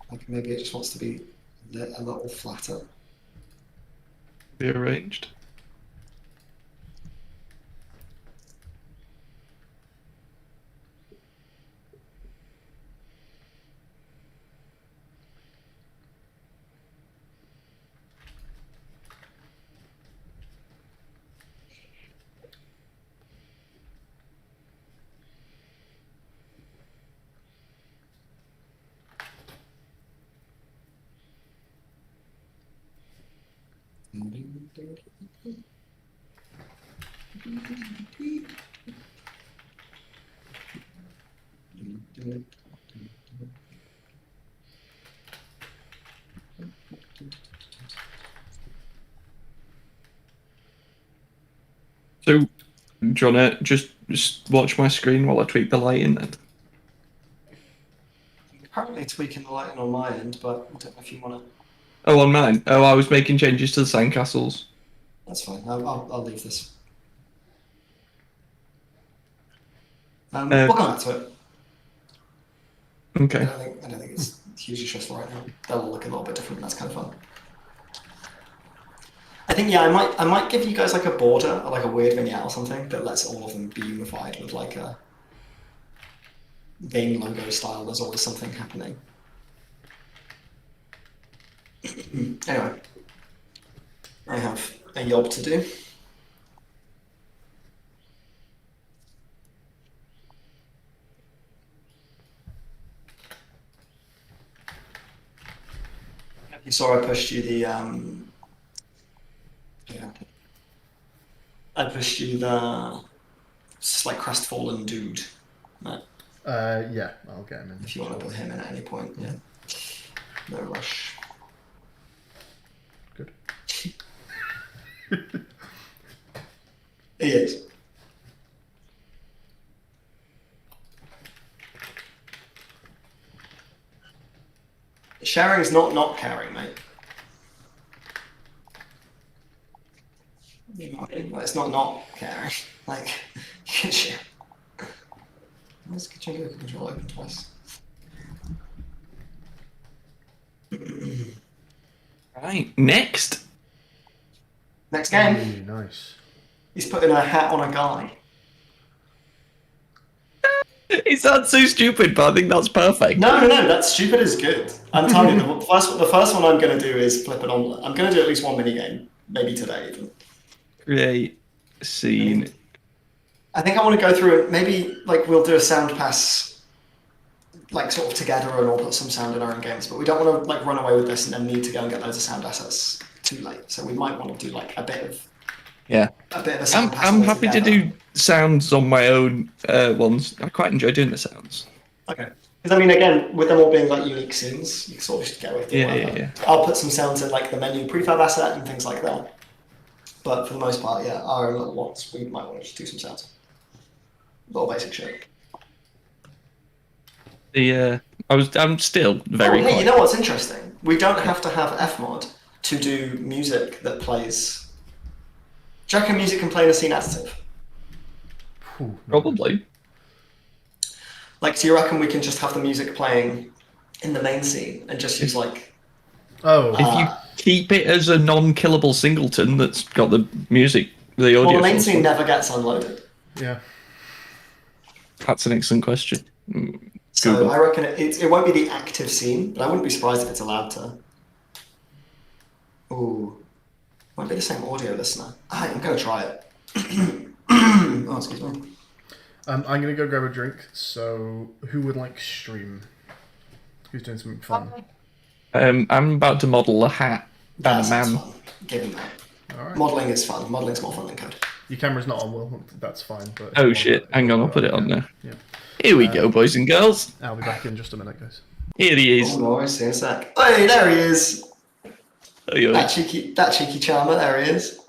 Like maybe it just wants to be lit a little flatter. Rearranged. So, do you want to just watch my screen while I tweak the lighting then? Currently tweaking the lighting on my end, but I don't know if you want to. Oh, on mine? Oh, I was making changes to the sandcastles. That's fine. I'll leave this. We'll come back to it. Okay. I don't think it's hugely stressful right now. They'll look a little bit different, and that's kind of fun. I think I might give you guys like a border, or like a weird vignette or something that lets all of them be unified with like a game logo style. There's always something happening. Anyway, I have a job to do. You saw I pushed you the yeah. I pushed you the it's like crestfallen dude. Right? Yeah, I'll get him in. If you want to put him in at any point, yeah. No rush. Good. He is. Sharing is not caring, mate. It's not caring. Like, you can share. Where's the Jingoku control open twice? Right, next. Next game. Ooh, nice. He's putting a hat on a guy. It sounds so stupid, but I think that's perfect. No, that stupid is good. I'm telling you, the first one I'm going to do is flip it on. I'm going to do at least one mini game, maybe today even. Create scene. I think I want to go through it. Maybe like we'll do a sound pass, like sort of together, and I'll put some sound in our own games. But we don't want to like run away with this and then need to go and get loads of sound assets too late. So we might want to do like a bit of a sound pass. I'm happy to do sounds on my own ones. I quite enjoy doing the sounds. Okay. Because I mean, again, with them all being like unique scenes, you sort of just get away with it. Yeah. I'll put some sounds in like the menu prefab asset and things like that. But for the most part, yeah, our own little ones, we might want to just do some sounds. Little basic shit. I'm still very. Oh, hey, you know what's interesting? We don't have to have Fmod to do music that plays. Do you reckon music can play in a scene additive? Ooh, Probably. Like, do you reckon we can just have the music playing in the main scene and just use like? Oh. If you keep it as a non-killable singleton that's got the music, the audio. Well, the main source. scene never gets unloaded. Yeah. That's an excellent question. So Google. I reckon it won't be the active scene, but I wouldn't be surprised if it's allowed to. Ooh. Won't be the same audio listener. I'm going to try it. Oh, excuse me. I'm going to go grab a drink, so who would like stream? Who's doing something fun? I'm about to model a hat and a That's man. fun. Give him that. Alright. Modelling is fun. Modelling's more fun than code. Your camera's not on, Will. That's fine. But Oh shit, hang on, I'll put it on there. Yeah. Here we go, boys and girls. I'll be back in just a minute, guys. Here he is. Oh, no, see in a sec. Hey, there he is. Oi, oi. That cheeky charmer, there he is.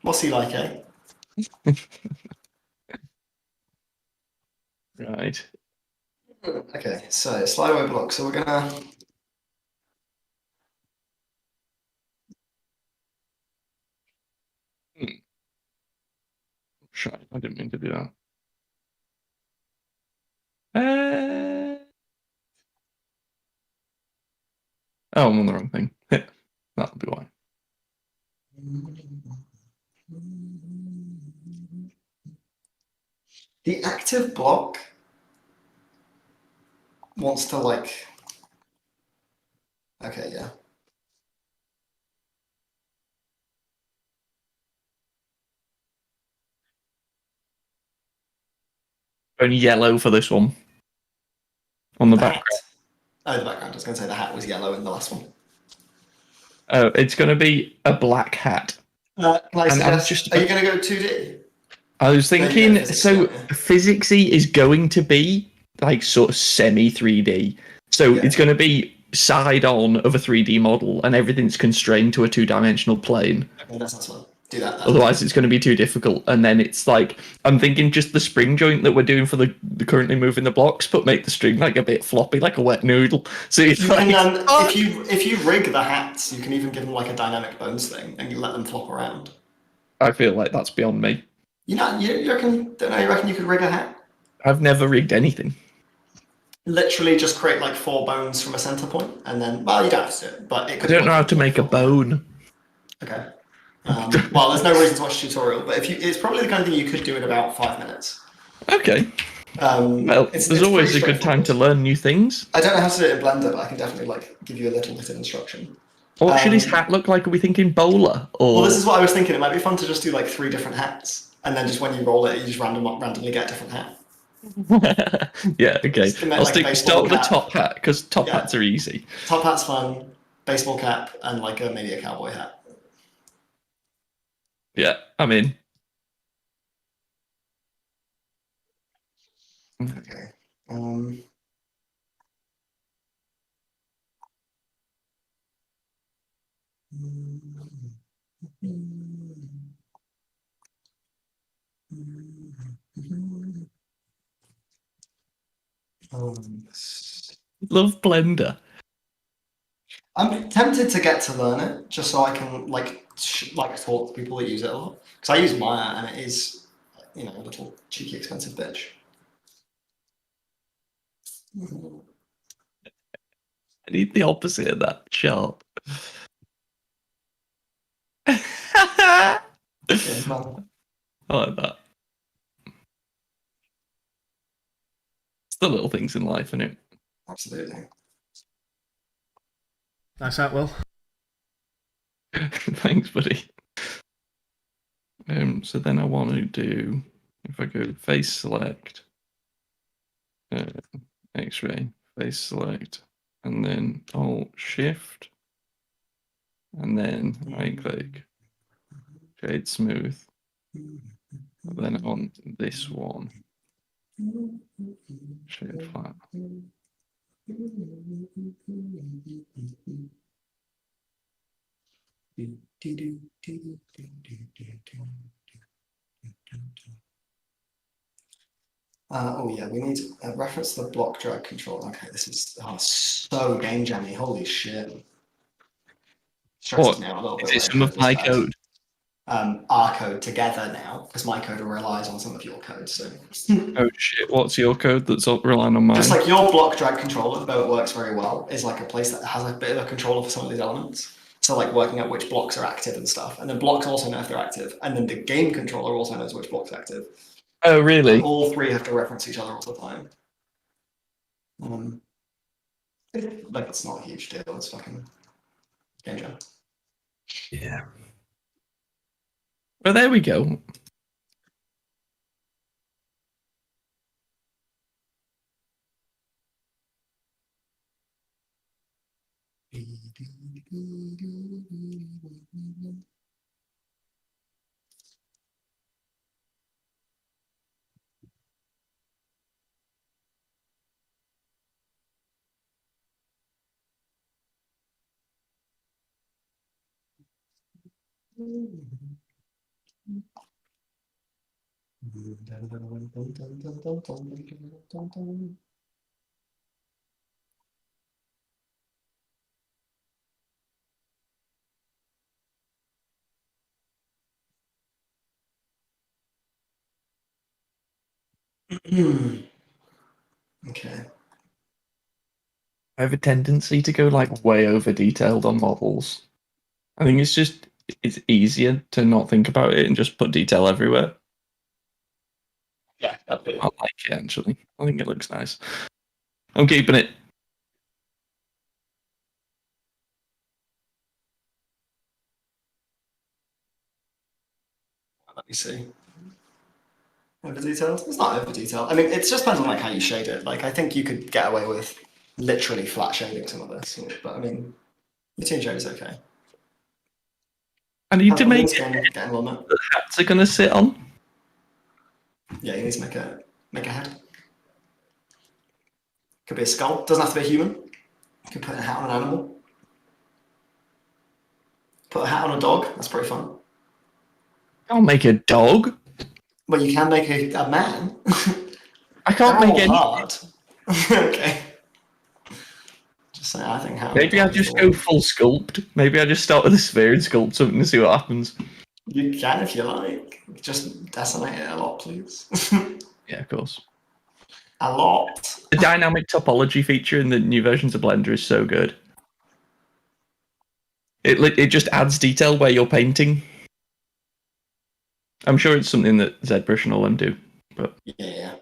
What's he like, eh? Right. Okay, so slide away block. So we're gonna. Shit, I didn't mean to do that. Oh, I'm on the wrong thing. That'll be why. The active block wants to like. Okay, yeah. Only yellow for this one. On the background. Oh, the background. I was going to say the hat was yellow in the last one. Oh, it's going to be a black hat. Can I And I'm suggest, just are you going to go 2D? I was There you thinking, go, physics, so yeah. physicsy is going to be like sort of semi 3D. So Yeah. it's going to be side on of a 3D model, and everything's constrained to a 2-dimensional plane. Okay, that sounds fun. Do that then. Otherwise, it's going to be too difficult. And then it's like, I'm thinking just the spring joint that we're doing for the currently moving the blocks, but make the string like a bit floppy, like a wet noodle. So it's You like, can, if you rig the hats, you can even give them like a dynamic bones thing, and you let them flop around. I feel like that's beyond me. You reckon? Don't know. You reckon you could rig a hat? I've never rigged anything. Literally, just create like 4 bones from a center point, and then you don't have to do it, but it I could. don't know how to make a bone. Okay. Well, there's no reason to watch a tutorial, but it's probably the kind of thing you could do in about 5 minutes. Okay. Well, there's always a good time to learn new things. I don't know how to do it in Blender, but I can definitely like give you a little bit of instruction. What should his hat look like? Are we thinking bowler? Or... Well, this is what I was thinking. It might be fun to just do like 3 different hats, and then just when you roll it, you just randomly get a different hat. Yeah, okay. I'll start with the top hat, because top Yeah. hats are easy. Top hat's fun, baseball cap, and like maybe a cowboy hat. Yeah, I'm in. Okay. Love Blender. I'm tempted to get to learn it just so I can like talk to people that use it a lot, because I use Maya and it is, a little cheeky expensive bitch. I need the opposite of that. Sharp. Yeah, well, I like that. It's the little things in life, isn't it? absolutely. Nice out, Will. Thanks, buddy. So then I want to do, if I go face select, X-ray, face select, and then Alt Shift, and then right click, shade smooth, and then on this one, shade flat. Oh yeah, we need a reference to the block drag control. Okay, this is so game jammy. Holy shit! Stresses me out a little bit. Is it some of my code? Our code together now, because my code relies on some of your code. So. Oh shit! What's your code that's relying on mine? Just like your block drag controller, though it works very well, is like a place that has a bit of a controller for some of these elements. So like working out which blocks are active and stuff, and then blocks also know if they're active, and then the game controller also knows which block's active. Oh really? Like, all 3 have to reference each other all the time. Like it's not a huge deal. It's fucking game jam. Yeah. Well, there we go. Okay. I have a tendency to go like way over detailed on models. I think it's easier to not think about it and just put detail everywhere. Yeah, that'd be. I like it actually. I think it looks nice. I'm keeping it. Let me see. Over detailed? It's not over detailed. I mean, it just depends on like how you shade it. Like, I think you could get away with literally flat shading some of this, but I mean, the tune shade is okay. I need to make getting a little bit. the hats are gonna sit on. Yeah, you need to make a head. Could be a skull. Doesn't have to be a human. You can put a hat on an animal. Put a hat on a dog. That's pretty fun. I'll make a dog. Well, you can make a man. I can't They're make all any. hard. Okay. Just say I think how Maybe I just go full sculpt. Maybe I just start with a sphere and sculpt something to see what happens. You can if you like. Just decimate it a lot, please. Yeah, of course. A lot. The dynamic topology feature in the new versions of Blender is so good. It just adds detail where you're painting. I'm sure it's something that ZBrush and all them do, but Yeah.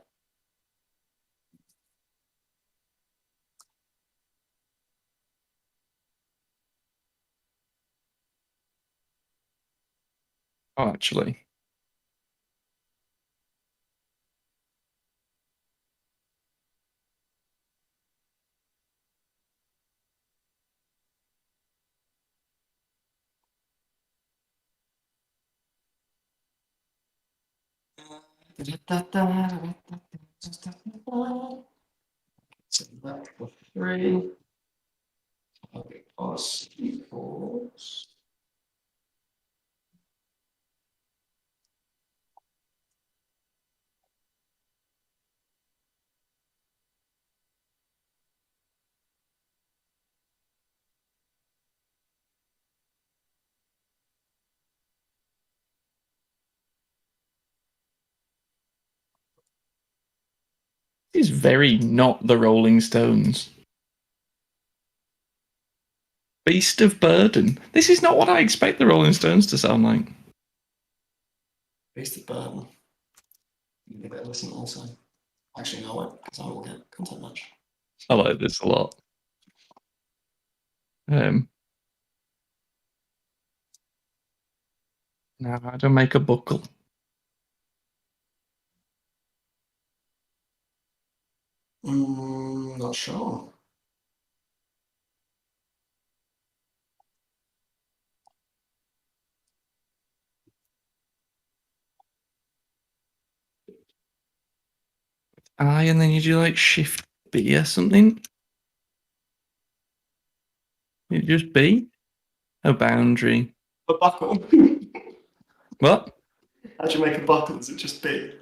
oh, actually, So that for 3. Okay, plus equals. it's very not the Rolling Stones. Beast of Burden. This is not what I expect the Rolling Stones to sound like. Beast of Burden. Give it a listen also. Actually, no, I won't, because I will get content match. I like this a lot. Now how to make a buckle. Not sure. I and then you do like Shift B or something. You just B. A boundary. A buckle. What? How do you make a buckle? Is it just B?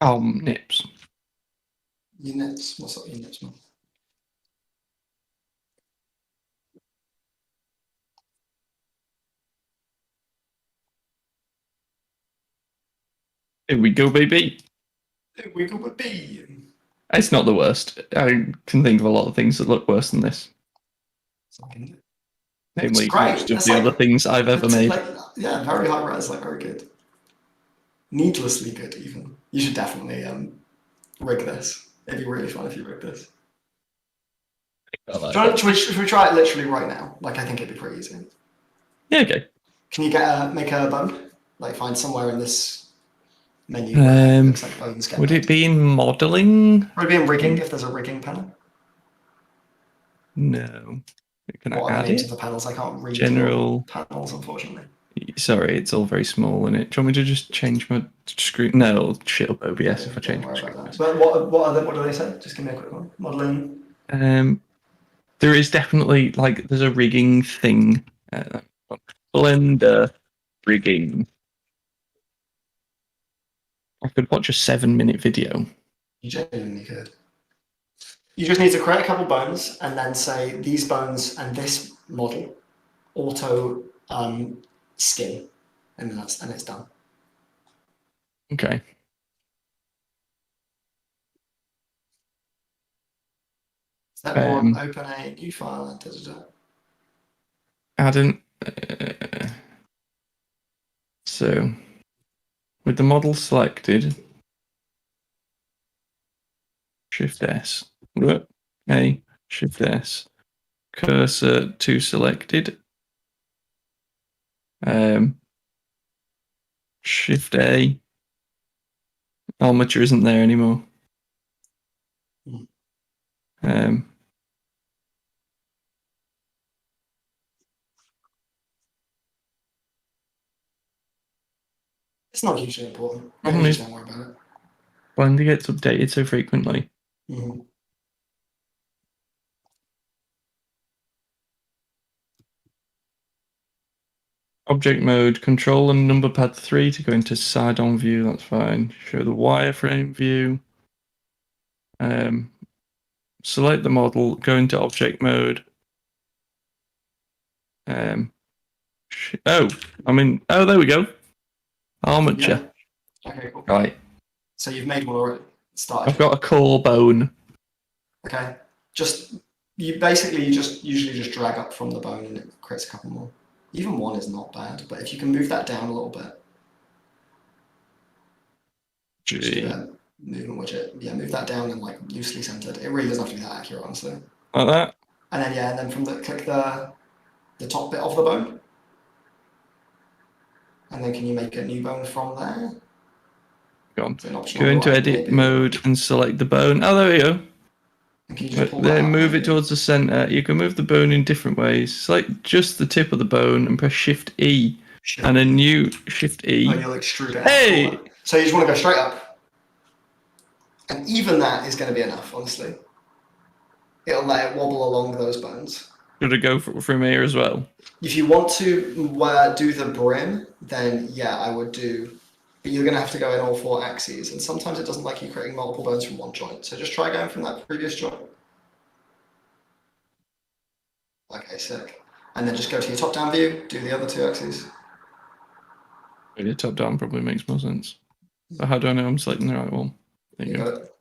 Oh, nips. Units. What's up, units, man? Here we go, baby. We go with B. It's not the worst. I can think of a lot of things that look worse than this. Namely, great. most of That's the like- other things I've ever made. Yeah, very high res, like very good. Needlessly good, even. You should definitely rig this. It'd be really fun if you rig this. Should we try it literally right now? Like, I think it'd be pretty easy. Yeah, okay. Can you make a bone? Like, find somewhere in this menu where it looks like bones get Would made. it be in modeling? Would it be in rigging if there's a rigging panel? No. Can What I are add the names it? of the panels? I can't read General panels, unfortunately. Sorry, it's all very small in it. Do you want me to just change my screen? No, it'll shit up OBS if I change my screen. But what do they say? Just give me a quick one. Modeling. There is definitely there's a rigging thing. Blender rigging. I could watch a 7-minute video. You genuinely could. You just need to create a couple bones and then say these bones and this model auto skin, and it's done. Okay. Step one, open a new file. Add an. So, with the model selected, Shift S. A, Shift S. Cursor to selected. Shift A. Armature isn't there anymore. It's not hugely important. Problem Maybe is- just don't worry about it. Blender gets updated so frequently. Mm-hmm. Object mode, control and number pad 3 to go into side-on view, that's fine. Show the wireframe view. Select the model, go into object mode. Oh, there we go. Armature. Yeah. Okay, cool. Right. So you've made one already. Started. I've got a core bone. Okay. You just usually just drag up from the bone and it creates a couple more. Even one is not bad, but if you can move that down a little bit. Just do a movement widget. Yeah, move that down and like loosely centered. It really doesn't have to be that accurate, honestly. Like that? And then from click the top bit of the bone. And then can you make a new bone from there? Go on. Go Go into edit mode and select the bone. Oh, there we go. And can you just pull then that move it towards the center. You can move the bone in different ways. Select just the tip of the bone and press Shift E. And a new Shift E. And you'll extrude it. Hey! So you just want to go straight up. And even that is going to be enough, honestly. It'll let it wobble along those bones. Should I go from here as well? If you want to do the brim, then yeah, I would do. But you're going to have to go in all 4 axes. And sometimes it doesn't like you creating multiple bones from one joint. So just try going from that previous joint. Okay, sick. And then just go to your top-down view, do the other 2 axes. Really, top down probably makes more sense. But how do I know I'm selecting the right one? There you go. Got it.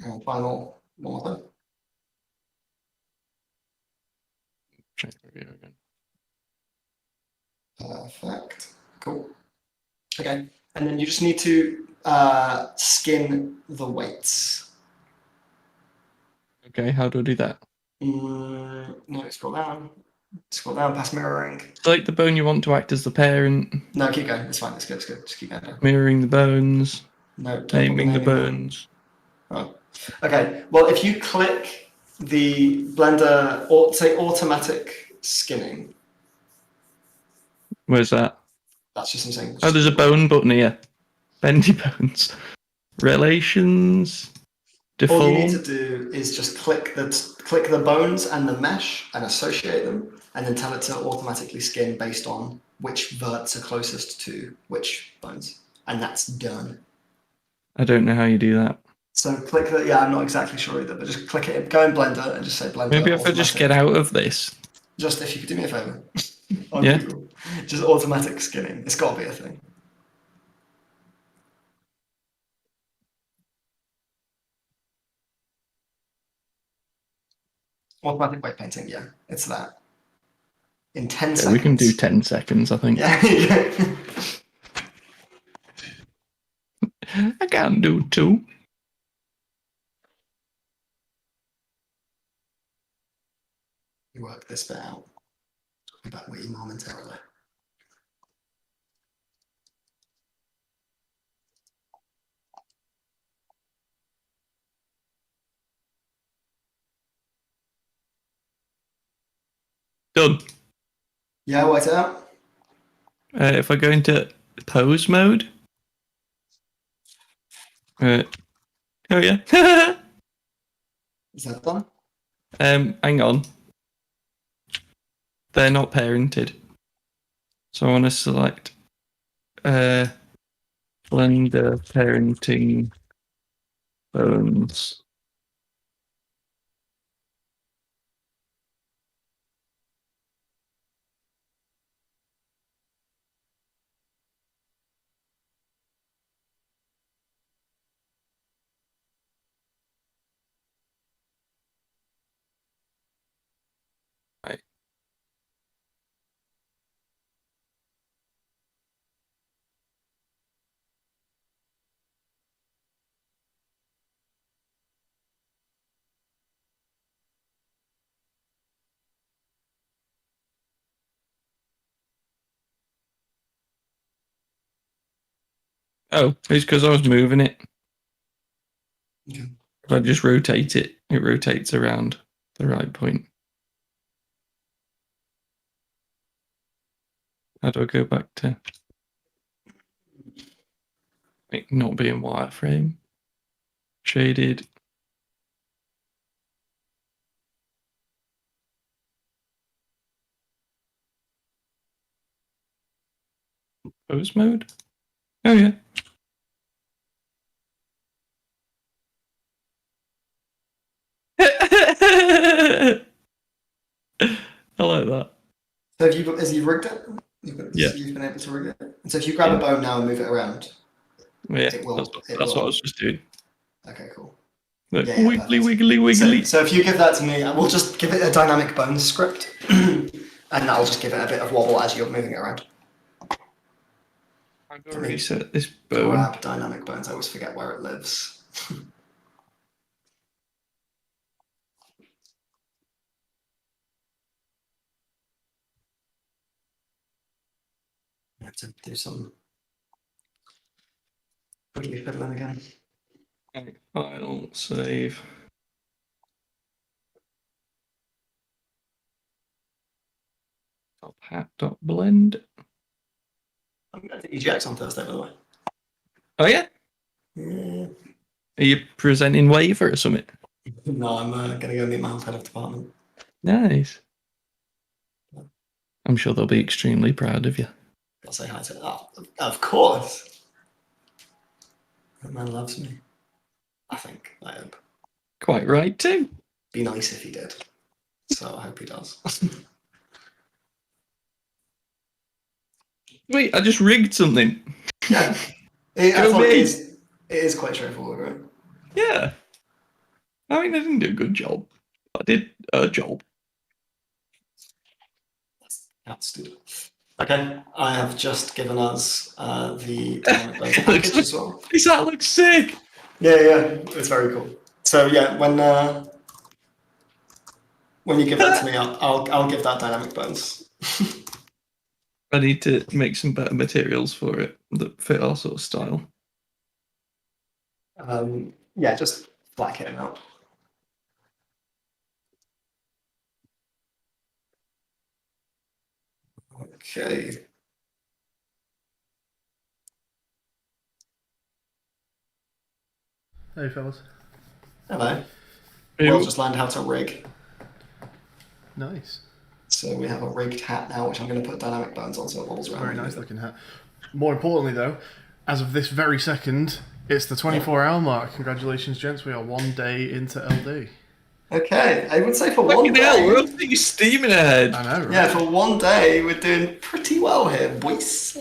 And final, one more time. Check the review again. Perfect. Cool. Okay. And then you just need to skin the weights. Okay, how do I do that? No, scroll down. Scroll down past mirroring. Select the bone you want to act as the parent. No, keep going. It's fine. It's good. It's good. Just keep going down. Mirroring the bones. No, Naming the bones. Oh. Okay. Well, if you click the Blender, or say automatic skinning. Where's that? That's just something. Oh, there's a bone button here. Bendy bones. Relations. Default. All you need to do is just click the bones and the mesh and associate them, and then tell it to automatically skin based on which verts are closest to which bones, and that's done. I don't know how you do that. So click the, I'm not exactly sure either, but just click it, go in Blender and just say Blender. Maybe if I just get out of this. Just if you could do me a favor. Yeah. Google. Just automatic skinning. It's got to be a thing. Automatic weight painting, yeah, it's that. In 10 seconds. We can do 10 seconds, I think. Yeah. I can't do 2. Work this bit out. Talk about with you momentarily. Done. Yeah, wait it out. If I go into pose mode. Oh yeah. Is that done? Hang on. They're not parented. So I want to select Blender parenting bones. Oh, it's because I was moving it. Okay. If I just rotate it, it rotates around the right point. How do I go back to it not being wireframe? Shaded. Pose mode? Oh, yeah. I like that. So as you've rigged it, Yeah. you've been able to rig it. And so if you grab a Yeah. bone now and move it around, Yeah, it will. that's what I was just doing. Okay, cool. Like, Yeah, wiggly, perfect. wiggly, wiggly. So if you give that to me, I will just give it a dynamic bones script, and that'll just give it a bit of wobble as you're moving it around. I've got to reset this bone. Grab dynamic bones. I always forget where it lives. I have to do some fiddly fiddling again. Okay, file, save. Top hat.blend. I'm going to EGX on Thursday, by the way. Oh, yeah? Yeah. Are you presenting waiver or something? No, I'm going to go meet my head of department. Nice. I'm sure they'll be extremely proud of you. I'll say hi to it. Oh, of course. That man loves me. I think. I hope. Quite right, too. Be nice if he did. So I hope he does. Wait, I just rigged something. Yeah. I Go thought me. it is quite straightforward, right? Yeah. I mean, I didn't do a good job. I did a job. That's stupid. Okay, I have just given us the dynamic bones package as well. That looks sick. Yeah, it's very cool. So yeah, when you give that to me, I'll give that dynamic bones. I need to make some better materials for it that fit our sort of style. Yeah, just black it out. Okay. Hey, fellas. Hello. Will just learned how to rig. Nice. So we have a rigged hat now, which I'm going to put dynamic bones on so it wobbles around. Very nice looking hat. More importantly, though, as of this very second, it's the 24-hour mark. Congratulations, gents. We are 1 day into LD. Okay, I would say for Fucking 1 day. hell, we're up steaming ahead. I know, right? Yeah, for 1 day, we're doing pretty well here, boys.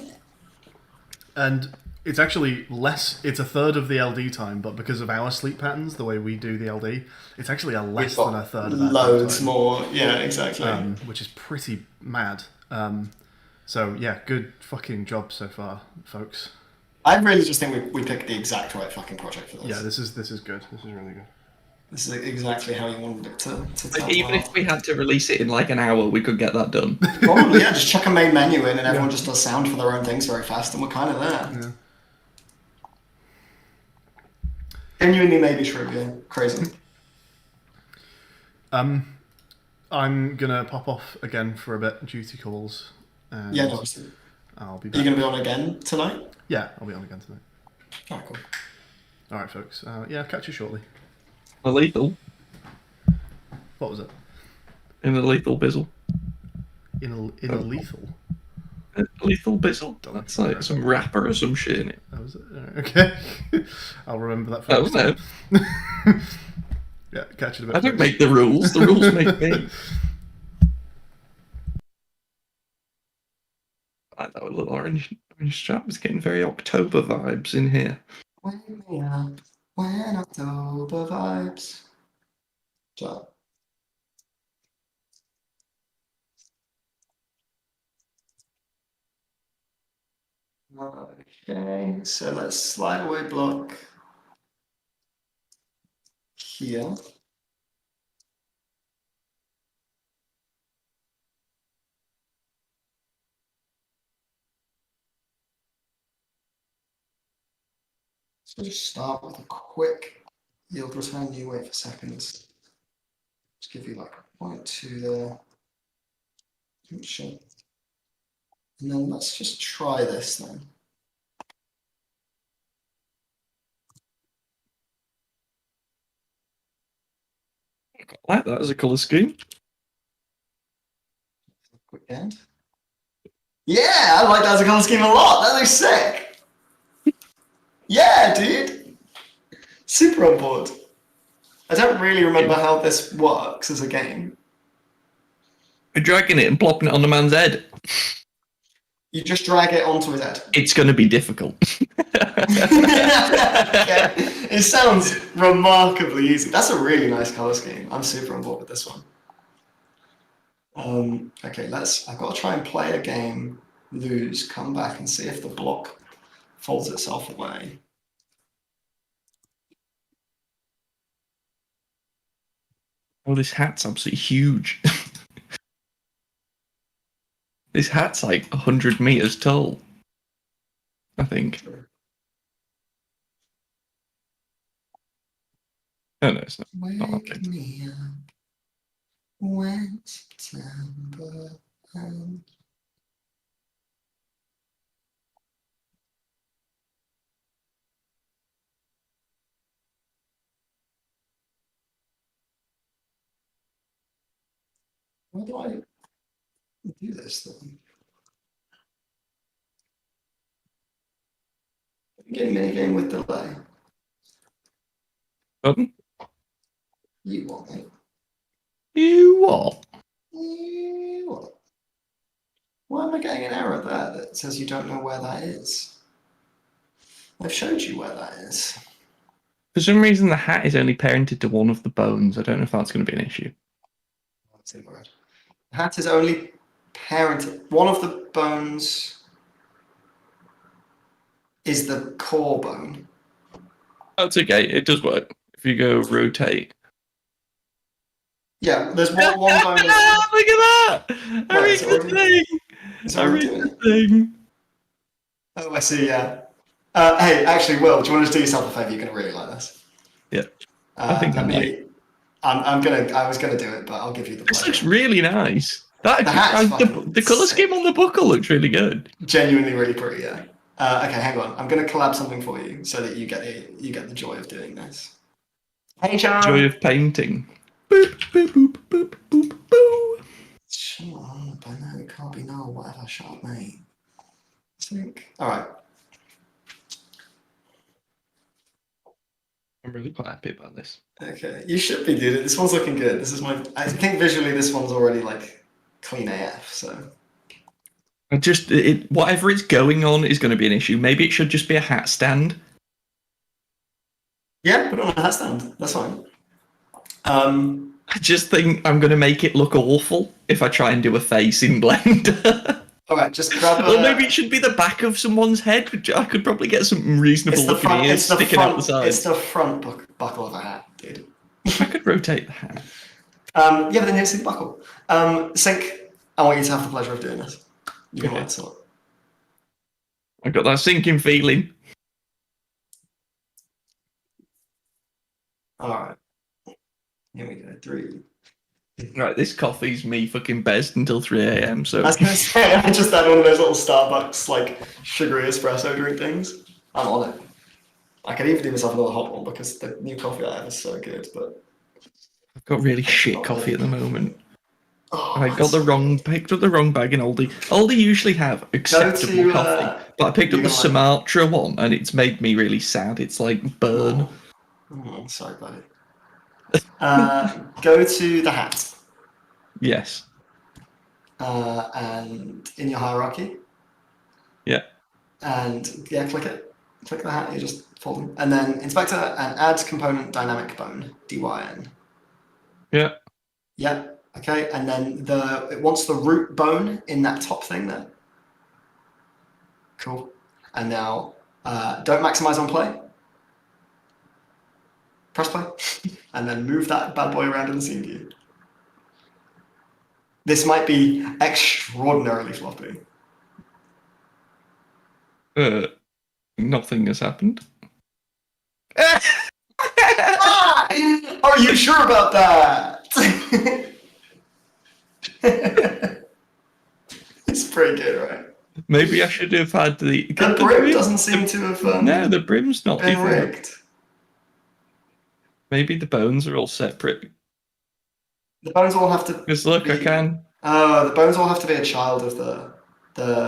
And it's actually less. It's a third of the LD time, but because of our sleep patterns, the way we do the LD, it's actually a less than a third of our loads time, more. Yeah, exactly. which is pretty mad. So yeah, good fucking job so far, folks. I really just think we picked the exact right fucking project for this. Yeah, this is good. This is really good. This is exactly how you wanted it to Like, even if we had to release it in like an hour, we could get that done. Probably, yeah, just chuck a main menu in and everyone just does sound for their own things very fast and we're kind of there. Yeah. Genuinely maybe true, yeah. Crazy. I'm gonna pop off again for a bit, duty calls. And Yeah, no. I'll be Are back. you going to be on again tonight? Yeah, I'll be on again tonight. Alright, cool. Alright, folks. Yeah, catch you shortly. A lethal. What was it? In a lethal bizzle. In a lethal? A lethal bizzle? That's like some rapper or some shit in it. Oh, was it? Okay. I'll remember that for Oh, next no. time. Yeah, catch you in a bit. I don't folks. make the rules. The rules make me. I like that little orange strap. It's getting very October vibes in here. Wake me up when October vibes. So, okay, so let's slide away block here. So just start with a quick yield return. You wait for seconds. Just give you like 0.2 there. Sure. And then let's just try this then. I like that as a colour scheme. Quick end. Yeah, I like that as a colour scheme a lot. That looks sick. Yeah, dude. Super on board. I don't really remember how this works as a game. We're dragging it and plopping it on the man's head. You just drag it onto his head. It's going to be difficult. Yeah, it sounds remarkably easy. That's a really nice colour scheme. I'm super on board with this one. Okay, I've got to try and play a game, lose, come back and see if the block folds itself away. Oh, this hat's absolutely huge. This hat's like 100 meters tall, I think. Oh, no, it's not. Not that Wake big. me up when September ends. Why do I do this then? Game mini game with delay. Pardon? You want it? You what? You want? Why am I getting an error there that says you don't know where that is? I've showed you where that is. For some reason, the hat is only parented to one of the bones. I don't know if that's going to be an issue. That's in word. The hat is only parented. One of the bones is the core bone. That's okay. It does work. If you go rotate. Yeah, there's one bone. Look at that! I Wait, read is it the already- thing. Is it I already read doing the it? thing. Oh, I see. Yeah. Hey, actually, Will, do you want to do yourself a favor? You're gonna really like this. Yeah, I think I might. I was gonna do it, but I'll give you the This pleasure. looks really nice. That The hat's fucking the color sick. scheme on the buckle looks really good. Genuinely really pretty, yeah. Okay, hang on. I'm gonna collab something for you so that you get the joy of doing this. Hey, John. Joy of painting. Boop boop boop boop boop boop. Shut up! I know it can't be null. Whatever. Shut up, mate. Sync. All right. I'm really quite happy about this. Okay, you should be, dude. This one's looking good. This is my. I think visually this one's already like clean AF. So. Whatever it's going on is going to be an issue. Maybe it should just be a hat stand. Yeah, put it on a hat stand. That's fine. I just think I'm going to make it look awful if I try and do a face in Blender. All right, just grab a. Or maybe it should be the back of someone's head. I could probably get some reasonable looking ears sticking out the side. It's the front buckle of a hat, dude. I could rotate the hat. Yeah, but then you see the buckle. Sync. I want you to have the pleasure of doing this. You can Okay. like sort. I got that sinking feeling. All right. Here we go. 3. Right, this coffee's me fucking bezzed until 3 a.m. So I was gonna say I just had one of those little Starbucks like sugary espresso drink things. I'm on it. I could even do myself another hot one because the new coffee I have is so good. But I've got really shit coffee at the moment. oh, I got picked up the wrong bag in Aldi. Aldi usually have acceptable coffee, but I picked up the Sumatra one and it's made me really sad. It's like burn. Oh, sorry, buddy. Go to the hat. Yes. And in your hierarchy. Yeah. And yeah, click it. Click the hat. You just fold them. And then inspector and add component dynamic bone. DYN. Yeah. Yeah. Okay. And then it wants the root bone in that top thing there. Cool. And now don't maximize on play. Press play. And then move that bad boy around in the scene view. This might be extraordinarily floppy. Nothing has happened. Are you sure about that? It's pretty good, right? Maybe I should have had the. The brim doesn't seem to have No, the brim's not been even. rigged. Maybe the bones are all separate. The bones all have to. Because look, be... I can. The bones all have to be a child of the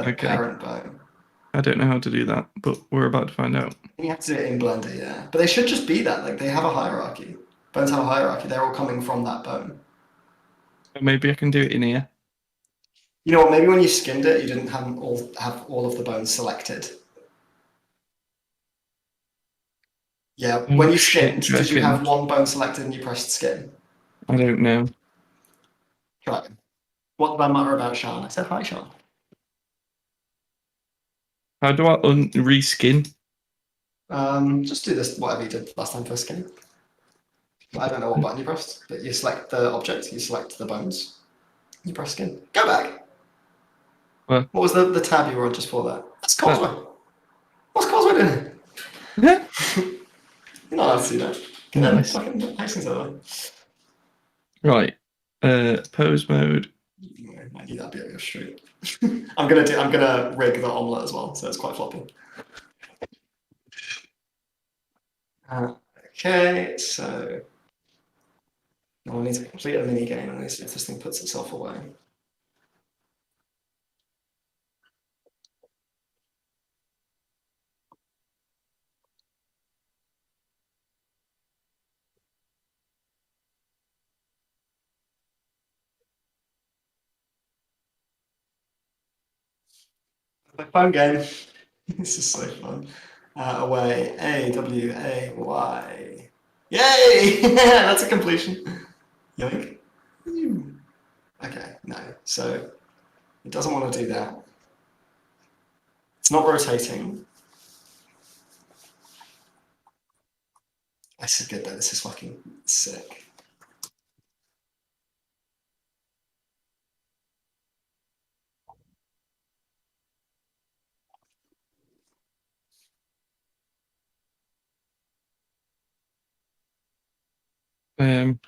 Okay. parent bone. I don't know how to do that, but we're about to find out. You have to do it in Blender, yeah. But they should just be that. Like, they have a hierarchy. Bones have a hierarchy. They're all coming from that bone. Maybe I can do it in here. You know what? Maybe when you skinned it, you didn't have all of the bones selected. Yeah, Oh, when you shit, skinned, did you reckon. have one bone selected and you pressed skin? I don't know. Right. What did I matter about Sean? I said hi, Sean. How do I reskin? Just do this, whatever you did last time for skinning. I don't know what button you pressed, but you select the object, you select the bones, you press skin. Go back! What? What was the tab you were on just for that? That's Causeway! What's Causeway doing? Yeah. You're not allowed to see that. Get Nice. fucking accents out of Right. Pose mode. there. I need that bit of your street. I'm gonna rig the omelette as well, so it's quite floppy. Okay, so now I need to complete a mini game and see if this thing puts itself away. My phone game. This is so fun. Away. A-W-A-Y. Yay! That's a completion. Yoink. Okay, no. So it doesn't want to do that. It's not rotating. This is good though. This is fucking sick. Um.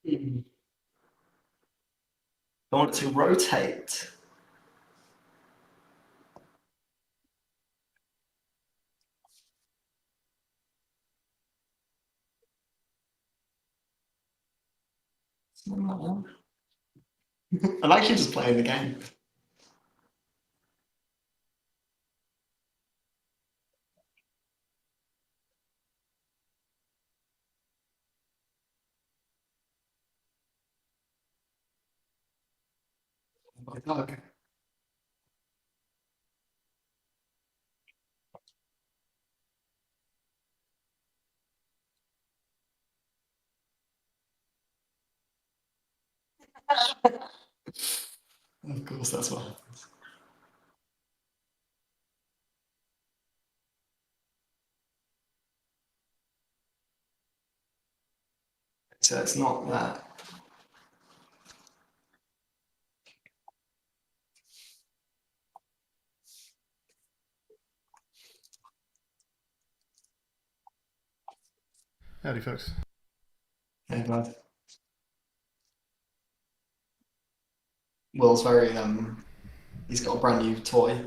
I want it to rotate. I'm actually just playing the game. My dog. Of course, that's what happens. So it's not that. Howdy, folks. Hey, bud. Will's very he's got a brand new toy.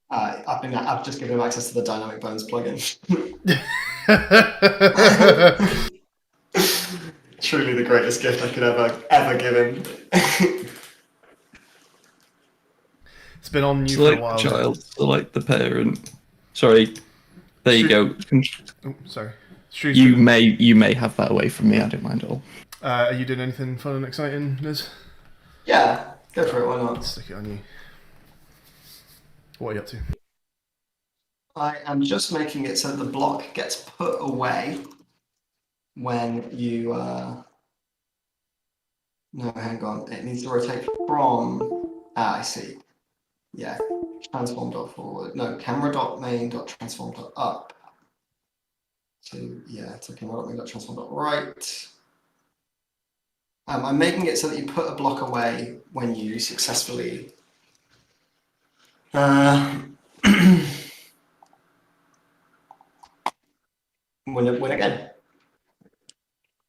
I've just given him access to the Dynamic Bones plugin. Truly the greatest gift I could ever give him. It's been on you for a Select while. the child. Select the parent. Sorry. There you go. Oh, sorry. You may have that away from me. I don't mind at all. Are you doing anything fun and exciting, Liz? Yeah, go for it. Why not? Let's stick it on you. What are you up to? I am just making it so the block gets put away when you. No, hang on. It needs to rotate from. I see. Yeah. Transform dot forward. No, camera dot main dot transform dot up. To camera dot main dot transform dot right. I'm making it so that you put a block away when you successfully. Win again.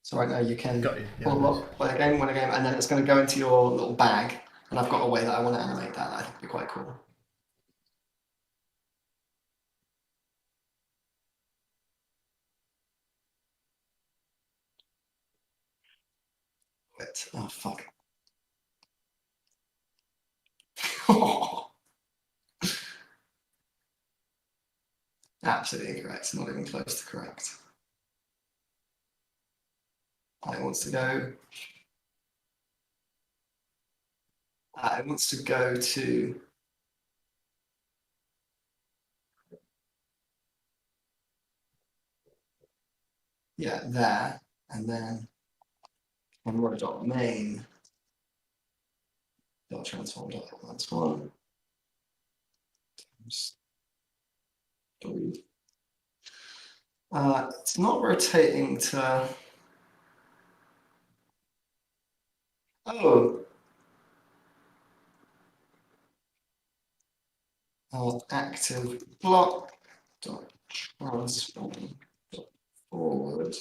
So right now you can Got you. Yeah, pull nice. up, play a game, win a game, and then it's going to go into your little bag. And I've got a way that I want to animate that. I think would be quite cool. Wait. Oh fuck. Absolutely incorrect. Not even close to correct. It wants to go. It wants to go to. Yeah, there, and then camera dot main dot transform dot. That's one. It's not rotating to. Oh. Active block dot transform dot forward.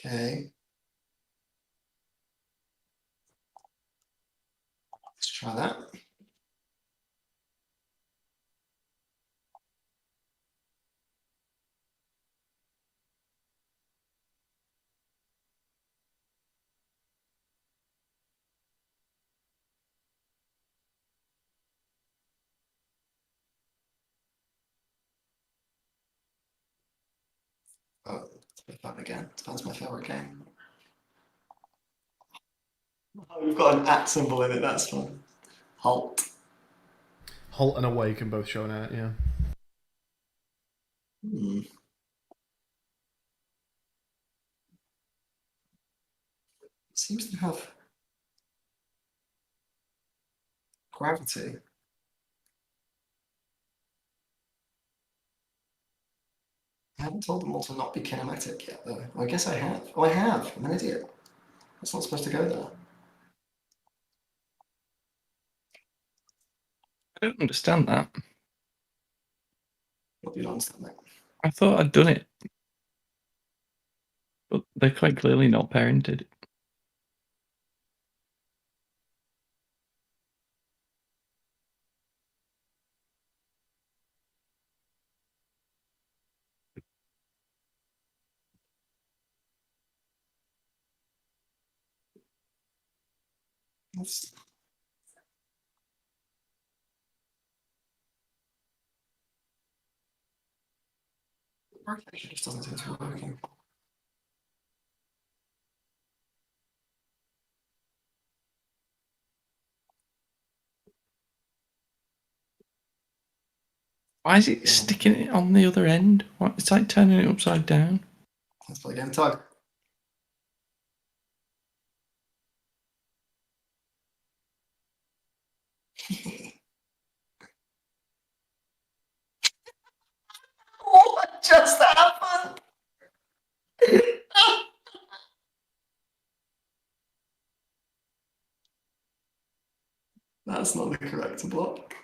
Okay. Let's try that. Oh, let's play fun again. That's my favorite game. Oh, you've got an at symbol in it. That's fun. Halt. Halt and away can both show an at, yeah. Seems to have gravity. I haven't told them all to not be kinematic yet, though. I guess I have. Oh, I have. I'm an idiot. That's not supposed to go there. I don't understand that. What do you understand that? I thought I'd done it. But they're quite clearly not parented. That's... It just doesn't seem to be working. Why is it sticking it on the other end? What? It's like turning it upside down. Let's play again. Tug. What just happened? That's not the correct block.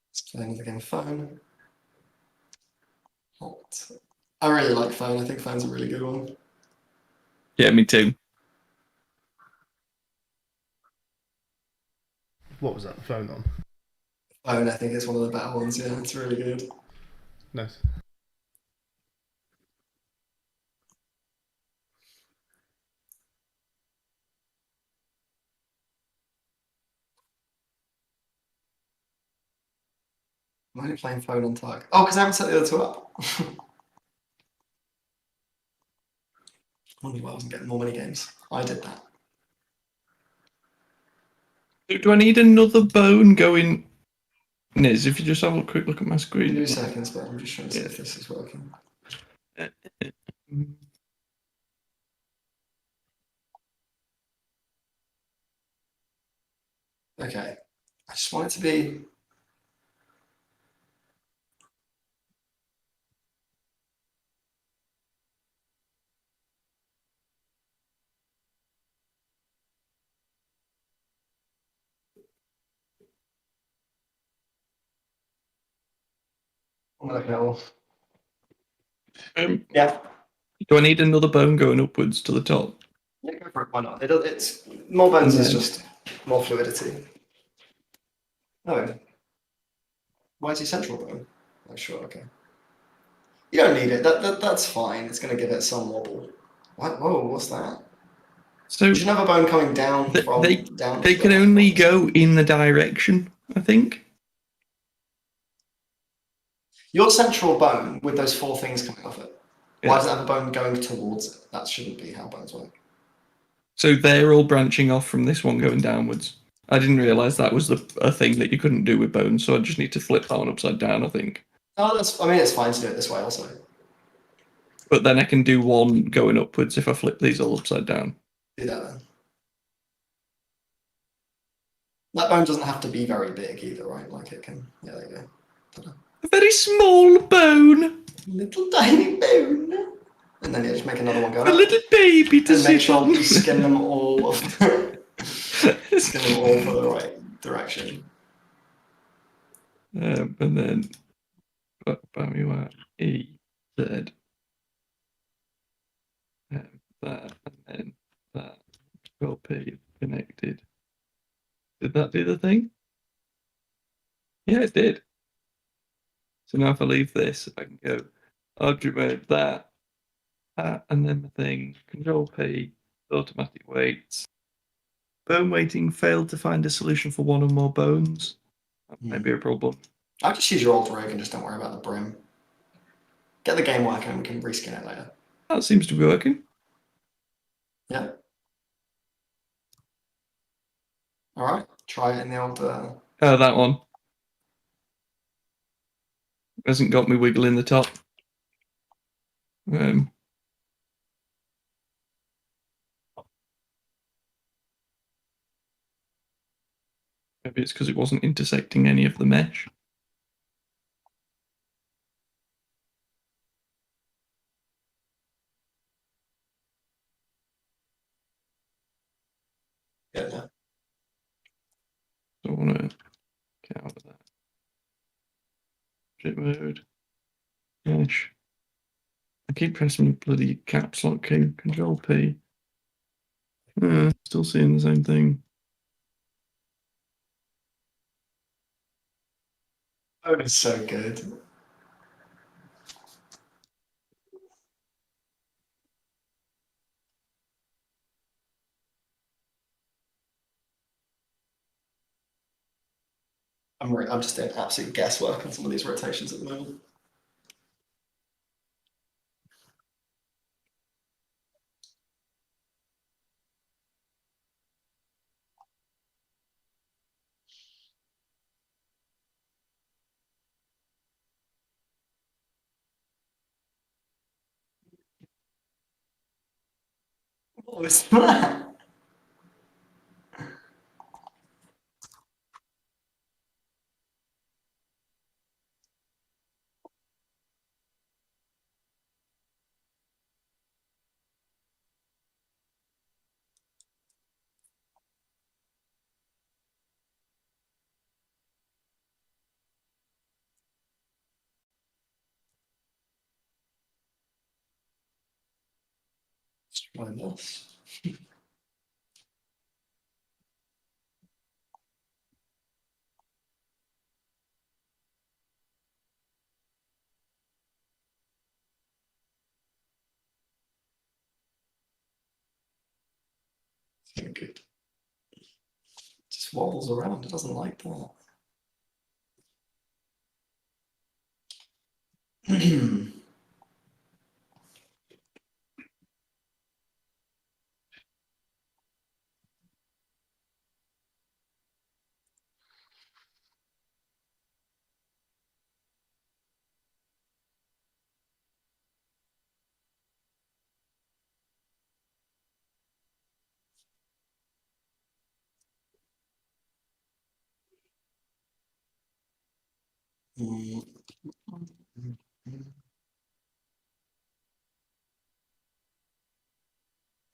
Let's play another game of phone. Halt. I really like phone. I think phone's a really good one. Yeah, me too. What was that? The phone on? Phone, I think, is one of the better ones. Yeah, it's really good. Nice. I'm only playing phone on tag. Oh, because I haven't set the other two up. Wonder why I wasn't getting more mini games. I did that. Do I need another bone going? Niz, if you just have a quick look at my screen. 2 seconds, but I'm just trying to see if this is working. Okay. I just want it to be. I'm gonna go. Yeah. Do I need another bone going upwards to the top? Yeah, go for it. Why not? It's more bones is just more fluidity. Oh. Why is he central bone? Oh, sure. Okay. You don't need it. That's fine. It's going to give it some wobble. What? Whoa! What's that? So you should have a bone coming down from down. They can only go in the direction, I think. Your central bone with those 4 things coming off it. Yeah. Why does it have a bone going towards it? That shouldn't be how bones work. So they're all branching off from this one going downwards. I didn't realise that was a thing that you couldn't do with bones, so I just need to flip that one upside down, I think. Oh, I mean, it's fine to do it this way also. But then I can do one going upwards if I flip these all upside down. Do that then. That bone doesn't have to be very big either, right? Like it can. Yeah, there you go. Ta-da. A very small bone. Little tiny bone. And then just make another one go A little baby to and make sit sure on. you skin them all skin them all for the right direction. And then Bamiwa E Z. That and then that. Control P connected. Did that do the thing? Yeah, it did. So now if I leave this, I can go object mode that, and then the thing, Control P, automatic weights. Bone weighting failed to find a solution for one or more bones. That might be a problem. I'll just use your old rig and just don't worry about the brim. Get the game working and we can reskin it later. That seems to be working. Yeah. Alright, try it in the old... Oh, that one. Hasn't got me wiggling the top. Maybe it's because it wasn't intersecting any of the mesh. Yeah, no. So I want to get out of that. Object mode. Mesh. I keep pressing bloody caps lock key, Control P. Still seeing the same thing. Oh, it's so good. I'm just doing absolute guesswork on some of these rotations at the moment. What was that? Let's try this. So good. Just wobbles around. It doesn't like that. I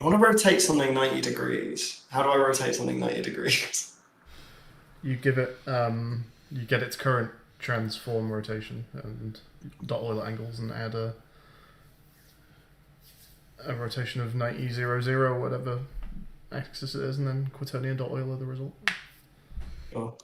want to rotate something 90 degrees. How do I rotate something 90 degrees? You give it, you get its current transform rotation and dot Euler angles and add a rotation of 90, 0, 0, whatever axis it is, and then quaternion dot Euler the result. Oh.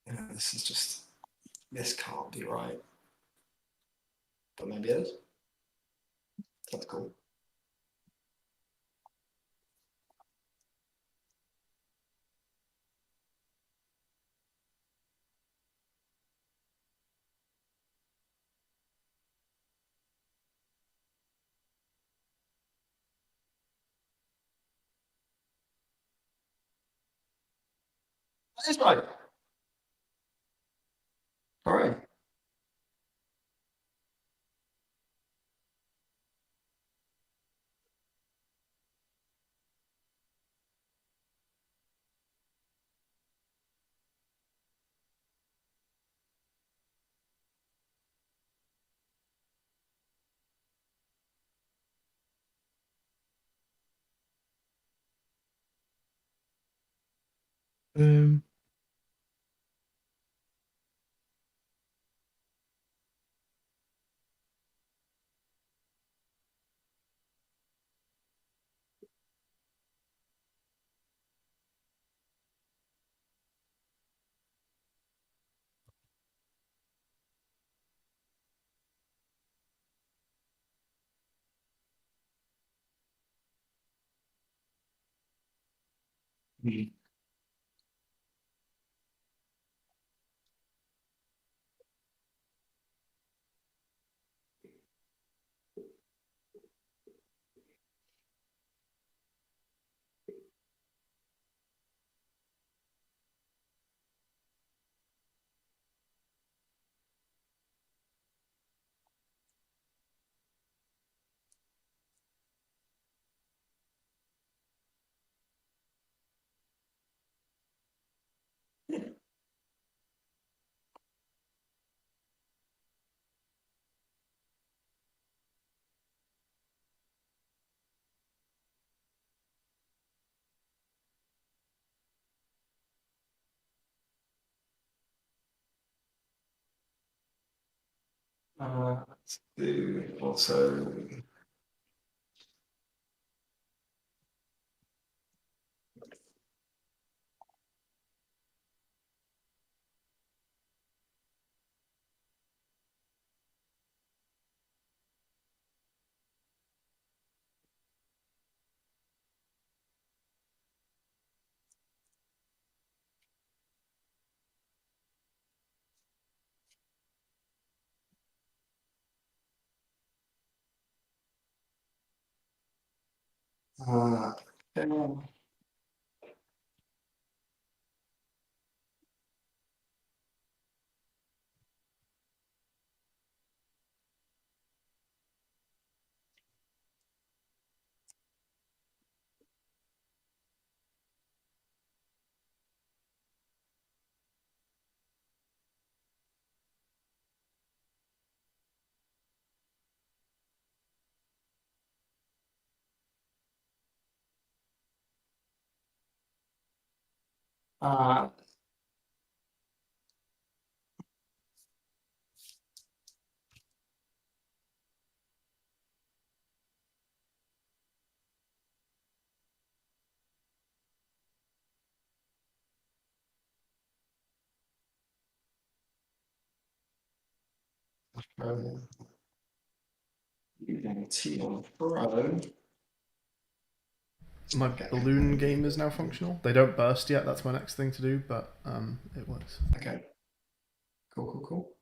Yeah, this is just. This can't be right. But maybe it is. That's cool. That is right. All right. Um, Let's do also. Okay. Uh, T on Pro. My balloon game is now functional. They don't burst yet. That's my next thing to do, but it works. Okay. Cool.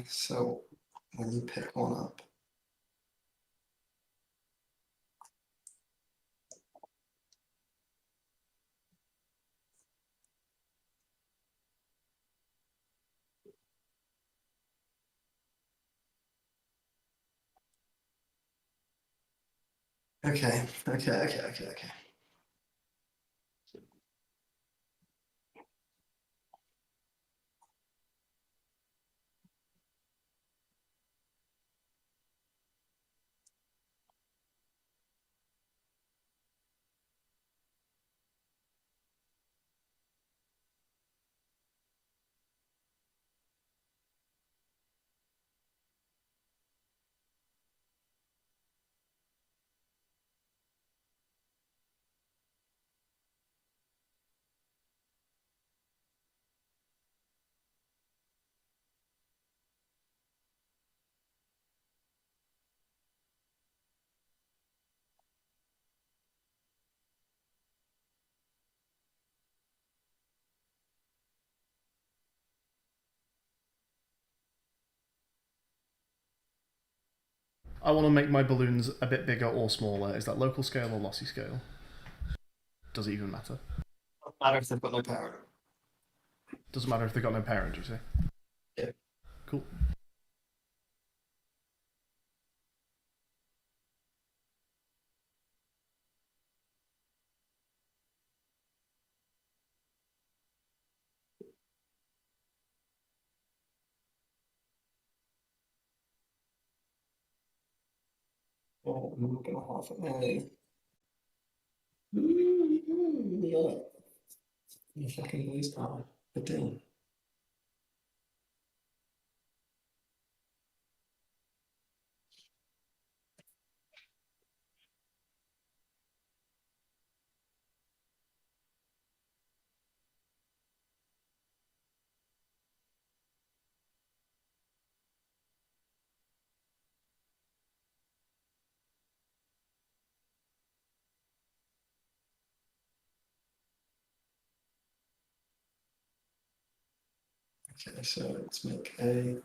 So when you pick one up. Okay. I want to make my balloons a bit bigger or smaller. Is that local scale or lossy scale? Does it even matter? Doesn't matter if they've got no parent. Doesn't matter if they've got no parent, you say? Yeah. Cool. Well, I'm gonna have a. Yeah. You fucking waste time. But damn. Okay, so let's make a.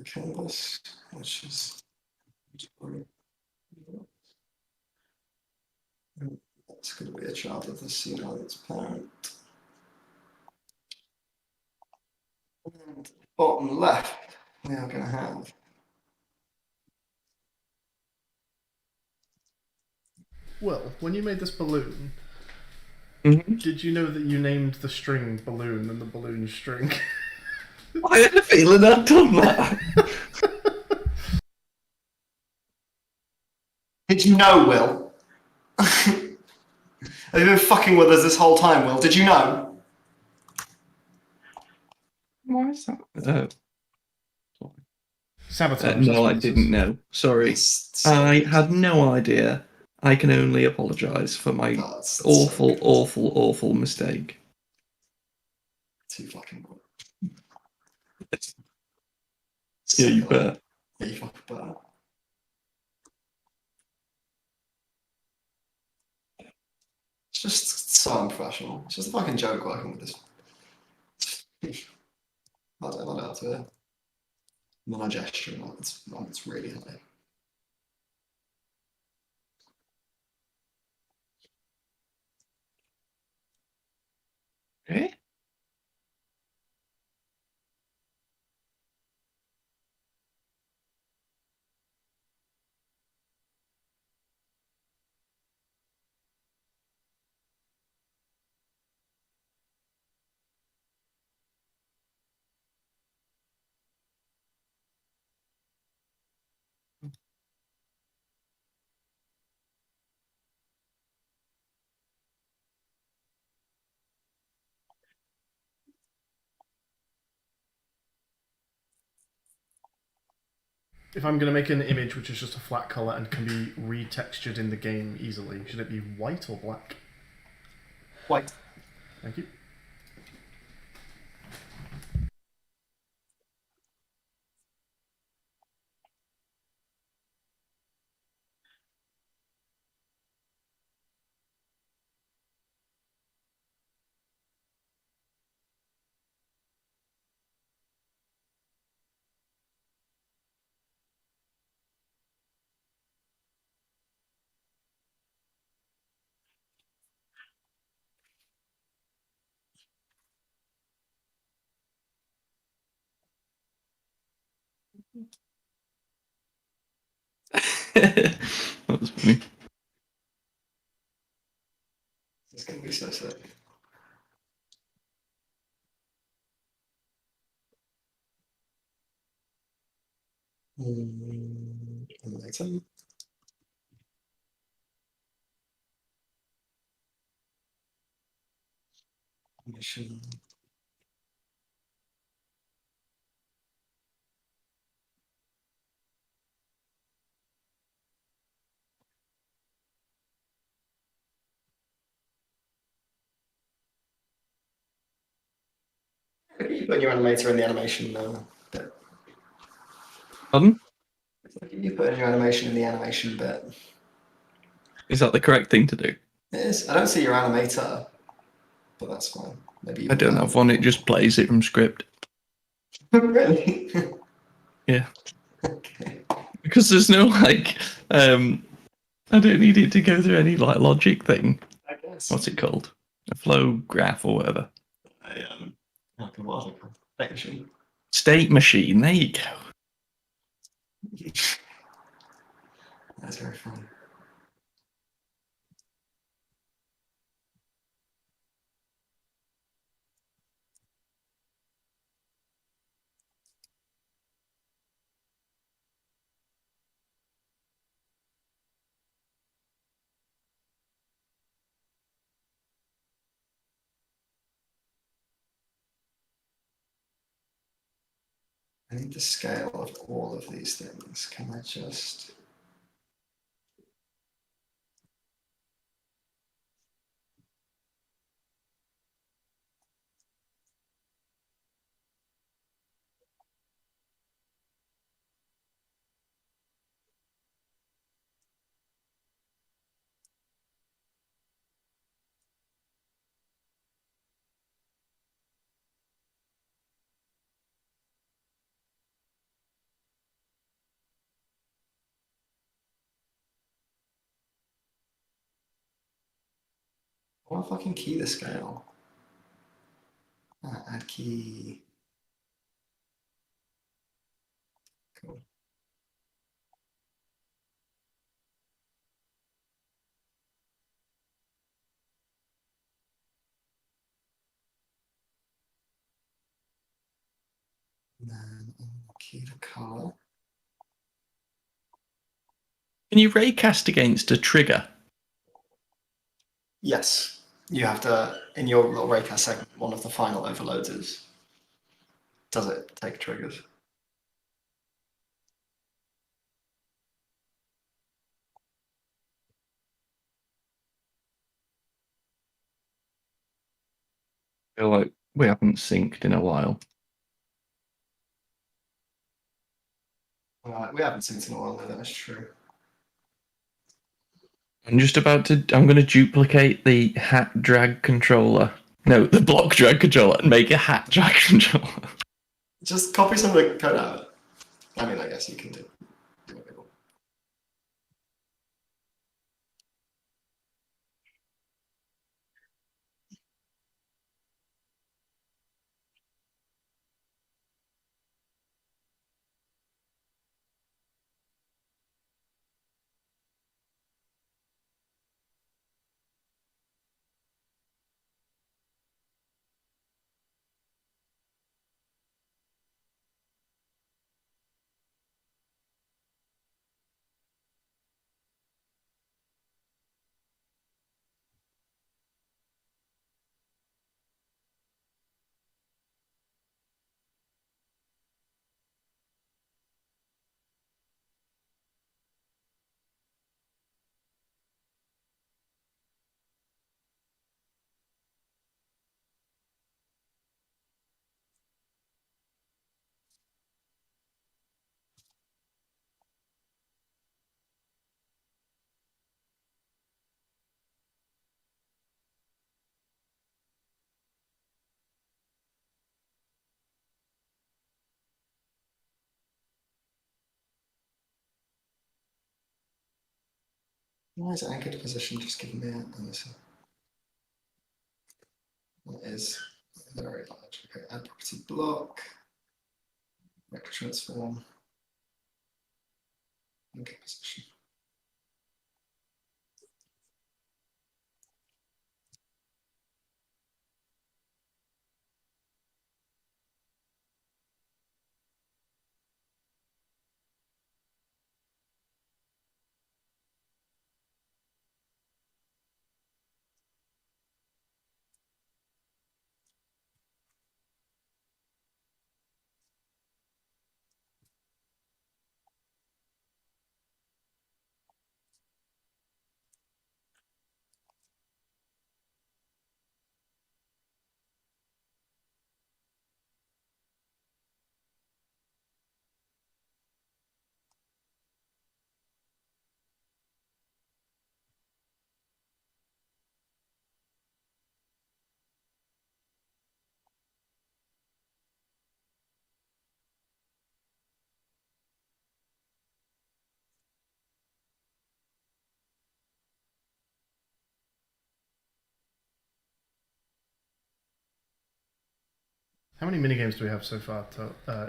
Canvas, which is. That's going to be a child of the seed on its parent. And bottom left, we are going to have Will, when you made this balloon, Mhm. did you know that you named the string balloon and the balloon string? I had a feeling I'd done that. Did you know, Will? Have you been fucking with us this whole time, Will? Did you know? Why is that? Sabotage. That's No, I what this didn't is. know. Sorry. That's I so had no idea. I can only apologise for my That's awful, so awful, awful mistake. too fucking good. Yeah, you Suck it bet. up. Yeah, you fucking better. It's just so unprofessional. It's just a fucking joke working with this. I don't know how to my gesture. It's really high. Eh? If I'm going to make an image which is just a flat color and can be retextured in the game easily, should it be white or black? White. Thank you. That was funny. It's gonna be so sick. Later. Mission. You put your animator in the animation bit. Pardon? You put in your animation in the animation bit. Is that the correct thing to do? It is. I don't see your animator, but that's fine. Maybe you I don't have one, it just plays it from script. really? Yeah. Okay. Because there's no like I don't need it to go through any like logic thing. I guess. What's it called? A flow graph or whatever. Like a what? Like a machine. State machine, there you go. That's very funny. I need the scale of all of these things. Can I just... I want to fucking key the scale. Add key. Cool. And then key to color. Can you raycast against a trigger? Yes, you have to, in your little raycast segment, one of the final overloads is, does it take triggers? I feel like we haven't synced in a while. We haven't seen it in a while, no, that's true. I'm going to duplicate the hat drag controller. No, the block drag controller and make a hat drag controller. Just copy some of the code out. I mean, I guess you can do it. Why is anchored position just giving me a this? It is very large. Okay, add property block, vector transform, anchored position. How many minigames do we have so far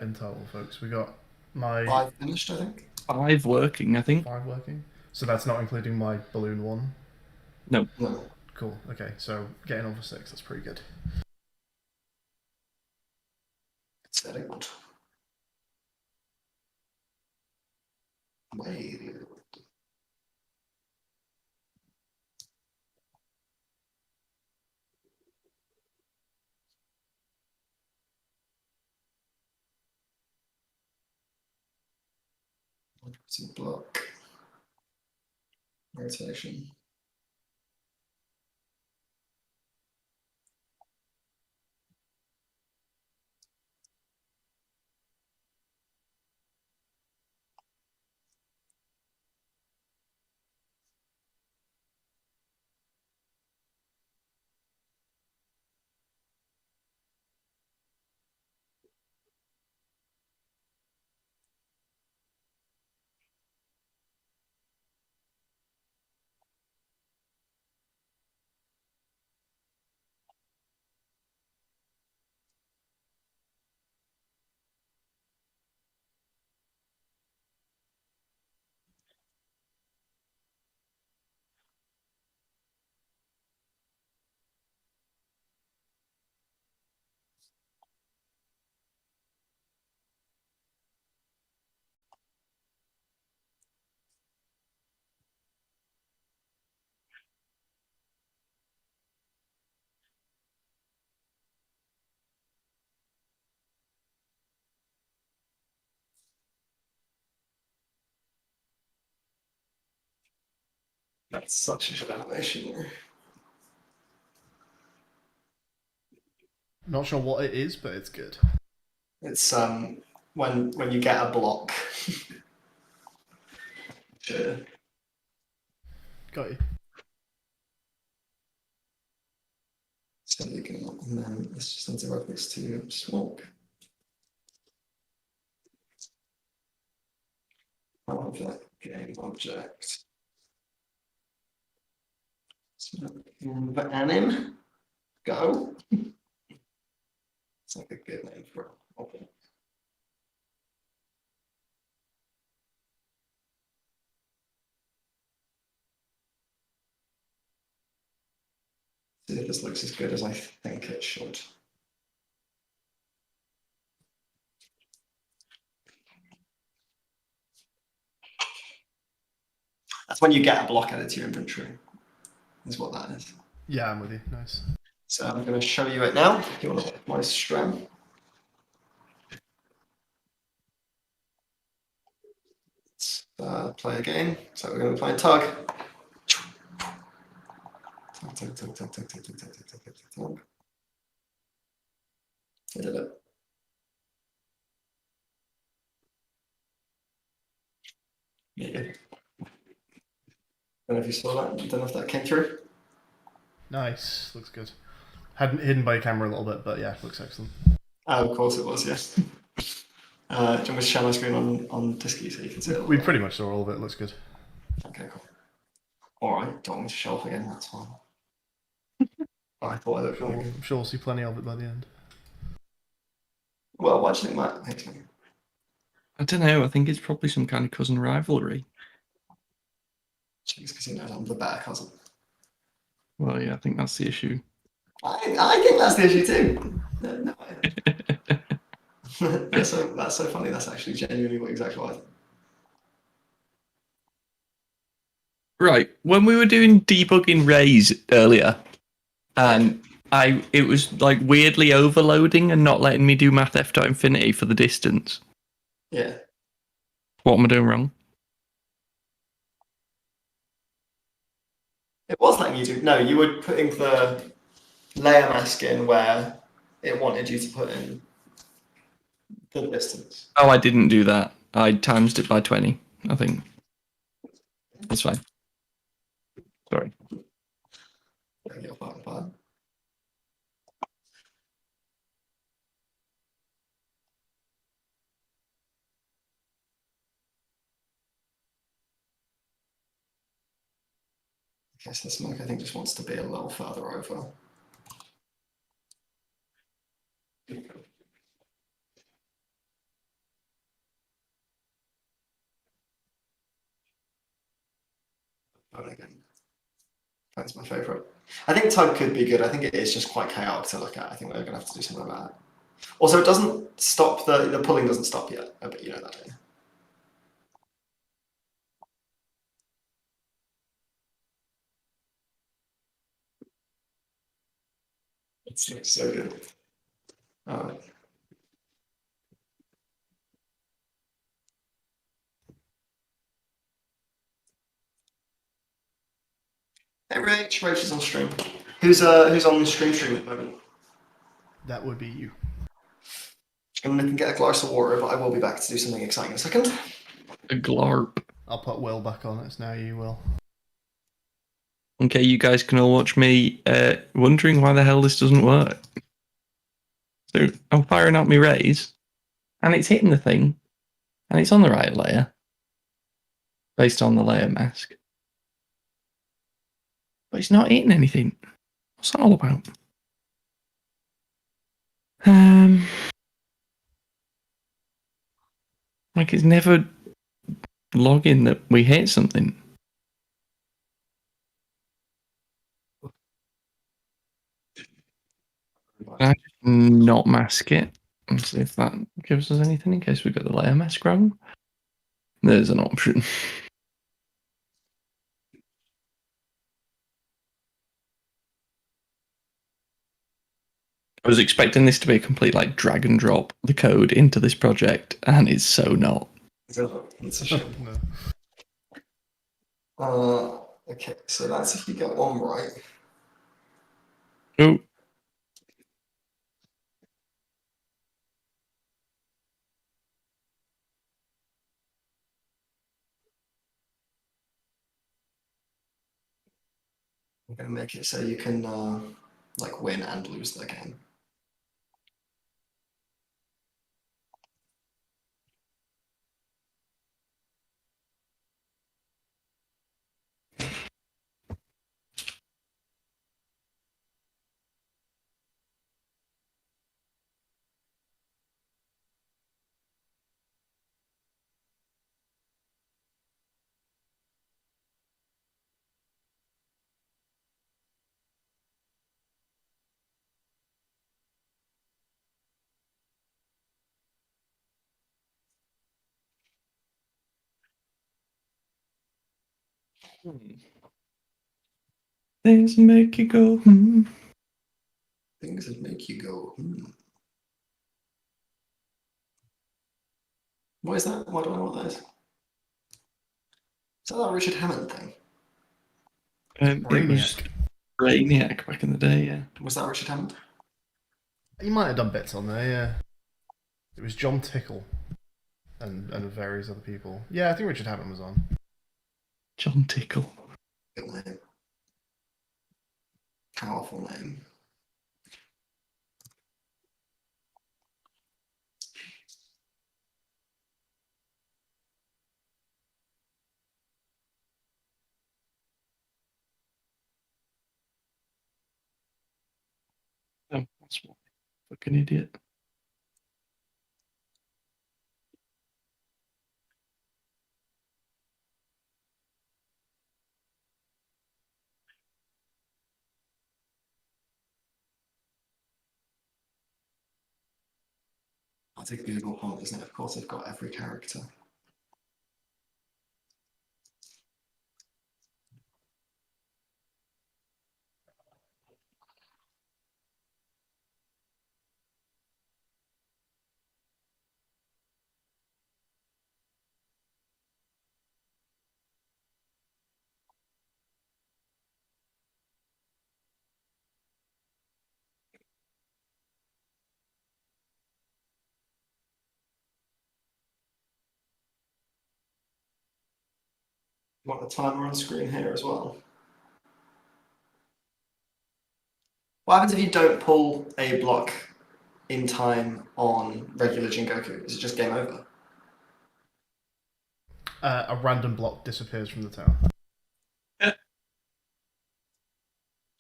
in total, folks? We got my 5 finished, I think. 5 working, I think. 5 working. So that's not including my balloon one. No. No. Cool. Okay, so getting on for 6. That's pretty good. It's very good. Wait. Property block, rotation. That's such a good animation. Not sure what it is, but it's good. It's when you get a block. Yeah. Got you. So you can, and then let's just interrupt this to smoke. Object, game object. Smoke the anim. Go. It's like a good name for it. Okay. See if this looks as good as I think it should. That's when you get a block added to your inventory, is what that is. Yeah, I'm with you. Nice. So I'm going to show you it now. If you want to look at my stream. Let's play a game. So we're going to be playing tug. Tug. I did it. Yeah. Don't know if you saw that. Don't know if that came through. Nice. Looks good. Hadn't hidden by camera a little bit, but yeah, looks excellent. Of course it was, yes. Do you want me to share my screen on Disky so you can see it? We pretty much saw all of it. Looks good. Okay, cool. Alright, don't want me to show off again, that's fine. I thought I looked really good. I'm sure we'll see plenty of it by the end. Well, what do you think that makes me? I don't know. I think it's probably some kind of cousin rivalry. Jeez, because he knows I'm the better cousin. Well, yeah, I think that's the issue. I think that's the issue too. No, that's so funny. That's actually genuinely exactly what I think. Right, when we were doing debugging Rays earlier, and it was like weirdly overloading and not letting me do math.infinity for the distance. Yeah. What am I doing wrong? It was letting you do. No, you were putting the layer mask in where it wanted you to put in the distance. Oh, I didn't do that. I times it by 20, I think. That's fine. Sorry. Your part. I guess the smoke, I think, just wants to be a little further over. But again, that's my favourite. I think tug could be good. I think it is just quite chaotic to look at. I think we're going to have to do something about it. Also, it doesn't stop, the pulling doesn't stop yet. I bet you know that, don't you? It's so good. All right. Hey, Rach. Rach is on stream. Who's on the stream at the moment? That would be you. I'm going to get a glass of water, but I will be back to do something exciting in a second. A glarp. I'll put Will back on. It's now you, Will. Okay, you guys can all watch me wondering why the hell this doesn't work. So I'm firing out my rays, and it's hitting the thing, and it's on the right layer, based on the layer mask. But it's not hitting anything. What's that all about? Like it's never logging that we hit something. Can I just not mask it and see if that gives us anything in case we got the layer mask wrong? There's an option. I was expecting this to be a complete like drag and drop the code into this project, and it's so not. It's a shame. No. Okay, so that's if you get one right. Oh, I'm gonna make it so you can like win and lose the game. things make you go. Hmm. Things that make you go, What is that? Why do I know what that is? Is that Richard Hammond thing? It was Brainiac. Brainiac back in the day, yeah. Was that Richard Hammond? He might have done bits on there, yeah. It was John Tickle and various other people. Yeah, I think Richard Hammond was on. John Tickle. Good name. Powerful name. Oh, that's what. Fucking idiot. That's a Google point, isn't it? Of course, they've got every character. Want the timer on screen here as well? What happens if you don't pull a block in time on regular Jingoku? Is it just game over? A random block disappears from the tower.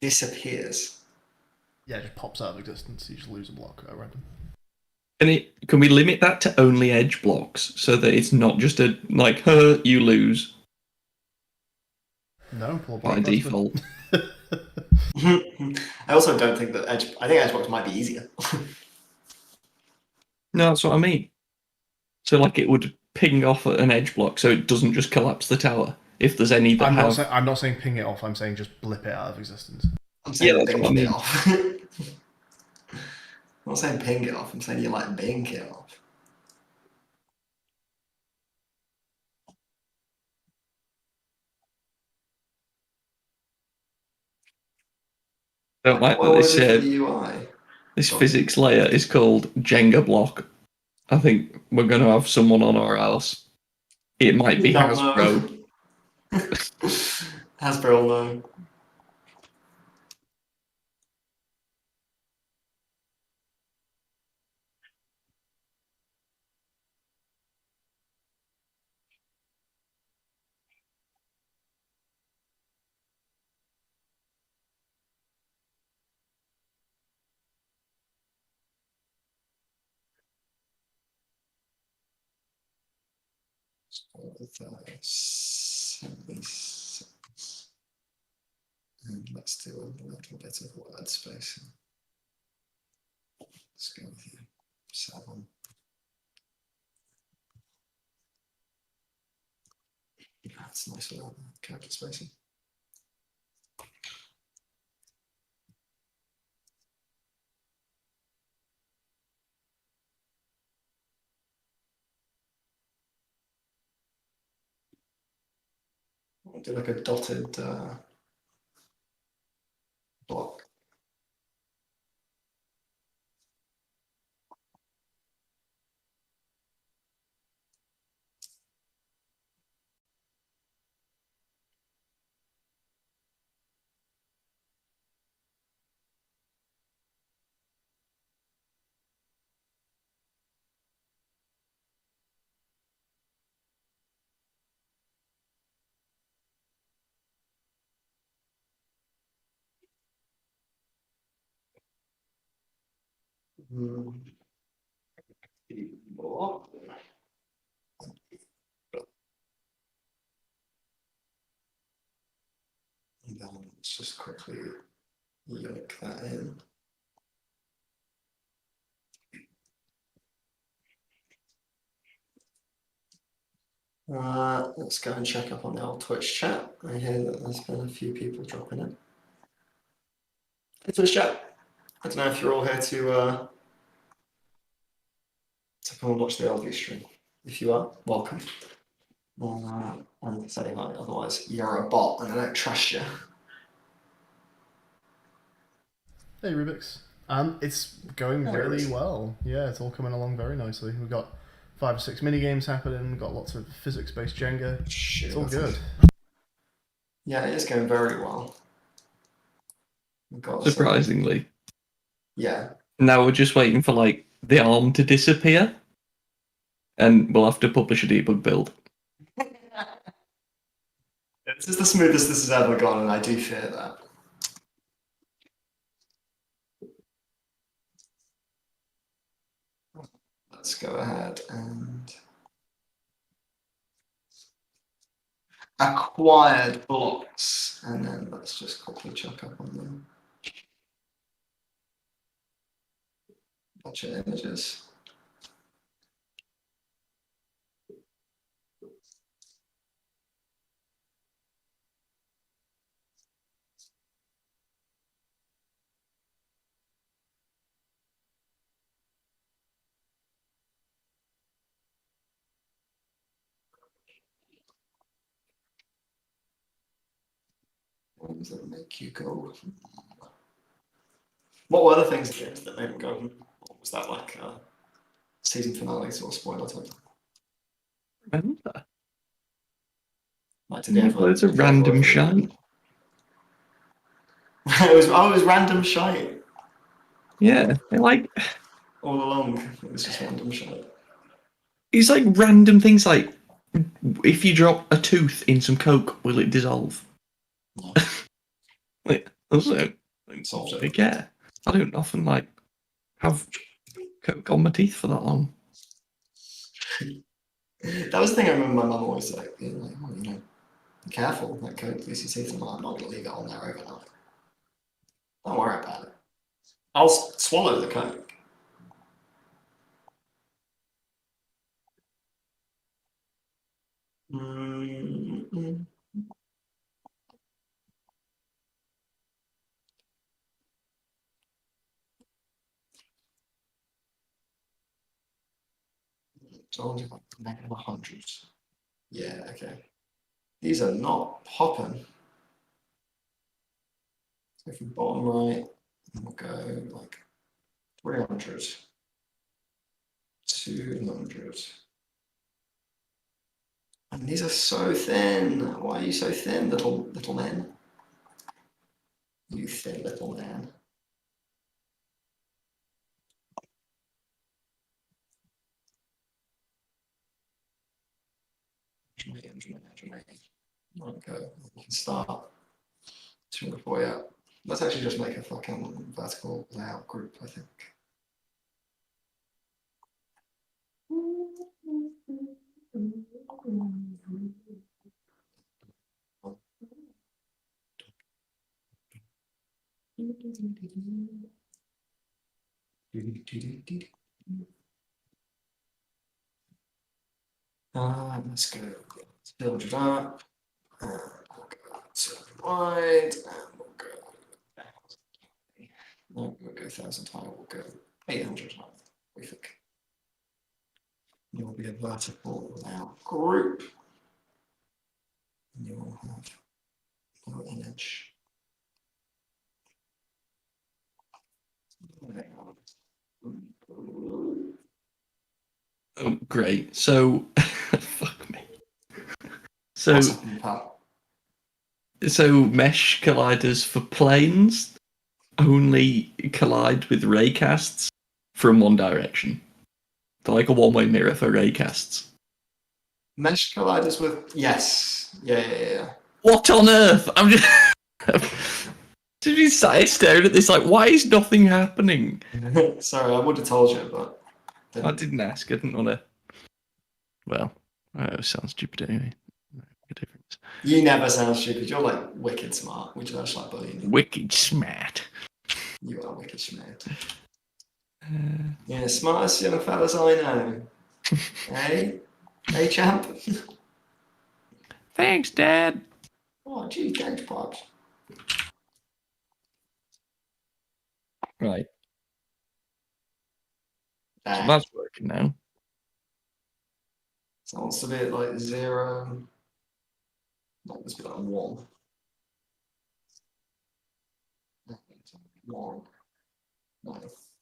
Disappears. Yeah, it just pops out of existence. You just lose a block at random. Can we limit that to only edge blocks so that it's not just a like, you lose No, pull a by block. default? I also don't think that edge. I think edge blocks might be easier. No, that's what I mean. So like it would ping off at an edge block so it doesn't just collapse the tower if there's any that have. I'm not saying ping it off. I'm saying just blip it out of existence. I'm saying Yeah, that's what I bink it mean. off. I'm not saying ping it off. I'm saying you like bink it off. Don't like What that was it for the UI? this physics layer is called Jenga block. I think we're going to have someone on our house. It might be Not Hasbro. know. Hasbro will know. So, 76. And let's do a little bit of word spacing. Let's go with you. 7. That's nice little character spacing. I'll do like a dotted block. Block. And then let's just quickly yoke that in. Let's go and check up on the old Twitch chat. I hear that there's been a few people dropping in. Hey Twitch chat. I don't know if you're all here to come and watch the LV stream. If you are, welcome. And say hi, otherwise you're a bot and I don't trust you. Hey Rubik's. It's going Hey, really Rubik's. well. Yeah, it's all coming along very nicely. We've got 5 or 6 mini games happening. We've got lots of physics-based Jenga. Shit, It's all good. Yeah, it is going very well. We've got Surprisingly. Yeah. Now we're just waiting for like the arm to disappear, and we'll have to publish a debug build. This is the smoothest this has ever gone, and I do fear that. Let's go ahead and acquired blocks, and then let's just quickly check up on them. Bunch of images. Ones that make you go. What were the things that made them go? What was that like? Season finale sort of spoiler type? Remember? Like, did they ever, Loads of did they ever random reveal shite. it was random shite Yeah, they're like all along. It was just random shite. it's like random things like if you drop a tooth in some coke, will it dissolve? Yeah. Like, also, Solved I care. I don't often like have coke on my teeth for that long. That was the thing I remember my mum always like, being like, oh, you know, be careful, that coke loses your teeth. I'm not going to leave it on there overnight. Don't worry about it. I'll swallow the coke. Mm-mm. So only like negative 100. Yeah, okay. These are not popping. So if you bottom right, we'll go like 300, 200. And these are so thin. Why are you so thin, little man? You thin little man. Okay, we can start 204, yeah. Let's actually just make a fucking vertical layout group, I think. Let's go. Let's build it up. And we'll go to wide, and we'll go. No, we'll go 1,000 high. We'll go 800 high. We think you'll be a vertical layout group. And you will have no image. Oh, great. So, fuck me. So, What's happened, pal? so mesh colliders for planes only collide with raycasts from one direction. They're like a one-way mirror for raycasts. Mesh colliders with yes, yeah. What on earth? I'm just. Did you sat staring at this like, why is nothing happening? Sorry, I would have told you, but I didn't ask. I didn't want to. Well, it sounds stupid anyway. No difference. You never sound stupid. You're like wicked smart, which I just like bullying you. Wicked smart. You are wicked smart. Yeah, smartest young fellas I know. Hey? Hey, champ? Thanks, Dad. Oh, gee, thanks, Pops. Right. So There. that's working now. So it wants to be at like 0. Not this be like 1. 1. Nice.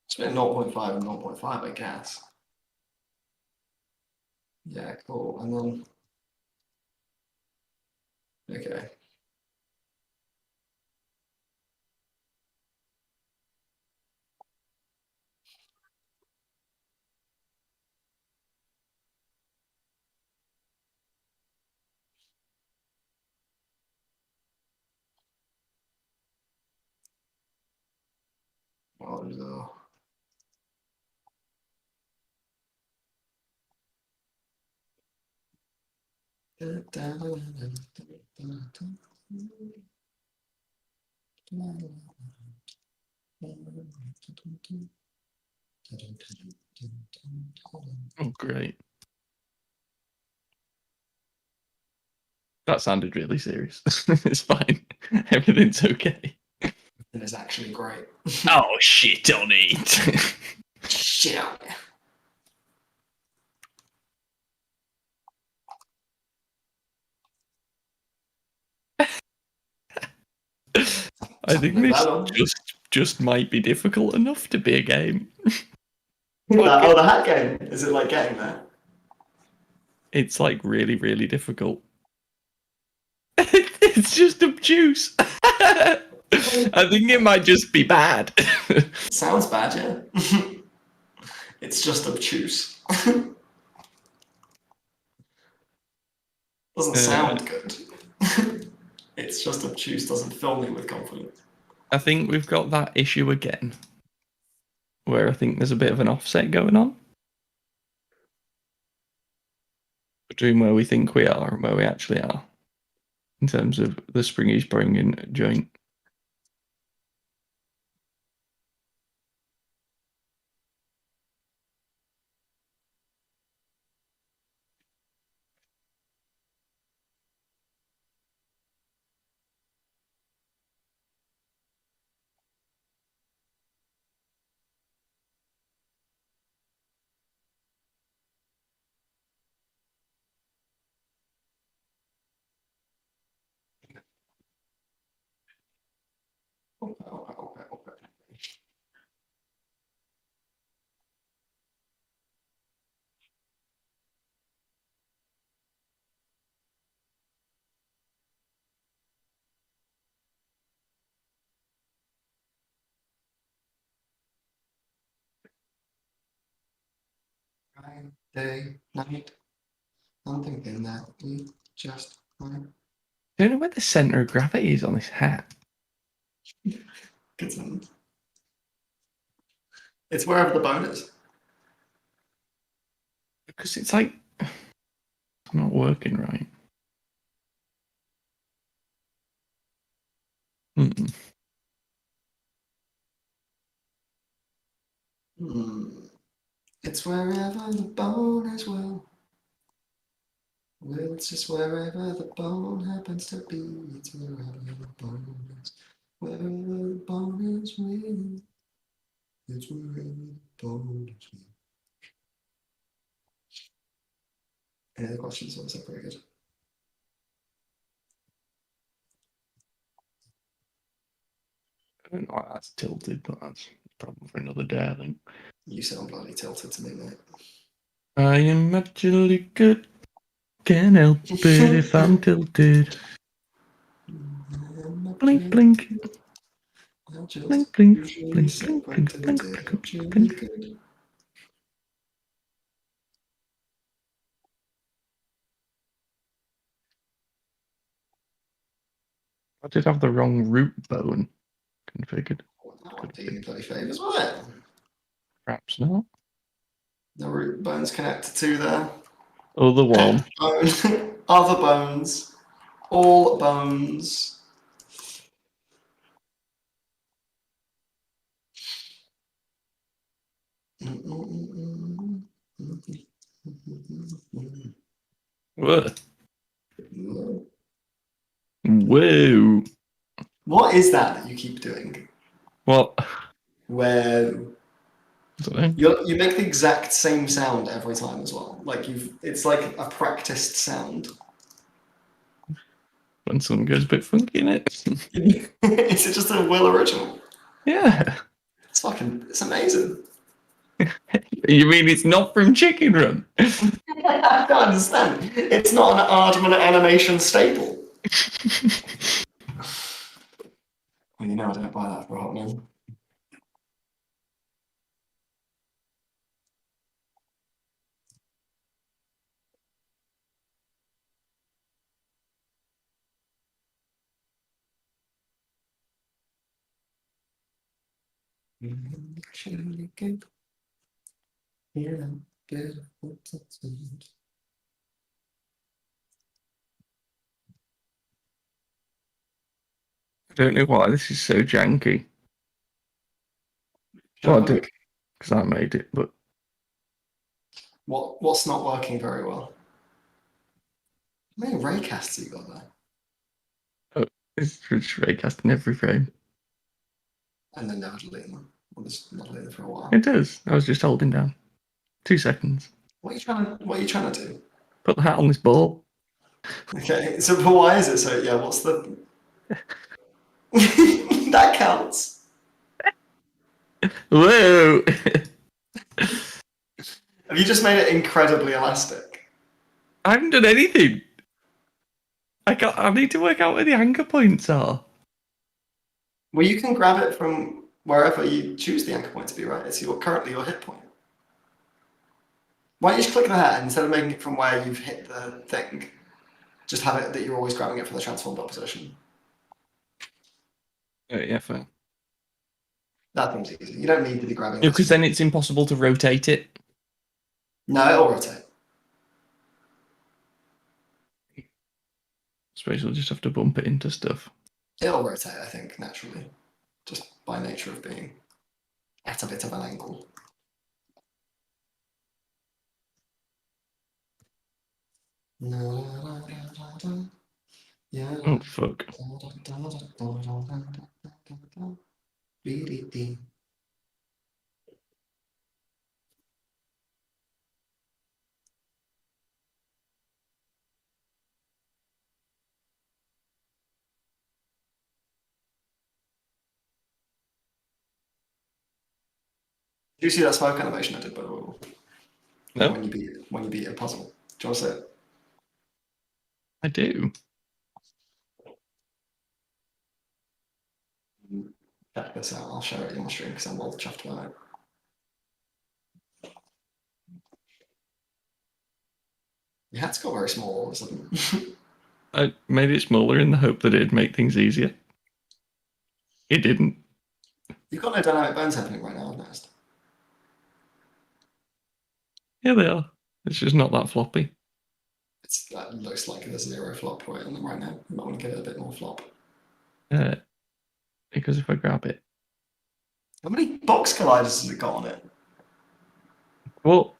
It's been 0.5 and 0.5, I guess. Yeah, cool. And then. Okay. Oh, no. Oh, great. That sounded really serious. It's fine. Everything's okay. It is actually great. Oh, shit on it. Shit. I think Leave this that on. just might be difficult enough to be a game. Oh, the hat game. Is it like getting there? It's like really, really difficult. It's just obtuse. I think it might just be bad. Sounds bad, yeah. It's just obtuse. Doesn't sound good. It's just obtuse, doesn't fill me with confidence. I think we've got that issue again, where I think there's a bit of an offset going on between where we think we are and where we actually are, in terms of the springy spring and joint. Okay. Day, night. I'm thinking that we just might. I don't know where the center of gravity is on this hat. Good sound. It's wherever the bone is. Because it's like not working right. Mm-mm. It's wherever the bone is, well. Well, it's just wherever the bone happens to be. It's wherever the bone is. Wherever the bone is real. It's wherever the bone is real. Any other questions? Or was that pretty good? I don't know why that's tilted, but that's a problem for another day, I think. You sound bloody tilted to me, mate. I am actually good. Can't help it if I'm tilted. Blink, blink. Blink, blink, blink, blink, blink, blink, blink. I did have the wrong root bone configured. That would do you bloody favours, wouldn't it? Perhaps not. The root bone's connected to the Other one. bone. Other bones. All bones. What? Whoa. What is that you keep doing? What? Where I don't know. you make the exact same sound every time as well. Like it's like a practiced sound. When someone goes a bit funky in it. Is it just a Will original? Yeah. It's amazing. You mean it's not from Chicken Run? I don't understand. It's not an Aardman animation staple. Well, you know I don't buy that for a hot meal. I don't know why this is so janky. Well, I do it because I made it, but What's not working very well? How many raycasts you got there? it's just raycasting every frame. And then never deleting them. Or just not deleting them for a while. It does. I was just holding down. 2 seconds. What are you trying to do? Put the hat on this ball. Okay, so but why is it so? Yeah, what's the that counts. Whoa! Have you just made it incredibly elastic? I haven't done anything. I need to work out where the anchor points are. Well, you can grab it from wherever you choose the anchor point to be, right? It's currently your hit point. Why don't you just click the hat instead of making it from where you've hit the thing? Just have it that you're always grabbing it from the transformed up position. Oh, yeah, fair. That thing's easy. You don't need to be grabbing Yeah, this. because then it's impossible to rotate it. No, it'll rotate. I suppose we'll just have to bump it into stuff. It'll rotate, I think, naturally. Just by nature of being at a bit of an angle. Yeah. Oh, fuck. Did you see that smoke animation I did by the way? No, When you beat a puzzle. Do you want to see it? I do. Check this out. I'll share it on my stream because I'm well chuffed about it. Your hat's got very small all of a sudden. I made it smaller in the hope that it'd make things easier. It didn't. You've got no dynamic bones happening right now, I've noticed. Yeah, they are. It's just not that floppy. That looks like a 0 flop right on them right now. You might want to give it a bit more flop. Because if I grab it. How many box colliders has it got on it? Well,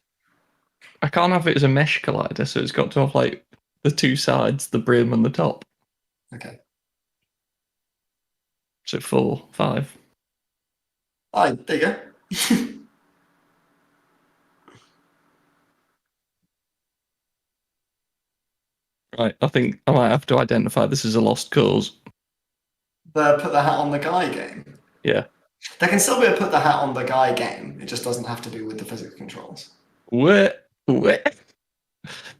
I can't have it as a mesh collider, so it's got to have like the 2 sides, the brim and the top. Okay. So 4, 5. Oh, there you go. Right, I think I might have to identify this as a lost cause. Put the hat on the guy game. Yeah. There can still be a put the hat on the guy game. It just doesn't have to be with the physical controls. What?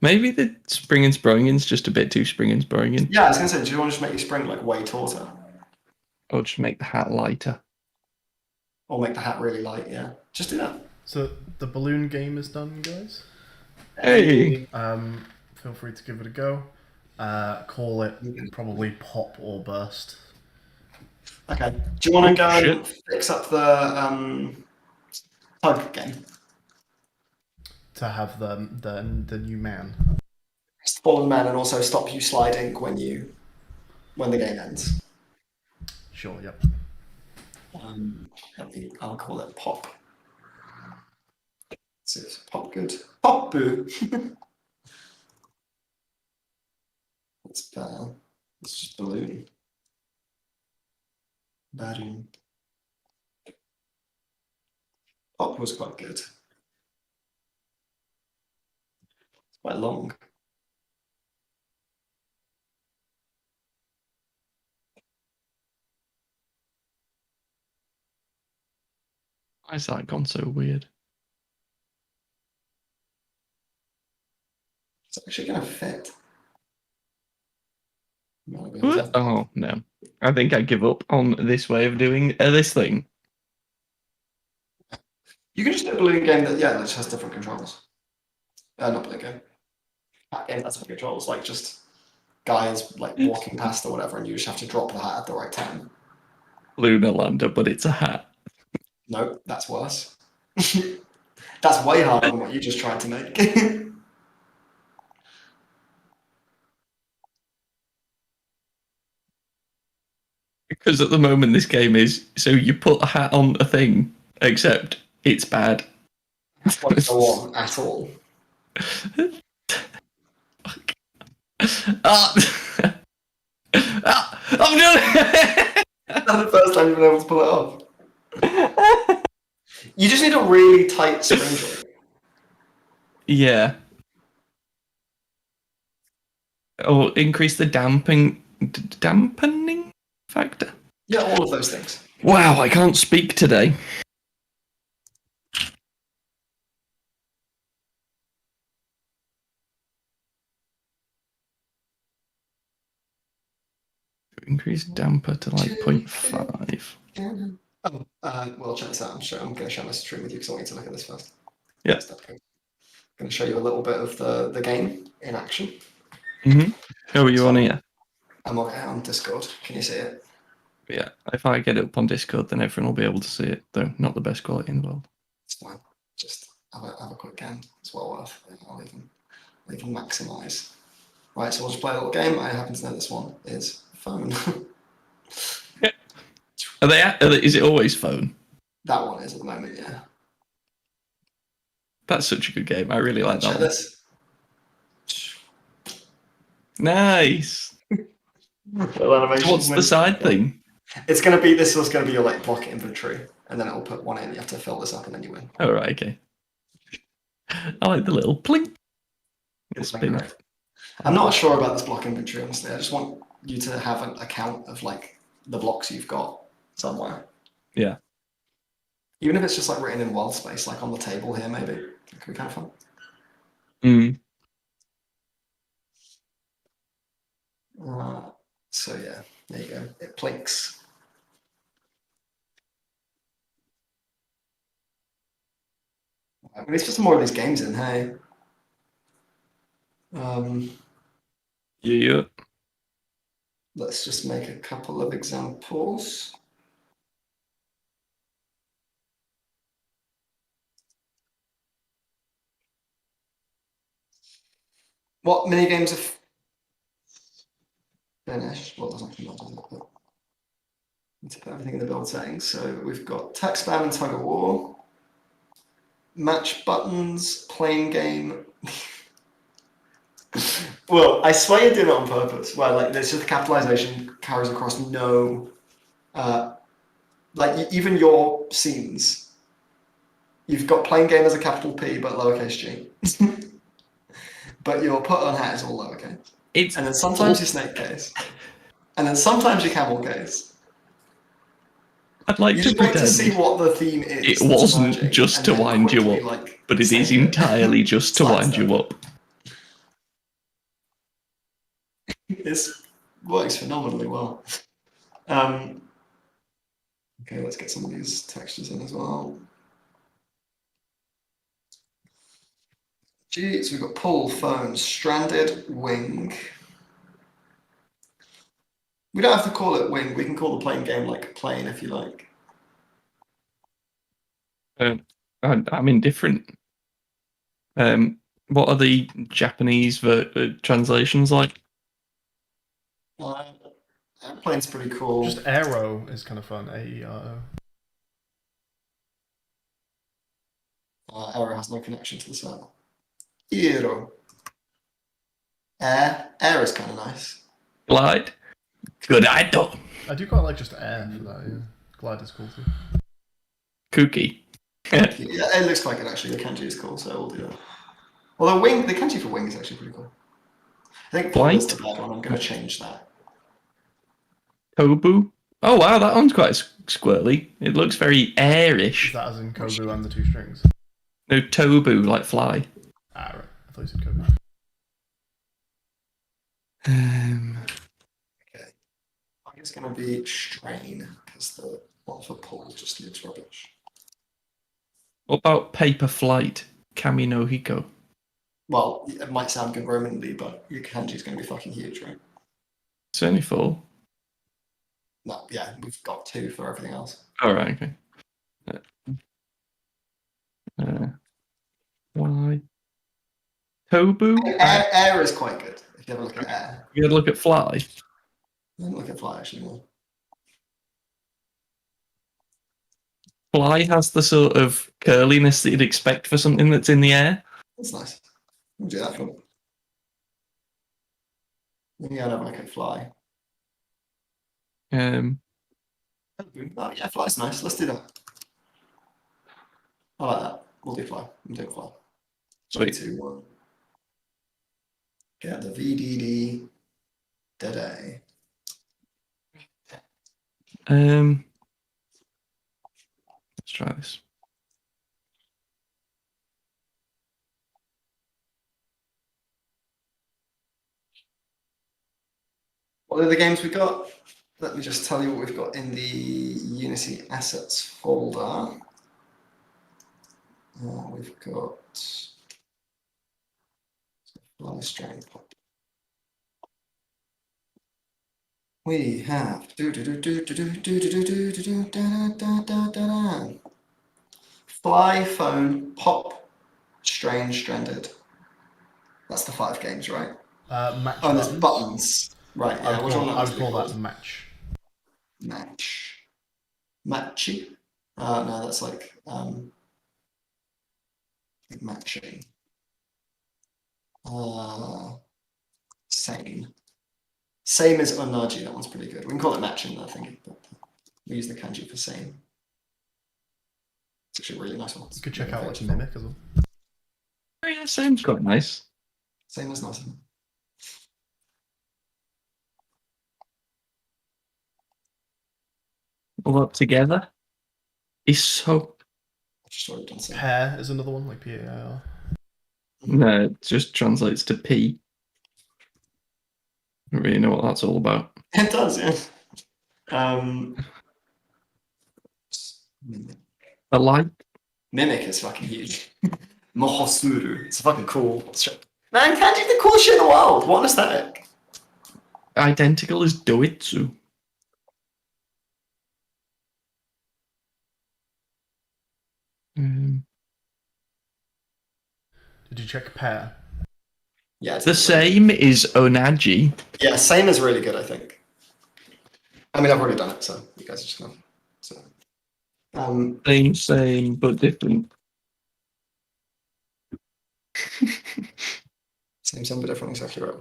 Maybe the spring and sprongin's just a bit too spring and sprongin. Yeah, I was gonna say, do you want to just make your spring like way tauter, Or just make the hat lighter. or make the hat really light? Yeah, just do that. So the balloon game is done, guys. Hey! Feel free to give it a go. Call it probably pop or burst. Okay. Do you want to go shit. and fix up the tug game? To have the new man. Fallen man, and also stop you sliding when the game ends. Sure. Yep. I'll call it pop. So it's pop good. Pop boo. It's just balloon. Balloon. Pop was quite good. It's quite long. Why has that gone so weird? It's actually gonna fit. What? Oh, no. I think I give up on this way of doing this thing. You can just do a balloon game that just has different controls. Not balloon game. Hat game that's different controls, like just guys like walking past or whatever, and you just have to drop the hat at the right time. Lunar lander, but it's a hat. No, that's worse. That's way harder than what you just tried to make. Because at the moment this game is, so you put a hat on a thing, except it's bad. Won't go on at all. I'm doing it! That's the first time you've been able to pull it off. You just need a really tight spring joint. Yeah. Or increase the dampening factor. Yeah, all of those things. Wow, I can't speak today. Increase damper to like 0.5. Well, check this out. I'm going to share my stream with you because I want you to look at this first. Yeah. I'm going to show you a little bit of the game in action. Mm-hmm. Who are you on here? I'm on Discord. Can you see it? Yeah. If I get it up on Discord, then everyone will be able to see it, though not the best quality in the world. It's fine. Just have a quick game. It's well worth it. I'll even maximize. Right, so we'll just play a little game. I happen to know this one is phone. Is it always phone? That one is at the moment, yeah. That's such a good game. I really like that Check one. this. Nice. What's the side thing? It's going to be, this is going to be your like block inventory, and then it'll put one in. You have to fill this up, and then you win. Oh, right, okay. I like the little plink. It's Spin. great. I'm not sure about this block inventory, honestly. I just want you to have an account of like the blocks you've got somewhere. Yeah. Even if it's just like written in world space, like on the table here, maybe. It could be kind of fun. Mm. So yeah, there you go. It plinks. We need to put some more of these games in, hey. Yeah. Let's just make a couple of examples. What mini games have finished? Well, doesn't matter, does it? But let's put everything in the build settings. So we've got tech spam and tug of war, match buttons, playing game. Well, I swear you're doing it on purpose. Well, like there's just the capitalization carries across no, like even your scenes. You've got playing game as a capital P but lowercase g. But your put on hat is all lowercase. And then sometimes your snake case. And then sometimes your camel case. I'd like You to just like to see pretend what the theme is. it that's wasn't emerging, just and to then wind you quickly, up, like, but it is save entirely just to wind Sidestep. you up. This works phenomenally well. Okay, let's get some of these textures in as well. Gee, so we've got pull, phone, stranded, wing. We don't have to call it wing. We can call the plane game like plane if you like. I'm indifferent. What are the Japanese translations like? Airplane's pretty cool. Just Aero is kind of fun. AERO. Aero has no connection to the server. Aero. Air is kind of nice. Glide. Good idol. I do quite like just air for that. Yeah, glide is cool too. Kooky. Yeah, it looks quite good actually. The kanji is cool, so we'll do that. Although the kanji for wing is actually pretty cool. I think pull is the bad one. I'm going to change that. Kobu. Oh wow, that one's quite squirrely. It looks very Is airish. that as in Kobu and the two strings? No, tobu, like fly. Ah, right. I thought you said Kobu. Okay. I think it's going to be strain because the one for pull just looks rubbish. What about paper flight? Kami no Hiko. Well, it might sound good Romanly, but your kanji is going to be fucking huge, right? It's only 4. No, yeah, we've got 2 for everything else. All right, okay. Why? Tobu? Air is quite good if you have a look at air. You gotta look at fly. I didn't look at fly actually more. Fly has the sort of curliness that you'd expect for something that's in the air. That's nice. We'll do that for me. Maybe I'd have like a fly. Um, Oh yeah, fly's nice. Let's do that. I like that. We'll do fly. I'm doing fly. Sweet. 3, 2, 1. Get the VDD today. Let's try this. What are the games we got? Let me just tell you what we've got in the Unity assets folder. We've got fly strain pop. We have fly, phone, pop, strain, stranded. That's the 5 games, right? Match Oh, and there's buttons. buttons. Right, yeah, I would call that called? match. Match. Matchy? No, that's like matching. Same. Same is onaji, that one's pretty good. We can call it matching, I think, but we use the kanji for same. It's actually a really nice one. You could check out like mimic as well. Oh yeah, sounds quite nice. Same is nice. All up together is so. I've just already done same. Pair is another one, like PAIR. No, it just translates to P. I don't really know what that's all about. It does, yeah. A light. Mimic is fucking huge. Mohosuru. It's fucking cool. Man, kanji's the coolest shit in the world. What an aesthetic. Identical as Doitsu. Did you check pair? Yeah. The same is Onaji. Yeah, same is really good, I think. I mean, I've already done it, so you guys are just gonna. So. Same, but different. Same, but different, exactly right.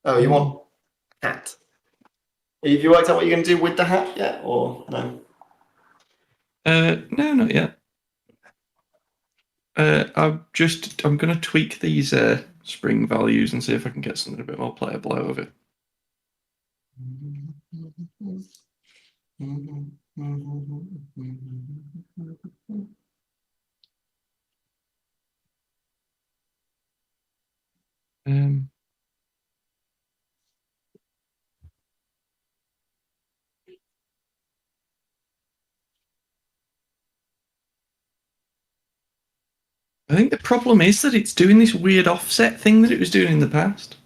Oh, you want hat? Have you worked out what you're going to do with the hat yet, or no? No, not yet. I'm going to tweak these spring values and see if I can get something a bit more playable out of it. I think the problem is that it's doing this weird offset thing that it was doing in the past.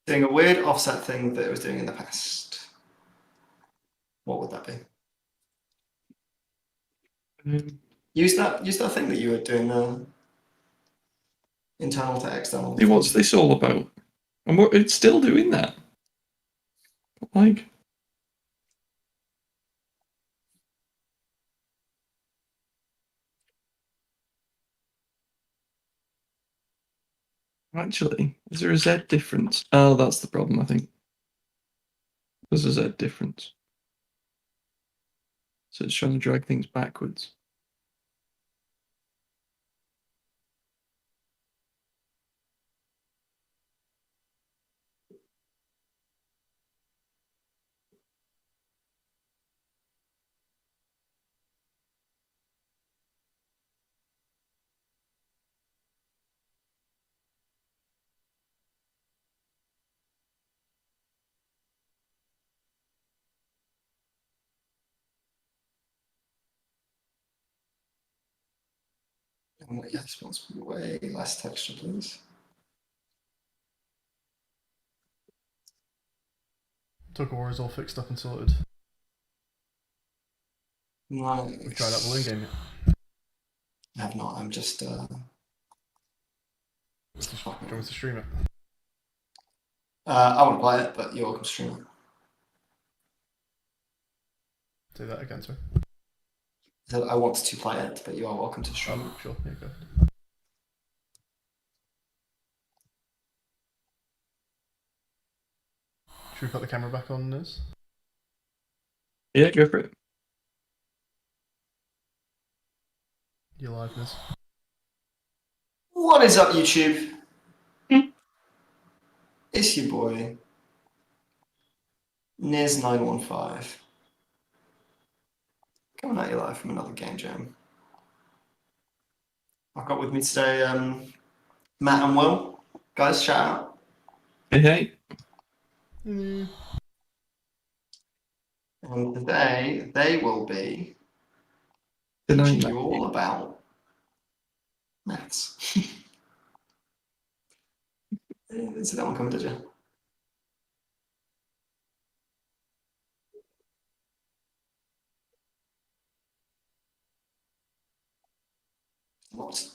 Doing a weird offset thing that it was doing in the past. What would that be? Use that thing that you were doing internal to external. Hey, what's this all about? And it's still doing that. Like, actually, is there a Z difference? Oh, that's the problem, I think. There's a Z difference. So it's trying to drag things backwards. Yes, wants way less texture, please. Tug of War is all fixed up and sorted. Nice. We've tried out the balloon game yet. I have not. I'm just. Do you want me to stream it? I want to play it, but you're welcome to stream it. Say that again, sorry. So I want to play it, but you are welcome to stream it. Sure, yeah, go ahead. Should we put the camera back on this? Yeah, go for it. Your liveness. What is up, YouTube? It's your boy, Niz915. Coming at you live from another game jam. I've got with me today Matt and Will. Guys, shout out. Hey. Mm. And today they will be Denying teaching that. you all about maths. Didn't see that one coming, did you?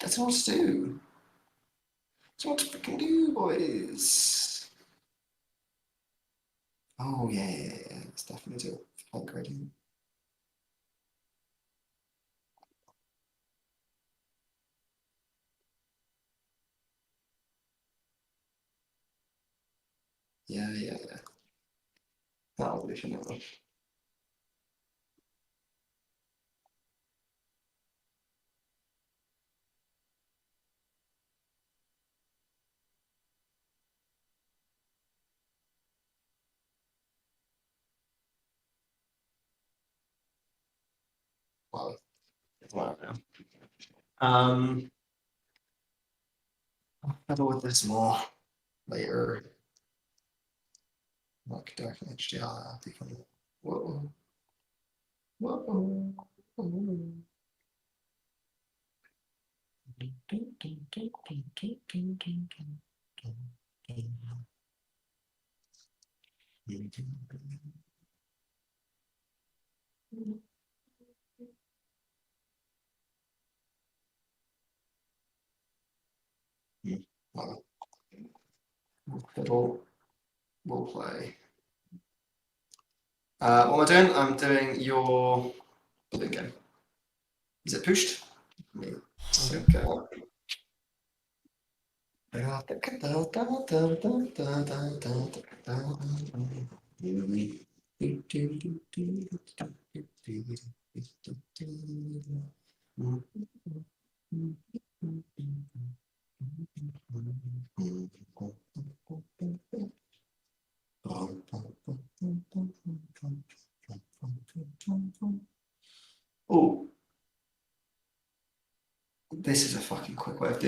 That's what to do. That's what to freaking do, boys. Oh yeah. Let's definitely do a flight gradient. Yeah. That'll be fun. Well, wow. I'll cover with this more later. Like dark HDR, become whoa. Well, fiddle will play. What am I doing? I'm doing your balloon game. Is it pushed? Okay.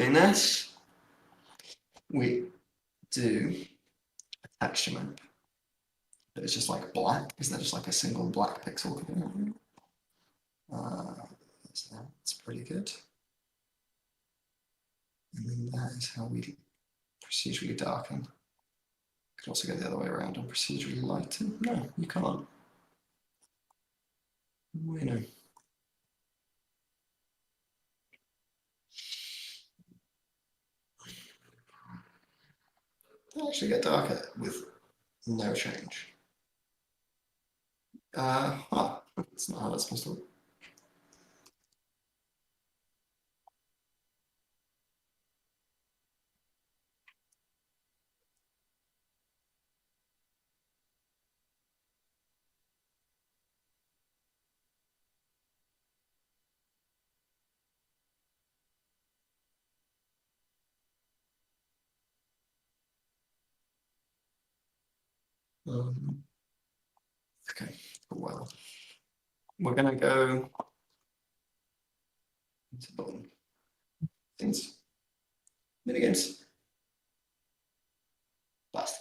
doing this, we do a texture map. It's just like black. Isn't that just like a single black pixel? That's pretty good. And then that is how we procedurally darken. Could also go the other way around and procedurally lighten. No, you can't. We know. They actually get darker with no change. That's not how that's supposed to work. Okay, well, we're gonna go into button things, minigames, last.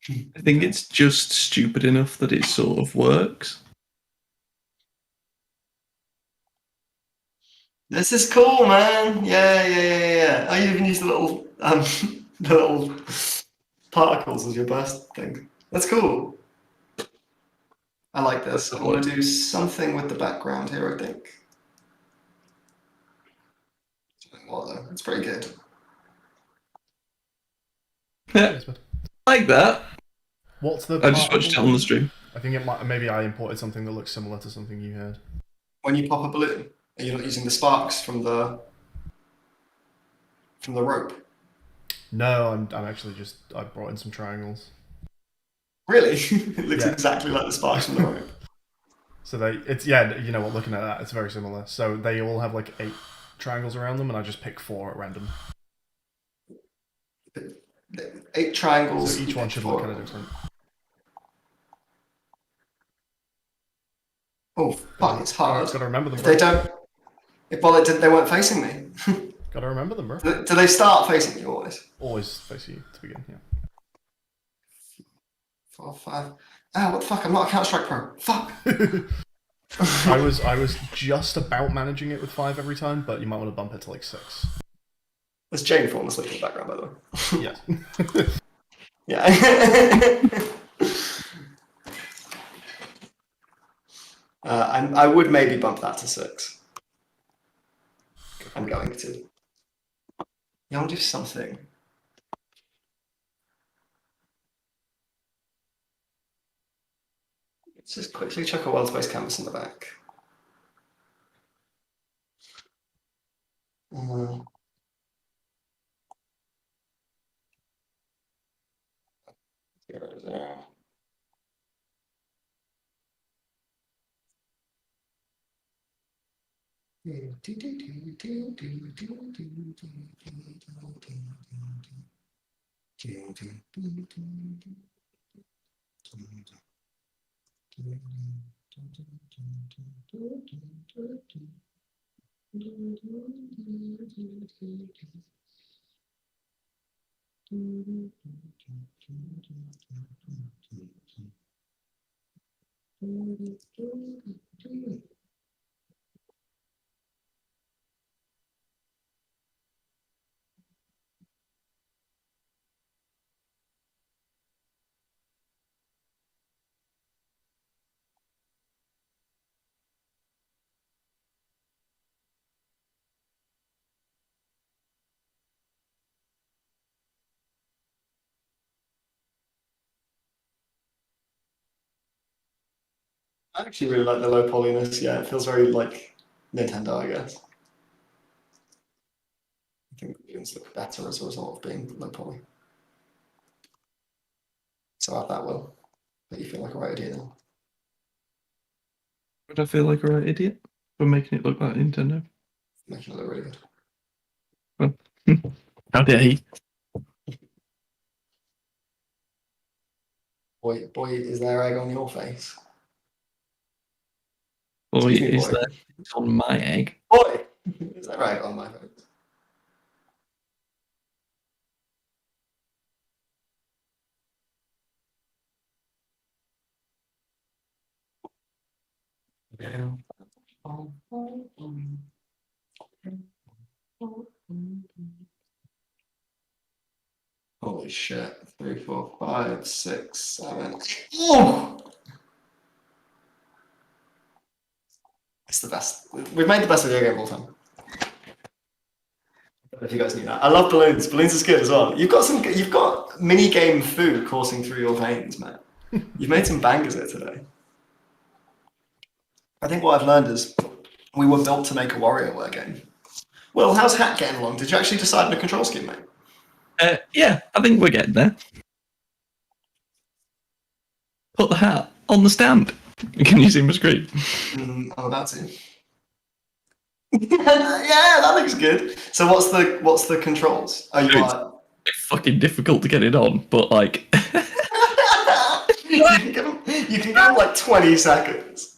I think it's just stupid enough that it sort of works. This is cool, man. Yeah. I even use the little the little particles as your burst thing. That's cool. I like this. I want to do something with the background here, I think. What though? It's pretty good. Yes, but Like that. what's the? I just watched it on the stream. I think it might. Maybe I imported something that looks similar to something you had. When you pop a balloon, are you not using the sparks from the rope? No, I'm actually just. I brought in some triangles. Really? It looks Yeah. exactly like the sparks from the rope. So you know what, looking at that, it's very similar. So they all have like 8 triangles around them, and I just pick 4 at random. 8 triangles. So each one should look kind of different. Oh, fuck, it's hard. Gotta remember them. If they don't... they weren't facing me. Gotta remember them, bro. Do they start facing you always? Always face you to begin, yeah. 4, 5... Ah, what the fuck, I'm not a Counter-Strike pro. Fuck! I was just about managing it with 5 every time, but you might want to bump it to like 6. There's Jane Form asleep in the background, by the way. Yes. Yeah. I would maybe bump that to 6. I'm going to. Yeah, I'll do something. Let's just quickly chuck a world space canvas in the back. There. I actually really like the low polyness. Yeah, it feels very like Nintendo, I guess. I think the balloons look better as a result of being low poly. So add that, Will. But you feel like a right idiot now. Would I feel like a right idiot for making it look like Nintendo? Making it look really good. Well, how dare he? Boy, is there egg on your face? Boy, Excuse me, is boy. there on my egg? Boy! Is that right on my phone? Holy shit. 3, 4, 5, 6, 7. Oh! It's the best. We've made the best video game of all time. If you guys knew that. I love balloons. Balloons is good as well. You've got mini game food coursing through your veins, man. You've made some bangers here today. I think what I've learned is we were built to make a WarioWare game. Well, how's Hat getting along? Did you actually decide on a control scheme, mate? Yeah, I think we're getting there. Put the hat on the stand. Can you see my screen? I'm about to. Yeah, that looks good. So what's the controls? Oh, you are. It's fucking difficult to get it on, but like. You can go like 20 seconds.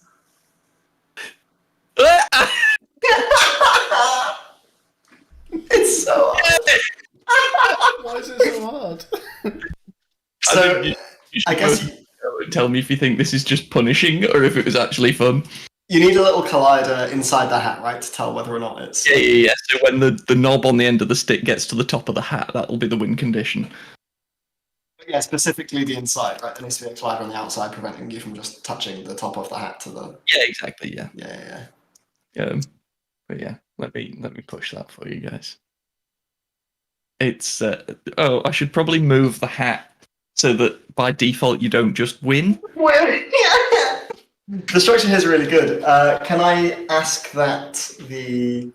It's so hard. Why is it so hard? So I guess tell me if you think this is just punishing or if it was actually fun. you need a little collider inside the hat, right, to tell whether or not it's. Yeah. So when the knob on the end of the stick gets to the top of the hat, that'll be the win condition. Yeah, specifically the inside, right? There needs to be a collider on the outside preventing you from just touching the top of the hat to the. Yeah, exactly. Yeah. Yeah. But yeah, let me push that for you guys. It's I should probably move the hat so that by default you don't just win. The structure here is really good. Can I ask that again,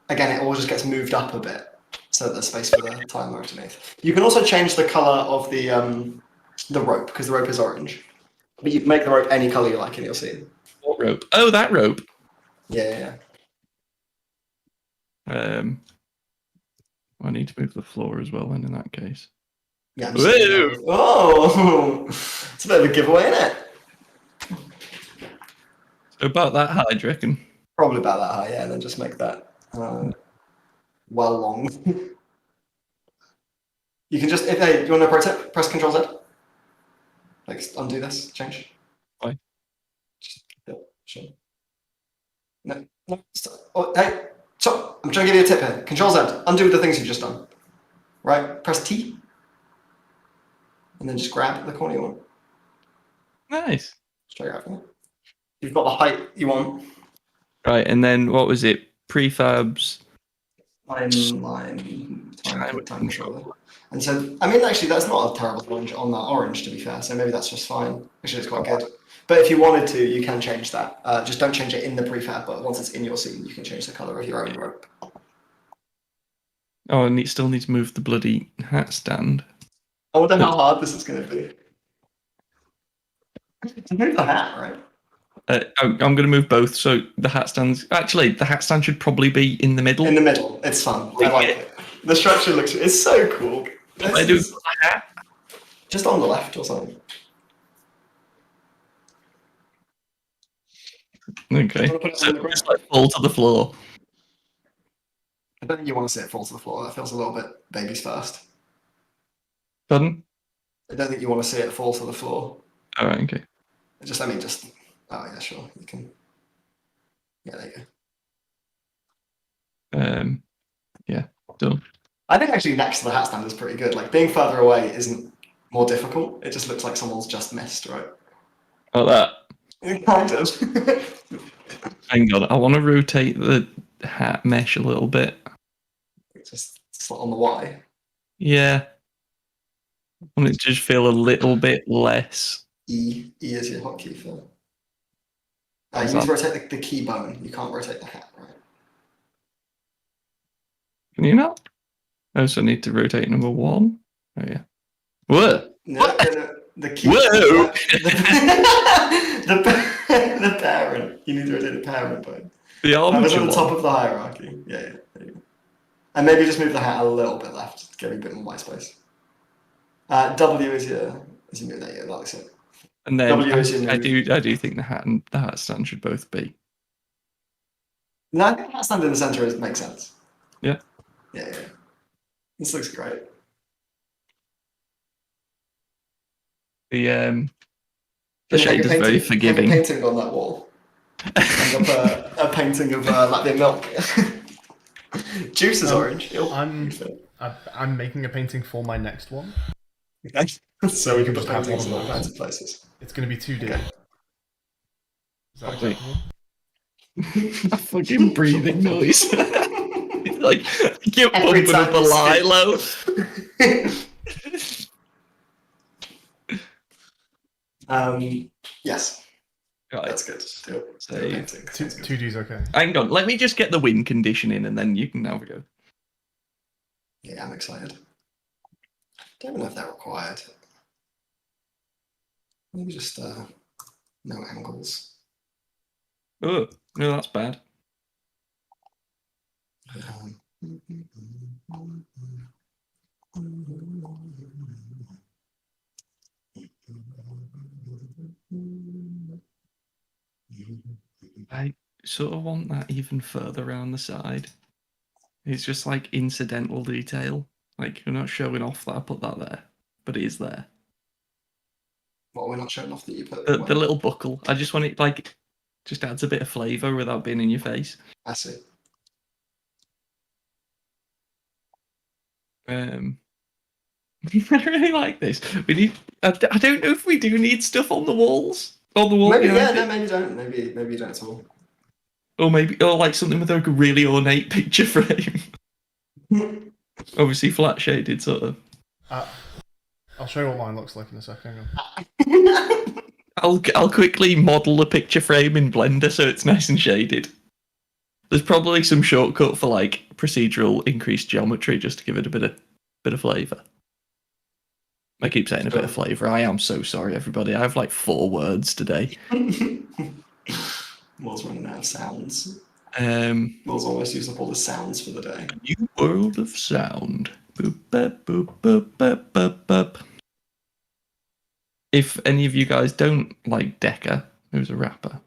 it all just gets moved up a bit so that there's space for the timer underneath. You can also change the color of the rope because the rope is orange. But you can make the rope any color you like in your scene. What rope? Oh, that rope. Yeah. I need to move the floor as well then in that case. Yeah. Oh, it's a bit of a giveaway, isn't it? So about that high, do you reckon? Probably about that high, yeah, and then just make that well long. You can just, do you want to pro tip? Press Control Z. Like, undo this, change. Why? Sure. No, stop. Oh, hey, stop. I'm trying to give you a tip here. Control Z, undo the things you've just done. Right, press T. And then just grab the corner you want. Nice. Straight out from there. You've got the height you want. Right, and then what was it? Prefabs. Time controller. And so, I mean, actually, that's not a terrible orange on that orange, to be fair. So maybe that's just fine. Actually, it's quite good. But if you wanted to, you can change that. Just don't change it in the prefab, but once it's in your scene, you can change the color of your own rope. Oh, and still need to move the bloody hat stand. I wonder how hard this is going to be. To move the hat, right? I'm going to move both. So the hat stands. Actually, the hat stand should probably be in the middle. In the middle. It's fun. I like it. The structure looks. It's so cool. What do I do with the hat? Just on the left or something. Okay. Put it So on the ground? just like fall to the floor. I don't think you want to see it fall to the floor. That feels a little bit babies first. Pardon? I don't think you want to see it fall to the floor. All right. Okay. Oh yeah, sure. You can. Yeah, there you go. Yeah. Done. I think actually next to the hat stand is pretty good. Like being further away isn't more difficult. It just looks like someone's just missed, right? Like that. Kind of. Hang on. I want to rotate the hat mesh a little bit. Just slot on the Y. Yeah. I want it to just feel a little bit less. E is your hotkey for. You need to rotate the key bone. You can't rotate the hat, right? Can you not? I also need to rotate number 1. Oh yeah. What? No, the key. Whoa! The parent. You need to rotate the parent bone. The It's armature on the top one. of the hierarchy. Yeah. There you go. And maybe just move the hat a little bit left, get a bit more white space. W is your move. There you go. That looks it. And then W is your I move. do think the hat and the hat stand should both be. No, I think that stand in the center makes sense. Yeah. Yeah. This looks great. The Can you shade is very hang a forgiving. painting on that wall? Hang up a painting of Latvian milk. Juice is orange. I'm making a painting for my next one. So we can just put have one paintings of in all those. kinds of places. It's going to be 2D. Okay. Is that Wait. acceptable? A fucking breathing noise. It's like you're Every pumping up time a you lilo. Yes, Right. that's good. Do a Save. painting. Sounds good. 2D's okay. Hang on, let me just get the win condition in, and then you can have a go. Yeah, I'm excited. Don't even know if they're required. Maybe just no angles. Oh, no, that's bad. I sort of want that even further around the side. It's just like incidental detail. Like, you're not showing off that I put that there, but it is there. What, we're not showing off that you put The little buckle. I just want it, like, just adds a bit of flavour without being in your face. I see. I really like this. We need. I don't know if we do need stuff on the walls. On the wall. Maybe behind yeah, it. no, maybe don't. Maybe you don't at all. Or like something with like a really ornate picture frame. Obviously flat shaded sort of. I'll show you what mine looks like in a second. Hang on. I'll quickly model a picture frame in Blender so it's nice and shaded. There's probably some shortcut for like procedural increased geometry just to give it a bit of flavour. I keep saying a bit of flavour. I am so sorry, everybody. I have like 4 words today. Will's running out of sounds. Will's Will's almost used up all the sounds for the day. New world of sound. Boop, boop, boop, boop, boop, boop, boop. If any of you guys don't like Decca, who's a rapper.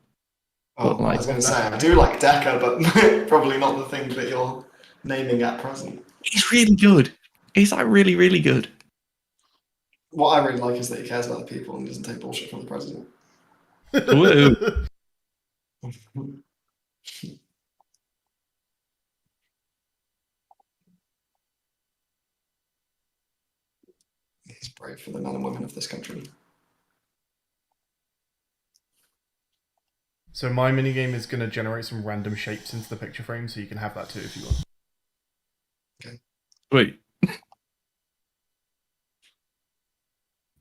Oh, But, like, I was going to say, I do like Deca, but probably not the thing that you're naming at present. He's really good. He's like really, really good. What I really like is that he cares about the people and doesn't take bullshit from the president. Woo. He's brave for the men and women of this country. So my minigame is going to generate some random shapes into the picture frame, so you can have that too if you want. Okay. Wait.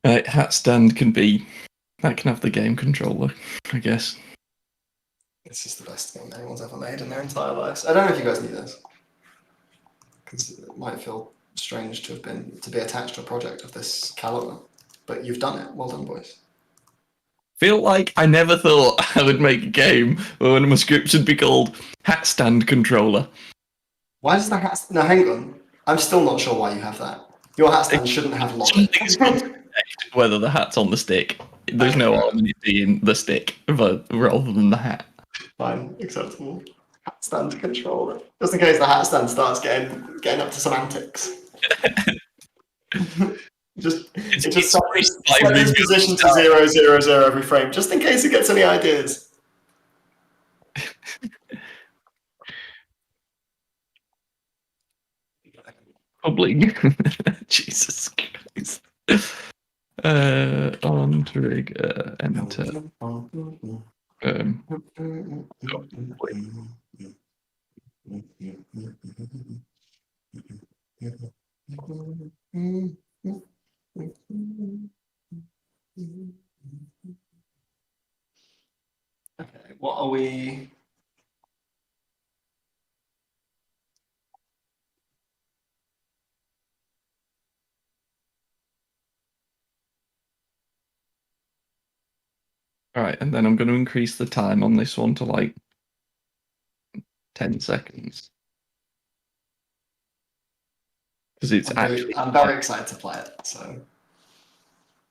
Hat stand can have the game controller, I guess. This is the best game anyone's ever made in their entire lives. I don't know if you guys knew this, because it might feel strange to be attached to a project of this caliber, but you've done it. Well done, boys. Feel like I never thought I would make a game where one of my scripts would be called Hat Stand Controller. Why does the hat? No, hang on. I'm still not sure why you have that. Your hat stand shouldn't have logic. Whether the hat's on the stick. There's no harm in being the stick rather than the hat. Fine, acceptable. Hat stand controller. Just in case the hat stand starts getting up to some antics. It just set its position to 0, 0, 0 every frame, just in case it gets any ideas. Public. Jesus Christ. On trigger, enter. Okay, what are we? Alright, and then I'm going to increase the time on this one to like 10 seconds. Because it's I'm very excited to play it, so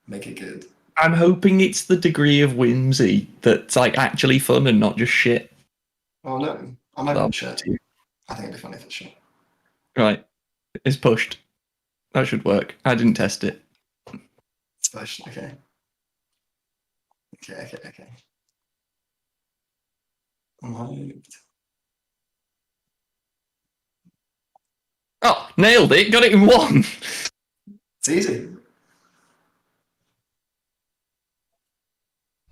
make it good. I'm hoping it's the degree of whimsy that's like actually fun and not just shit. Oh no. I'm hoping That'll shirt. be I think it'd be funny if it's shirt. right. It's pushed. That should work. I didn't test it. It's pushed. Okay. Okay. Moved. Oh, nailed it! Got it in one. It's easy.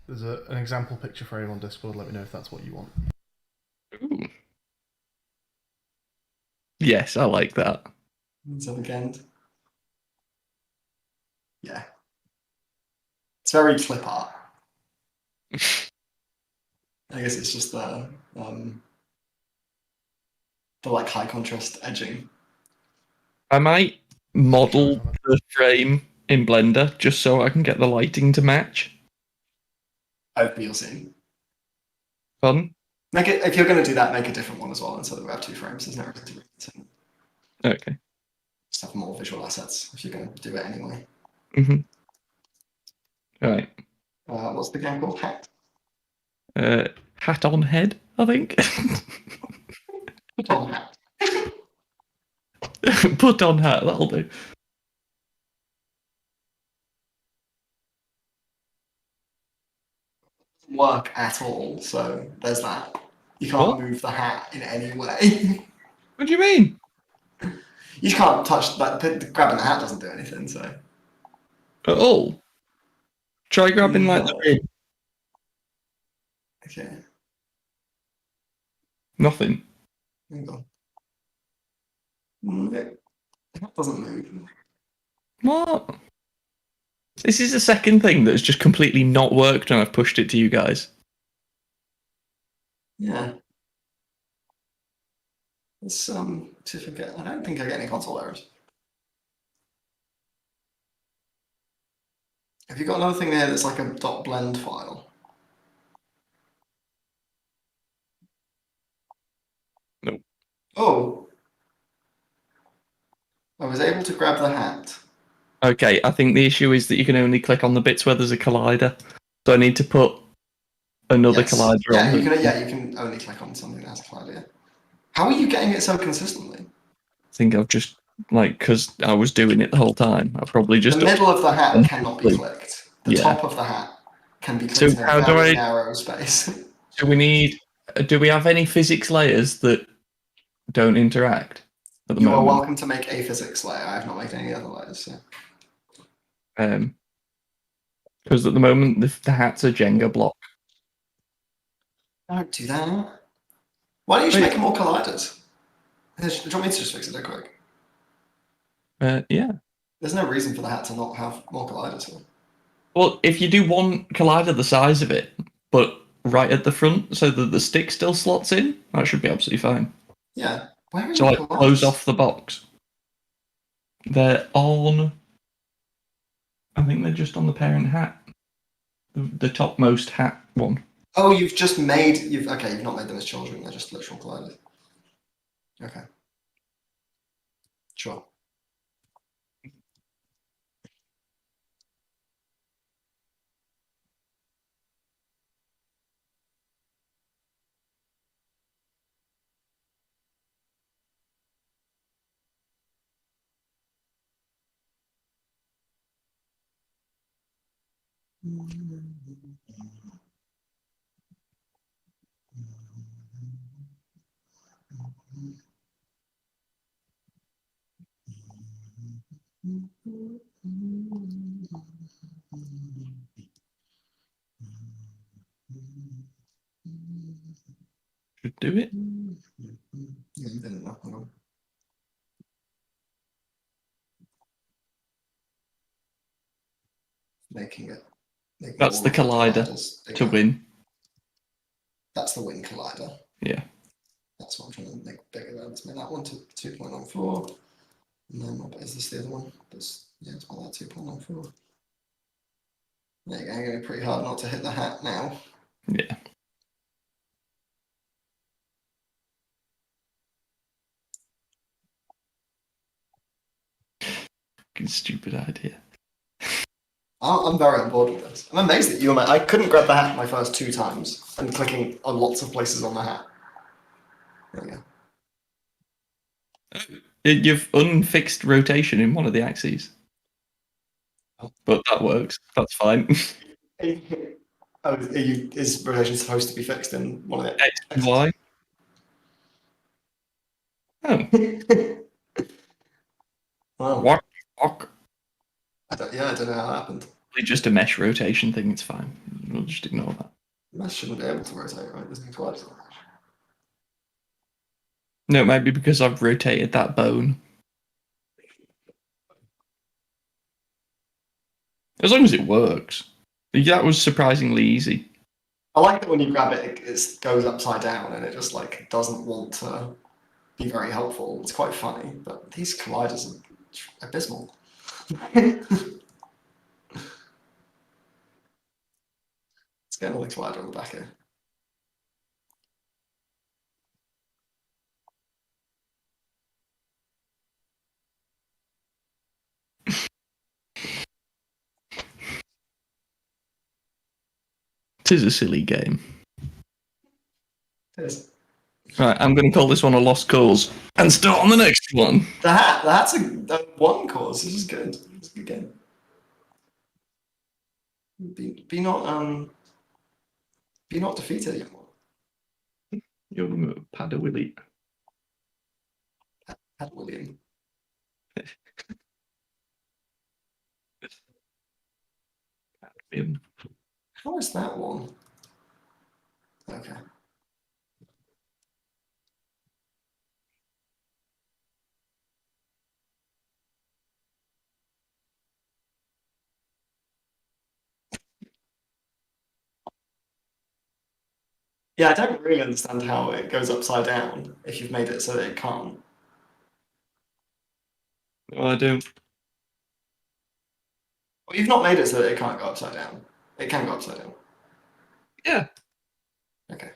There's an example picture frame on Discord. Let me know if that's what you want. Ooh. Yes, I like that. It's a weekend. Yeah. It's very clip art. I guess it's just the like high contrast edging. I might model the frame in Blender just so I can get the lighting to match. Hope you'll see. Fun. Make it if you're going to do that, make a different one as well, and so that we have 2 frames. There's no reason to Okay. just have more visual assets if you're going to do it anyway. Mhm. All right. What's the game called? Hat. Hat on head, I think. Oh, hat. Put on hat. That'll do. Work at all. So there's that. You can't What? move the hat in any way. What do you mean? You can't touch that. Grabbing the hat doesn't do anything. So At all? Try grabbing like the No. rim. okay, Nothing. hang on. The hat doesn't move. What? This is the second thing that's just completely not worked when I've pushed it to you guys. Yeah. Let's see if I get. I don't think I get any console errors. Have you got another thing there that's like a .blend file? Nope. Oh. I was able to grab the hat. Okay, I think the issue is that you can only click on the bits where there's a collider. So I need to put another Yes. collider Yeah, on. you can only click on something that has a collider. How are you getting it so consistently? I think I've just, because I was doing it the whole time. I probably just. The middle of the hat cannot be clicked. The Yeah. top of the hat can be So clicked in how a do very I- narrow space. So do we have any physics layers that don't interact at the You are moment? welcome to make a physics layer. I have not made any other layers. So. Because at the moment the hat's a Jenga block. Don't do that. Why don't you just make more colliders? Do you want me to just fix it real quick? Yeah. There's no reason for the hat to not have more colliders here. Well, if you do one collider the size of it, but right at the front so that the stick still slots in, that should be absolutely fine. Yeah. Where are So your like colliders? close off the box. They're on. I think they're just on the parent hat, the topmost hat one. Oh, you've just made. You've not made them as children. They're just literal colliders. Okay. Sure. Should do it. Didn't know. Hang on. Making it. That's all the of collider colliders to bigger. win. That's the wing collider. Yeah. That's what I'm trying to make bigger. Let's make that one to 2.94. And then is this the other one? It's about that 2.94. There you go. I'm going to be pretty hard not to hit the hat now. Yeah. Stupid idea. I'm very on board with this. I'm amazed that I couldn't grab the hat my first 2 times and clicking on lots of places on the hat. There we go. You've unfixed rotation in one of the axes. Oh. But that works. That's fine. Oh, is rotation supposed to be fixed in one of the X and Y. Oh. Wow. What? Fuck. I don't know how that happened. Just a mesh rotation thing, it's fine. We'll just ignore that. Mesh shouldn't be able to rotate, right? There's no collapse on mesh. No, it might be because I've rotated that bone. As long as it works. That was surprisingly easy. I like that when you grab it, it goes upside down and it just like doesn't want to be very helpful. It's quite funny, but these colliders are abysmal. Let's get another collider on the back here. It is a silly game. It is. Right, I'm going to call this one a lost cause and start on the next one. That's a one cause. This is good. It's a good game. Be not defeated, young one. Young Padder Willie. Pat William. How is that one? Okay. Yeah, I don't really understand how it goes upside down if you've made it so that it can't. No, I don't. Well, you've not made it so that it can't go upside down. It can go upside down. Yeah. Okay.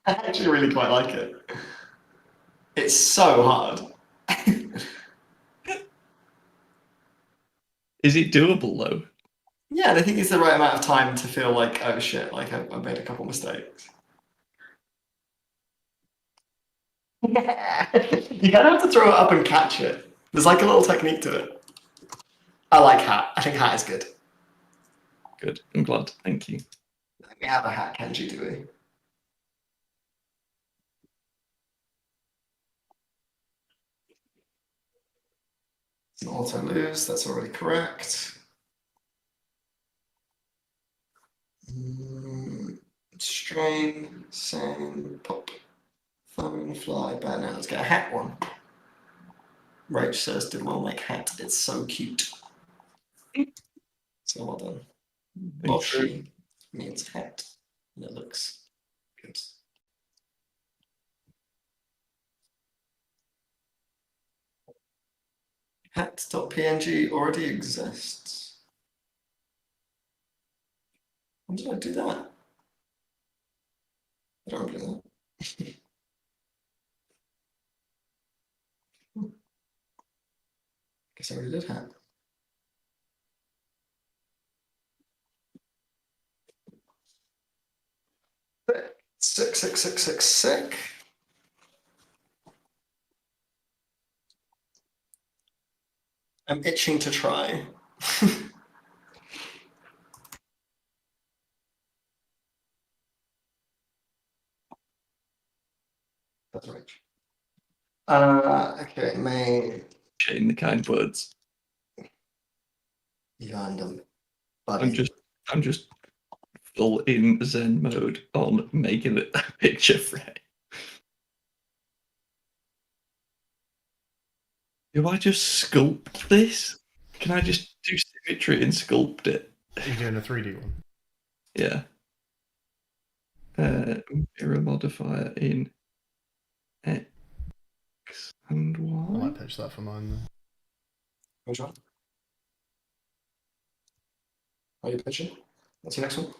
I actually really quite like it. It's so hard. Is it doable though? Yeah, and I think it's the right amount of time to feel like, oh shit, like I've made a couple mistakes. You kind of have to throw it up and catch it. There's like a little technique to it. I like hat. I think hat is good. Good. I'm glad. Thank you. I think we have a hat, Kenji, do we? It's an auto lose, that's already correct. Strain, sand, pop, phone, fly, bear. Now let's get a hat one. Rach says, did well make hat. It's so cute. So well done. Boshi means hat, and it looks good. Hat.png already exists. When did I do that? I don't remember that. Guess I already did hat. Sick. I'm itching to try. That's right. Okay, main. In the kind words. Random. Buddy. I'm just full in Zen mode on making a picture frame. Do I just sculpt this? Can I just do symmetry and sculpt it? You're doing a 3D one. Yeah. Mirror modifier in X and I Y. might pitch that for mine then. Which one? Are you pitching? What's your next one?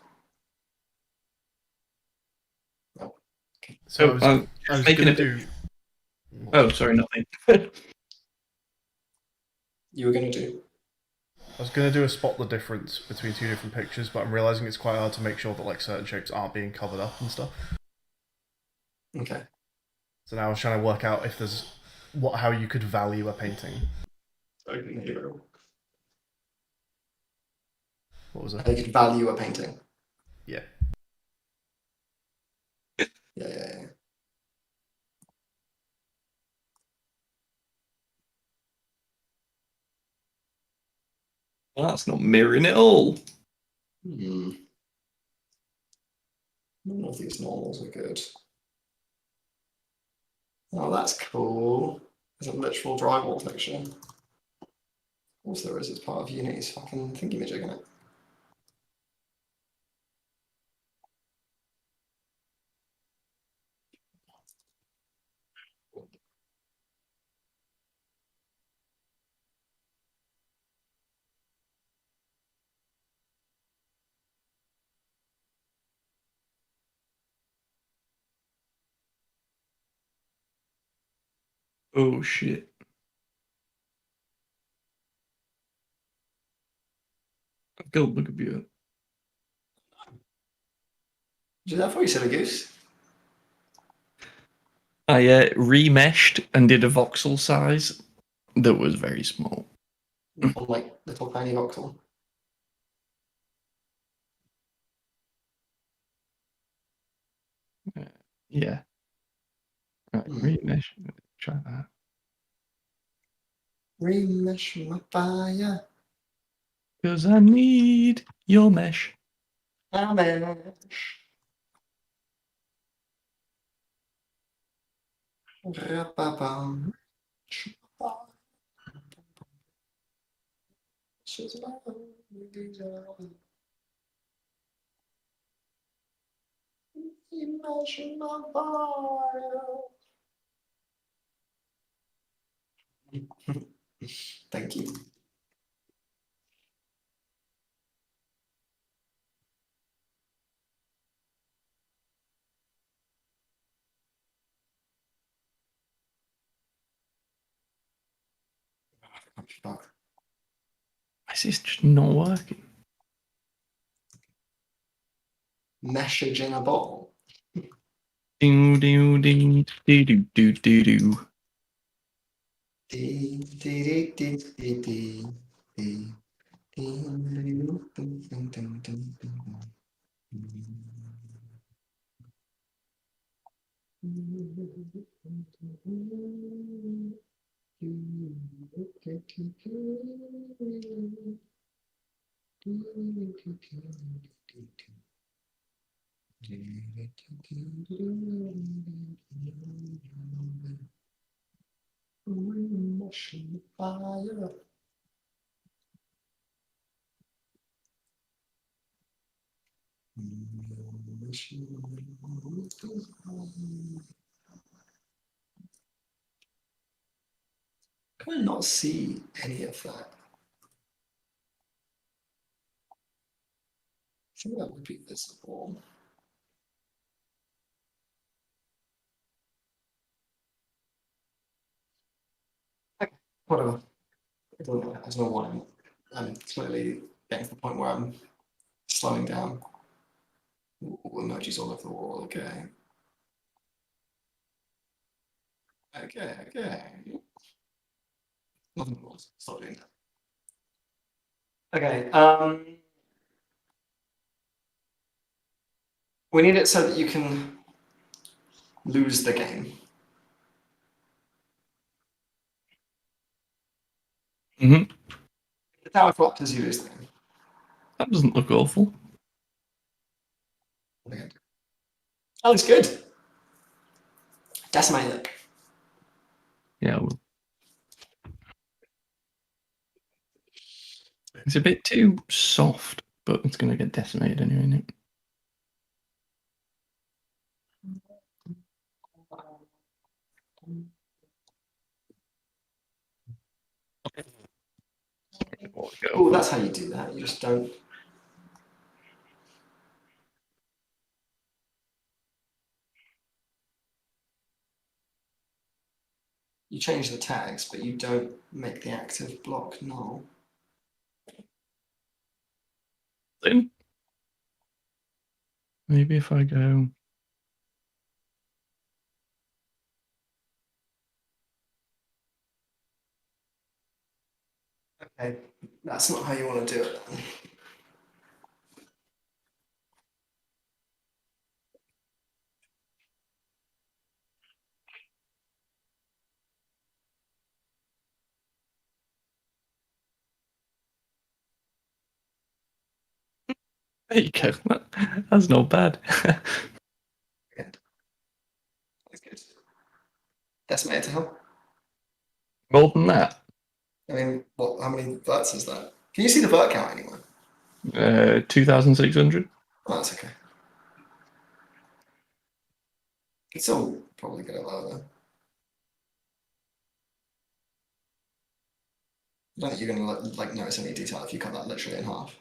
Oh. Okay. So I was making going to do. Oh, sorry, nothing. You were going to do? I was gonna do a spot the difference between two different pictures, but I'm realizing it's quite hard to make sure that like certain shapes aren't being covered up and stuff. Okay. So now I was trying to work out if there's how you could value a painting. Open hero. What was it? How you could value a painting. Yeah. Yeah. Well, that's not mirroring at all. None of these normals are good. Oh, that's cool. There's a literal drywall texture. Of course there is, it's part of Unity's fucking thingy-majig, isn't it? Oh shit. I've killed the computer. Did that for you, silly goose? I remeshed and did a voxel size that was very small. On like little tiny voxel. Yeah. Right, remesh. Try that. Remesh my fire. Because I need your mesh. Mesh. Ra-ba-bum. Remesh my fire. Thank you. Fuck. Why is this just not working? Message in a bottle. Do do do do do do do do. Dee, dee, dee, dee, dee, dee, dee. Fire. Can I not see any of that? I think that would be visible. Okay, whatever. There's no one. I'm clearly getting to the point where I'm slowing down. Ooh, emojis all over the wall. Okay. Okay. Nothing was. Stop doing that. Okay. We need it so that you can lose the game. Mm-hmm. The tower flopped as you lose the game. That doesn't look awful. Okay. That looks good. Decimate it. Yeah, well. It's a bit too soft, but it's going to get decimated anyway, isn't it? Oh, that's how you do that. You just don't. You change the tags, but you don't make the active block null. something. Maybe if I go. Okay, that's not how you want to do it. There you go. That's not bad. Good. That's good. Decimated to help. More than that. I mean, what? How many verts is that? Can you see the vert count anywhere? 2,600. Oh, that's okay. It's still probably get it lower though. I don't think you're gonna like notice any detail if you cut that literally in half.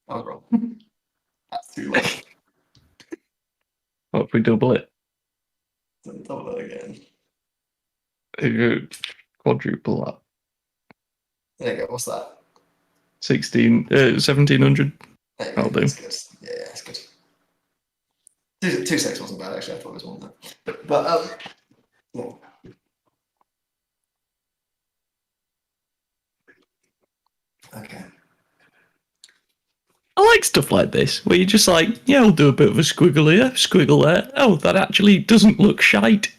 I was wrong. That's too low. What if we double it? Then double it again. Quadruple that. There you go. What's that? 1,700. There you That'll go. do. That's good. Yeah, that's good. 2.6 wasn't bad actually. I thought it was one there. But well, okay. I like stuff like this, where you're just like, yeah, I'll do a bit of a squiggle here, squiggle there. Oh, that actually doesn't look shite.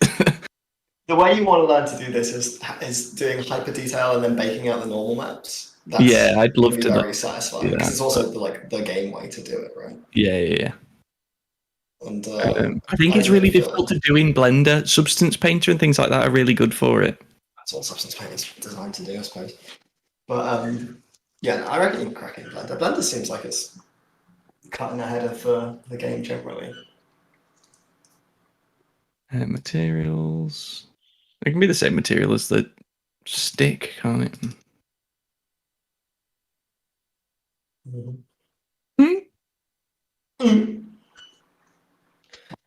The way you want to learn to do this is doing hyper detail and then baking out the normal maps. That's Yeah, I'd love gonna to be know. very satisfying because Yeah. it's also the game way to do it, right? Yeah. And I think it's really feel difficult to do in Blender. Substance Painter and things like that are really good for it. that's all Substance Paint is designed to do, I suppose. But yeah, no, I reckon you can crack it in Blender. Blender seems like it's cutting ahead of the game generally. Materials. It can be the same material as the stick, can't it?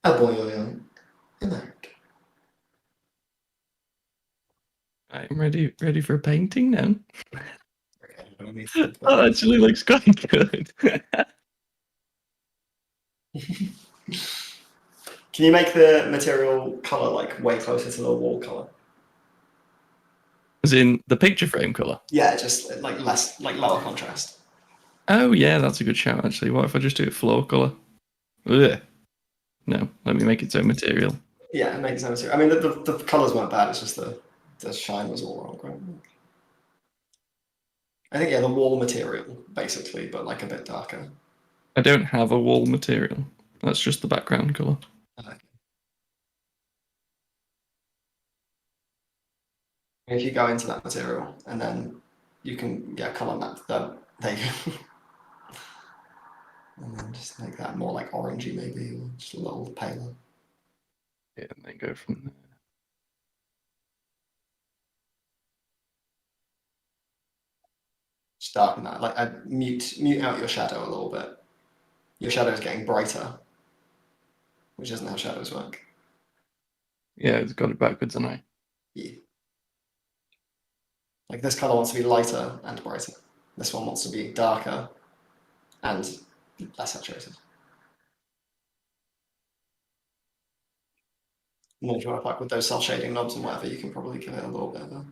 Oh boy, oh yeah. In there. I'm ready for a painting now. Okay, let me think about That actually looks quite good. Can you make the material color like way closer to the wall color? As in the picture frame colour? Yeah, just like less, like lower contrast. Oh yeah, that's a good shout actually. What if I just do it floor colour? Ugh. No, let me make its own material. Yeah, it makes sense. I mean, the colors weren't bad. It's just the shine was all wrong. Right? I think yeah, the wall material basically, but like a bit darker. I don't have a wall material. That's just the background colour. If you go into that material and then you can color map that. There you go. And then just make that more like orangey maybe, or just a little paler. Yeah, and then go from there. Just darken that. Like mute out your shadow a little bit. Your shadow is getting brighter, which isn't how shadows work. Yeah, it's got it backwards, and I. Yeah. Like this color wants to be lighter and brighter. This one wants to be darker and less saturated. And then if you want to fuck with those self shading knobs and whatever, you can probably give it a little bit of a.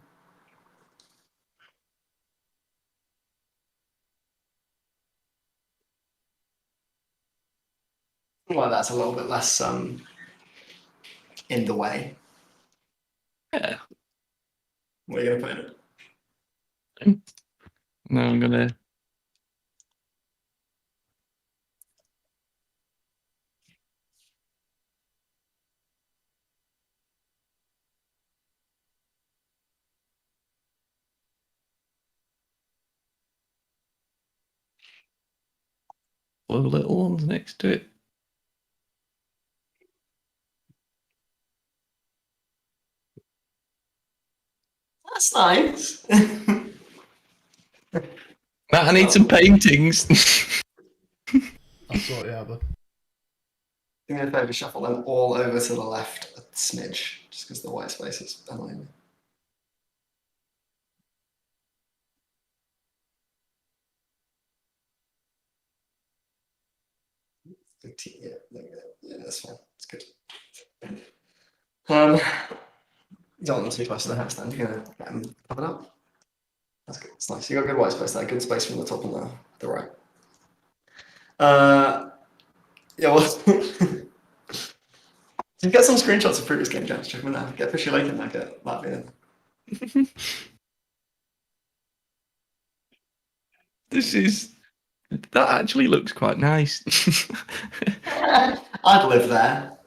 Well, that's a little bit less in the way. Yeah. What are you gonna put in it? Now I'm gonna. Put little ones next to it. That's nice. Matt, I need some paintings. I'll sort it out, but I'm going to favour shuffle them all over to the left a smidge, just because the white space is annoying me. Yeah, yeah, that's fine. It's good. You don't want them too close to the house then. You're going to get them covered up. That's good. It's nice. You got good white space there. Good space from the top and the right. Yeah, well, you get some screenshots of previous game jams. Check them out. Get Fishy Lake in there. Get Latvia in. That actually looks quite nice. I'd live there.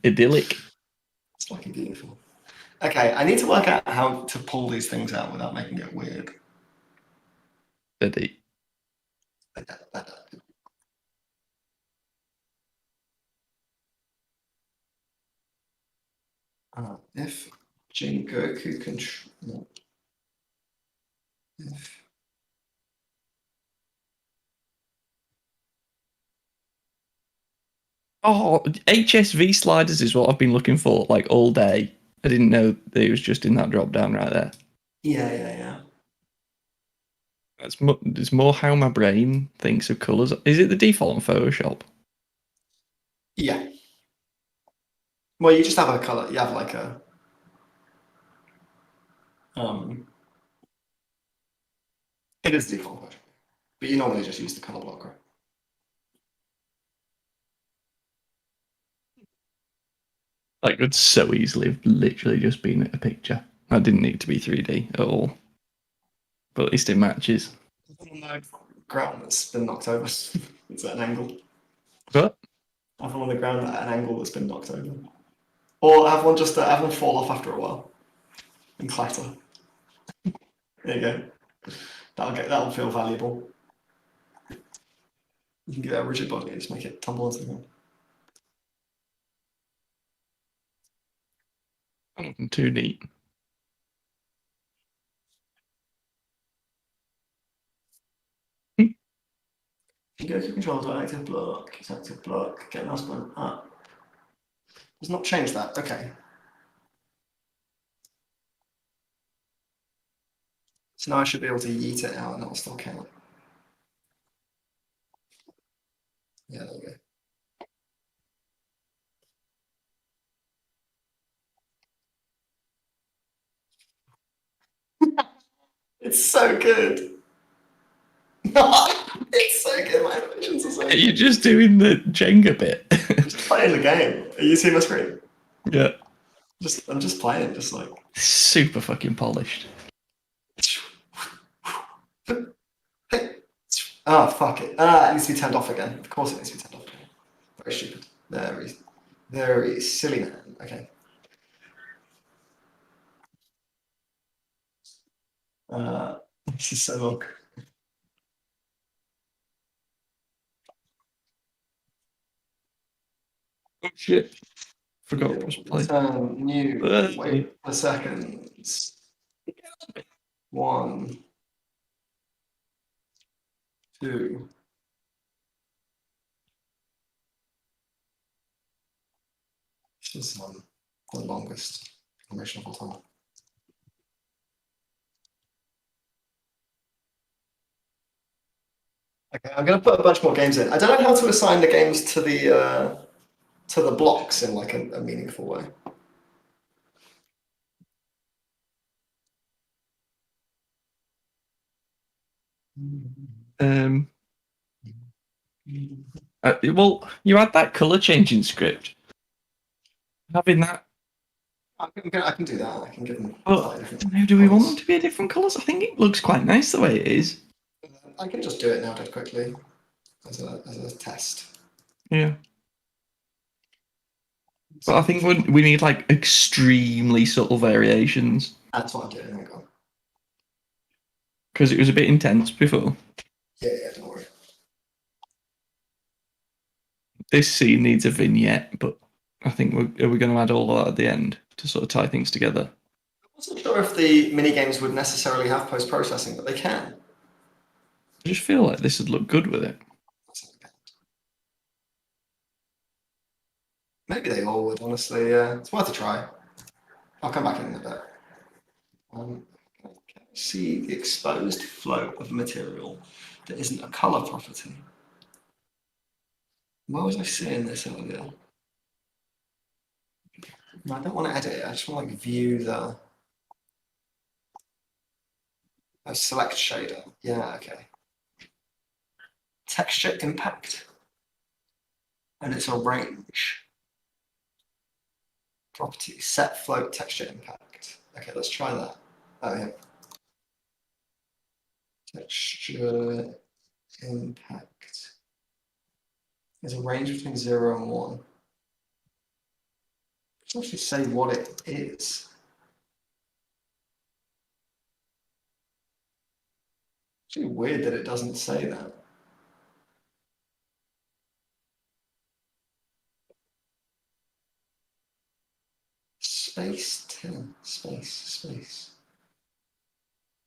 Idyllic. It's fucking beautiful. Okay, I need to work out how to pull these things out without making it weird. Steady. If Jingoku control. If Oh, HSV sliders is what I've been looking for like all day. I didn't know that it was just in that drop down right there. yeah. It's more how my brain thinks of colours. Is it the default on Photoshop? Yeah. Well, you just have a color. You have like a It is default version, but you normally just use the color blocker. That could so easily have literally just been a picture. That didn't need to be 3D at all. But at least it matches. On the ground that's been knocked over. It's at an angle. But Have one on the ground at an angle that's been knocked over. Or have one have one fall off after a while and clatter. There you go. That'll feel valuable. You can give it a rigid body and just make it tumble into the ground. too neat. You go to control to active block, it's active block, get mouse button up. Does not change that, okay. So now I should be able to yeet it out and it'll still count. Yeah, there we go. It's so good. It's so good. My animations are so Are good. you just doing the Jenga bit? Just playing the game. Are you seeing my screen? Yeah. I'm just playing, just like. Super fucking polished. Oh, fuck it. It needs to be turned off again. Of course it needs to be turned off again. Very stupid. Very silly man. Okay. This is so long. Oh shit. Forgot to press play. Turn new. Wait for seconds. 1, 2. This is the longest animation of all time. Okay, I'm going to put a bunch more games in. I don't know how to assign the games to the blocks in like a meaningful way. Well, you had that color changing script. Having that. I can do that. I can give them. But do we want them to be different colors? I think it looks quite nice the way it is. I can just do it now dead quickly as a test. Yeah. But I think we need like extremely subtle variations. That's what I'm doing. Hang on. Because it was a bit intense before. Yeah, don't worry. This scene needs a vignette, but I think are we going to add all of that at the end to sort of tie things together? I wasn't sure if the mini games would necessarily have post processing, but they can. I just feel like this would look good with it. Maybe they all would, honestly. It's worth a try. I'll come back in a bit. See the exposed flow of material that isn't a color property. Why was I seeing this earlier? No, I don't want to edit it. I just want to like view the select shader. Yeah, okay. Texture impact, and it's a range. Property set float texture impact. Okay, let's try that. Oh yeah. Texture impact. There's a range between 0 and 1. Let's actually say what it is. It's actually weird that it doesn't say that. Space 10, space.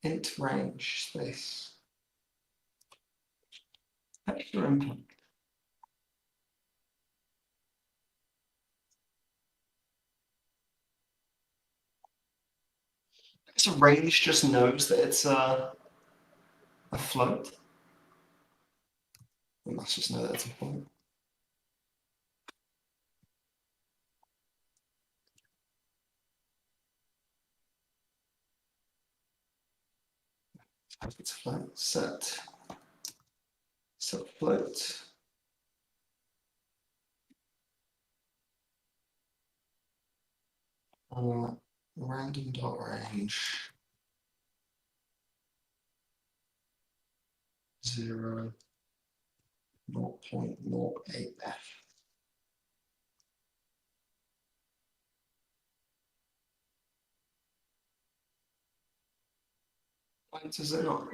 Int range, space. Texture impact. So range just knows that it's a float. It must just know that it's a float. It's float set float. Random dot range 0, 0.08f. Is it not?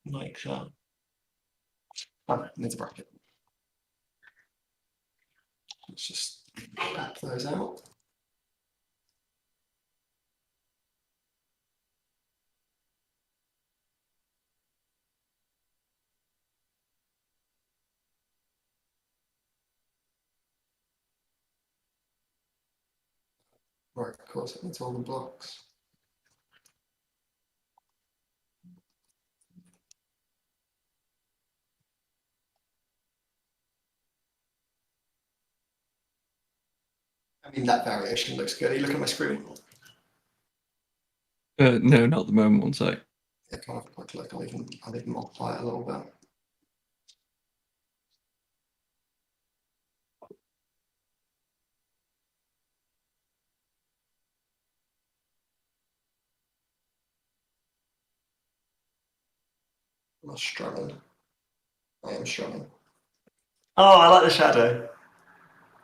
Like that. Oh, needs a bracket. Let's just map those out. Right, of course, it needs all the blocks. I mean, that variation looks good. Are you looking at my screen? No, not at the moment, one sec. Yeah, kind of quick look. I'll even multiply it a little bit. I'm not struggling. I am struggling. Oh, I like the shadow.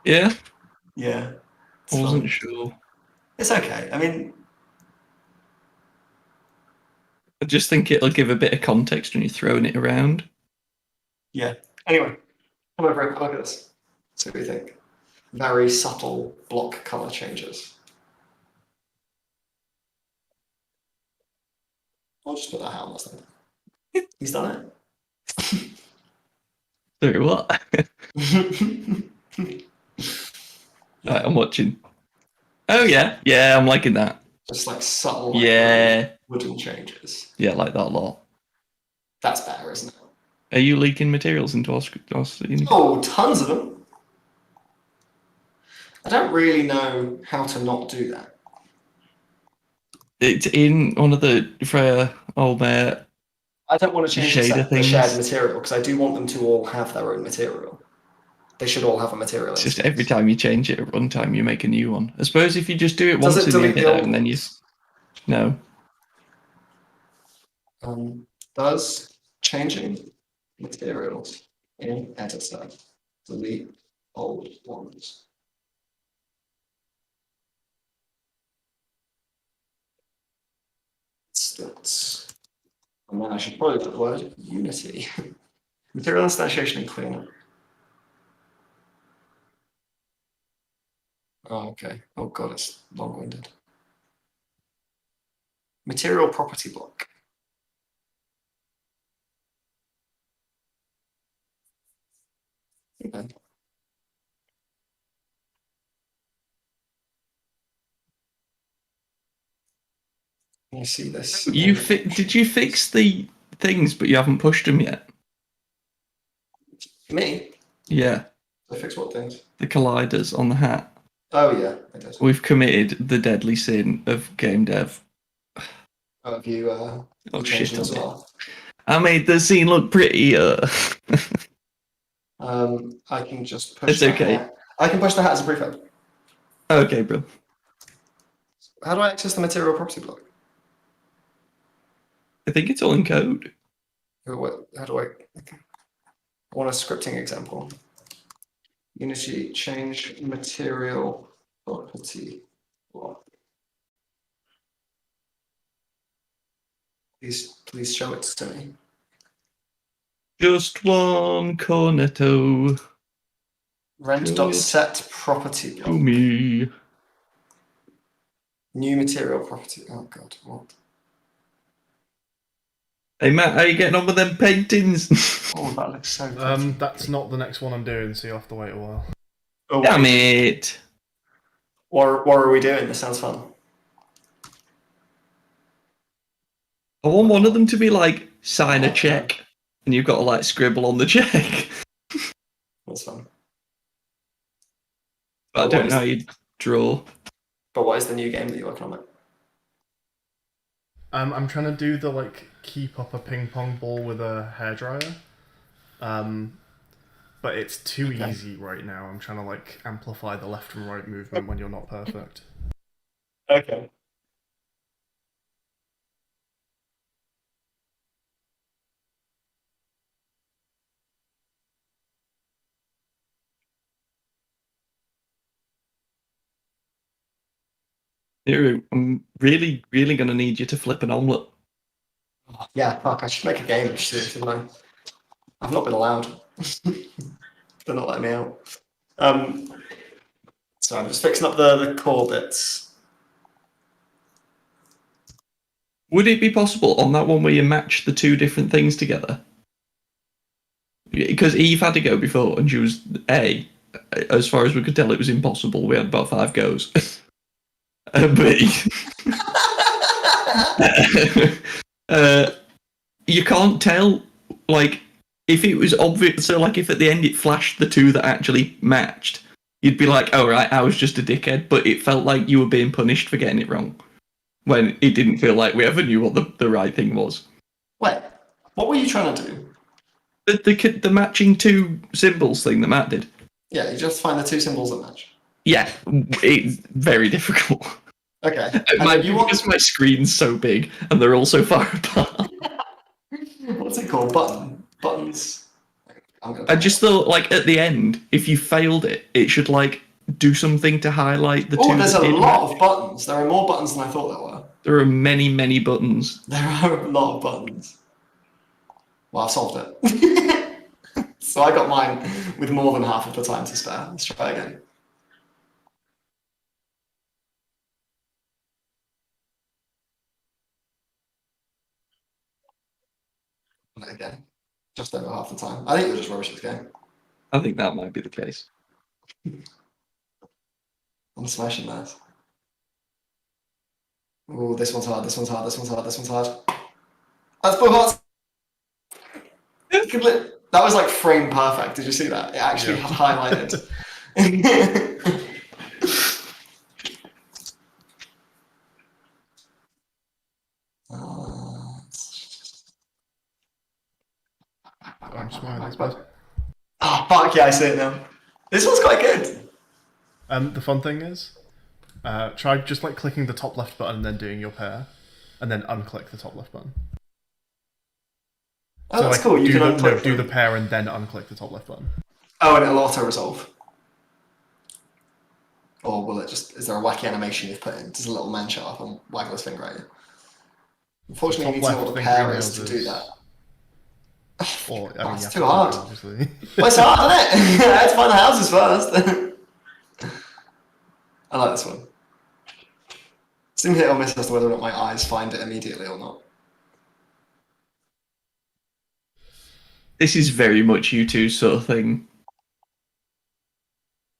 Yeah, Yeah. I wasn't fun. sure. It's okay. I mean, I just think it'll give a bit of context when you're throwing it around. yeah. Anyway, come over and look at this. See what you think. Very subtle block color changes. I'll just put that out on this thing. He's done Sorry, what? it. Right, I'm watching. Oh yeah, I'm liking that. Just like subtle, like Yeah, wooden changes. I like that a lot. That's better, isn't it? Are you leaking materials into our scene? Oh, tons of them. I don't really know how to not do that. It's in one of the Freya Olmer. I don't want to change Shader the shared things. material because I do want them to all have their own material. They should all have a material. It's just instance. every time you change it at runtime, you make a new one. I suppose if you just do it Does once it in the delete the editor old and then you ones? no. Does changing materials in editor delete old ones? That's, and then I should probably put the word unity. Material instantiation and cleanup. Oh, okay. Oh god, it's long-winded. Material property block. Okay. Can you see this? Did you fix the things, but you haven't pushed them yet? Me? Yeah, I fix what things? the colliders on the hat. Oh yeah, I did. We've committed the deadly sin of game dev. Oh, have you, Oh, you changed shit them as on it. well? I made the scene look prettier. I can just push It's the okay. hat. I can push the hat as a prefab. Okay, bro. How do I access the material property block? I think it's all in code. How do I? Okay. I want a scripting example. Unity change material property block. Please show it to me. Just one cornetto Rent.set property to block. me. New material property. Oh god, what? Hey Matt, how you getting on with them paintings? Oh, that looks so pretty. That's not the next one I'm doing, so you'll have to wait a while. Oh, Damn it. What are we doing? This sounds fun. I want one of them to be like, sign a check, and you've got to like scribble on the check. That's fun. But I don't know how you draw. But what is the new game that you're working on? I'm trying to do the like keep up a ping pong ball with a hairdryer. But it's too easy right now. I'm trying to like amplify the left and right movement when you're not perfect. Okay. Nero, I'm really, really going to need you to flip an omelette. Yeah, fuck, I should make a game of shit, shouldn't I? I've not been allowed. They're not letting me out. So I'm just fixing up the core bits. Would it be possible on that one where you match the two different things together? Because Eve had to go before, and she was as far as we could tell, it was impossible. We had about 5 goes. B, you can't tell, like, if it was obvious. So, like, if at the end it flashed the two that actually matched, you'd be like, "Oh right, I was just a dickhead." But it felt like you were being punished for getting it wrong, when it didn't feel like we ever knew what the right thing was. Wait, what were you trying to do? The matching two symbols thing that Matt did. Yeah, you just find the two symbols that match. Yeah, it's very difficult. Okay. Because my screen's so big and they're all so far apart. What's it called? Buttons. I just thought, like, at the end, if you failed it, it should, like, do something to highlight the two. Oh, there's a lot of buttons. There are more buttons than I thought there were. There are many, many buttons. There are a lot of buttons. Well, I've solved it. So I got mine with more than half of the time to spare. Let's try again. Again. Just over half the time. I think you're just rubbish at this game. I think that might be the case. I'm smashing that. Oh, this one's hard, this one's hard, this one's hard, this one's hard. That's both hearts! That was like frame perfect. Did you see that? It actually had highlighted. I'm smiling. This bit. Oh, fuck yeah, I see it now. This one's quite good. The fun thing is, try just like clicking the top left button and then doing your pair, and then unclick the top left button. Oh, so that's like, cool. You can do the pair and then unclick the top left button. Oh, and it'll auto-resolve. Or will it just... Is there a wacky animation you've put in? Does a little man show up and waggle his finger at you? Unfortunately, you need to know what the pair is to do that. Or, that's too hard. Obviously. Well, it's hard, isn't it? I had to find the houses first. I like this one. Seems hit or miss as to whether or not my eyes find it immediately or not. This is very much you two sort of thing.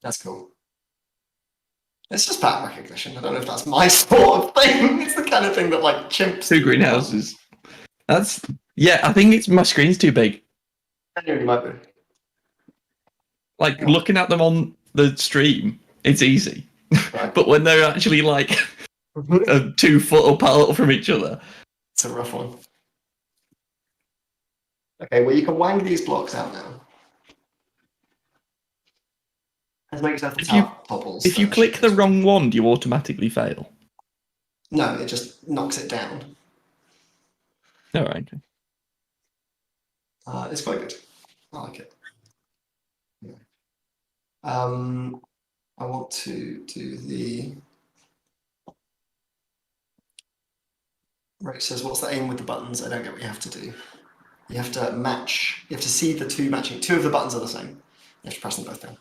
That's cool. It's just pattern recognition. I don't know if that's my sort of thing. It's the kind of thing that like chimps. 2 greenhouses. I think it's my screen's too big. Genuinely might be. Like looking at them on the stream, it's easy. Right. But when they're actually like 2 foot apart from each other, It's a rough one. Okay, well you can wang these blocks out now. Let's make yourself the If you- tower topples. if you click the wrong one, do you automatically fail? No, it just knocks it down. All right. It's quite good. I like it. Yeah. I want to do the. Right, says, what's the aim with the buttons? I don't get what you have to do. You have to match, you have to see the two matching. Two of the buttons are the same. You have to press them both down.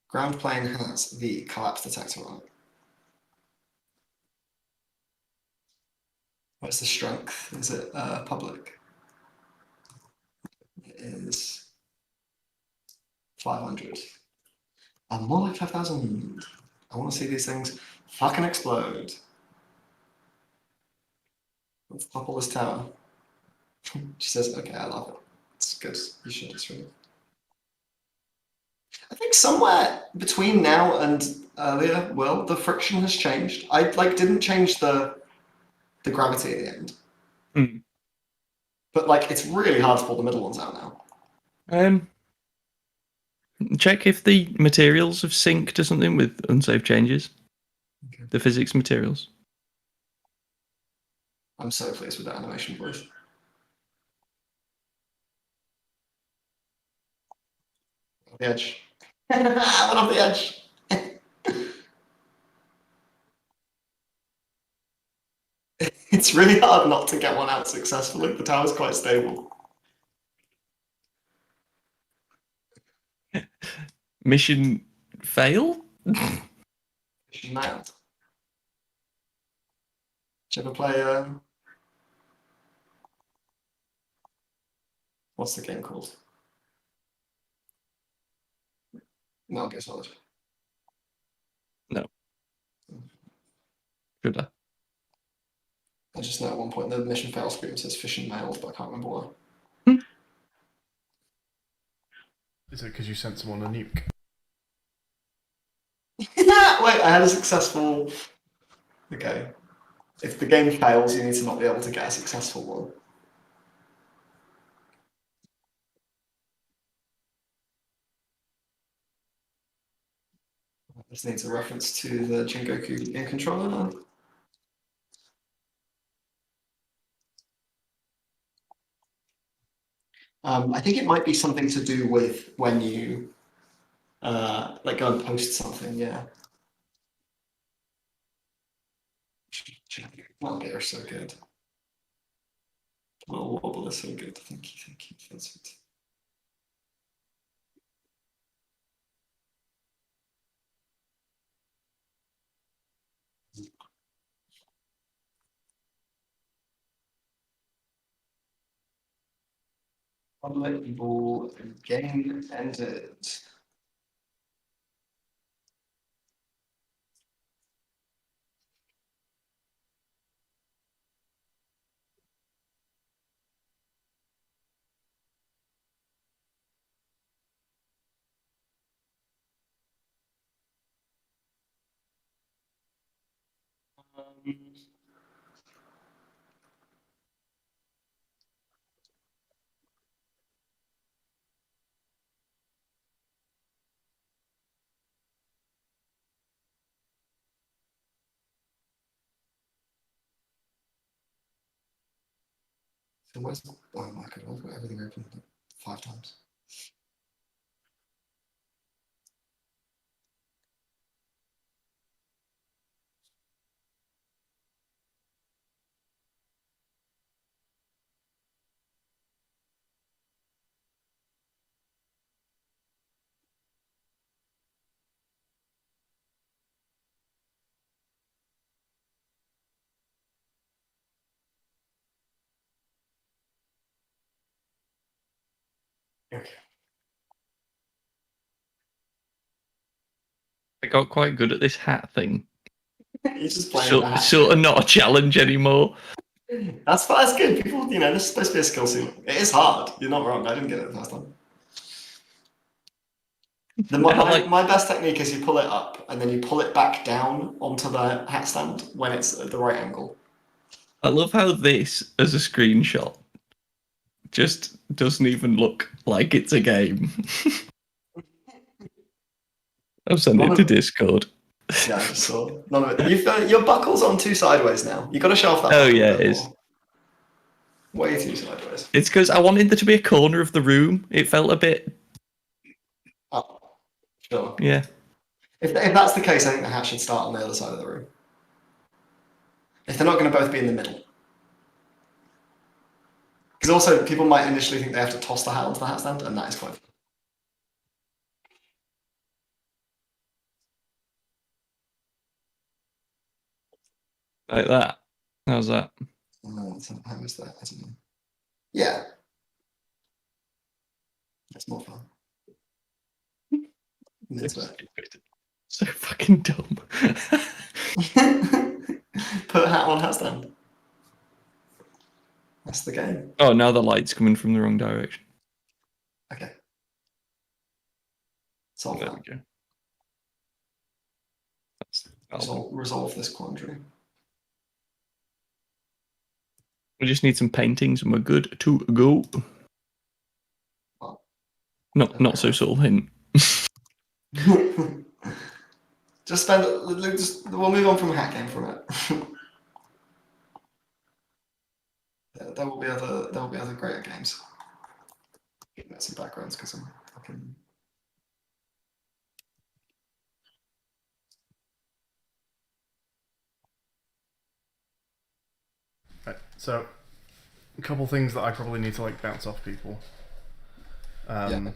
Ground plane has the collapse detector on it. What's the strength? Is it public? It is 500. More like 5,000. I want to see these things fucking explode. Let's topple this tower. She says, okay, I love it. It's good. You should. It's really. I think somewhere between now and earlier, well, the friction has changed. I didn't change the gravity at the end. Mm. But like it's really hard to pull the middle ones out now. Check if the materials have synced to something with unsaved changes. Okay. The physics materials. I'm so pleased with that animation voice. Off the edge. I went off the edge. It's really hard not to get one out successfully. The tower's quite stable. Mission fail? Mission nailed. Did you ever play what's the game called? Metal Gear Solid. No. Should I? I just know at one point the mission fail screen says fishing nailed, but I can't remember why. Is it because you sent someone a nuke? Wait, I had a successful. Okay. If the game fails, you need to not be able to get a successful one. This needs a reference to the Jingoku game controller now. I think it might be something to do with when you like go and post something, yeah. Well, they're so good. Little wobble is so good. Thank you, Vincent. Unbelievable game ended. So where's oh my god, I've got everything open 5 times. Okay. I got quite good at this hat thing. He's just playing with a hat. Sort of not a challenge anymore. That's good. People, this is supposed to be a skill ceiling. It is hard. You're not wrong. I didn't get it the first time. My best technique is you pull it up and then you pull it back down onto the hat stand when it's at the right angle. I love how this, as a screenshot, just doesn't even look like it's a game. I've sent it to Discord. Yeah, I just saw. None of it. Your buckle's on two sideways now. You've got to show off that. Oh yeah, it is. Way too sideways. It's because I wanted there to be a corner of the room. It felt a bit. Oh, sure. Yeah. If that's the case, I think the hat should start on the other side of the room. If they're not going to both be in the middle. Because also, people might initially think they have to toss the hat onto the hat stand, and that is quite fun. Like that. How's that? How is that? I don't know. Yeah. That's more fun. So fucking dumb. Put a hat on hat stand. That's the game. Oh, now the light's coming from the wrong direction. Okay. Solve There that. we go. Resolve this quandary. We just need some paintings and we're good to go. Well, Not so subtle hint. We'll move on from hat game for a minute. There will be other greater games. Get some backgrounds because I'm fucking. Right, so a couple things that I probably need to bounce off people. Yeah.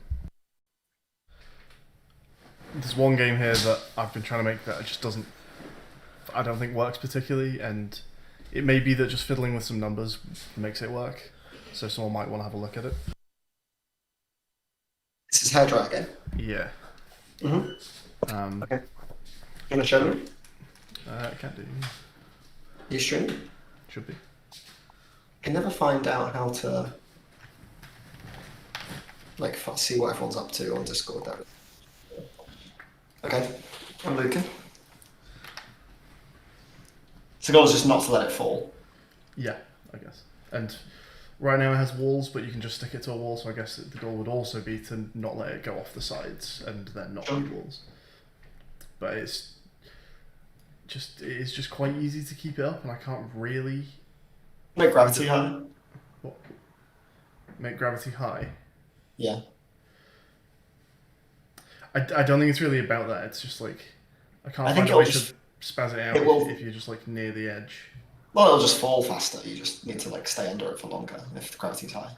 There's one game here that I've been trying to make that it just doesn't. I don't think works particularly, and it may be that just fiddling with some numbers makes it work. So someone might want to have a look at it. This is hair dry again. Yeah. Okay. You want to show me? Can't do. You streaming? Should be. I can never find out how to see what everyone's up to on Discord. There. Okay, I'm Lucan. So the goal is just not to let it fall. Yeah, I guess. And right now it has walls, but you can just stick it to a wall. So I guess the goal would also be to not let it go off the sides and then not be walls. But it's just quite easy to keep it up, and I can't really Make gravity high. what, make gravity high. Yeah. I don't think it's really about that. It's just I can't I think find a way it'll to spaz it out if you're just near the edge. Well, it'll just fall faster. You just need to stay under it for longer if the gravity's high.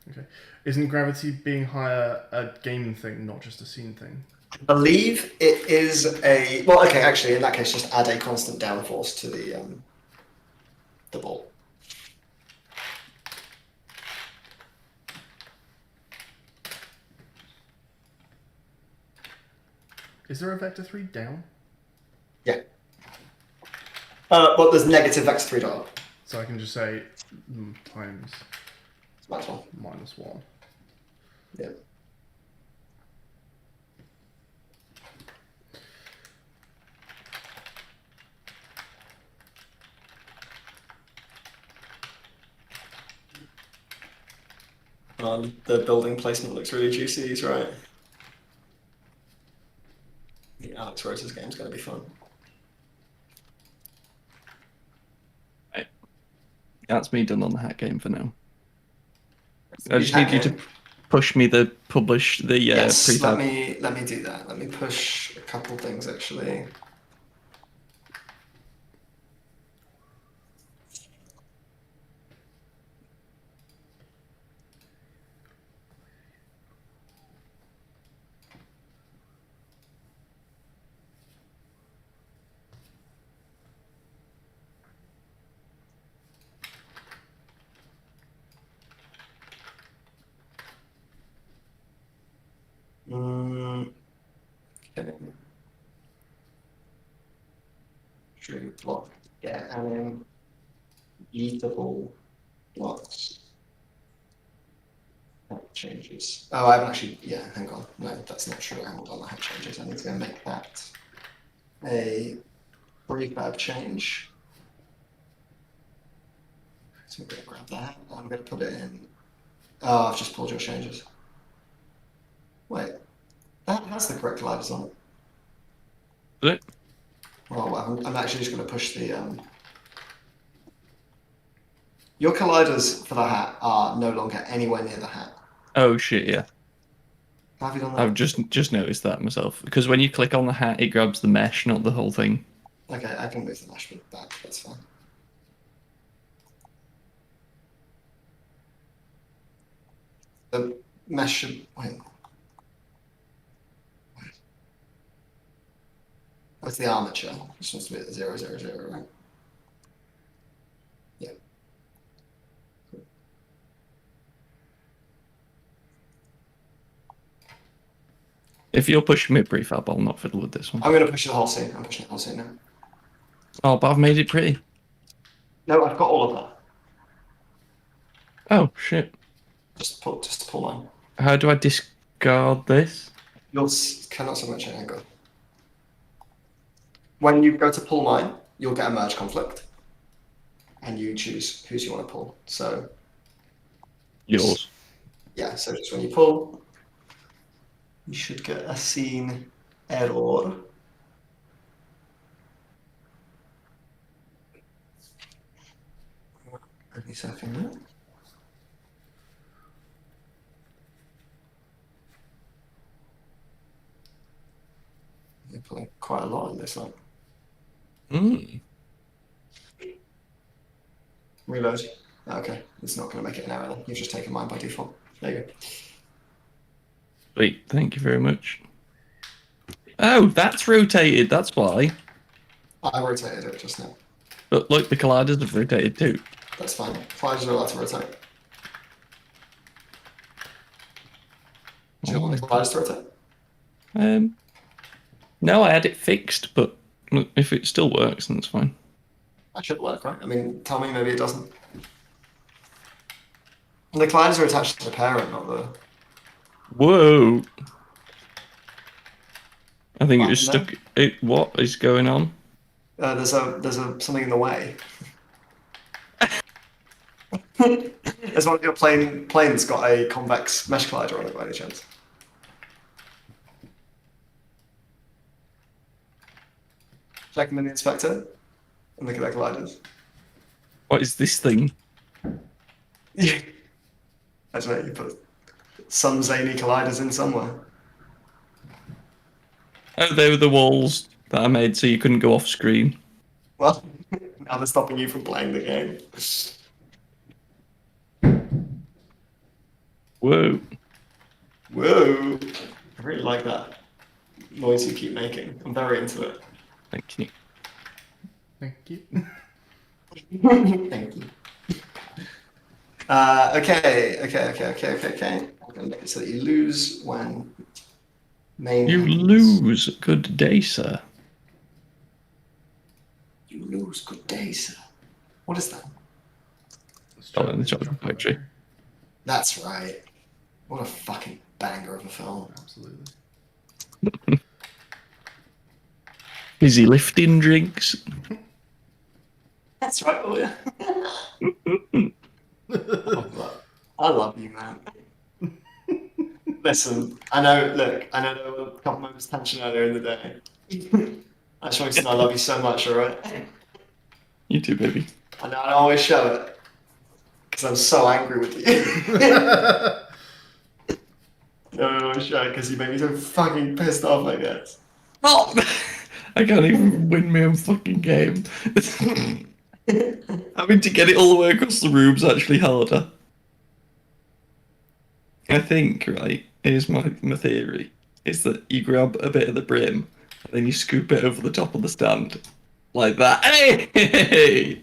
Okay. Isn't gravity being higher a game thing, not just a scene thing? I believe it is a well. Okay, actually, in that case, just add a constant downforce to the ball. Is there a vector 3 down? Yeah. Well, there's negative vector 3 up. So I can just say times -1. -1. Yeah. The building placement looks really juicy, he's right. The Alex Rose's game's going to be fun. Right. That's me done on the hat game for now. I just need you to push me publish the yes, prefab. let me do that. Let me push a couple things actually. Okay. Dream block. Yeah, and then eatable blocks. That changes. Oh, I haven't actually. Yeah, hang on. No, that's not true. Hold on, I have changes. I need to go make that a prefab change. So I'm going to grab that. I'm going to put it in. Oh, I've just pulled your changes. Wait, that has the correct colliders on it. Is it? Well, I'm actually just going to push the. Your colliders for the hat are no longer anywhere near the hat. Oh shit, yeah. Have you done that? I've just noticed that myself. Because when you click on the hat, it grabs the mesh, not the whole thing. Okay, I can move the mesh back. That's fine. The mesh should. Wait. What's the armature? This wants to be at 0, 0, 0, right? Yeah. If you're pushing me prefab, I'll not fiddle with this one. I'm going to push the whole scene. I'm pushing the whole scene now. Oh, but I've made it pretty. No, I've got all of that. Oh shit. Just pull line. How do I discard this? You'll cannot so much angle. When you go to pull mine, you'll get a merge conflict, and you choose whose you want to pull. So Yours. yeah, so just when you pull, you should get a scene error. Any second there. You're pulling quite a lot in this one. Reload. Okay, it's not going to make it an error then. You've just taken mine by default. There you go. Sweet, thank you very much. Oh, that's rotated, that's why. I rotated it just now. But look, the colliders have rotated too. That's fine. Colliders are allowed to rotate. Do you want the colliders to rotate? No, I had it fixed, but if it still works, then it's fine. That should work, right? I mean, tell me maybe it doesn't. And the colliders are attached to the parent, not the... Whoa! I think it was What happened stuck. What is going on? There's something in the way. There's one of your planes got a convex mesh collider on it by any chance? Check them in the inspector and look at their colliders. What is this thing? Yeah. I don't know, you put some zany colliders in somewhere. Oh, they were the walls that I made so you couldn't go off screen. Well, now they're stopping you from playing the game. Whoa. Whoa! I really like that noise you keep making. I'm very into it. Thank you. Thank you. Thank you. Okay. I'm gonna make it so that you lose when main. You happens. lose. Good day, sir. You lose. Good day, sir. What is that? Oh, in the chocolate factory. That's right. What a fucking banger of a film. Absolutely. Busy lifting drinks. That's right, oh yeah. I love you, man. Listen, I know there were a couple moments of tension earlier in the day. I just want you to know I love you so much, alright? You too, baby. I know I always show it. Because I'm so angry with you. No, I always show it because you make me so fucking pissed off, I guess. Oh! I can't even win my own fucking game. Having to get it all the way across the room's actually harder. I think, right, here's my theory, is that you grab a bit of the brim, and then you scoop it over the top of the stand. Like that. Hey!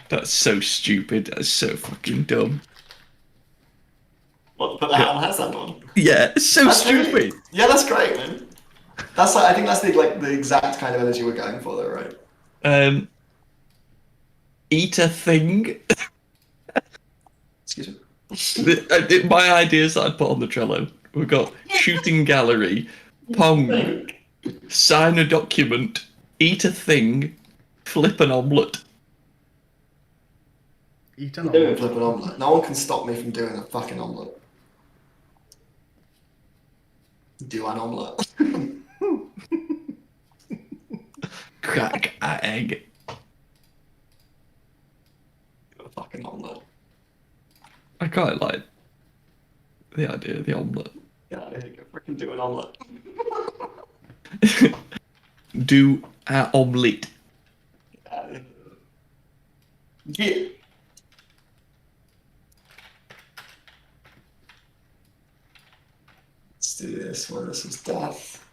That's so stupid. That's so fucking dumb. What, put the hat on has that on? Yeah, it's so That's stupid. really- Yeah, that's great, man. That's like, I think that's the exact kind of energy we're going for, though, right? Eat a thing. Excuse me. My ideas that I'd put on the Trello. We've got shooting gallery, pong, sign a document, eat a thing, flip an omelette. Eat an I'm doing omelette. flip an omelette. No one can stop me from doing a fucking omelette. Do an omelette. Crack a egg. Do a fucking omelette. I quite like the idea of the omelette. Yeah, here you go. Freaking do an omelette. Do a omelette. Yeah. Let's do this one. This is death.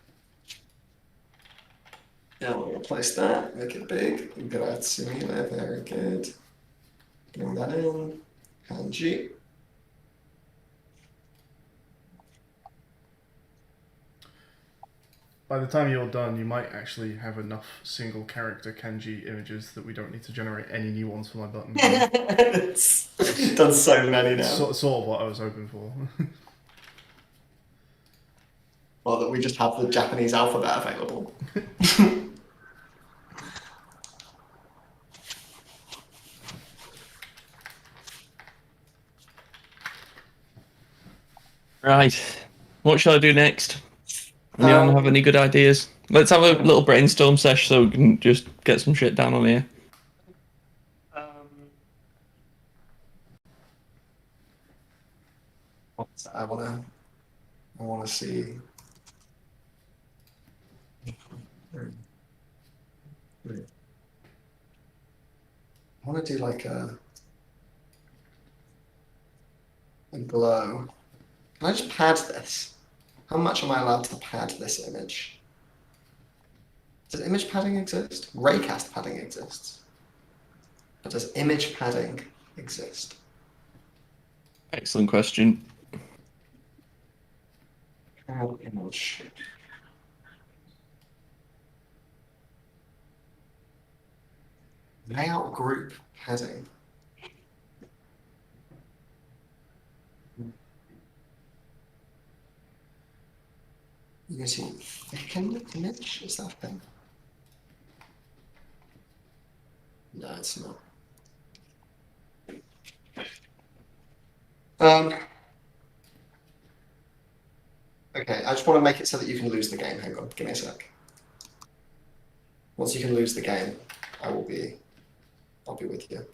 Yeah, we'll replace that. Make it big. Grazie mille. Very good. Bring that in. Kanji. By the time you're done, you might actually have enough single character kanji images that we don't need to generate any new ones for my button. It's done so many now. Sort of what I was hoping for. Well, that we just have the Japanese alphabet available. Right. What shall I do next? Anyone have any good ideas? Let's have a little brainstorm sesh so we can just get some shit down on here. I wanna see. I wanna do like a glow. Can I just pad this? How much am I allowed to pad this image? Does image padding exist? Raycast padding exists. But does image padding exist? Excellent question. Add image. Layout group padding. You can see thicken image? Is that a thing? No, it's not. Okay, I just want to make it so that you can lose the game. Hang on, give me a sec. Once you can lose the game, I'll be with you.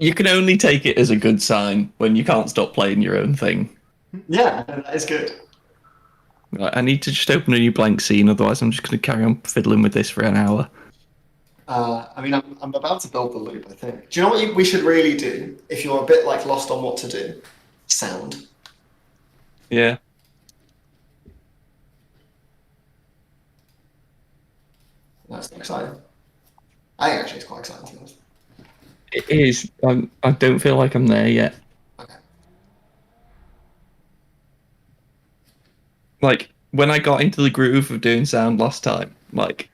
You can only take it as a good sign when you can't stop playing your own thing. Yeah, that is good. Right, I need to just open a new blank scene, otherwise I'm just going to carry on fiddling with this for an hour. I mean, I'm about to build the loop, I think. Do you know what we should really do if you're a bit like lost on what to do? Sound. Yeah. That's exciting. I think actually it's quite exciting to be honest. It is. I don't feel like I'm there yet. Okay. Like, when I got into the groove of doing sound last time, like,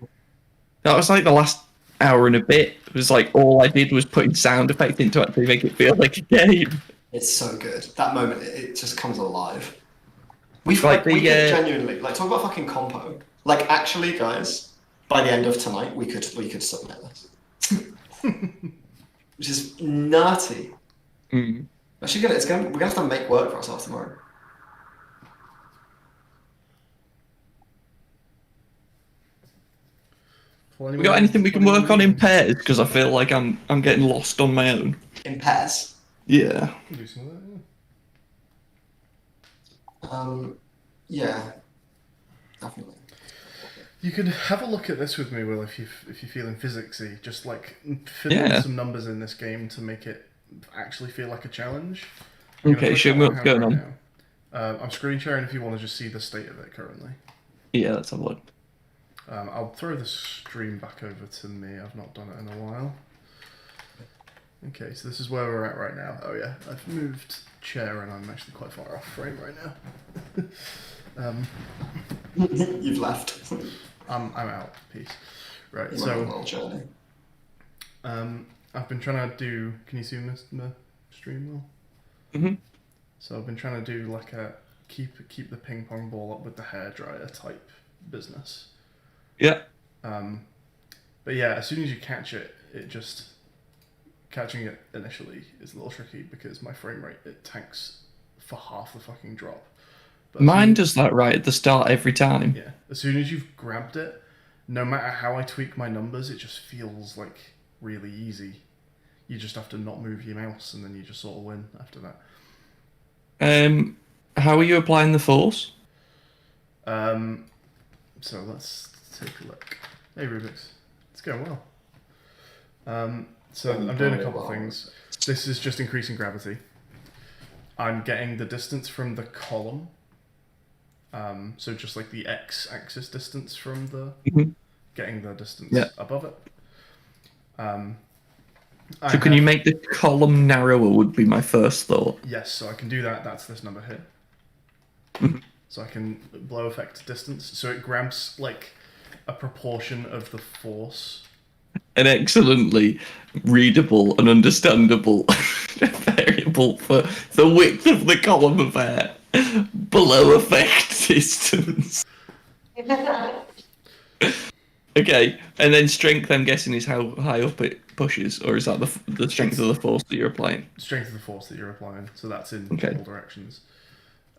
that was like the last hour and a bit. It was like all I did was putting sound effect into it to make it feel like a game. It's so good. That moment, it just comes alive. We Like we could genuinely like talk about fucking compo. Like actually, guys, by the end of tonight, we could submit this, which is nutty. Mm. Actually, we're gonna have to make work for ourselves tomorrow. We got anything we can work on in pairs? Because I feel like I'm getting lost on my own. In pairs. Yeah. Do some of that, Yeah. Definitely. You could have a look at this with me, Will, if you're feeling physicsy. Just like fiddle Yeah. some numbers in this game to make it actually feel like a challenge. I'm gonna Okay, push show up me what I what's have going right on. now. I'm screen sharing if you want to just see the state of it currently. Yeah, let's have a look. I'll throw the stream back over to me. I've not done it in a while. Okay, so this is where we're at right now. Oh yeah, I've moved chair and I'm actually quite far off frame right now. You've left. I'm out. Peace. Right, You went on a so little journey. I've been trying to do. Can you see my stream well? Mhm. So I've been trying to do like a keep the ping pong ball up with the hairdryer type business. Yeah. But yeah, as soon as you catch it, catching it initially is a little tricky because my frame rate it tanks for half the fucking drop. But Mine does that right at the start every time. Yeah, as soon as you've grabbed it, no matter how I tweak my numbers, it just feels like really easy. You just have to not move your mouse, and then you just sort of win after that. How are you applying the force? So let's take a look. Hey Rubik's, it's going well. So I'm doing a couple things. This is just increasing gravity. I'm getting the distance from the column. So just like the x-axis distance from the, getting the distance above it. So can you make the column narrower would be my first thought. Yes, so I can do that. That's this number here. So I can blow effect distance. So it grabs like a proportion of the force. An excellently readable and understandable variable for the width of the column of air. Below effect distance. Okay, and then strength, I'm guessing, is how high up it pushes, or is that the strength of the force that you're applying? Strength of the force that you're applying, so that's in Okay. all directions.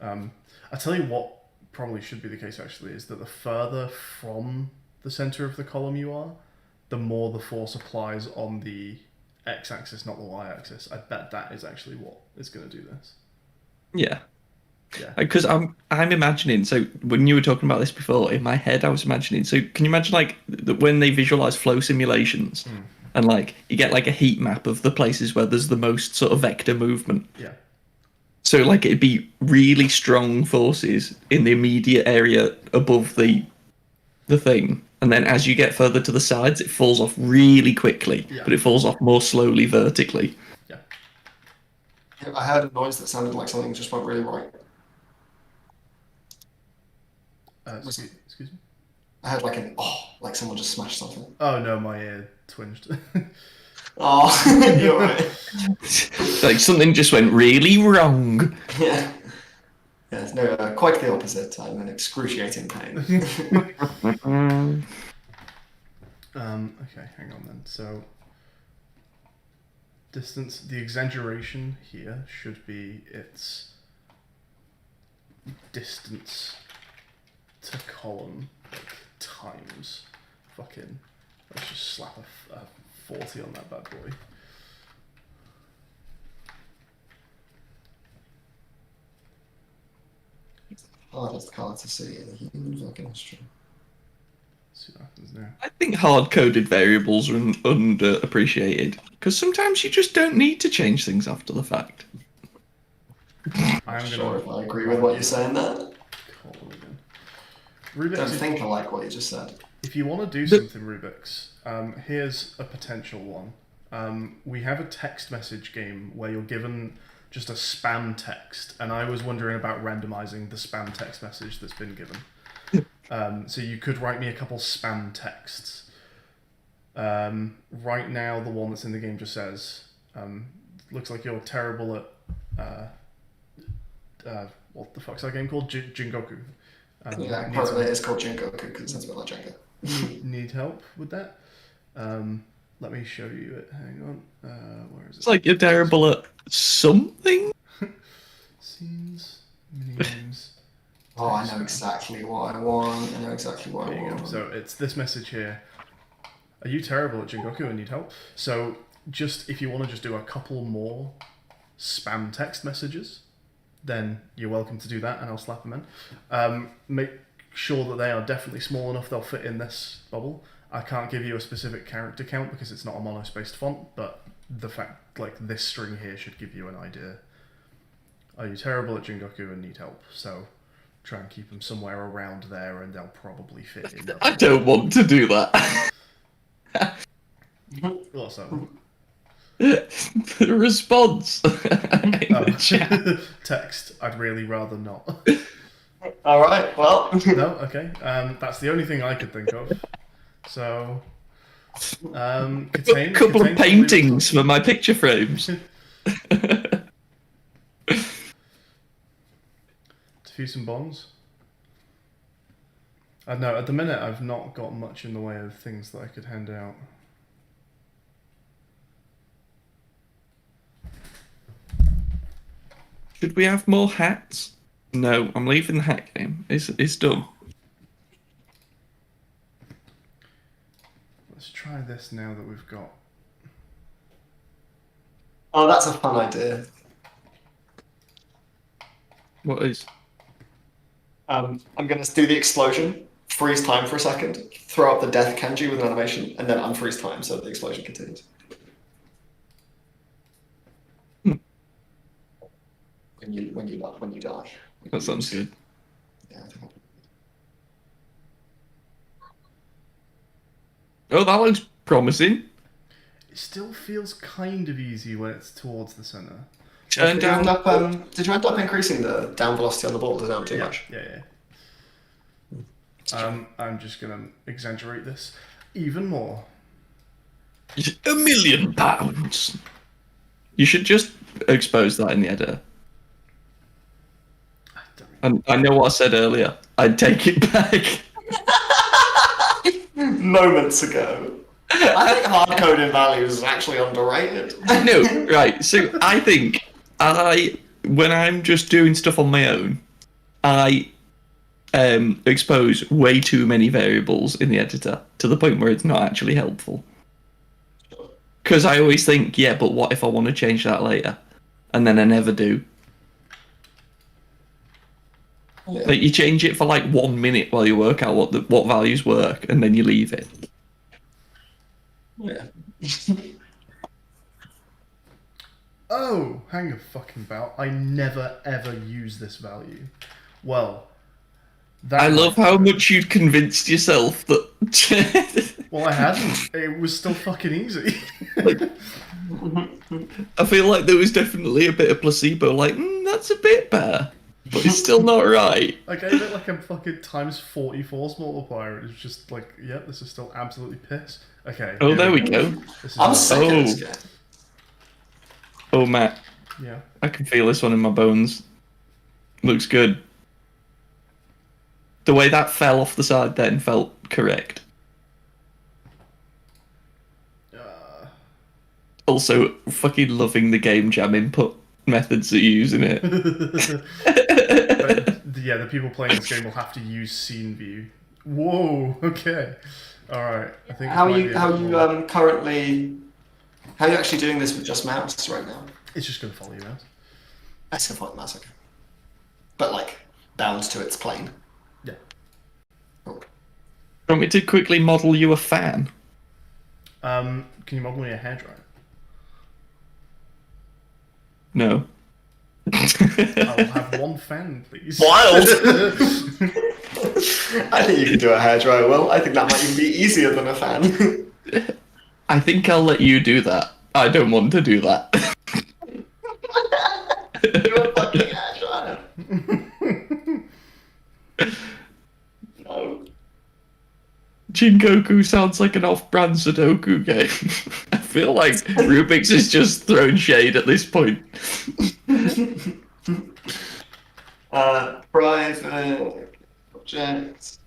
I tell you what probably should be the case, actually, is that the further from the center of the column you are, the more the force applies on the x-axis, not the y-axis. I bet that is actually what is going to do this. Yeah. Yeah. Because I'm imagining, so when you were talking about this before, in my head I was imagining, so can you imagine like when they visualize flow simulations and like you get like a heat map of the places where there's the most sort of vector movement? Yeah. So like it'd be really strong forces in the immediate area above the thing, and then as you get further to the sides it falls off really quickly, but it falls off more slowly vertically. Yeah. I heard a noise that sounded like something just went really right. Excuse me? I heard like like someone just smashed something. Oh no, my ear twinged. Oh, you're right. Like something just went really wrong. Yeah. Yeah, no, quite the opposite. I'm in excruciating pain. Okay, hang on then. So, distance, the exaggeration here should be its distance to column, like, times fucking, let's just slap a 40 on that bad boy. Hardest card to see in human fucking history. See what happens now. I think hard-coded variables are underappreciated because sometimes you just don't need to change things after the fact. I'm sure if I agree with what you're saying there. Column again. Rubik's, Don't think I like what you just said. if you want to do something, Rubik's, here's a potential one. We have a text message game where you're given just a spam text, and I was wondering about randomizing the spam text message that's been given. So you could write me a couple spam texts. Right now, the one that's in the game just says, looks like you're terrible at, what the fuck's that game called? Jingoku. Yeah, probably it's called Jingoku because it sounds a bit like Jenga. Need help with that? Let me show you it. Hang on. Where is it? It's like you're terrible at something. Scenes, mini games. Oh, I know exactly what I want. I know exactly what There I you go. want. So it's this message here. Are you terrible at Jingoku and need help? So just if you want to just do a couple more spam text messages, then you're welcome to do that, and I'll slap them in. Make sure that they are definitely small enough they'll fit in this bubble. I can't give you a specific character count because it's not a monospaced font, but the fact, like, this string here should give you an idea. Are you terrible at Jingoku and need help? So try and keep them somewhere around there and they'll probably fit in. I don't want to do that. What's that? The response. In the chat. Text, I'd really rather not. All right. Well. No? Okay. That's the only thing I could think of. So... A couple of paintings for my picture frames. Defuse some bombs. I don't know, at the minute I've not got much in the way of things that I could hand out. Should we have more hats? No, I'm leaving the hat game. It's done. Let's try this now that we've got... Oh, that's a fun idea. What is? I'm going to do the explosion, freeze time for a second, throw up the death kanji with an animation, and then unfreeze time so the explosion continues. When you die. That sounds good. Yeah, I think Oh, that looks promising. It still feels kind of easy when it's towards the centre. Turn down. Did you end up increasing the down velocity on the ball? Does that too much? Yeah. I'm just going to exaggerate this even more. £1,000,000. You should just expose that in the editor. And I know what I said earlier. I'd take it back. Moments ago. I think hard coding values is actually underrated. No, right. So I think when I'm just doing stuff on my own, I expose way too many variables in the editor to the point where it's not actually helpful. Because I always think, yeah, but what if I want to change that later? And then I never do. Yeah. Like you change it for like 1 minute while you work out what values work, and then you leave it. Yeah. Oh, hang a fucking about. I never ever use this value. Well, that I love how much you'd convinced yourself that. Well, I hadn't. It was still fucking easy. I feel like there was definitely a bit of placebo, like, that's a bit better, but it's still not right. I gave it like a fucking times 40 force multiplier. It was just like, yep, this is still absolutely piss. Okay. Oh, there we go. This is I'm sick of this game. Oh, Matt, Yeah. I can feel this one in my bones. Looks good. The way that fell off the side then felt correct. Also, fucking loving the game jam input methods that you use in it. Yeah, the people playing this game will have to use scene view. Whoa. Okay. All right. I think. How are you currently? How are you actually doing this with just mouse right now? It's just gonna follow you out. That's gonna follow the mouse, okay. But like bound to its plane. Yeah. Cool. Want me to quickly model you a fan? Can you model me a hairdryer? No. I will have one fan, please. Wild! I think you can do a hairdryer well. I think that might even be easier than a fan. I think I'll let you do that. I don't want to do that. Do a fucking hairdryer. No. Jingoku sounds like an off-brand Sudoku game. I feel like Rubik's is just throwing shade at this point. Private objects.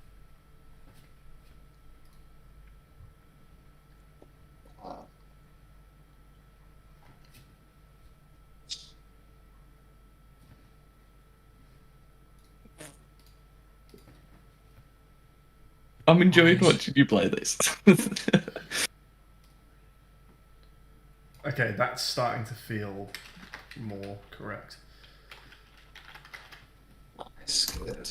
I'm enjoying watching you play this. Okay, that's starting to feel more correct. Nice, good.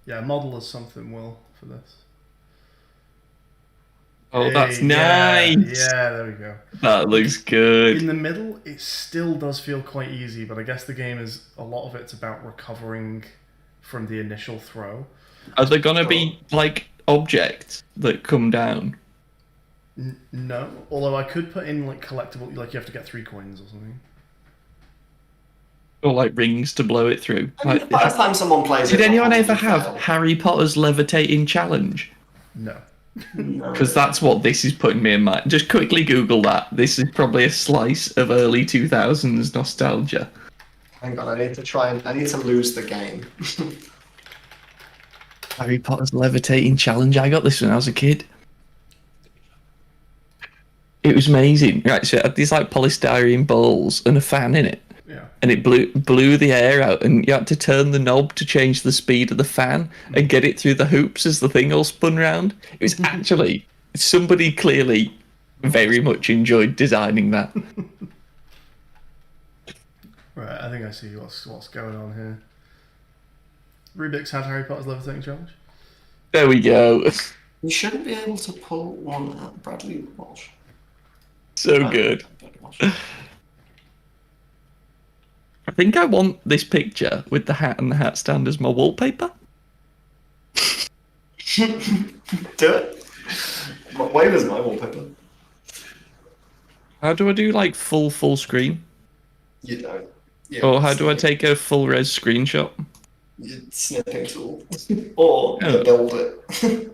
Yeah, model us something, Will, for this. Oh, that's Hey, nice. Yeah, there we go. That looks good. In the middle, it still does feel quite easy, but I guess the game is a lot of it's about recovering from the initial throw. Are there gonna be like objects that come down? No, although I could put in like collectible, like you have to get 3 coins or something. Or like rings to blow it through? I mean, Like, by the time someone plays did it, anyone they'll ever probably have fail. Harry Potter's levitating challenge? No. No. Because that's what this is putting me in mind. Just quickly Google that. This is probably a slice of early 2000s nostalgia. Hang on, I need to lose the game. Harry Potter's levitating challenge. I got this when I was a kid. It was amazing. Right, so it had these like polystyrene balls and a fan in it. Yeah. And it blew the air out, and you had to turn the knob to change the speed of the fan and get it through the hoops as the thing all spun round. It was actually somebody clearly very much enjoyed designing that. Right, I think I see what's going on here. Rubik's had Harry Potter's levitating challenge. There we go. You shouldn't be able to pull one at Bradley Walsh. So good. I think I want this picture with the hat and the hat stand as my wallpaper. Do it. Wave is my wallpaper. How do I do like full screen? You don't. Yeah, Or how do I take a full res screenshot? You snipping tool. Or Oh. you build it.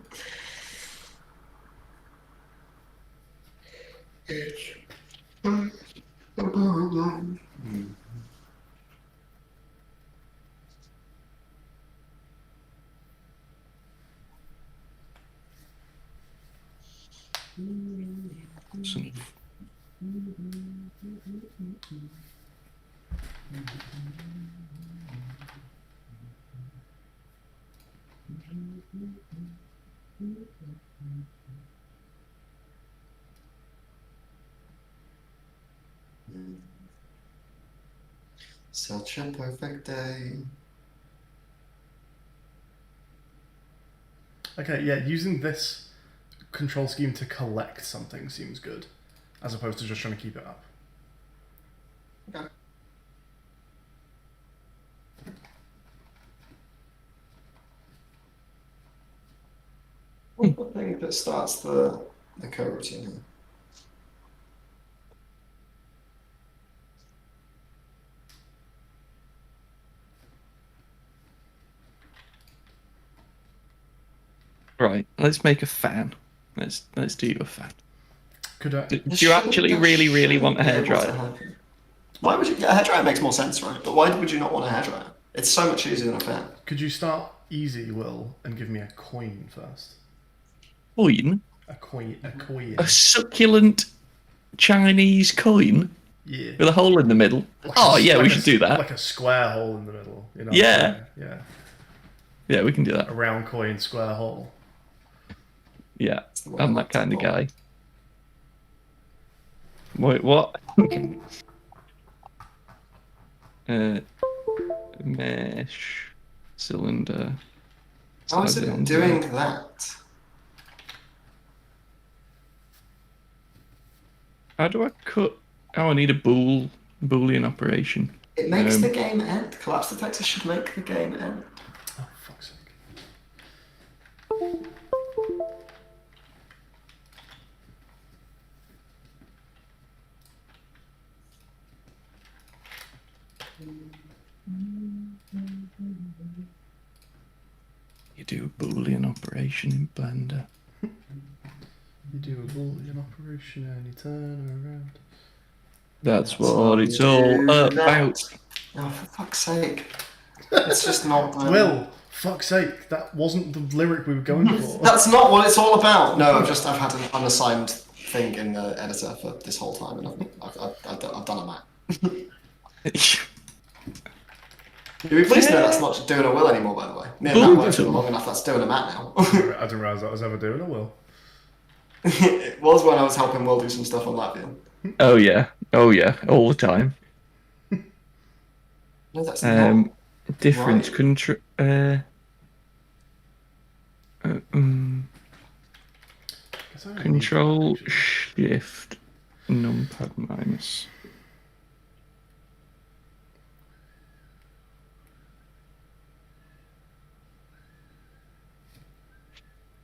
Such a perfect day. Okay, yeah, using this control scheme to collect something seems good, as opposed to just trying to keep it up. Okay. What's the thing that starts the coroutine here? Right, let's make a fan. Let's do you a fan. Could I? Do you actually really want a hairdryer? Why would you? A hairdryer makes more sense, right? But why would you not want a hairdryer? It's so much easier than a fan. Could you start easy, Will, and give me a coin first? Coin? A coin. A coin. A succulent Chinese coin Yeah. with a hole in the middle. Like Oh a- yeah, like we a- should do that. Like a square hole in the middle. You know. Yeah. Yeah. Yeah, we can do that. A round coin, square hole. Yeah, the way I I'm like that kind to of roll. guy. Wait, what? Mesh cylinder. How is Slide it onto doing that? How do I cut? Oh, I need a boolean operation. It makes Um, the game end. Collapse detector should make the game end. Oh, fuck's sake. You do a boolean operation in Blender. You do a boolean operation and you turn around. That's what it's all do that. about. Oh, for fuck's sake. It's just not. Will, fuck's sake, that wasn't the lyric we were going for. That's not what it's all about. No, I've had an unassigned thing in the editor for this whole time, and I've done a map. You'll be pleased to know that's not doing a Will anymore, by the way. Me and Matt worked for long enough, that's doing a Matt now. I didn't realise that was ever doing a Will. It was when I was helping Will do some stuff on Latvian. Oh yeah, all the time. No, that's not. Difference Right. control. Guess I don't need that, Control actually. Shift numpad minus.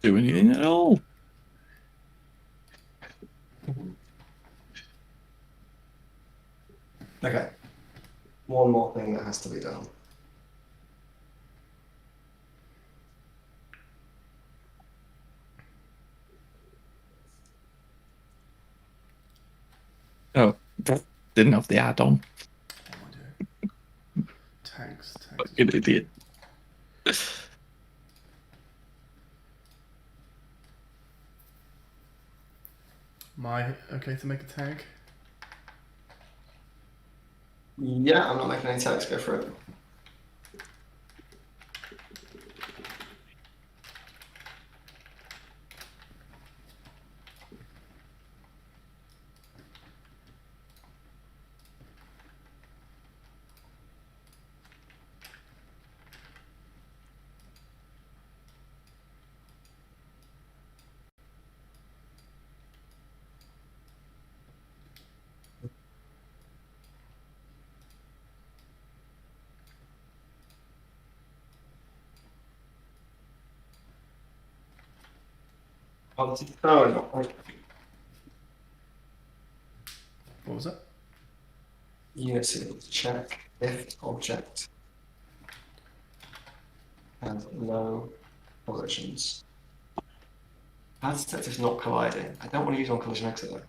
Do anything at all? Okay. One more thing that has to be done. Oh, didn't have the add-on. What am I doing? Tags. Fucking idiot. Am I okay to make a tag? Yeah, I'm not making any tags. Go for it. Oh, no. What was that? Unity. Check if object has no collisions. How to detect if not colliding? I don't want to use on collision exit though.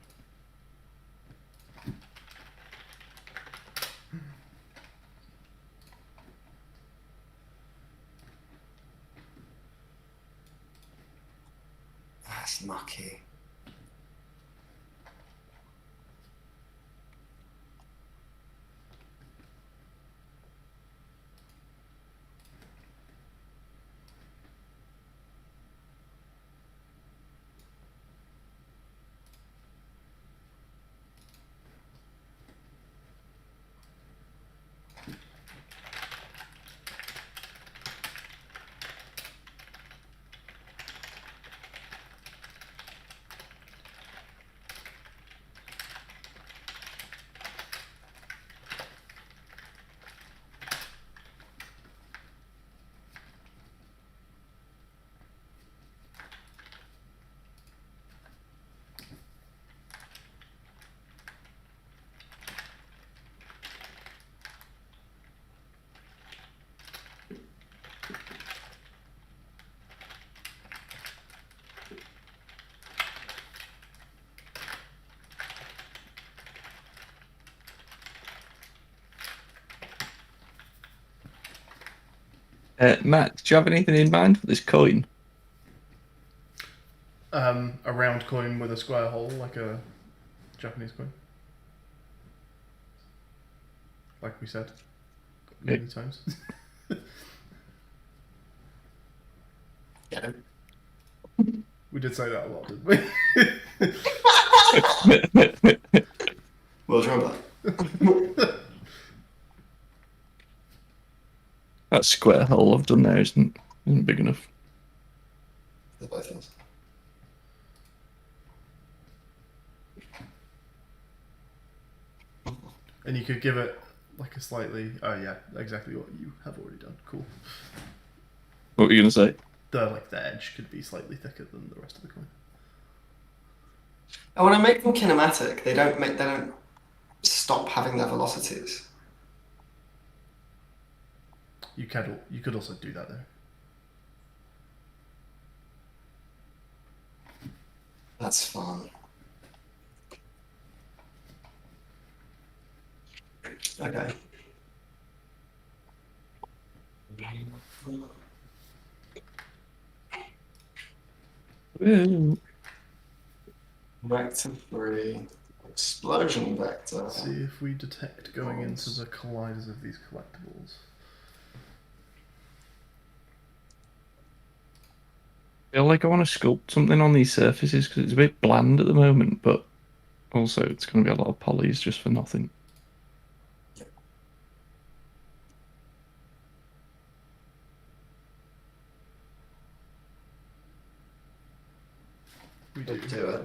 That's mucky. Matt, do you have anything in mind for this coin? A round coin with a square hole, like a Japanese coin. Like we said many times. Yeah. We did say that a lot, didn't we? Well, remember. That square hole I've done there isn't big enough. They're both things. And you could give it like a slightly. Oh yeah, exactly what you have already done. Cool. What were you going to say? The edge could be slightly thicker than the rest of the coin. And when I make them kinematic, they don't stop having their velocities. You could also do that though. That's fun. Okay. Ooh. Vector 3. Explosion vector. Let's see if we detect going into the colliders of these collectibles. I feel like I want to sculpt something on these surfaces because it's a bit bland at the moment, but also it's going to be a lot of polys just for nothing. We do. Do it.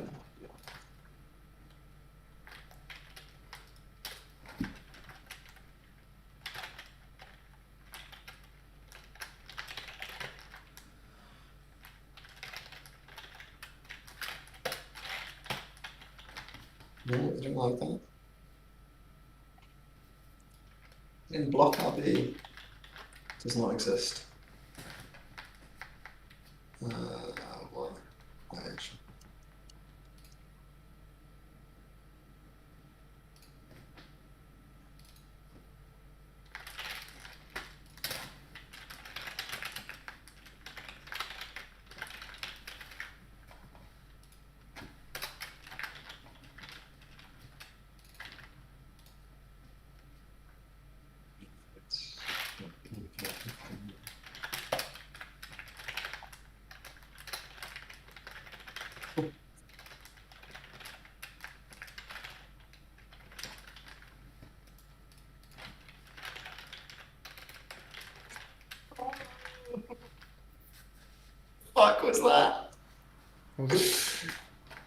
No, I don't like that. In block RB does not exist. What? Actually. Fuck was that? What was it?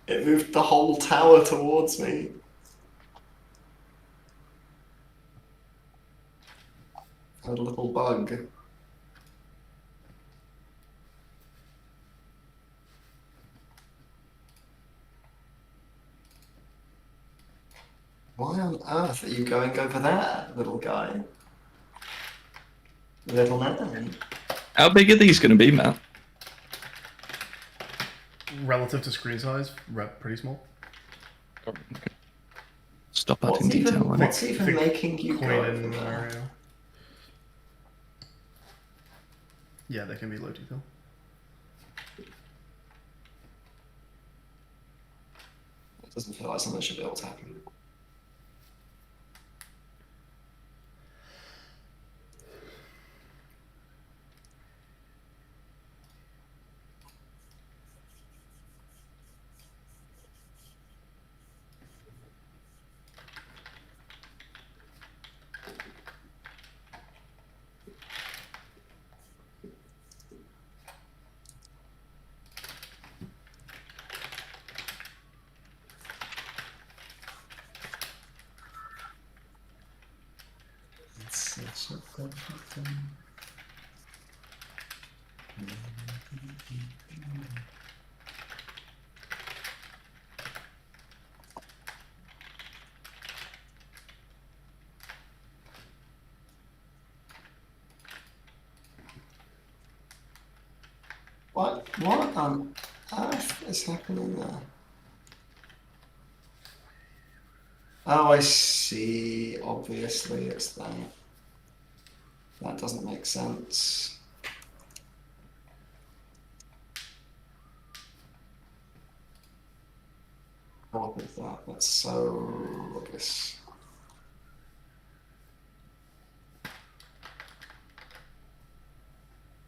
It moved the whole tower towards me. I had a little bug. Why on earth are you going over there, little guy? Little man. How big are these going to be, Matt? Relative to screen size, pretty small. Stop adding detail on it. What's even making you Coin go in over there? area. Yeah, they can be low detail. It doesn't feel like something should be able to happen. What on earth is happening there? Oh, I see. Obviously, it's that. That doesn't make sense. What is that? That's so obvious. I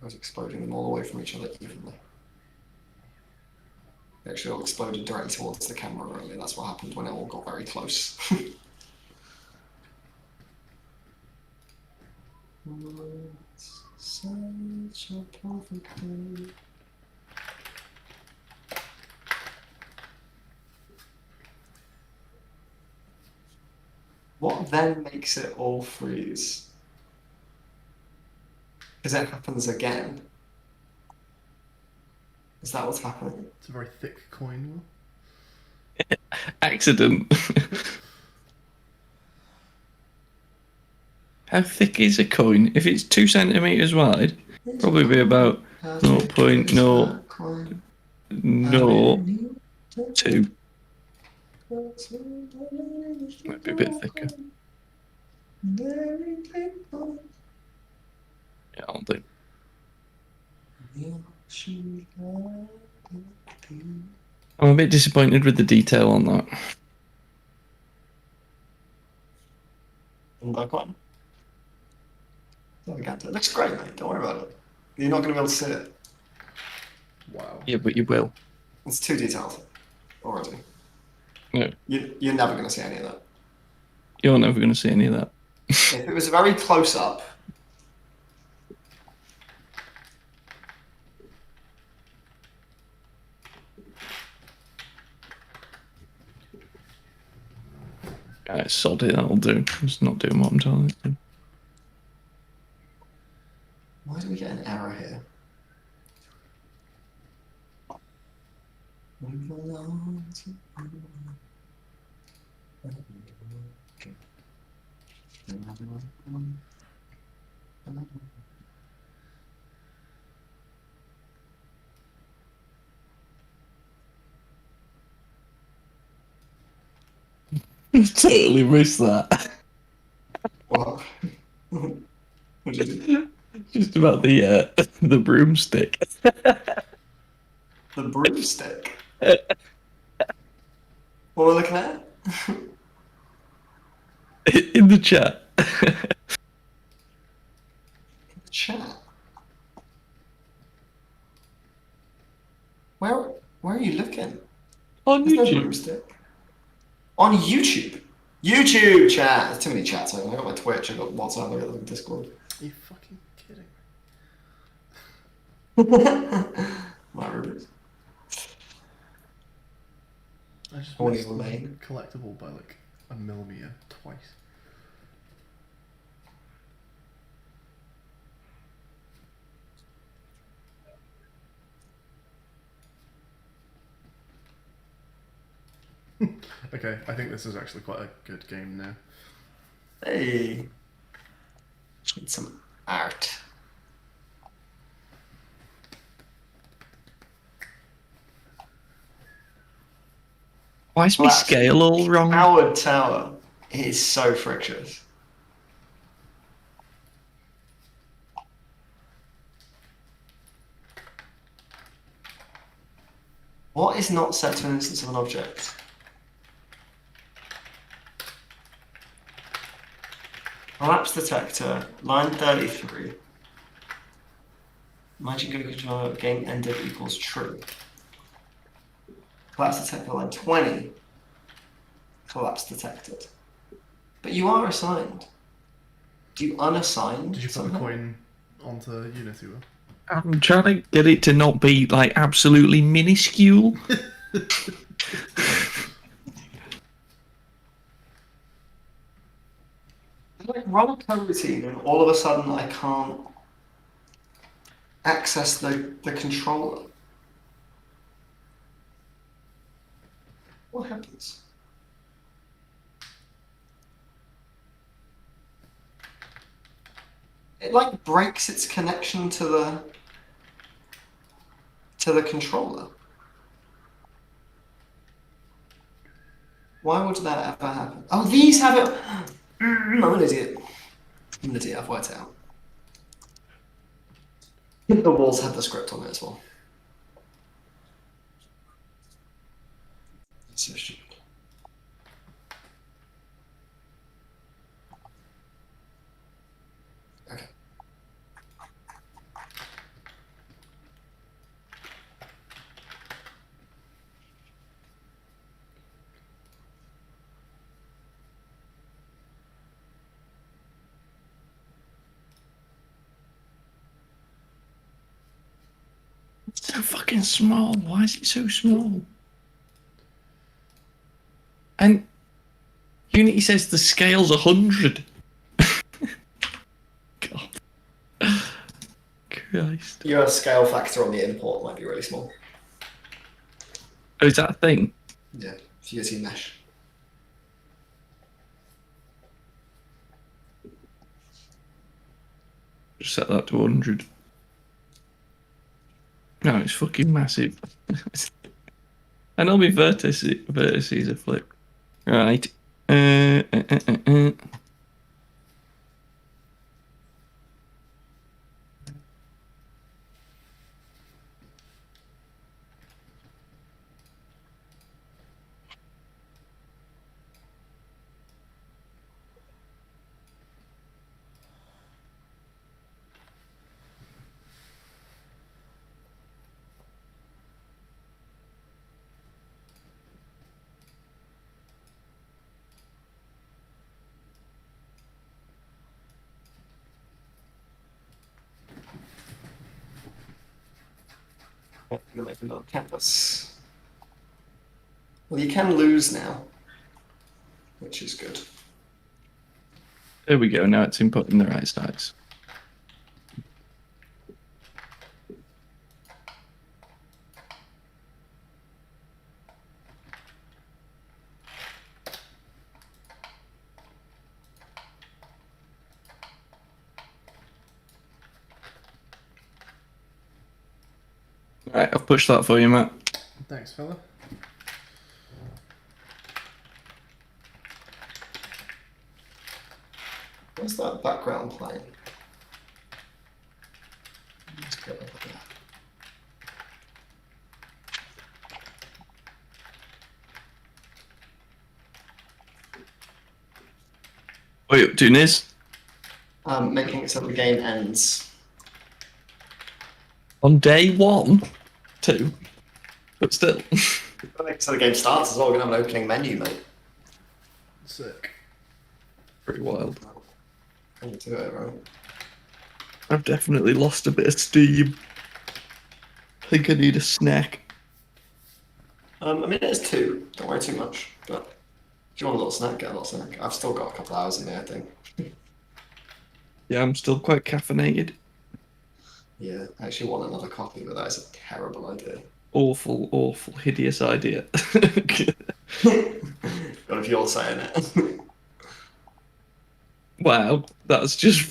was exploding them all away from each other evenly. They actually all exploded directly towards the camera earlier. That's what happened when it all got very close. It's such a perfect day. What then makes it all freeze? Because it happens again. Is that what's happening? It's a very thick coin. Accident. How thick is a coin? If it's 2 centimeters wide, probably be about 0.002. Might be a bit thicker. Yeah, I'll do. I'm a bit disappointed with the detail on that. Back on. It looks great, mate. Don't worry about it. You're not going to be able to see it. Wow. Yeah, but you will. It's too detailed already. No, You're never going to see any of that. you're never going to see any of that. If it was very close up, Alright, sod it, that'll do. It's not doing what I'm telling it to. Why do we get an error here? Move along to- Totally missed that. What? What did you do? Just about the broomstick. The broomstick. What we're looking at? In the chat. Chat. Where are you looking? On There's no YouTube. broomstick. On YouTube. YouTube chat. There's too many chats. I got my Twitch. I got WhatsApp. I got the Discord. Are you fucking kidding me? My Rubik's. I just Horny missed little the mate. collectible by like a millimeter twice. Okay, I think this is actually quite a good game now. Hey. Need some art. Why is my Well, scale all wrong? Howard Tower. It is so frictious. What is not set to an instance of an object? Collapse detector, line 33. My Jingoku controller game ended equals true. Collapse detector, line 20. Collapse detected. But you are assigned. Do you unassigned? Did you put somehow? the coin onto Unity? Will? I'm trying to get it to not be like absolutely minuscule. Like run a coroutine and all of a sudden I can't access the controller. What happens? It like breaks its connection to the controller. Why would that ever happen? Oh, these have it. I'm an idiot. I'm an idiot. I've worked it out. The walls have the script on it as well. It's so stupid. Okay. It's so fucking small. Why is it so small? And Unity says the scale's 100. God. Christ. Your scale factor on the import might be really small. Oh, is that a thing? Yeah, if you see mesh. Just set that to 100. No, it's fucking massive. I know my vertices are flipped. Right. You'll make a little canvas. Well, you can lose now. which is good. There we go. Now it's inputting the right size. Right, I've pushed that for you, Matt. Thanks, fella. What's that background playing? Let's go over there. What are you up to, Niz? Making it so the game ends. On day 1? 2? But still. So the game starts as well. We're gonna have an opening menu, mate. Sick. Pretty wild. Into it, right? I've definitely lost a bit of steam. I think I need a snack. I mean, it's 2. Don't worry too much. But if you want a little snack, get a little snack. I've still got a couple hours in there, I think. Yeah, I'm still quite caffeinated. Yeah, I actually want another coffee, but that is a terrible idea. Awful, awful, hideous idea. But if you're saying it. Wow, that's just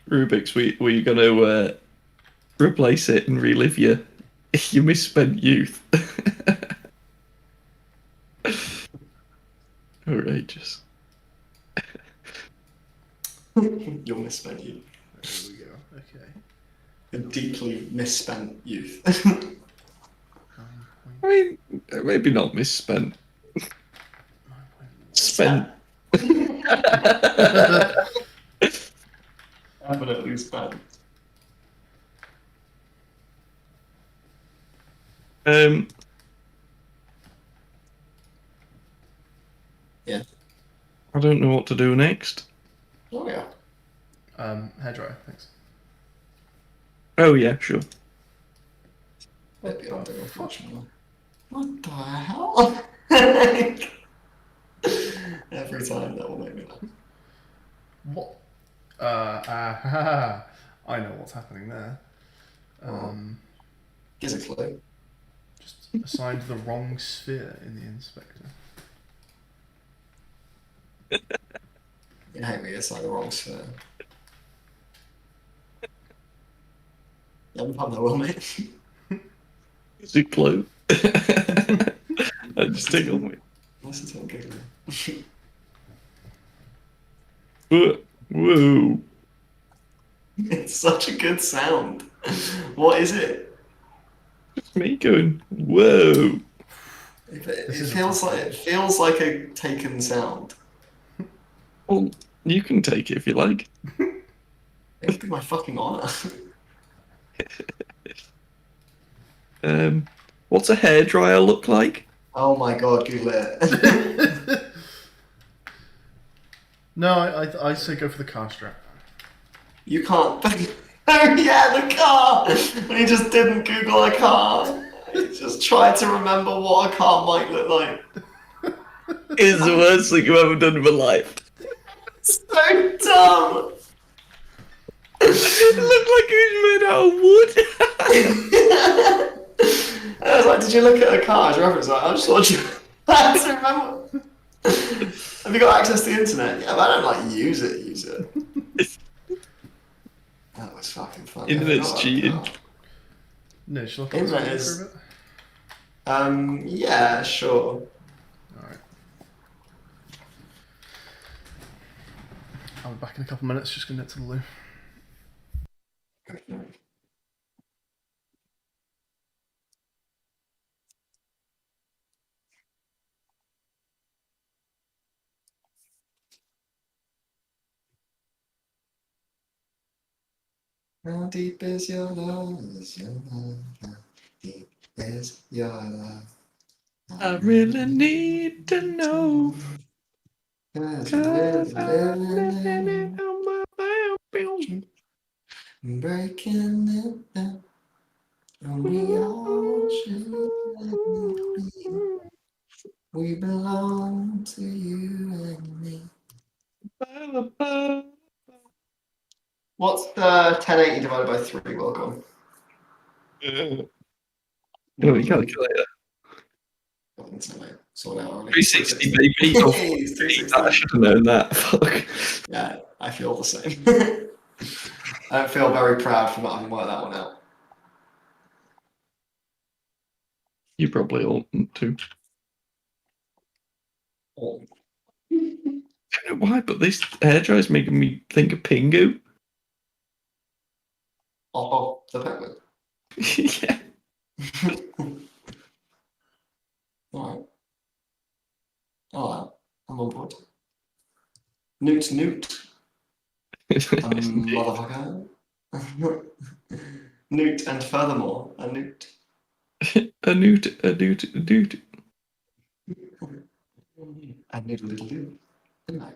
Rubik's, were you going to replace it and relive your misspent youth? Outrageous. Your misspent youth. There we go. Okay. A deeply misspent youth. I mean, maybe not misspent. Spent. Evidently spent. Yeah. I don't know what to do next. Oh yeah. Hairdryer, thanks. Oh yeah, sure. Bit beyond it, unfortunately. What the hell? Every time that will make me laugh. What? I know what's happening there. Gives a clue. Just assigned the wrong sphere in the inspector. You hate me, it's like the wrong sphere. You haven't found that well, mate. It's a clue. I just tickle me. Listen to him giggling. Whoa. It's such a good sound. What is it? It's me going, whoa. It feels like a taken sound. Well, you can take it if you like. It would be my fucking honor. What's a hairdryer look like? Oh my god, Google it. No, I say go for the car strap. You can't. Oh yeah, the car! He just didn't Google a car. He just tried to remember what a car might look like. It's the worst thing you've ever done in my life. So dumb! It looked like it was made out of wood. I was like, did you look at a car as a reference? Like, I just thought you had to remember. Have you got access to the internet? Yeah, but I don't like use it. That was fucking fun. Internet's cheating. No, shall I put Internet this is- for a bit? Yeah, sure. Alright. I'll be back in a couple minutes, just gonna get to the loo. How deep is your love? How deep is your love? I really need to know. 'Cause we're living in breaking it down. And we all should be. We belong to you and me. What's 1080 divided by 3, Welcome? Calculator. So now 360 maybe. Oh, I should have known that. Fuck. Yeah, I feel the same. I don't feel very proud for not having worked that one out. You probably ought to. Oh. I don't know why, but this hairdryer is making me think of Pingu. Oh, the penguin. Yeah. Alright. Alright, I'm on board. Newt. Motherfucker. Newt, and furthermore, a newt. a newt. I need a little dude, didn't I?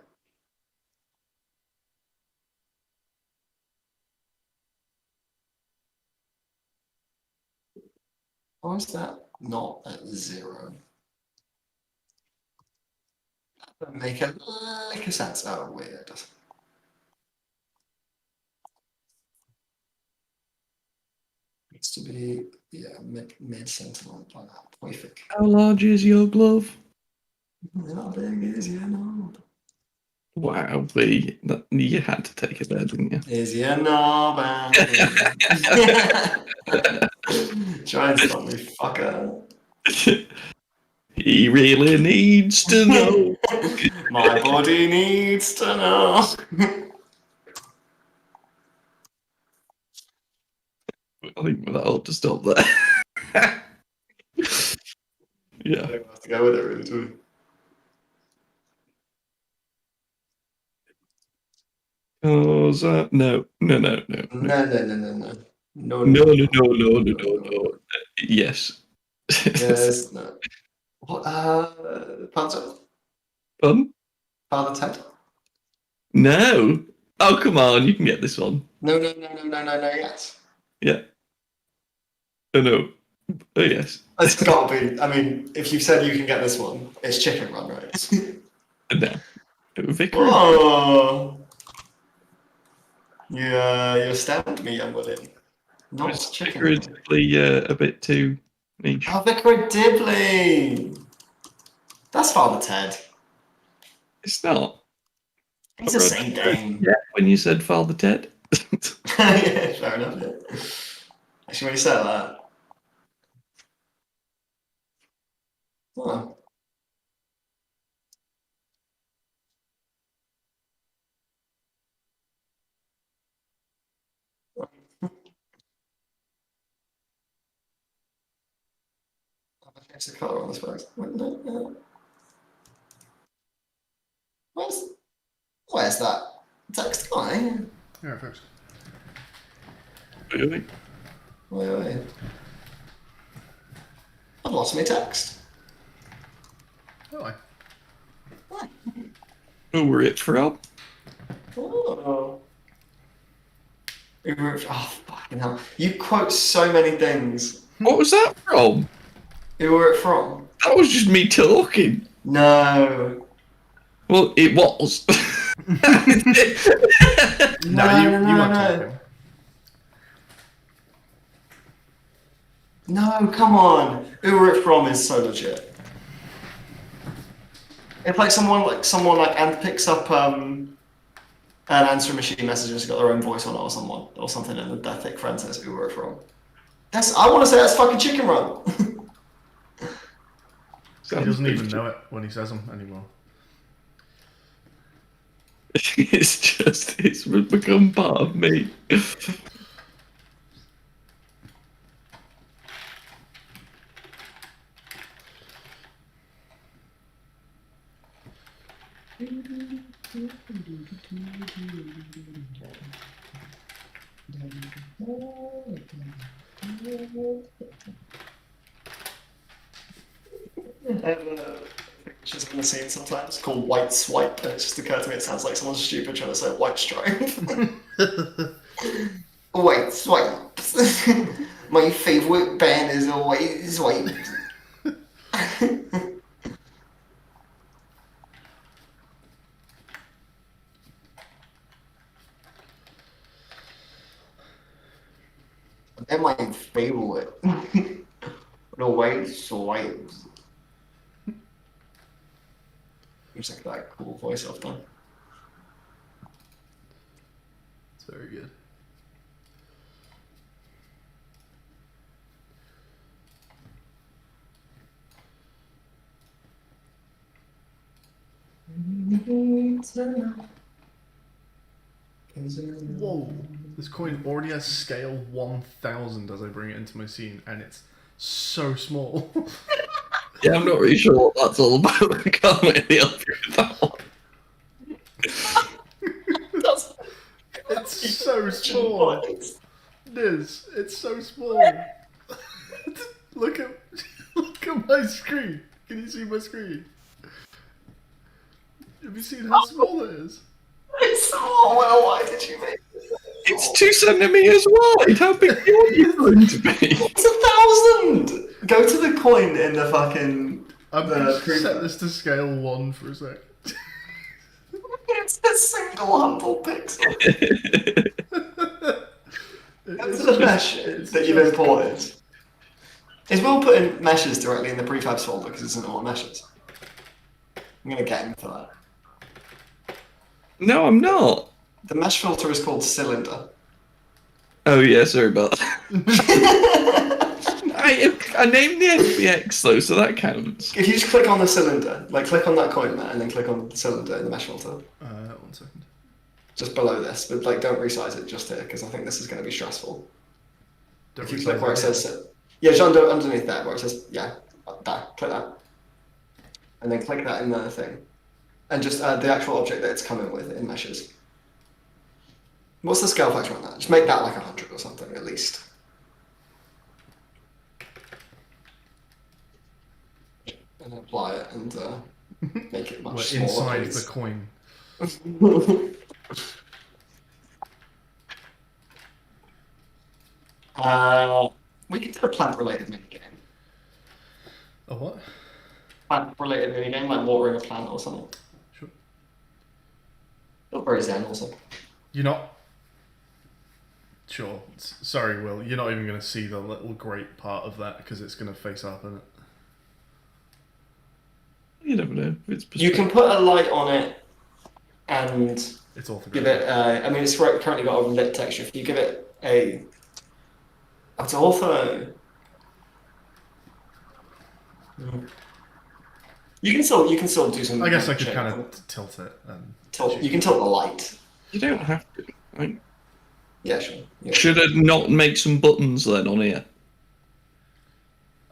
Why is that not at 0? That doesn't make a lick of sense. Oh, weird. Needs to be, yeah, mid-center like that. Perfect. How large is your glove? How big is your knob? Wow, you had to take it there, didn't you? Is your knob Try and stop me, fucker. He really needs to know. My body needs to know. I think that ought to stop there. Yeah. I don't have to go with it, really, do we? Oh, is that no. No. Yes. Yes, no. What, Father? Pardon? Father Ted? No. Oh, come on, you can get this one. No, yes. Yeah. Oh, no. Oh, yes. It's got to be, I mean, if you've said you can get this one, it's Chicken Run, right? No. Vicar. Oh! You stamped me, young William. Not It's Chicken Vicar Run. is probably a bit too niche. Oh, Vicar Dibley! That's Father Ted. It's not. It's the same game. Yeah, when you said Father Ted. Yeah, fair enough. Yeah. Actually, when you said that. Oh. Change the colour on this box. Where's that text gone? Yeah, first. Really? Wait. I've lost my text. Oh, Who were it from? Oh. Oh, fucking hell. You quote so many things. What was that from? Who were it from? That was just me talking. No. Well, it was. No, you weren't talking. No, come on. Who were it from is so legit. If like someone and picks up an answering machine message that's got their own voice on it or something, and their thick friend says who were it from. I want to say that's fucking Chicken Run. He doesn't even know it when he says them anymore. It's become part of me. meshes in the scene sometimes called white swipe, and it just occurred to me it sounds like someone stupid trying to say white stripe. White swipes. My favourite band is a white swipe. They're my favourite. The white swipes. Looks like that cool voice I've done. It's very good. Whoa! This coin already has scale 1000 as I bring it into my scene, and it's so small. Yeah, I'm not really sure what that's all about. I can't really help you with that one. It's so small. Niz, it's so small. look at my screen. Can you see my screen? Have you seen how small it is? It's so well, why did you make it? It's 2 centimeters wide. How big do you want it going to be? It's 1,000! Go to the coin in the fucking... I'm gonna set this to scale 1 for a sec. It's a single humble pixel. Go to the mesh that you've imported. Is Will putting meshes directly in the prefabs folder because it's in all meshes? I'm gonna get him for that. No, I'm not. The mesh filter is called cylinder. Oh yeah, sorry about that. I named the SPX though, so that counts. If you just click on the cylinder, like click on that coin there, and then click on the cylinder in the mesh filter. 1 second. Just below this, but like don't resize it just here because I think this is going to be stressful. Don't If you resize click where it it. says, yeah, just underneath that where it says, yeah, that, click that, and then click that in the thing, and just add the actual object that it's coming with in meshes. What's the scale factor on that? Just make that like 100 or something at least. And apply it and make it much We're smaller. inside the coin. We could do a plant-related minigame. A what? Plant-related minigame, like watering a plant or something. Sure. Not very zen also. You're not. Sure. Sorry, Will. You're not even going to see the little great part of that because it's going to face up in it. You never know. It's You can put a light on it and It's all give it. I mean, it's currently got a lit texture. If you give it a. It's ortho. You can still do some. I guess I could kind of tilt it. And You can tilt the light. You don't have to. Like, Yeah, sure. Yeah. should I not make some buttons then on here?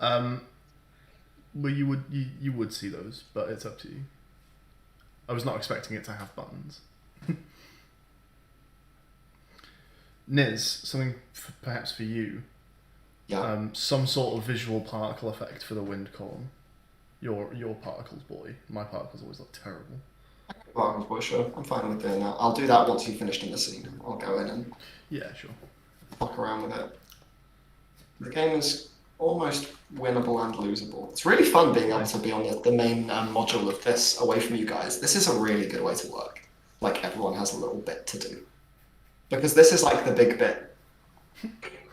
Well, you would see those, but it's up to you. I was not expecting it to have buttons. Niz, something perhaps for you. Yeah. Some sort of visual particle effect for the wind column. Your particles, boy. My particles always look terrible. Well, for sure. I'm fine with doing that. I'll do that once you've finished in the scene. I'll go in and Yeah, sure. fuck around with it. The game is almost winnable and losable. It's really fun being able to be on the main module of this away from you guys. This is a really good way to work. Like everyone has a little bit to do. Because this is like the big bit.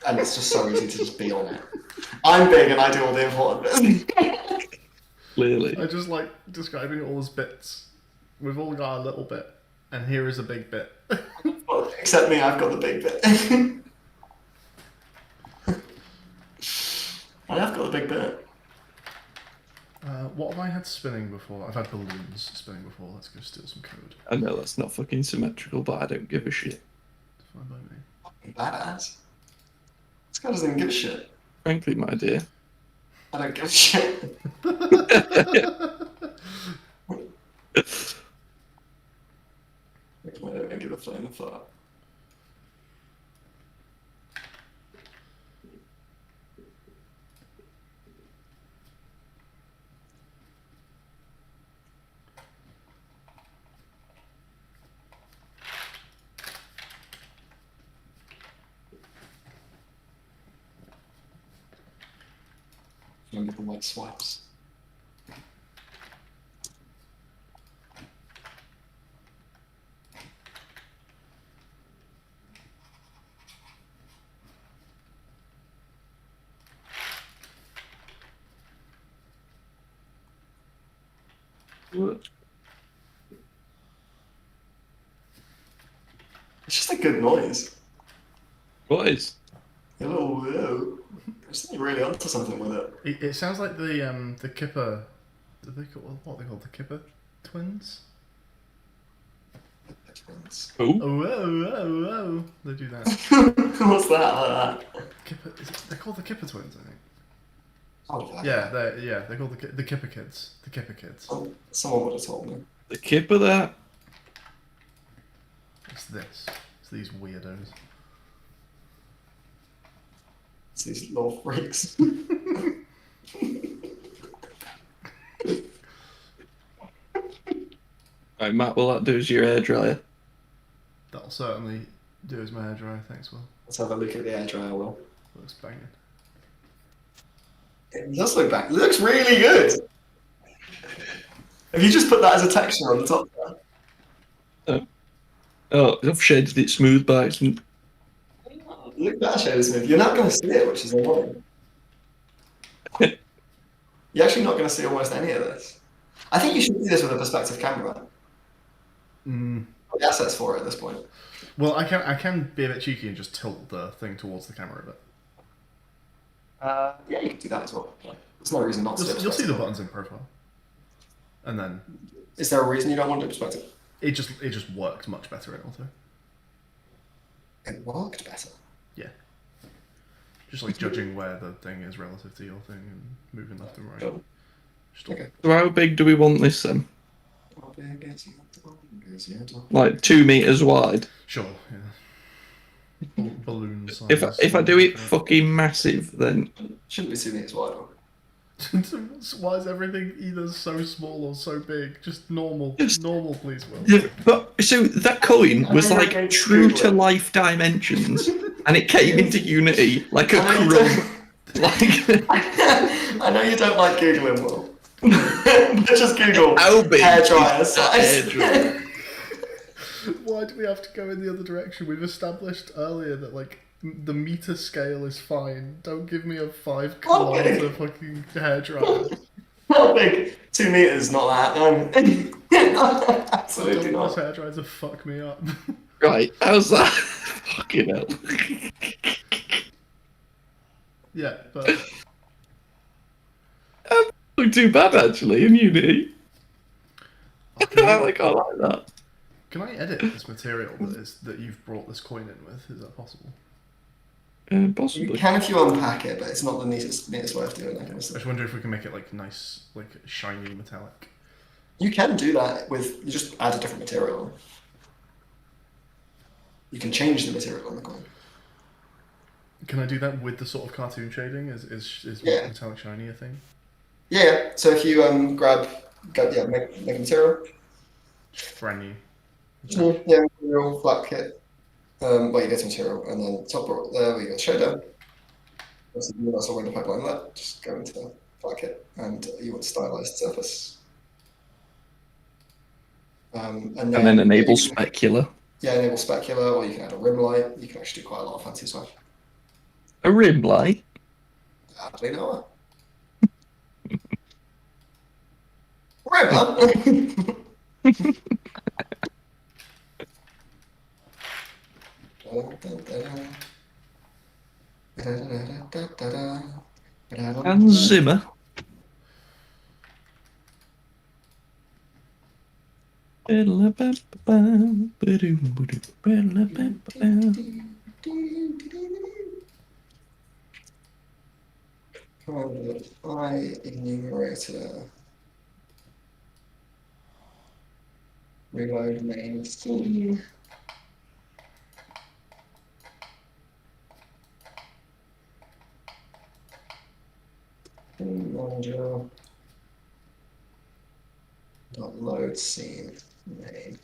And it's just so easy to just be on it. I'm big and I do all the important bits. Clearly. I just like describing all as bits. We've all got a little bit, and here is a big bit. Well, except me, I've got the big bit. I have got the big bit. What have I had spinning before? I've had balloons spinning before. Let's go steal some code. I know that's not fucking symmetrical, but I don't give a shit. It's fine by me. Badass. This guy doesn't even give a shit. Frankly, my dear. I don't give a shit. I don't give a flame of thought. And give them like swipes. What? It's just a good noise. What is? A little. It's really onto something with it. It sounds like the Kipper. Do they call what are they called? The Kipper twins? Oh, Oh, whoa, whoa, whoa. They do that. What's that? Kipper, they're called the Kipper twins, I think. Oh, Yeah, they're called the Kipper kids. The Kipper kids. Someone would have told me. the kip of that. It's this. It's these weirdos. It's these little freaks. Right, Matt, will that do as your hairdryer? That'll certainly do as my hairdryer. Thanks, Will. Let's have a look at the air dryer, Will. Looks banging. It does look back. It looks really good. Have you just put that as a texture on the top there? Oh, I've shaded it smooth by accident. Look at that shade smooth. You're not going to see it, which is annoying. You're actually not going to see almost any of this. I think you should do this with a perspective camera. Mm. The assets for it at this point. Well, I can be a bit cheeky and just tilt the thing towards the camera a bit. Yeah, you can do that as well. There's no reason not to. You'll see the buttons in profile, and then Is there a reason you don't want to do perspective? it just worked much better in auto. It worked better. Yeah. Just like judging where the thing is relative to your thing and moving left and right. Cool. Just Okay. So how big do we want this then? How big is your dog? Like 2 meters wide. Sure. Yeah. Balloon size. If I do it fucking massive, then Shouldn't be 2 meters wide. Why is everything either so small or so big? Just normal. Just- Normal, please, Will. But so that coin was like true to life dimensions, and it came into Unity like a I know you crumb. Like I know you don't like Googling, Will. But just Google how big? hairdryer is that size. hairdryer? Why do we have to go in the other direction? We've established earlier that like the meter scale is fine. Don't give me a 5 kilometer fucking hairdryer. How big? 2 meters, not that. Absolutely Don't use not. hairdryer to fuck me up. Right, how's that? Fucking hell. Yeah, but Not too bad actually in Unity. can I I, like that. can I edit this material that you've brought this coin in with? Is that possible? You Possibly. can if you unpack it, but it's not the neatest way of doing it. I just wonder if we can make it like nice, like shiny metallic. You can do that with, you just add a different material. You can change the material on the coin. Can I do that with the sort of cartoon shading? Is Yeah. metallic shiny a thing? Yeah, so if you make a material. Brand new. Yeah, material, flat kit. You get material, and then top row there we got shader. That's a window pipeline there. Just go into flat kit, and you want stylized surface. And then enable specular. Yeah, enable specular, or you can add a rim light. You can actually do quite a lot of fancy stuff. A rim light. Hardly know it. Rim, And Zimmer. I enumerator. Reload main scene. Manager. Dot load scene name.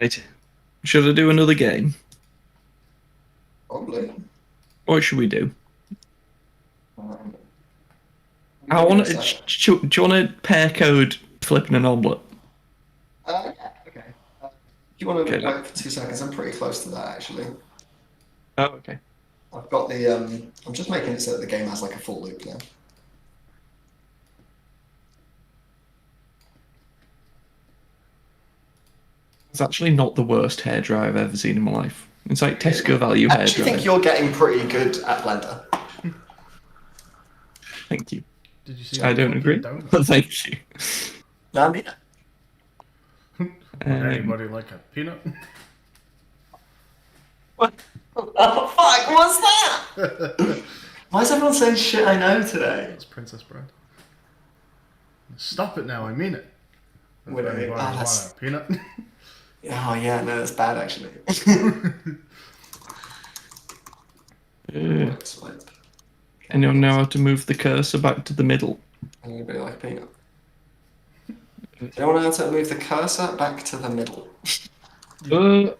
Right. Should I do another game? Probably. What should we do? I want to. Do you want to pair code flipping an omelette? Yeah, okay. If you want to Okay. wait for 2 seconds, I'm pretty close to that actually. Oh, okay. I've got the I'm just making it so that the game has like a full loop now. It's actually not the worst hairdryer I've ever seen in my life. It's like Tesco value I actually think hairdryer. you're getting pretty good at Blender. Thank you. Did you see? I that don't fucking agree, donut? but thank you. No, I mean, Would anybody like a peanut? what? Oh fuck! What's that? Why is everyone saying shit I know today? It's Princess Bread. Stop it now, I mean it. Would Does anybody want that's- a peanut? Oh yeah, no, that's bad actually. Swipe. Anyone know how to move the cursor back to the middle? Anybody like a peanut? Do you know how to move the cursor back to the middle?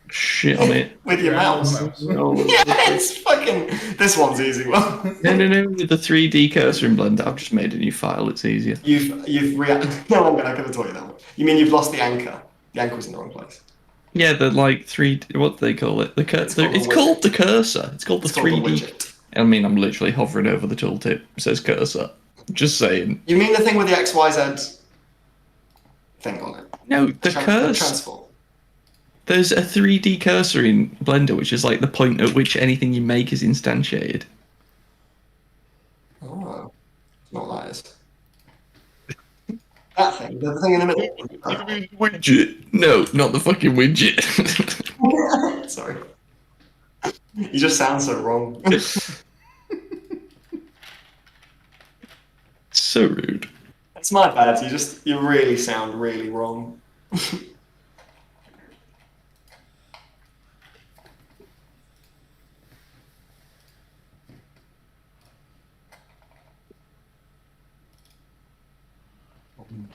Shit on it. With your Yeah, mouse. mouse. No, Yeah, it's fucking. This one's easy one. no. With the 3D cursor in Blender, I've just made a new file. It's easier. You've No, I'm gonna tell you that one. You mean you've lost the anchor? The anchor was in the wrong place. Yeah, the like 3D. What do they call it? It's called the cursor. It's called the It's called the 3D. widget. I mean, I'm literally hovering over the tooltip. It says cursor. Just saying. You mean the thing with the XYZ thing on it? No, the The cursor. transform. There's a 3D cursor in Blender, which is like the point at which anything you make is instantiated. Oh, not that is. That thing, the thing in the middle. Widget. No, not the fucking widget. Sorry. You just sound so wrong. So rude. It's my bad. You really sound really wrong.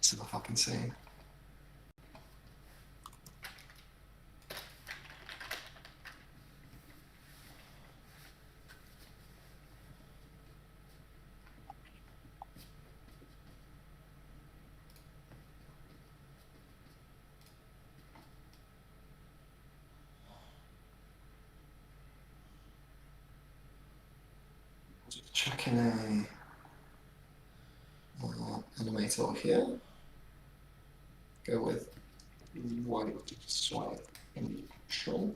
To the fucking scene. Just checking a animator here. Go with white swipe and control.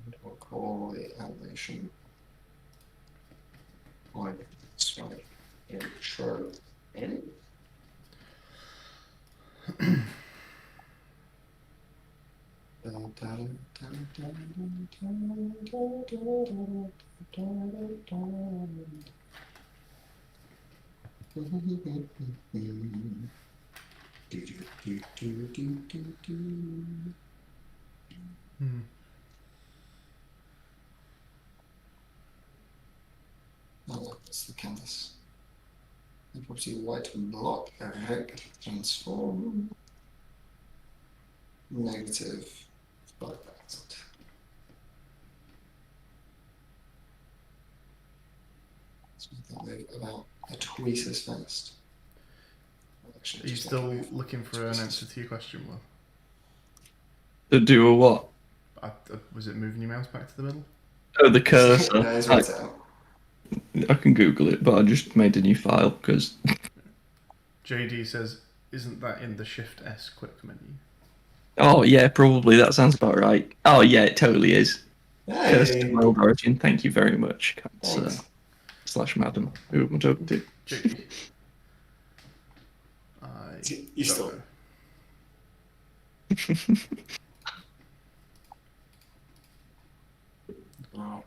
And we'll call the animation white swipe intro in. Oh, that's the canvas. And property white block, erect, transform, negative, but that's it. Let's make that maybe about a tweet as fast. Are you still looking for an answer to your question, Will? To do a what? Was it moving your mouse back to the middle? Oh, the cursor. No, it's right out. I can Google it, but I just made a new file because. JD says, isn't that in the Shift S quick menu? Oh yeah, probably that sounds about right. Oh yeah, it totally is. Cursor Hey. World Origin. Thank you very much, Thanks. / madam. Who am I talking to? JD. You still. Wow.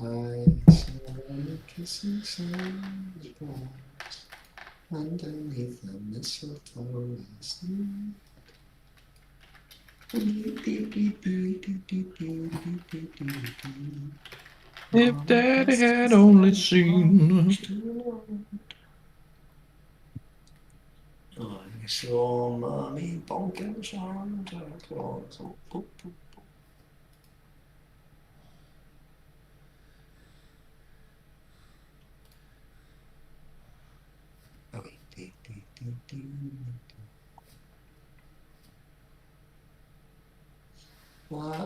I saw a kissing sound underneath the mistletoe last night. If Daddy had only seen. I saw Mommy bonking Santa Claus. Oh, boop, boop. Oh, wait.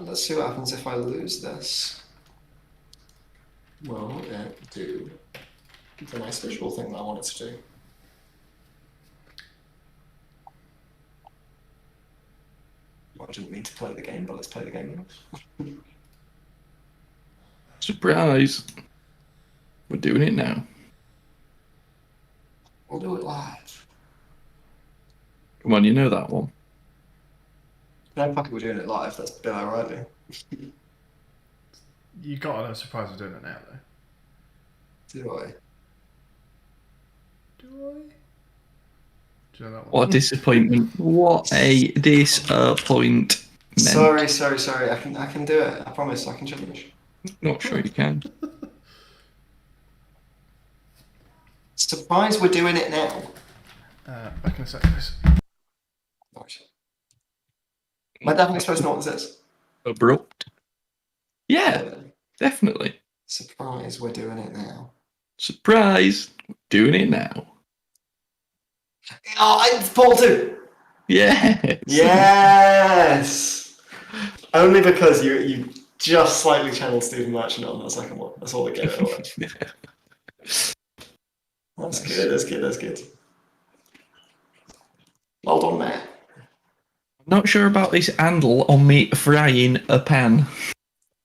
Let's see what happens if I lose this. Will it do the nice visual thing that I want it to do? Well, I didn't mean to play the game, but let's play the game now. Surprise. We're doing it now. We'll do it live. Come on, you know that one. No, fuck it, we're doing it live. That's Bill O'Reilly. You gotta know surprise we're doing it now, though. Do I? Do I? Do you know that one? What a disappointment. What a disappointment. Sorry. I can do it. I promise. I can change. Not sure you can. Surprise, we're doing it now. Back in a sec, guys. Right. Am I definitely supposed to know what this is? Abrupt. Yeah, definitely. Surprise, we're doing it now. Surprise. We're doing it now. Oh, it's Paul 2! Yes. Yes! Only because you just slightly channeled Stephen Merchant on that second one. That's all that gave it away. That's good. Well done, Matt. Not sure about this handle on me frying a pan.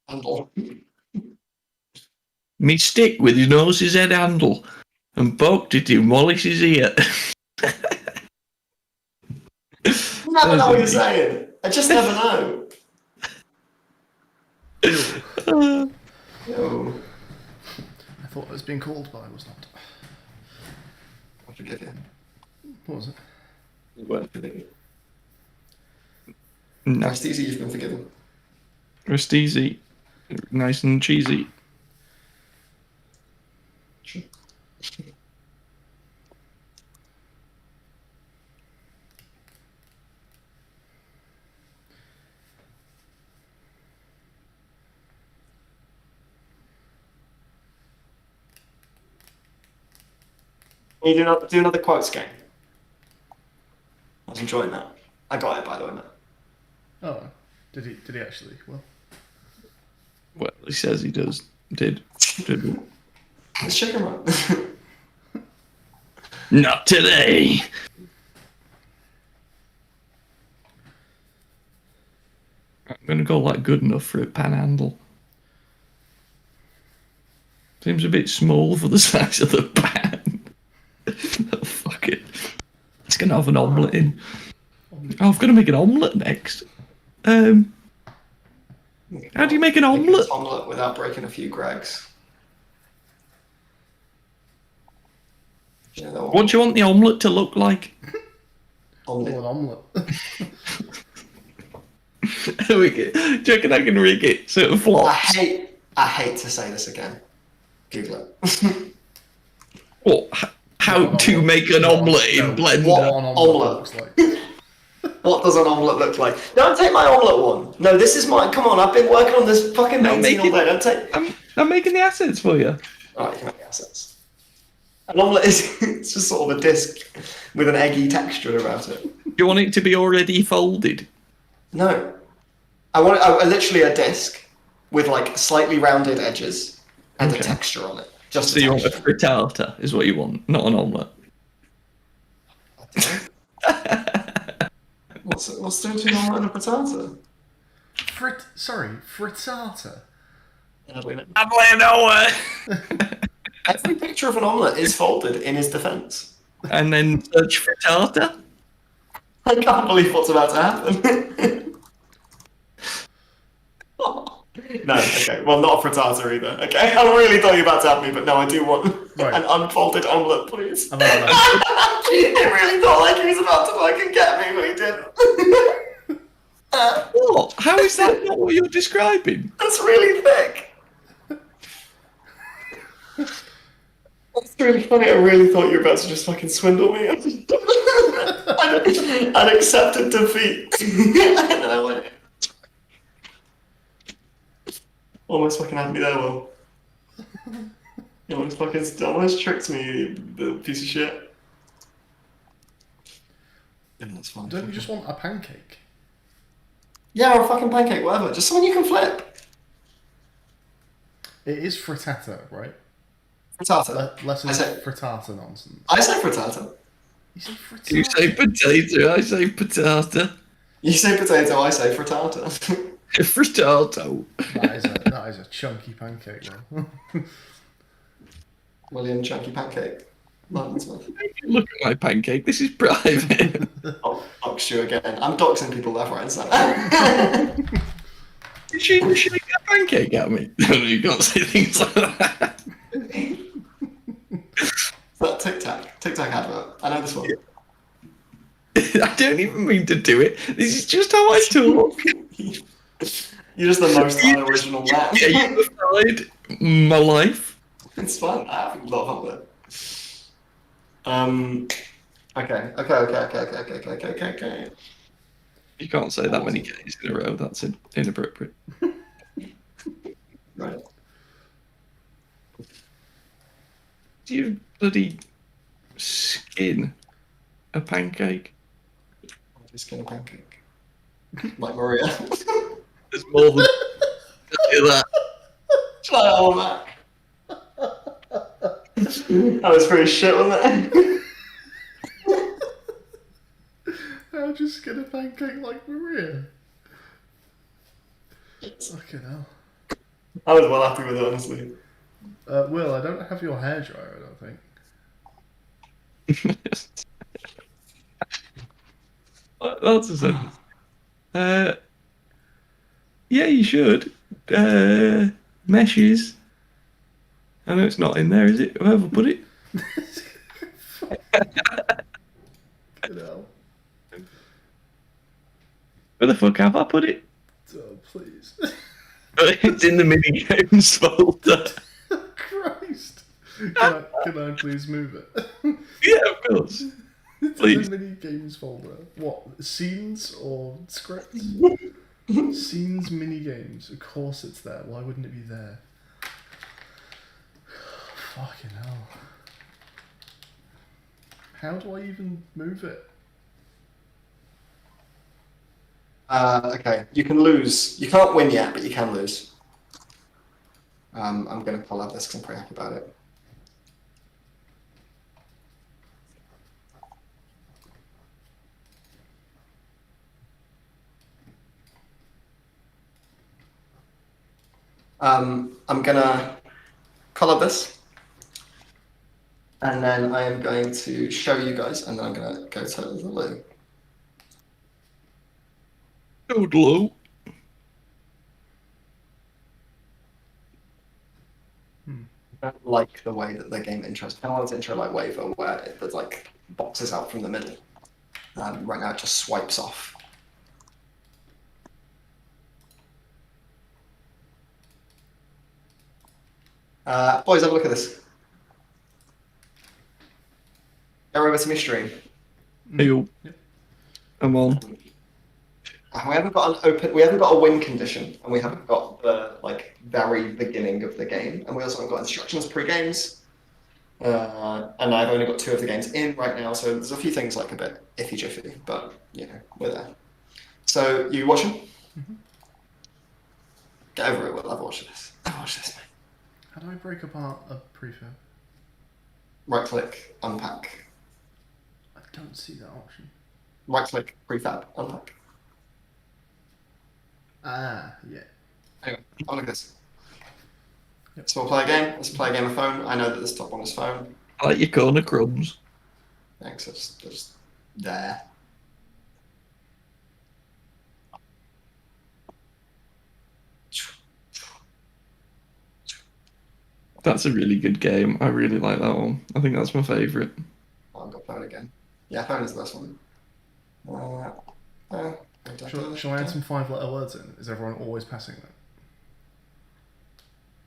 Handle. Me stick with his nose's head handle and poked it in Wallace's ear. You never know what you're saying. I just never know. Yo. I thought it was being called, but I was not. I forgive you. What was it? No. Rest easy, you've been forgiven. Rest easy. Nice and cheesy. Sure. Can you do another quotes game? I was enjoying that. I got it, by the way, Matt. Oh, did he actually? Well, he says he does. Did. Let's check him out. Not today. I'm gonna go like good enough for a panhandle. Seems a bit small for the size of the pan. Oh, fuck it. It's gonna have an omelette in. Oh, I've got to make an omelette next. How do you make an omelette? Omelette without breaking a few Gregs. You know that one? What do you want the omelette to look like? Omelette. An omelette. Do you reckon I can rig it so it flops? I hate to say this again. Google it. What? How to make an omelette in Blender? What What an omelette? looks like. What does an omelette look like? Don't take my omelette one. No, this is mine. Come on, I've been working on this fucking I'm main scene all making- day. Don't take. I'm making the assets for you. Alright, you can make the assets. An omelette is it's just sort of a disc with an eggy texture about it. Do you want it to be already folded? No. I want literally a disc with like slightly rounded edges and a Okay. texture on it. Just So a you want a texture. frittata is what you want, not an omelette. What's the difference between an omelette and a frittata? Frittata. Every picture of an omelette is folded in his defence. And then search frittata? I can't believe what's about to happen. No, okay. Well, not a frittata either. Okay, I really thought you were about to have me, but no, I do want an unfolded omelette, please. I'm not I really thought like he was about to fucking get me, but he didn't. What? How is that not what you're describing? That's really thick. That's really funny. I really thought you were about to just fucking swindle me. I'd accepted defeat. And then I went. Almost fucking had me there, Will. You almost tricked me, the piece of shit. Yeah, that's fine. Don't you just want a pancake? Yeah, or a fucking pancake, whatever. Just something you can flip. It is frittata, right? Frittata. Less I of say- frittata nonsense. I say frittata. You say frittata? You say potato, I say patata. You say potato, I say frittata. Frittato. That is a chunky pancake, though. William Chunky Pancake. Look Look at my pancake. This is private. Oh, dox you again. I'm doxing people left, right, and centre. You should get a pancake at me. You can't say things like that. That Tic Tac advert. I know this one. I don't even mean to do it. This is just how I talk. You're just the most unoriginal man. Yeah, you defied my life. It's fun. I have a lot of fun with it. Okay. You can't say that many gays in a row. That's inappropriate. Right. Do you bloody skin a pancake? Just get a pancake. Like Maria. There's more than that. Try it all back. That was pretty shit, wasn't it? I'll just get a pancake like Maria. Fucking hell. I was well happy with it, honestly. Will, I don't have your hairdryer, I don't think. That's a sentence. Yeah, you should. Meshes. I know it's not in there, is it? Whoever put it. Fucking hell. Where the fuck have I put it? Oh, please. It's in the mini games folder. Christ. Can I please move it? Yeah, of course. It's Please. in the mini games folder. What? Scenes or scripts? Scenes, mini games. Of course it's there. Why wouldn't it be there? Fucking hell. How do I even move it? Okay, you can lose. You can't win yet, but you can lose. I'm going to pull out this because I'm pretty happy about it. I'm going to color this. And then I am going to show you guys, and then I'm going to go to the loo. Toodaloo. I don't like the way that the game intros. I want it to intro like Waver, where there's like boxes out from the middle. Right now it just swipes off. Boys, have a look at this. Go over to my stream. Ew. I'm on. We haven't got an open. We haven't got a win condition, and we haven't got the like very beginning of the game, and we also haven't got instructions pre-games. And I've only got 2 of the games in right now, so there's a few things like a bit iffy jiffy, but you know we're there. So you watching? Mm-hmm. Get over it. Will. I've watched this. I've watched this, mate. How do I break apart a prefab? Right click, unpack. I don't see that option. Right click, prefab, unpack. Ah, yeah. Anyway, have a look at this. Yep. So we'll play a game. Let's play a game of phone. I know that this top one is phone. I like your corner crumbs. Thanks. It's just there. That's a really good game. I really like that one. I think that's my favourite. Oh, I've got phone again. Yeah, phone is the best one. Shall I add some 5-letter words in? Is everyone always passing that?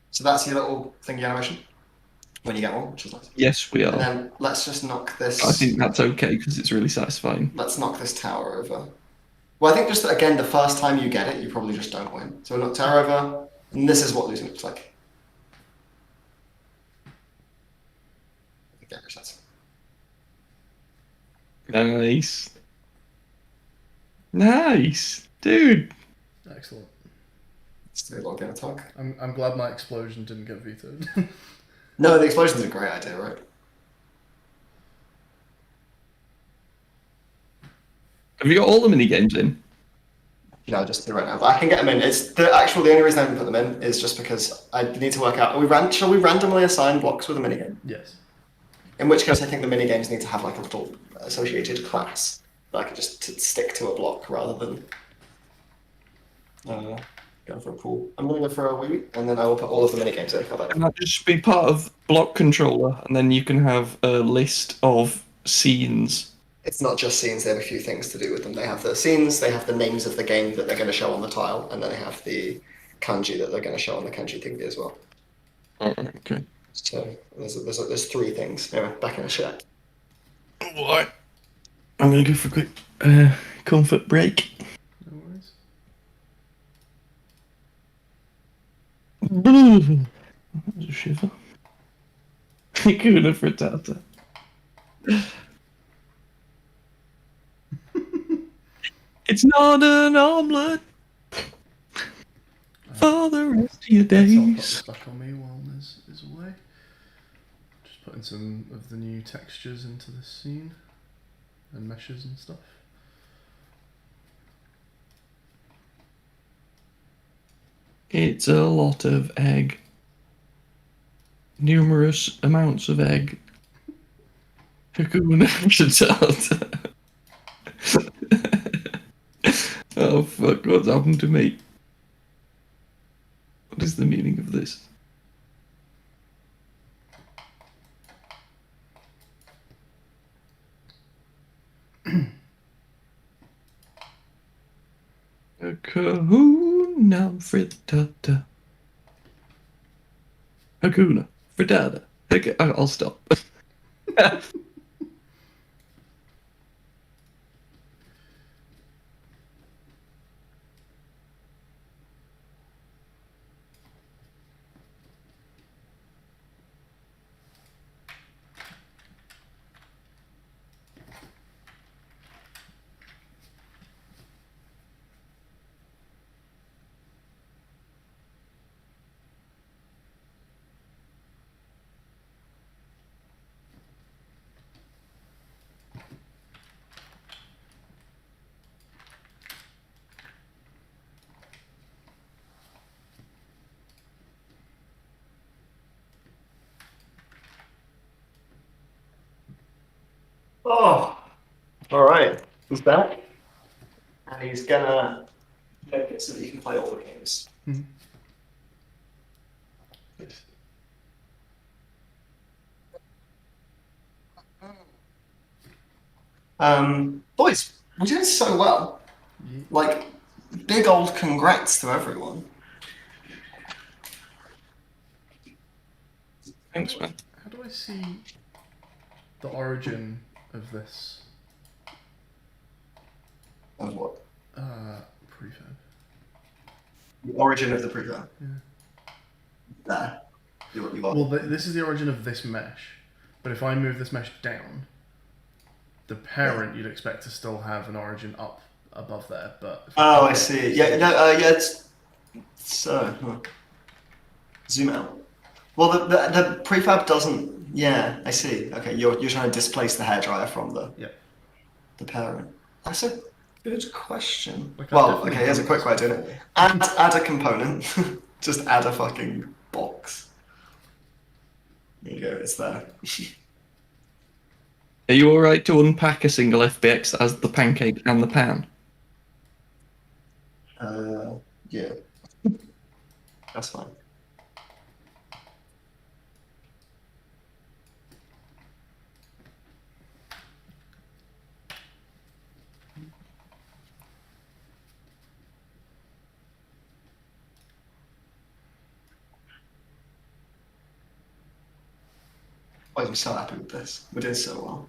So that's your little thingy animation. when you get one, which is nice. Yes, we And are. then let's just knock this. I think that's okay because it's really satisfying. Let's knock this tower over. Well, I think just again, the first time you get it, you probably just don't win. So we'll knock tower over, and this is what losing looks like. Game resets. Nice. Nice. Dude. Excellent. Let's do a log in attack. I'm glad my explosion didn't get vetoed. No, the explosion's a great idea, right? Have you got all the mini games in? Yeah, I'll just do it right now. But I can get them in. It's the only reason I haven't put them in is just because I need to work out. Shall we randomly assign blocks with a minigame? Yes. In which case, I think the minigames need to have like a little associated class that I can just stick to a block rather than go for a pool. I'm going to go for a wee, and then I will put all of the minigames in. How about Can that? that just be part of block controller, and then you can have a list of scenes? It's not just scenes, they have a few things to do with them. They have the scenes, they have the names of the game that they're going to show on the tile, and then they have the kanji that they're going to show on the kanji thingy as well. Oh, okay. So there's three things. Anyway, back in a sec. Alright. I'm going to go for a quick comfort break. No worries. There's a shiver. Hakuna Frittata. It's not an omelette for the rest of your It's all got days. stuck on me while Liz is away. Just putting some of the new textures into the scene and meshes and stuff. It's a lot of egg. Numerous amounts of egg. Hakuna Frittata. Oh fuck, what's happened to me? What is the meaning of this? A kahuna frittata. Hakuna frittata. Okay, I'll stop. Oh, all right. He's back, and he's gonna make it so that you can play all the games. Boys, we're doing so well. Yeah. Like, big old congrats to everyone. Thanks, man. How do I see the origin of this Of what? prefab? The origin of the prefab. Yeah. There. You got. Well, this is the origin of this mesh, but if I move this mesh down, the parent you'd expect to still have an origin up above there, but if Oh, I see. Yeah, no, yeah, it's so. Zoom out. Well, the prefab doesn't. Yeah, I see. Okay, you're trying to displace the hairdryer from the parent. That's a good question. Like, I've Well, definitely okay, here's a done quick way of this doing it. before. Add a component. Just add a fucking box. There you go. It's there. Are you alright to unpack a single FBX as the pancake and the pan? Yeah. That's fine. Boys, I'm so happy with this. We're doing so well.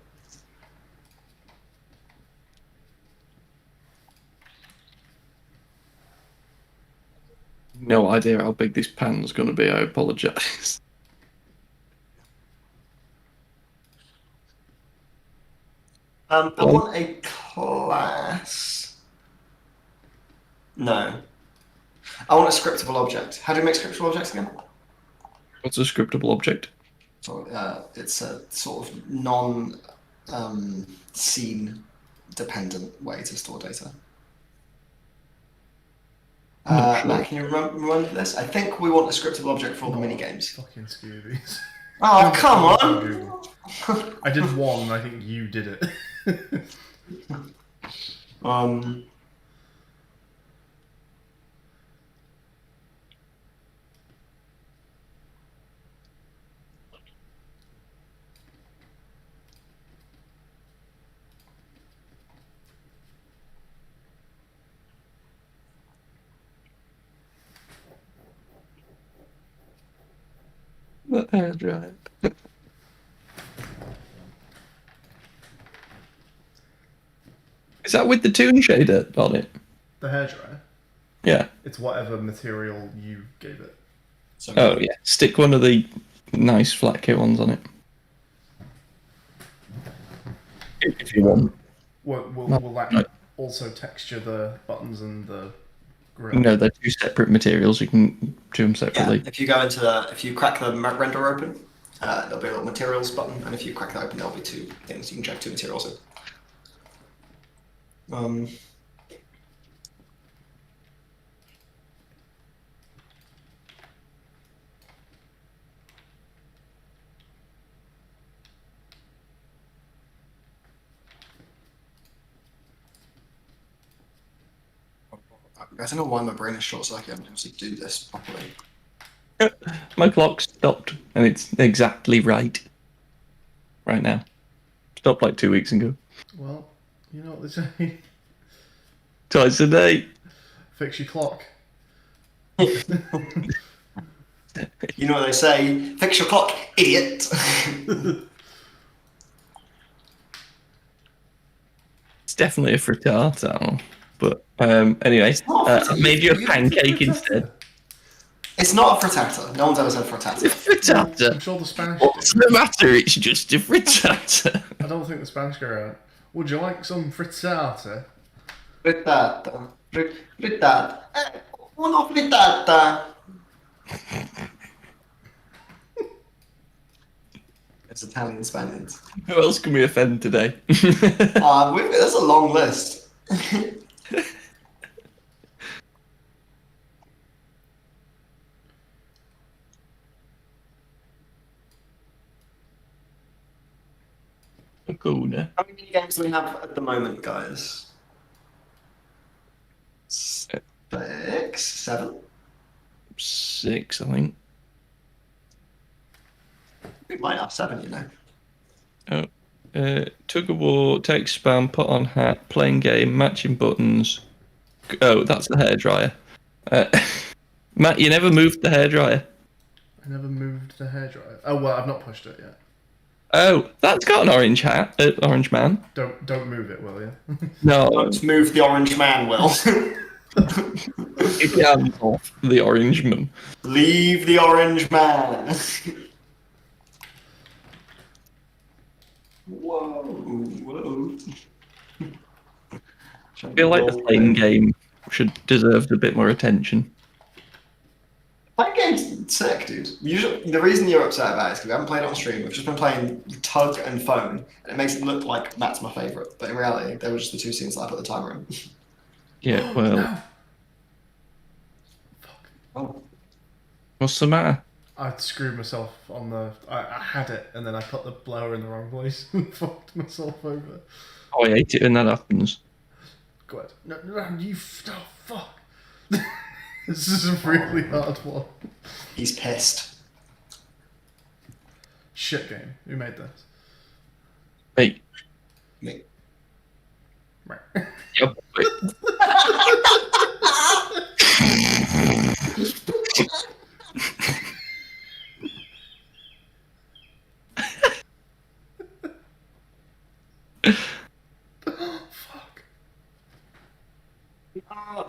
No idea how big this pan's going to be. I apologise. I want a class. No. I want a scriptable object. How do you make scriptable objects again? What's a scriptable object? So it's a sort of scene dependent way to store data. Not sure. Matt, can you remember this? I think we want a scriptable object for all the mini games. Fucking Scoobies. Oh, come on! Google. I did one, and I think you did it. The hairdryer. Is that with the toon shader on it? The hairdryer. Yeah. It's whatever material you gave it. So, Oh yeah. Stick one of the nice flat kit ones on it. If you want. Will that also texture the buttons and the grill? No, they're two separate materials. You can do them yeah, separately. if you crack the render open, there'll be a little materials button, and if you crack that open, there'll be two things. You can check two materials in. I don't know why my brain is short circuit. I'm supposed to do this properly. My clock stopped, and it's exactly right now. Stopped like 2 weeks ago. Well, you know what they say. Twice a day. Fix your clock. You know what they say? Fix your clock, idiot. It's definitely a frittata. But anyway, I made you a pancake instead. It's not a frittata. No one's ever said frittata. It's a frittata. I'm sure the Spanish. What's the matter? It's just a frittata. I don't think the Spanish go around. Would you like some frittata? Frittata. Frittata. Uno frittata. It's Italian Spaniards. Who else can we offend today? There's a long list. Hakuna. How many games do we have at the moment, guys? 6, 7? 6, I think. We might have 7, you know. Tug of war, take spam, put on hat, playing game, matching buttons. Oh, that's the hairdryer. Matt, you never moved the hairdryer. I never moved the hairdryer. Oh well, I've not pushed it yet. Oh, that's got an orange hat, orange man. Don't move it, will you? No, Let's move the orange man, Will. keep your hands off the orange man. Leave the orange man. Whoa. I feel like the playing game should deserve a bit more attention. Playing game's sick, dude. Usually, the reason you're upset about it is because we haven't played it on stream. We've just been playing Tug and Phone, and it makes it look like Matt's my favourite. But in reality, they were just the two scenes that I put the timer in. Yeah, well, No. Oh. what's the matter? I screwed myself on the. I had it, and then I put the blower in the wrong place and fucked myself over. Oh, I hate it when that happens. Go ahead. No, you. Oh, fuck. This is a really hard one. He's pissed. Shit game. Who made this? Hey, Me. Right. yep.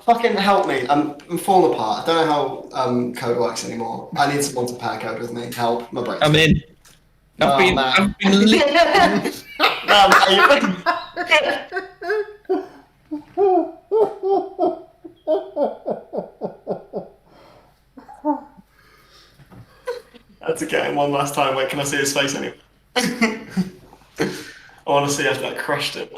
fucking help me. I'm falling apart. I don't know how code works anymore. I need someone to pair code with me. Help. My brain's I'm in. Oh, I've man. been I had to get him one last time. Wait, can I see his face anyway? I want to see after I crushed him.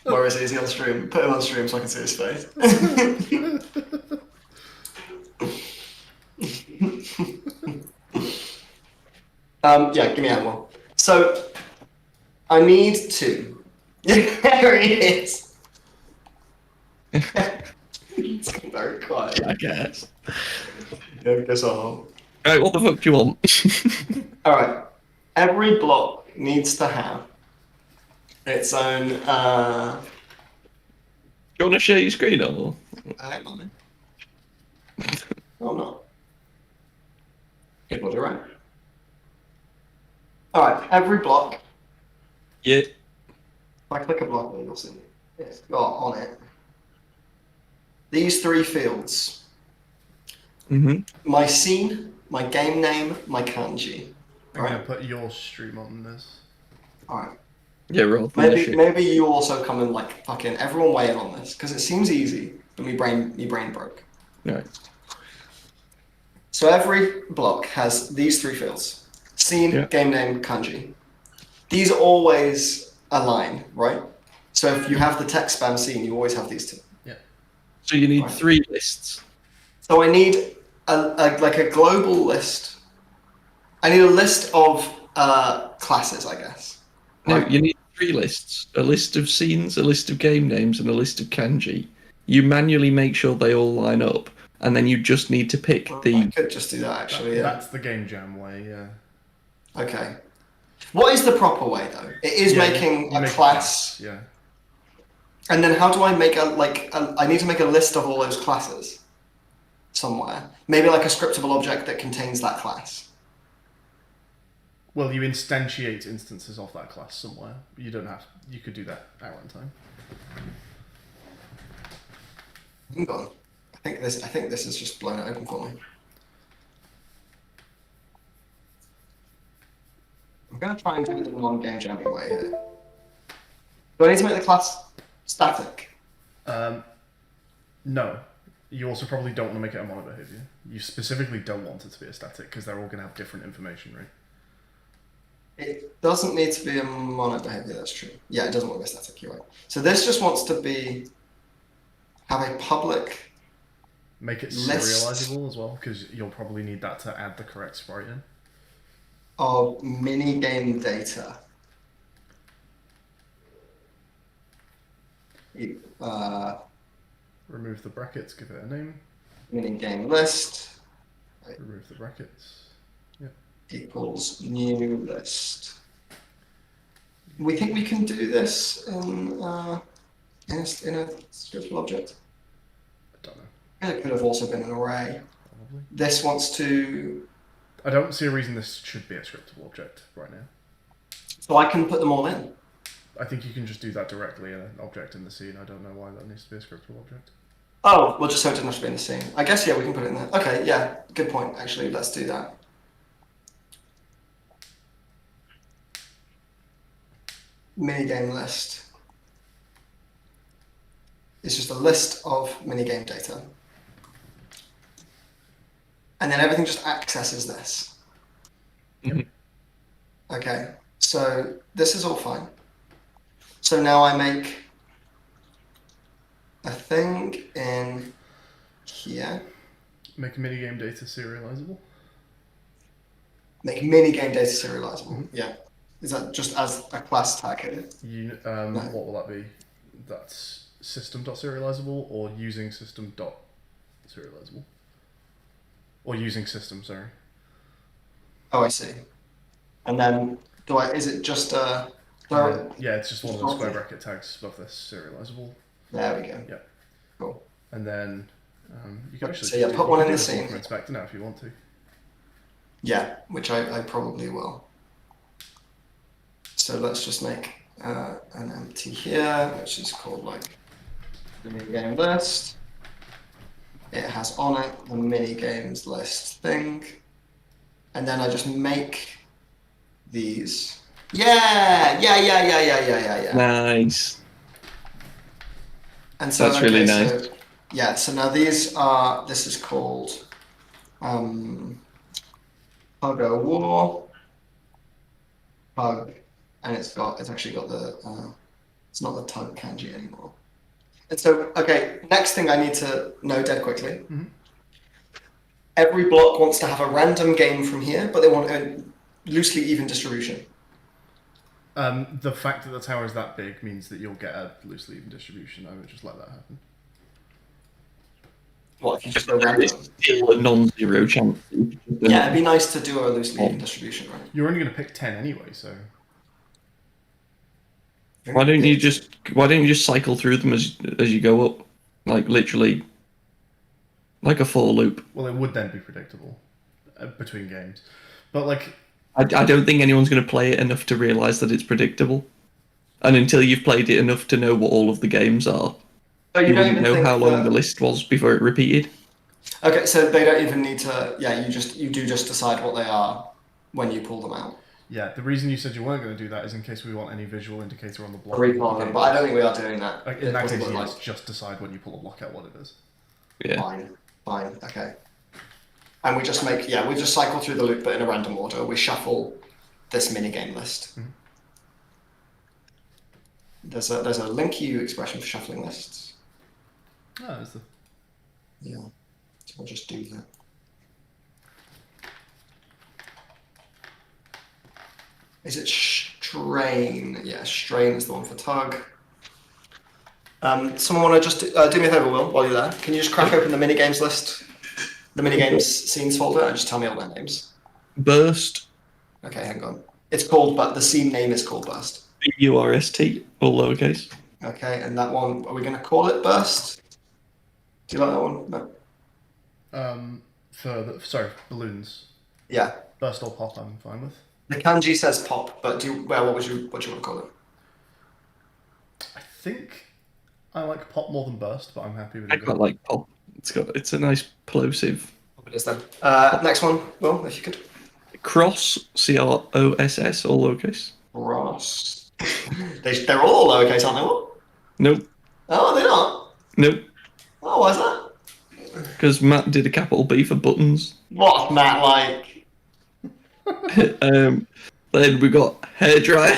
Where is he? Is he on stream? Put him on stream so I can see his face. Yeah, give me that one. So, I need to. There he is. It's very quiet. I guess. Yeah, I guess I'll. Right, what the fuck do you want? Alright. Every block needs to have its own. Do you want to share your screen or? Hang on. No, I'm not. Good, well, you're right. Alright, every block. Yeah. If I click a block, you'll see it's got on it these 3 fields. Mm-hmm. My scene, my game name, my kanji. I'm gonna put your stream on this. Alright. Yeah, roll. Maybe you also come and like fucking everyone weigh in on this because it seems easy, but my brain broke. Right. So every block has these 3 fields: scene, Yeah. game name, kanji. These always align, right? So if you have the text spam scene, you always have these 2. So you need Right. 3 lists. So I need a global list. I need a list of classes, I guess. No, Right. you need 3 lists: a list of scenes, a list of game names, and a list of kanji. You manually make sure they all line up, and then you just need to pick I the. could just do that actually. Yeah. That's the game jam way, yeah. Okay. What is the proper way though? It is Yeah, making you a make class, yeah. and then how do I make I need to make a list of all those classes somewhere. Maybe like a scriptable object that contains that class. Well, you instantiate instances of that class somewhere. You don't have. You could do that at runtime. Hang on. I think this is just blown it open for me. I'm gonna try and do it in a non-game jamming way here. Do I need to make the class static? No. You also probably don't want to make it a mono behavior. You specifically don't want it to be a static because they're all going to have different information, right? It doesn't need to be a mono behavior, that's true. Yeah, it doesn't want to be static, you're right. So this just wants to have a public Make it list serializable as well because you'll probably need that to add the correct sprite in. of mini-game data. Remove the brackets, give it a name. Mini-game list Remove the brackets. equals new list. We think we can do this in a scriptable object. I don't know. It could have also been an array. Probably. This wants to. I don't see a reason this should be a scriptable object right now. So I can put them all in. I think you can just do that directly in an object in the scene. I don't know why that needs to be a scriptable object. Oh, well, just so it doesn't have to be in the scene. I guess, yeah, we can put it in there. Okay, yeah, good point, actually. Let's do that. Minigame list. It's just a list of minigame data. And then everything just accesses this. Mhm. Okay, so this is all fine. So now I make a thing in here. Make minigame data serializable. Make minigame data serializable. Yeah. Is that just as a class tag here? What will that be? That's system.serializable or using system.serializable? Or using system, sorry. Oh, I see. And then is it just Yeah, it's just one of the square bracket tags above this serializable. There we go. Yeah. Cool. And then you can actually So, yeah, just put one in do the this scene. from inspector now if you want to. Yeah, which I probably will. So let's just make an empty here, which is called like the mini game list. It has on it the mini games list thing. And then I just make these. Yeah. Nice. And so That's really nice. So, yeah, so now these are, this is called Pug O War. Pug, and it's actually got the, it's not the tug kanji anymore. And so, okay, next thing I need to know dead quickly. Mhm. Every block wants to have a random game from here, but they want a loosely even distribution. The fact that the tower is that big means that you'll get a loosely even distribution. I would just let that happen. What, if you just go random? Still a non-zero chance. Yeah, it'd be nice to do a loosely even distribution, right? You're only going to pick 10 anyway, so... Why don't you just cycle through them as you go up, like literally, like a for loop? Well, it would then be predictable between games, but like I don't think anyone's going to play it enough to realise that it's predictable, and until you've played it enough to know what all of the games are, Oh, you wouldn't know how long the list was before it repeated. Okay, so they don't even need to. Yeah, you do just decide what they are when you pull them out. yeah, the reason you said you weren't going to do that is in case we want any visual indicator on the block. Recall them, but I don't think we are doing that. Like, in that case, yes, just decide when you pull a block out what it is. Yeah. Fine, okay. And we just we just cycle through the loop, but in a random order. We shuffle this minigame list. Mhm. There's a link U expression for shuffling lists. Oh, is the... Yeah, so we'll just do that. Is it strain? Yeah, strain is the one for tug. Someone want to just do me a favor, Will, while you're there? Can you just crack open the minigames list, the minigames scenes folder, and just tell me all their names? Burst. Okay, hang on. It's called, but the scene name is called Burst. BURST, all lowercase. Okay, and that one, are we going to call it Burst? Do you like that one? No. Sorry, balloons. Yeah. Burst or pop, I'm fine with. The kanji says pop, but what would you want to call it? I think I like pop more than burst, but I'm happy with I it. quite like pop. It's a nice plosive. It is then. Next one, Will, if you could. Cross, CROSS, all lowercase. Ross. They're all lowercase, aren't they? What? Nope. Oh, they're not? Nope. Oh, why is that? Because Matt did a capital B for buttons. What's Matt like? Then we got hairdryer.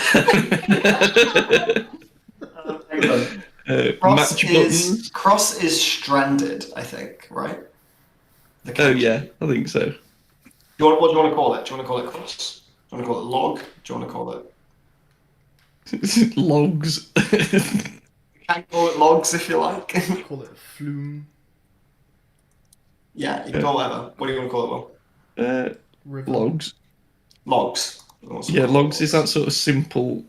Match buttons. Cross is stranded, I think, right? Oh yeah, I think so. What do you want to call it? Do you want to call it cross? Do you want to call it log? Do you want to call it... Logs. You can call it logs if you like. Call it flume. Yeah, you can call it whatever. What do you want to call it, Will? River. Logs. Logs. Yeah, logs is that sort of simple.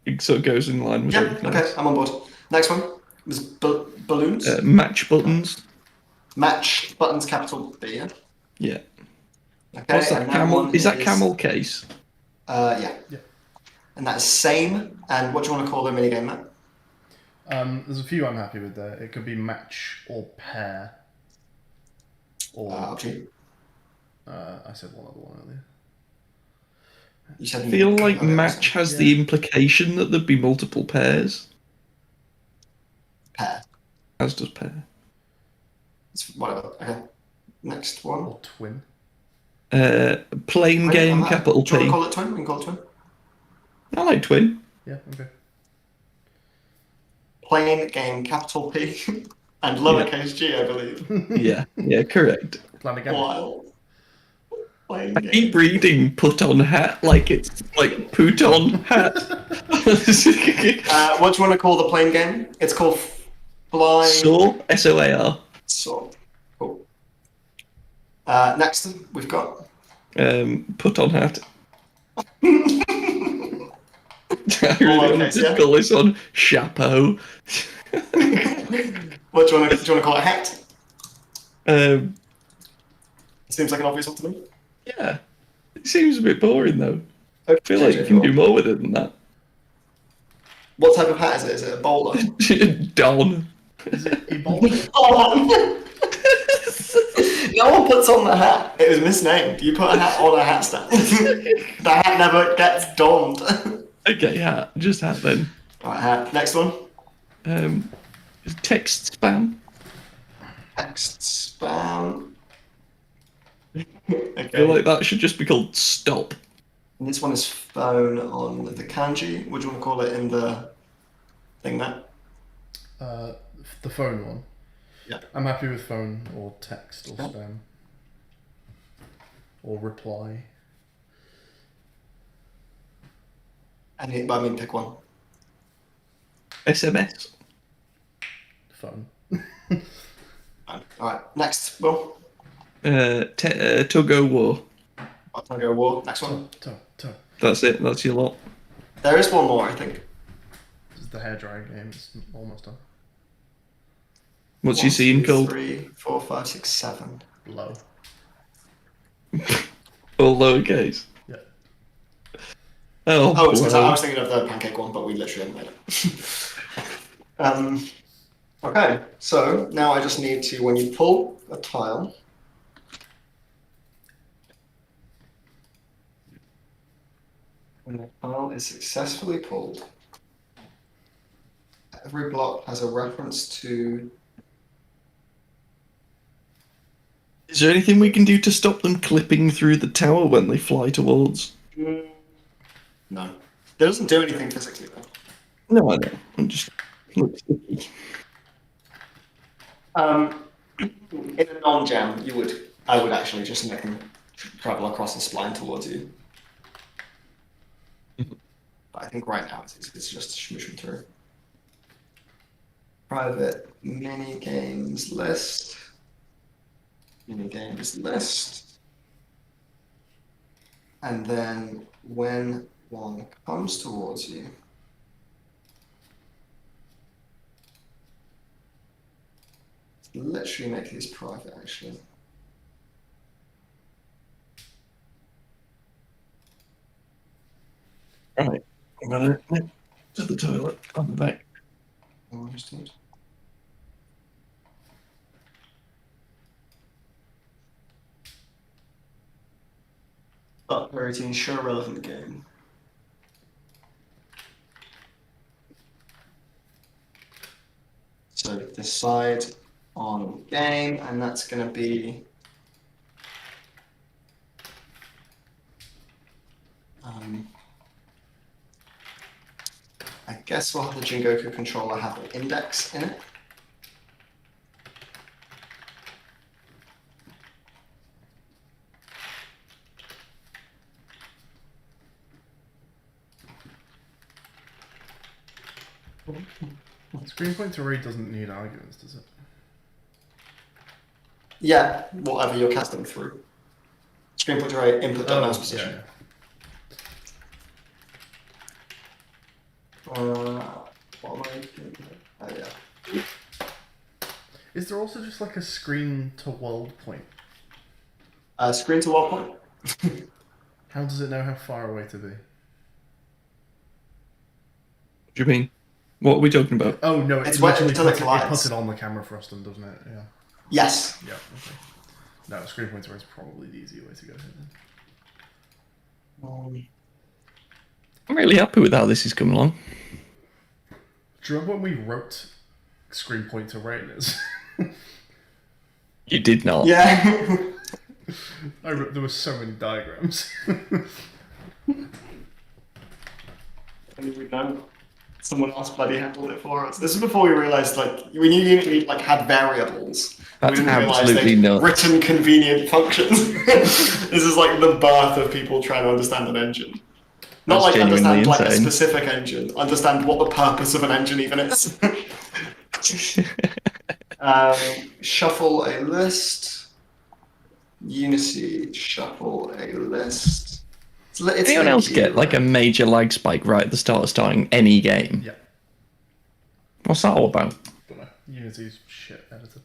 It sort of goes in line with Yeah, everything okay, else. I'm on board. Next one was balloons. Match buttons. Match buttons, capital B, yeah? Yeah. Okay, What's that? and Camel? Is that is- camel case? Yeah. Yeah. And that's same. And what do you want to call the minigame, Matt? There's a few I'm happy with there. It could be match or pair. Or Up to you. I said one other one earlier. You said I feel like okay, match has Yeah. the implication that there'd be multiple pairs, pair. as does pair. It's whatever. Okay. Next one. Or twin. Plain game, capital Do you P. want to call it twin? We can call it twin. I like twin. Yeah, okay. Plain game, capital P, and lowercase g, I believe. Yeah, correct. Plan again. Wild. Plain I game. keep reading put on hat like it's like put on hat. What do you want to call the plain game? It's called Fly. Saw, SOAR. So, cool. Next, we've got. Put on hat. I Oh, really okay, want to yeah. call this one chapeau. What do you want to call it? Hat? Um, Seems like an obvious one to me. yeah, it seems a bit boring though. Okay, I feel like you can do more with it than that. What type of hat is it? Is it a bowler? Don. Is it Ebola? Oh, no one puts on the hat. It was misnamed. You put a hat on a hat stand. The hat never gets donned. Okay, hat. Just hat then. Right, hat. Next one. Text spam. Text spam. I Okay. feel like that should just be called stop. And this one is phone on the kanji. What do you want to call it in the thing there? The phone one. Yeah. I'm happy with phone or text or spam. Or reply. Pick one. SMS. Phone. Alright, next, Will. Tug o' war. I'm gonna go war. Next one. That's it. That's your lot. There is one more, I think. This is the hairdrying game. It's almost done. What's your scene 1, 2, called? 3, 4, 5, 6, 7. Blow. All lowercase. Yeah. Oh, I was blow. thinking of the pancake one, but we literally haven't made it. Okay, so now I just need to, when you pull a tile, when the tile is successfully pulled, every block has a reference to. Is there anything we can do to stop them clipping through the tower when they fly towards? No. It doesn't do anything physically, though. No, I know. I'm just. Looks sticky. In a non-jam, I would actually just make them travel across the spline towards you. But I think right now it's just smooshing through. Private mini games list. Mini games list. And then when one comes towards you, literally make these private actually. Right. I'm gonna nip to the toilet. I'll be back. Understood. Berate, ensure relevant game. So decide on game, and that's going to be I guess we'll have the Jingoku controller have an index in it. Screen pointer array doesn't need arguments, does it? Yeah, whatever you're casting through. Screen pointer array input mouse position. Yeah. What am I doing? Oh yeah. Is there also just like a screen to world point? Screen to world point. How does it know how far away to be? What do you mean? What are we talking about? Oh no, It's it where literally until it puts it collides. on the camera for us, then, doesn't it? Yeah. Yes. Yeah. Okay. No, screen pointer array is probably the easier way to go here then. I'm really happy with how this is coming along. Do you remember when we wrote screen pointer arrays? You did not. Yeah. There were so many diagrams. We don't. Someone else bloody handled it for us. This is before we realised, like, we knew Unity like had variables. That's we didn't realise absolutely they'd not. written convenient functions. This is like the birth of people trying to understand an engine. Not That's like understand genuinely like a insane. specific engine. Understand what the purpose of an engine even is. Shuffle a list. Unity, shuffle a list. It's Anyone else linky, get like a right? major lag spike right at the start of starting any game? Yeah. What's that all about? Don't know. Unity's shit editor.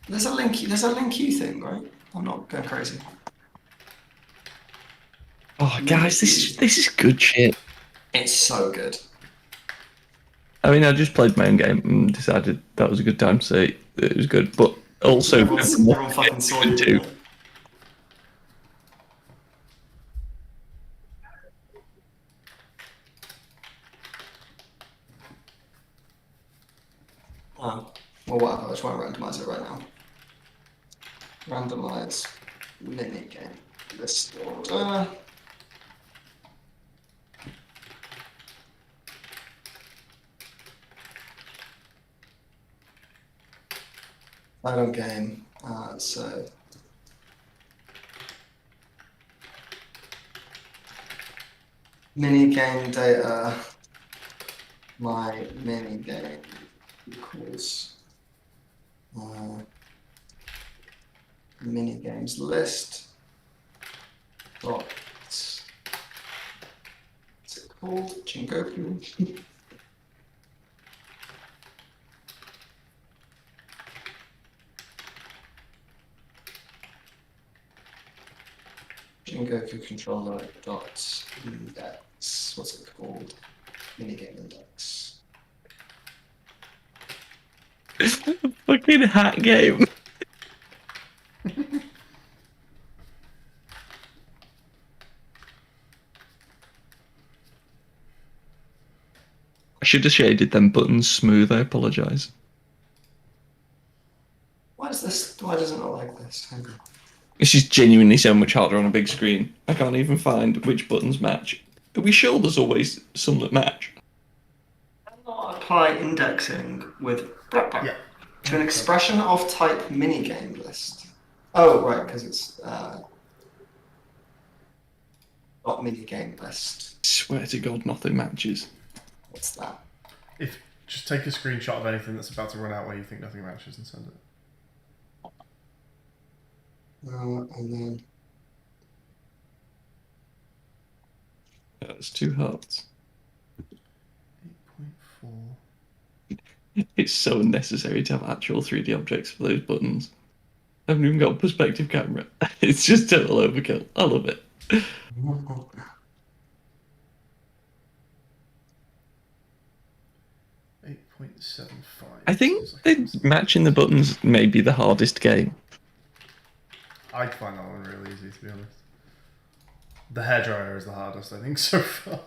There's a link U thing, right? I'm not going crazy. Oh, Oh, guys, this is good shit. It's so good. I mean, I just played my own game and decided that was a good time to say that it was good, but also Everyone fucking saw you, didn't it? Oh, well, whatever. I just want to randomize it right now. Randomize minigame. List order. Final game. So minigame data. My minigame equals minigames list dot what's it called? Jingoku. Jingoku controller dot index. What's it called? Minigame index. Fucking hat game. I should have shaded them buttons smooth, I apologise. Why does it not like this? Hang on. This is genuinely so much harder on a big screen. I can't even find which buttons match. Are we sure there's always some that match? Cannot apply indexing with Yeah. to an expression of type minigame list. Oh, right, because it's not minigame list. I swear to God, nothing matches. What's that? If just take a screenshot of anything that's about to run out where you think nothing matches and send it. And then That's 2 hearts. 8.4. It's so unnecessary to have actual 3D objects for those buttons. I haven't even got a perspective camera. It's just total overkill. I love it. 8.75. I think Seems like that matching the buttons may be the hardest game. I'd find that one really easy, to be honest. The hairdryer is the hardest, I think, so far.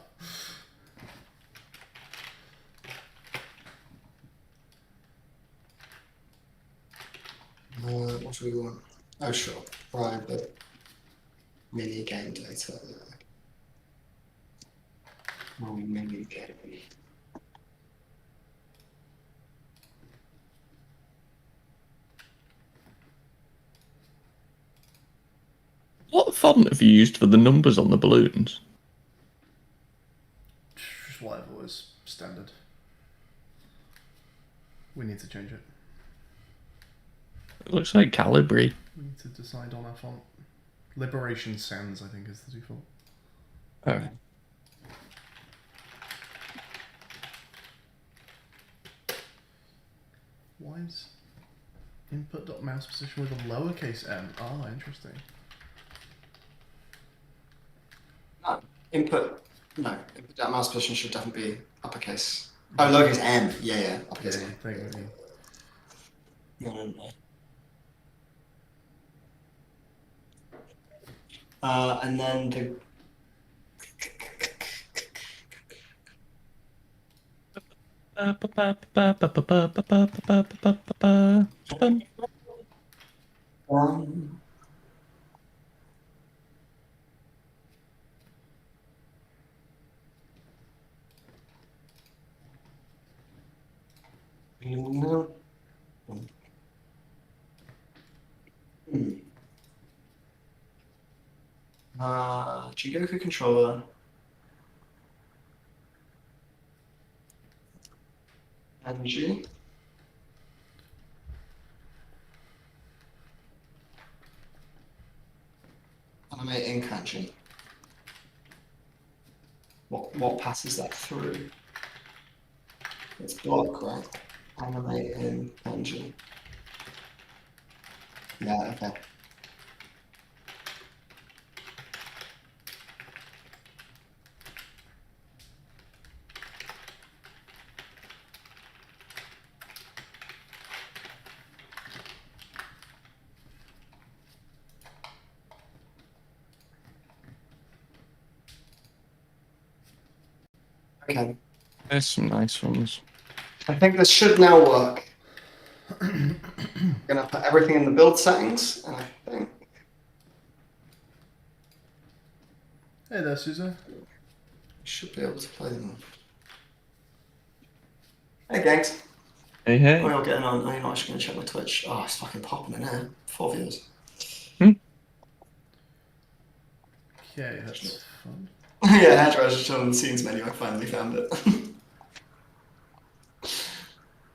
what do we want? Oh, sure. Private minigame data. Minigame. What font have you used for the numbers on the balloons? Just whatever was standard. We need to change it. It looks like Calibri. We need to decide on our font. Liberation Sans, I think, is the default. Alright. Why is input.mouse position with a lowercase m? Ah, interesting. No, input. No, input that mouse position should definitely be uppercase. Oh, lowercase m. Yeah, uppercase Yeah, m. thank you. No. And then the. Jingoku controller. Energy. Animate in kanji. What passes that through? It's block, right? Animate in kanji. Yeah, okay. Okay. There's some nice ones. I think this should now work. I'm gonna put everything in the build settings, and I think Hey there, Susan. I should be able to play them. Hey, gangs. Hey, How hey. are y'all getting on? Oh, you're not actually gonna check my Twitch. Oh, it's fucking popping in here. 4 views. Okay, that's fun. Yeah, Hedgerows just on the scenes menu. I finally found it.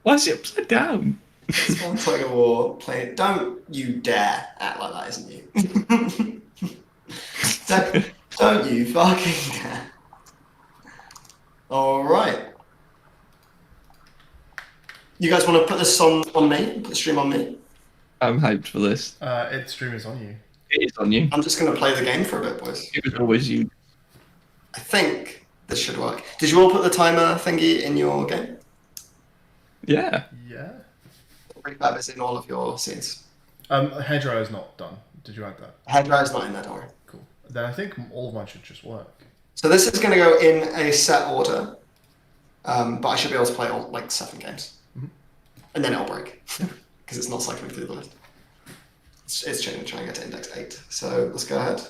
Why is it upside down? It's fun playing a war. Don't you dare act like that, isn't you? don't you fucking dare. Alright. You guys want to put this on me? Put the stream on me? I'm hyped for this. Its stream is on you. It is on you. I'm just going to play the game for a bit, boys. It was always you. I think this should work. Did you all put the timer thingy in your game? Yeah. Yeah. Refab is in all of your scenes. Hedgerow is not done. Did you add that? Hedgerow's not in there, don't worry. Cool. Then I think all of mine should just work. So this is going to go in a set order, but I should be able to play all like 7 games, and then it'll break because it's not cycling through the list. It's trying to get to index 8. So let's go ahead.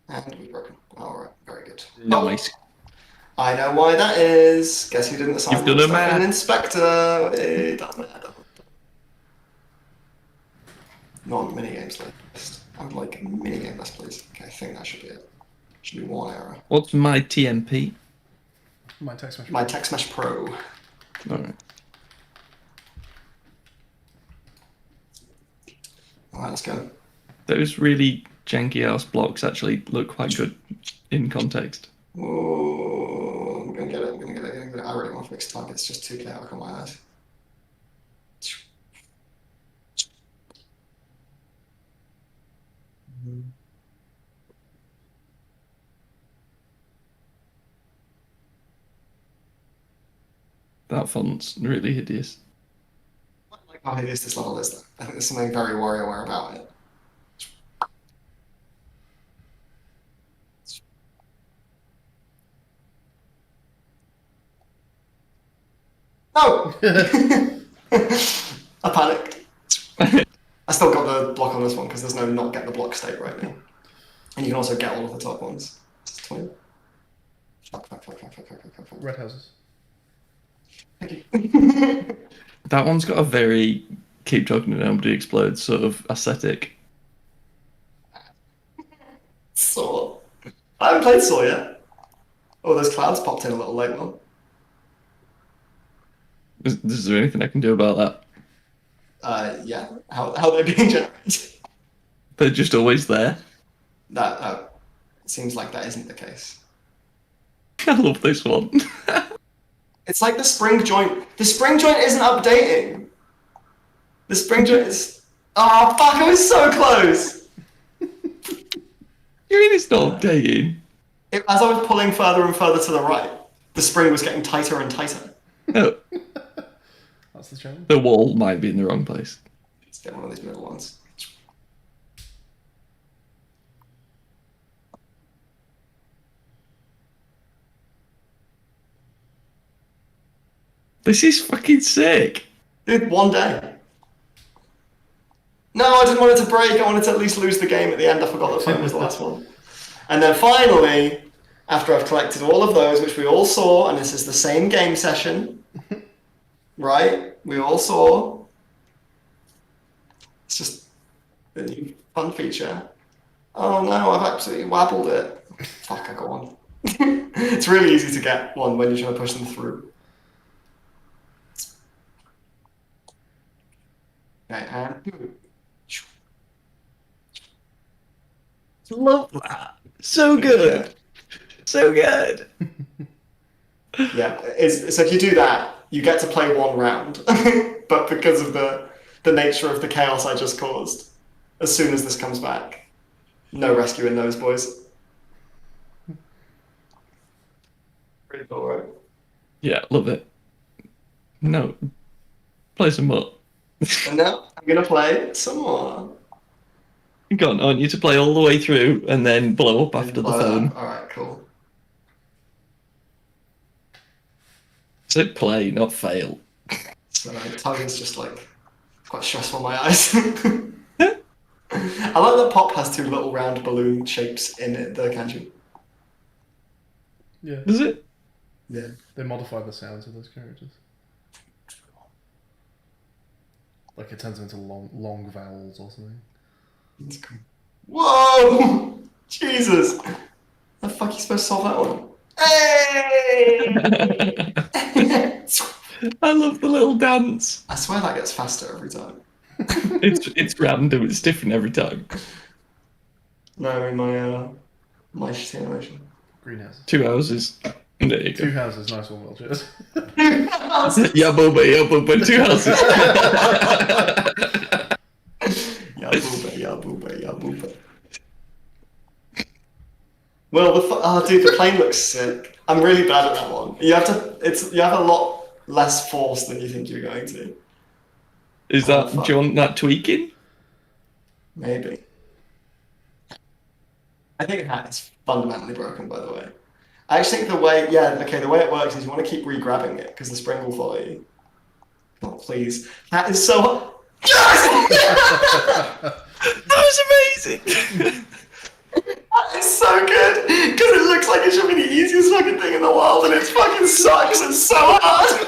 And we've broken. All right, very good. Nice. Oh, I know why that is. Guess who didn't assign You've done a myself an man. inspector? Hey, damn it. Not on minigames list. I would like a minigame list, please. Okay, I think that should be it. Should be 1 error. What's my TMP? My text message. My Text Mesh Pro. Alright. All right, let's go. Those really janky ass blocks actually look quite good in context. Oh, I'm gonna get it. I'm gonna get it. I already want fixed targets. Just too chaotic on my eyes. That font's really hideous. I like how hideous this level is, though. I think there's something very WarioWare about it. No! I panicked. I still got the block on this one because there's no not get the block state right now. And you can also get all of the top ones. Just 20. Fuck. Red houses. Thank you. That one's got a very keep talking and nobody explodes sort of aesthetic. Saw. I haven't played Saw yet. Oh, those clouds popped in a little late, well. Is there anything I can do about that? Yeah. How they're being generated. They're just always there. That it seems like that isn't the case. I love this one. It's like the spring joint. The spring joint isn't updating. The spring joint is. Oh fuck! I was so close. You mean it's not updating? As I was pulling further and further to the right, the spring was getting tighter and tighter. No, That's the challenge. the wall might be in the wrong place. Let's get one of these middle ones. This is fucking sick. Dude, one day. No, I didn't want it to break. I wanted to at least lose the game at the end. I forgot that phone was the last one. And then finally, after I've collected all of those, which we all saw, and this is the same game session, right? We all saw. It's just the new fun feature. Oh no, I've absolutely wabbled it. Fuck, I got one. It's really easy to get one when you're trying to push them through. Okay, and Love that. So good. So good. yeah, so if you do that, you get to play 1 round. But because of the nature of the chaos I just caused, as soon as this comes back, no rescuing those boys. Pretty cool, right? Yeah, love it. No, play some more. And now I'm gonna play some more. Go on, I want you to play all the way through and then blow up after the phone. Alright, cool. said play, not fail. So Tiger's just like quite stressful on my eyes. I like that Pop has 2 little round balloon shapes in it, the kanji. Yeah. Is it? Yeah. They modify the sounds of those characters. Like it turns into long vowels or something. That's cool. Whoa! Jesus! How the fuck are you supposed to solve that one? Hey! I love the little dance. I swear that gets faster every time. It's random. It's different every time. No, I mean my shitty animation. Greenhouses. 2 houses. There you go. 2 houses, nice one, Will. Cheers. Yeah, Booba, 2 houses. Yeah, booba. Well, dude, the plane looks sick. I'm really bad at that one. You have a lot less force than you think you're going to. Is that, do you want that tweaking? Maybe. I think that is fundamentally broken, by the way. I actually think the way it works is you want to keep re-grabbing it because the spring will follow you. Oh, please. That is so... Yes! That was amazing! That is so good! Because it looks like it should be the easiest fucking thing in the world and it fucking sucks. It's so hard!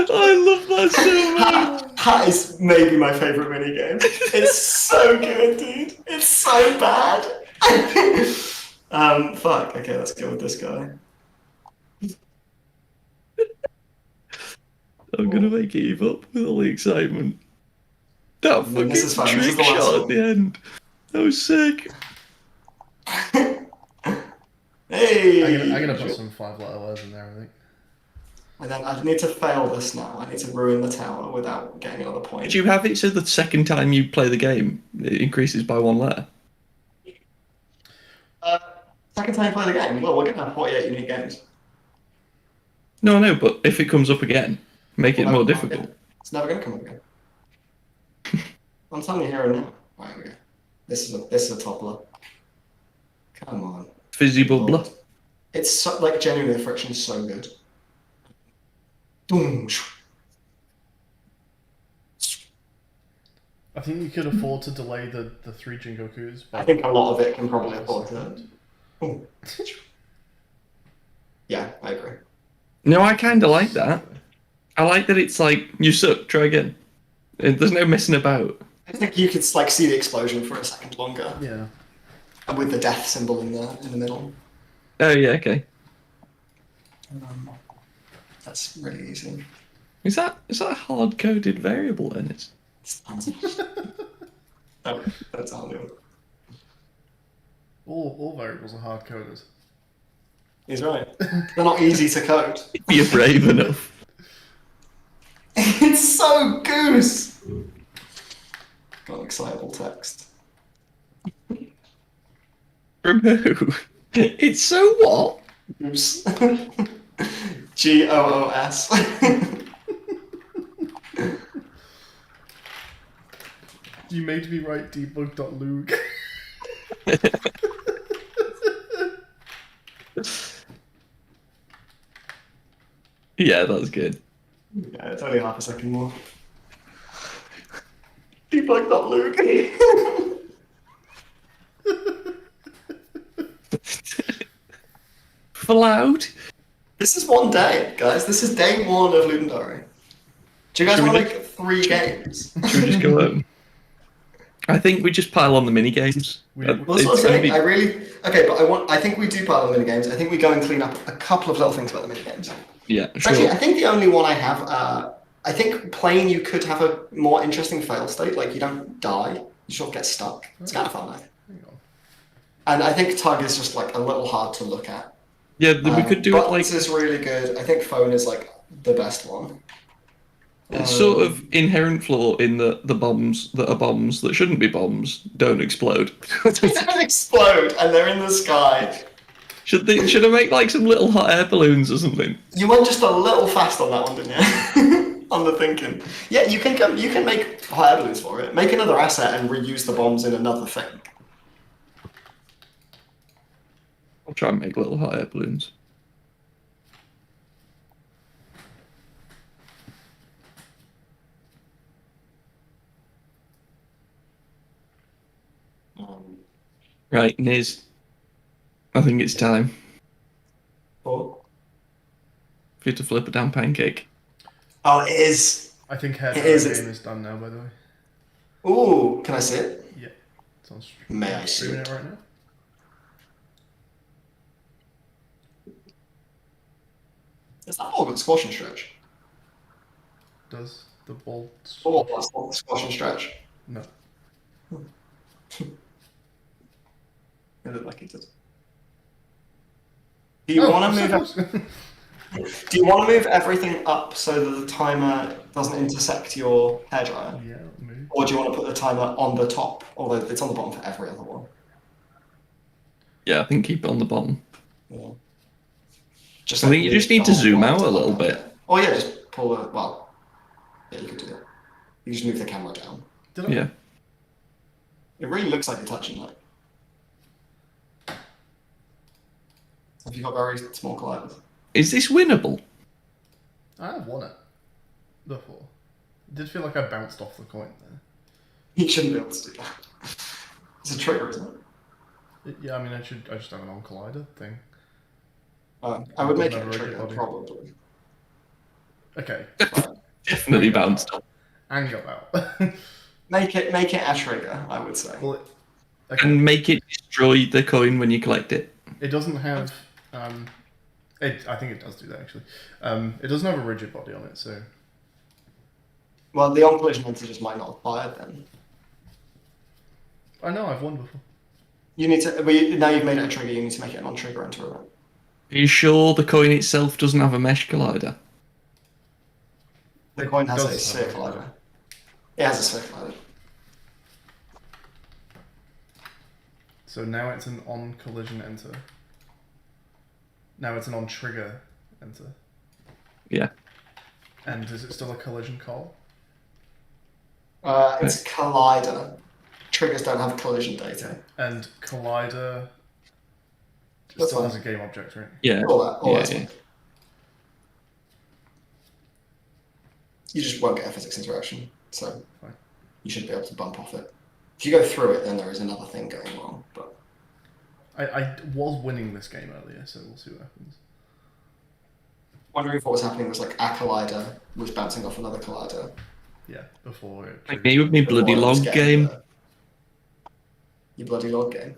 I love that so much. That is maybe my favourite minigame. It's so good, dude. It's so bad. Fuck. Okay, let's go with this guy. I'm gonna make it give up with all the excitement. That fucking This is fine. This is trick the last shot one. at the end. That was sick. Hey! I'm gonna put some 5-letter words in there, I think. And then I need to fail this now. I need to ruin the tower without getting another point. Did you have it so the second time you play the game, it increases by 1 letter? Second time you play the game? Well, we're going to have 48 unique games. No, but if it comes up again, make it Well, more no, difficult. It's never going to come up again. I'm telling you here and now. Right, here we go. This is a toppler. Come on. Fizzy bubbler. It's so, like, genuinely, the friction is so good. Boom. I think you could afford to delay the 3 Jingokus. I think a lot of it can probably afford to. Boom. Yeah, I agree. No, I kind of like that. I like that it's like, you suck, try again. There's no messing about. I think you could like see the explosion for a second longer. Yeah. And with the death symbol in the middle. Oh, yeah, okay. That's really easy. Is that a hard-coded variable then? No, that's how new. All variables are hard coded. He's right. They're not easy to code. If you're brave enough. It's so goose! Got excitable text. From who? It's so what? Goose. GOOS. You made me write debug.lug. Yeah, that's good. Yeah, it's only half a second more. Debug.Luke. For loud? This is one day, guys. This is day 1 of Ludum Diary. Do you guys Should want we to make 3 games? Should we just go home? I think we just pile on the mini games. We- Well, that's what I'm saying. Okay, but I think we do pile on the mini games. I think we go and clean up a couple of little things about the mini games. Yeah, Actually, sure. I think the only one I have, I think playing you could have a more interesting fail state. Like you don't die, you sort of get stuck. It's kind of fun, I think. Hang on. And I think Tug is just like a little hard to look at. Yeah, we could do it like Buttons is really good. I think phone is like the best one. it's sort of inherent flaw in the bombs that are bombs that shouldn't be bombs don't explode. They don't explode and they're in the sky. Should I make like some little hot air balloons or something? You went just a little fast on that one, didn't you? On the thinking. Yeah, you can make hot air balloons for it. Make another asset and reuse the bombs in another thing. I'll try and make little hot air balloons. Right, Niz. I think it's time Oh, for you to flip a damn pancake. it is. I think It hairdryer is. game is done now, by the way. Ooh, can I see it? Yeah. It's on May I see streaming it? it right now. Is that ball got squash and stretch? Does the ball Oh, squash? that's not squash and stretch. No. It looked like it did. Do you want to move? Do you want to move everything up so that the timer doesn't intersect your hairdryer? Yeah, move. Or do you want to put the timer on the top, although it's on the bottom for every other one? Yeah, I think keep it on the bottom. Yeah. I think you just need to zoom out a little bit. Oh yeah, just pull the, well, yeah, you could do that. You just move the camera down. Did I? Yeah. It really looks like you're touching that. Have you got very small colliders? Is this winnable? I have won it before. It did feel like I bounced off the coin there. You shouldn't be able to do that. It's a trigger, isn't it? Yeah, I mean, I just have an on collider thing. I would make it a Never trigger, body. probably. Okay. Definitely bounced off. Angle out. Make it a trigger, I would say. Well, okay. And make it destroy the coin when you collect it. It doesn't have. I think it does do that actually. It doesn't have a rigid body on it, so. Well, the on collision just might not apply then. I know I've won before. You need to. Now you've made it a trigger. You need to make it a non-trigger enter event. Are you sure the coin itself doesn't have a mesh collider? The coin has does a sphere have a collider. It has a sphere collider. So now it's an on collision enter. Now it's an on trigger enter. Yeah. And is it still a collision call? It's collider. Triggers don't have collision data. And collider That's still fine. has a game object, right? Yeah. All Yeah, that's yeah. fine. You just won't get a physics interaction, so Fine. you should be able to bump off it. If you go through it, then there is another thing going wrong. But I was winning this game earlier, so we'll see what happens. wondering if what was happening was like a collider was bouncing off another collider. Yeah, before it. Like me with me bloody before it was log getting game. there. Your bloody log game.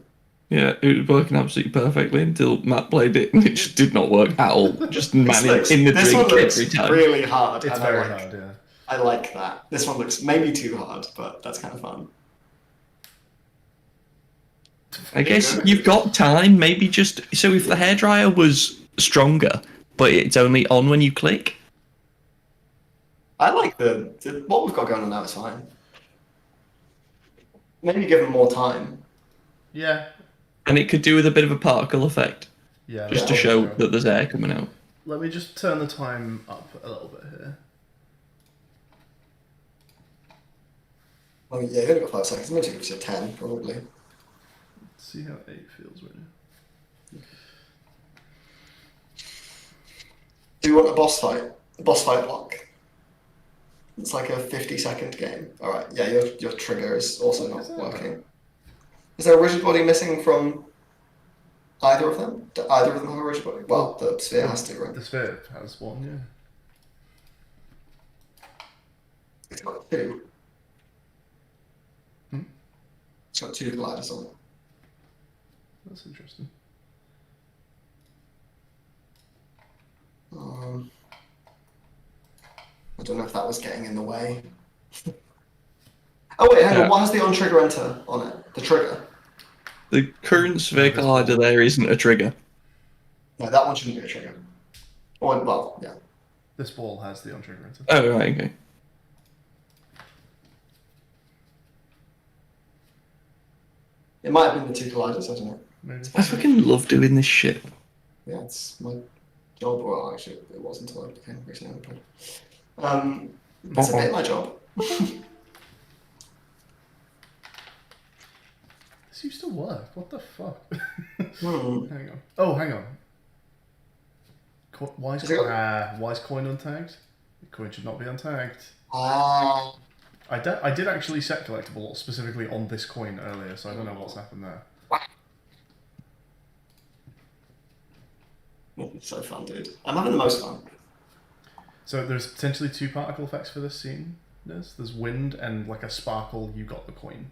Yeah, it was working absolutely perfectly until Matt played it and it just did not work at all. Just manning in the This one drink looks every time. really hard. It's and very I like, hard, yeah. I like that. This one looks maybe too hard, but that's kind of fun. I guess you've got time, maybe just so if the hairdryer was stronger, but it's only on when you click. I like what we've got going on now is fine. Maybe give them more time. Yeah. And it could do with a bit of a particle effect, Yeah. just to that's show true. that there's air coming out. Let me just turn the time up a little bit here. I mean, yeah, you only got 5 seconds. Maybe give you 10, probably. Let's see how 8 feels right now. Do you want a boss fight? A boss fight block? It's like a 50-second game. Alright, yeah, your trigger is also What is not that? working. Is there a rigid body missing from either of them? Do either of them have a rigid body? Well, the sphere has to, right? The sphere has one, yeah. It's got 2. Hmm? It's got 2 gliders on it. That's interesting. I don't know if that was getting in the way. Oh wait, hang on. What has the on trigger enter on it? The trigger. The current sphere collider there isn't a trigger. No, that one shouldn't be a trigger. Or well, yeah. This ball has the on trigger enter. Oh, right, okay. It might have been the 2 colliders. I don't know. Maybe. I fucking love doing this shit. Yeah, it's my job. Well, actually, it was until I became recently unemployed. It's a bit my job. This used to work. What the fuck? Hmm. Hang on. Oh, hang on. Why is coin untagged? The coin should not be untagged. Ah, I did actually set collectible specifically on this coin earlier, so I don't know what's happened there. So fun, dude. I'm having the most fun. So there's potentially 2 particle effects for this scene. There's wind and like a sparkle. You got the coin.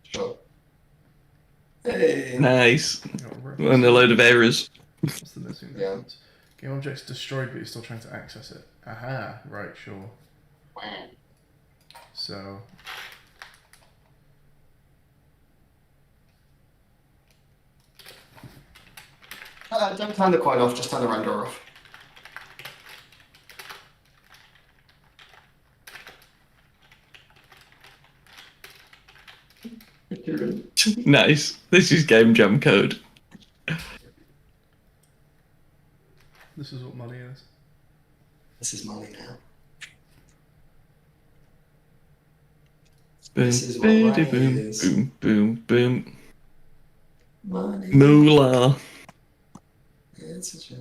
Sure. Hey. Nice. Oh, And a load of errors. What's the missing Yeah. difference? Game object's destroyed, but you're still trying to access it. Aha, right, sure. So. Don't turn the coin off, just turn the render off. Nice. This is game jam code. This is what money is. This is money now. Boom, This is what money boom, is. boom, boom, boom. Money. Moolah. It's such a...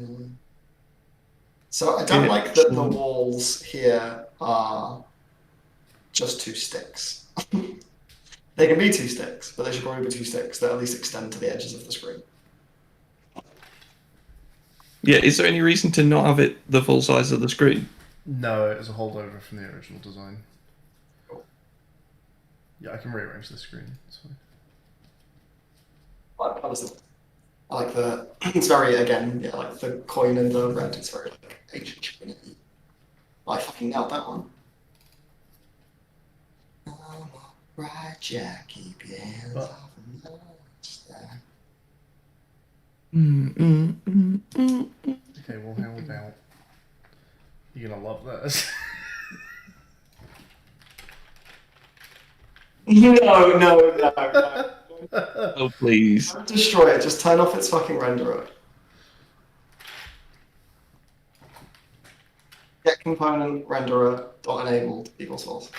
So I don't like that the walls here are just 2 sticks. They can be 2 sticks, but they should probably be 2 sticks that at least extend to the edges of the screen. Yeah, is there any reason to not have it the full size of the screen? No, it is a holdover from the original design. Cool. Yeah, I can rearrange the screen. It's fine. I like the... It's very, again, yeah, like the coin and the red. It's very, like, ancient Trinity. I fucking nailed that one. Right, Jack, keep your hands But- off the monster. Okay, well, how about... You're gonna love this. No. Oh, please. Don't destroy it, just turn off its fucking renderer. Get component renderer dot enabled equals false.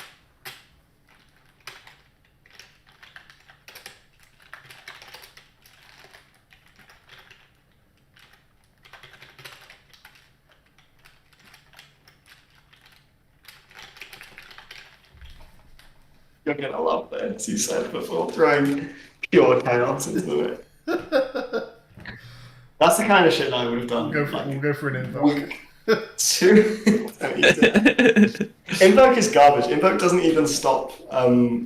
You're gonna love this, you said before throwing pure chaos into it. That's the kind of shit I would have done. We'll go for an invoke. Week 2. Don't use it. Invoke is garbage. Invoke doesn't even stop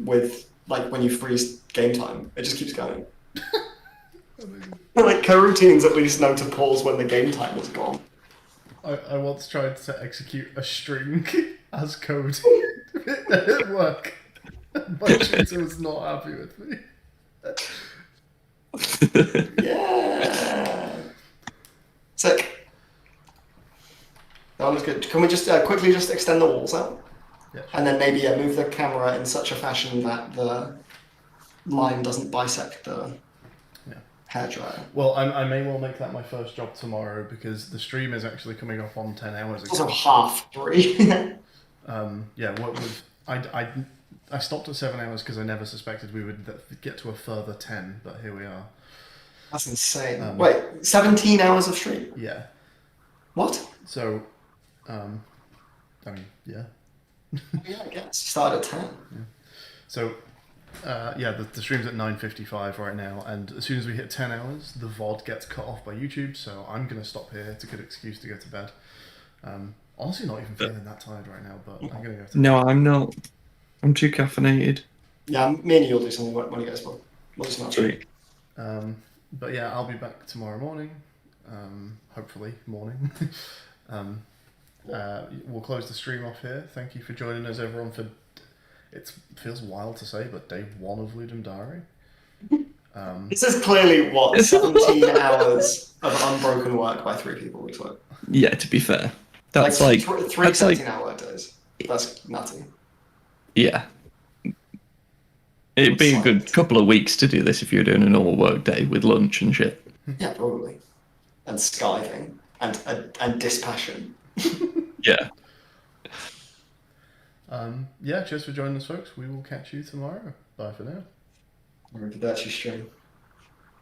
with like when you freeze game time. It just keeps going. Like coroutines at least know to pause when the game time is gone. I once tried to execute a string as code. It didn't work. My tutor was not happy with me. Yeah. Sick. That one was good. Can we just quickly just extend the walls out? Yeah. And then maybe move the camera in such a fashion that the line doesn't bisect the hairdryer. Well, I may well make that my first job tomorrow because the stream is actually coming up on 10 hours It's ago. also half 3. Yeah, what with I stopped at 7 hours because I never suspected we would get to a further 10, but here we are. That's insane. Wait, 17 hours of stream? Yeah. What? So, I mean, yeah. Yeah, I guess. Start at 10. So, yeah, the stream's at 9:55 right now, and as soon as we hit 10 hours, the VOD gets cut off by YouTube, so I'm going to stop here. It's a good excuse to go to bed. Honestly, not even feeling that tired right now, but I'm going to go to bed. No, I'm not. I'm too caffeinated. Yeah, me and you'll do something when you guys will. We'll just not Sweet. But yeah, I'll be back tomorrow morning. Hopefully, morning. We'll close the stream off here. Thank you for joining us, everyone, for... It feels wild to say, but day 1 of Ludum Diary. This is clearly, what, 17 hours of unbroken work by 3 people looks like. Yeah, to be fair. That's like... Three that's like 17-hour work days. That's nutty. Yeah. It'd be a good couple of weeks to do this if you were doing a normal work day with lunch and shit. Yeah, probably. And skiving. And dispassion. Yeah. Yeah, cheers for joining us, folks. We will catch you tomorrow. Bye for now. Arrivederci stream.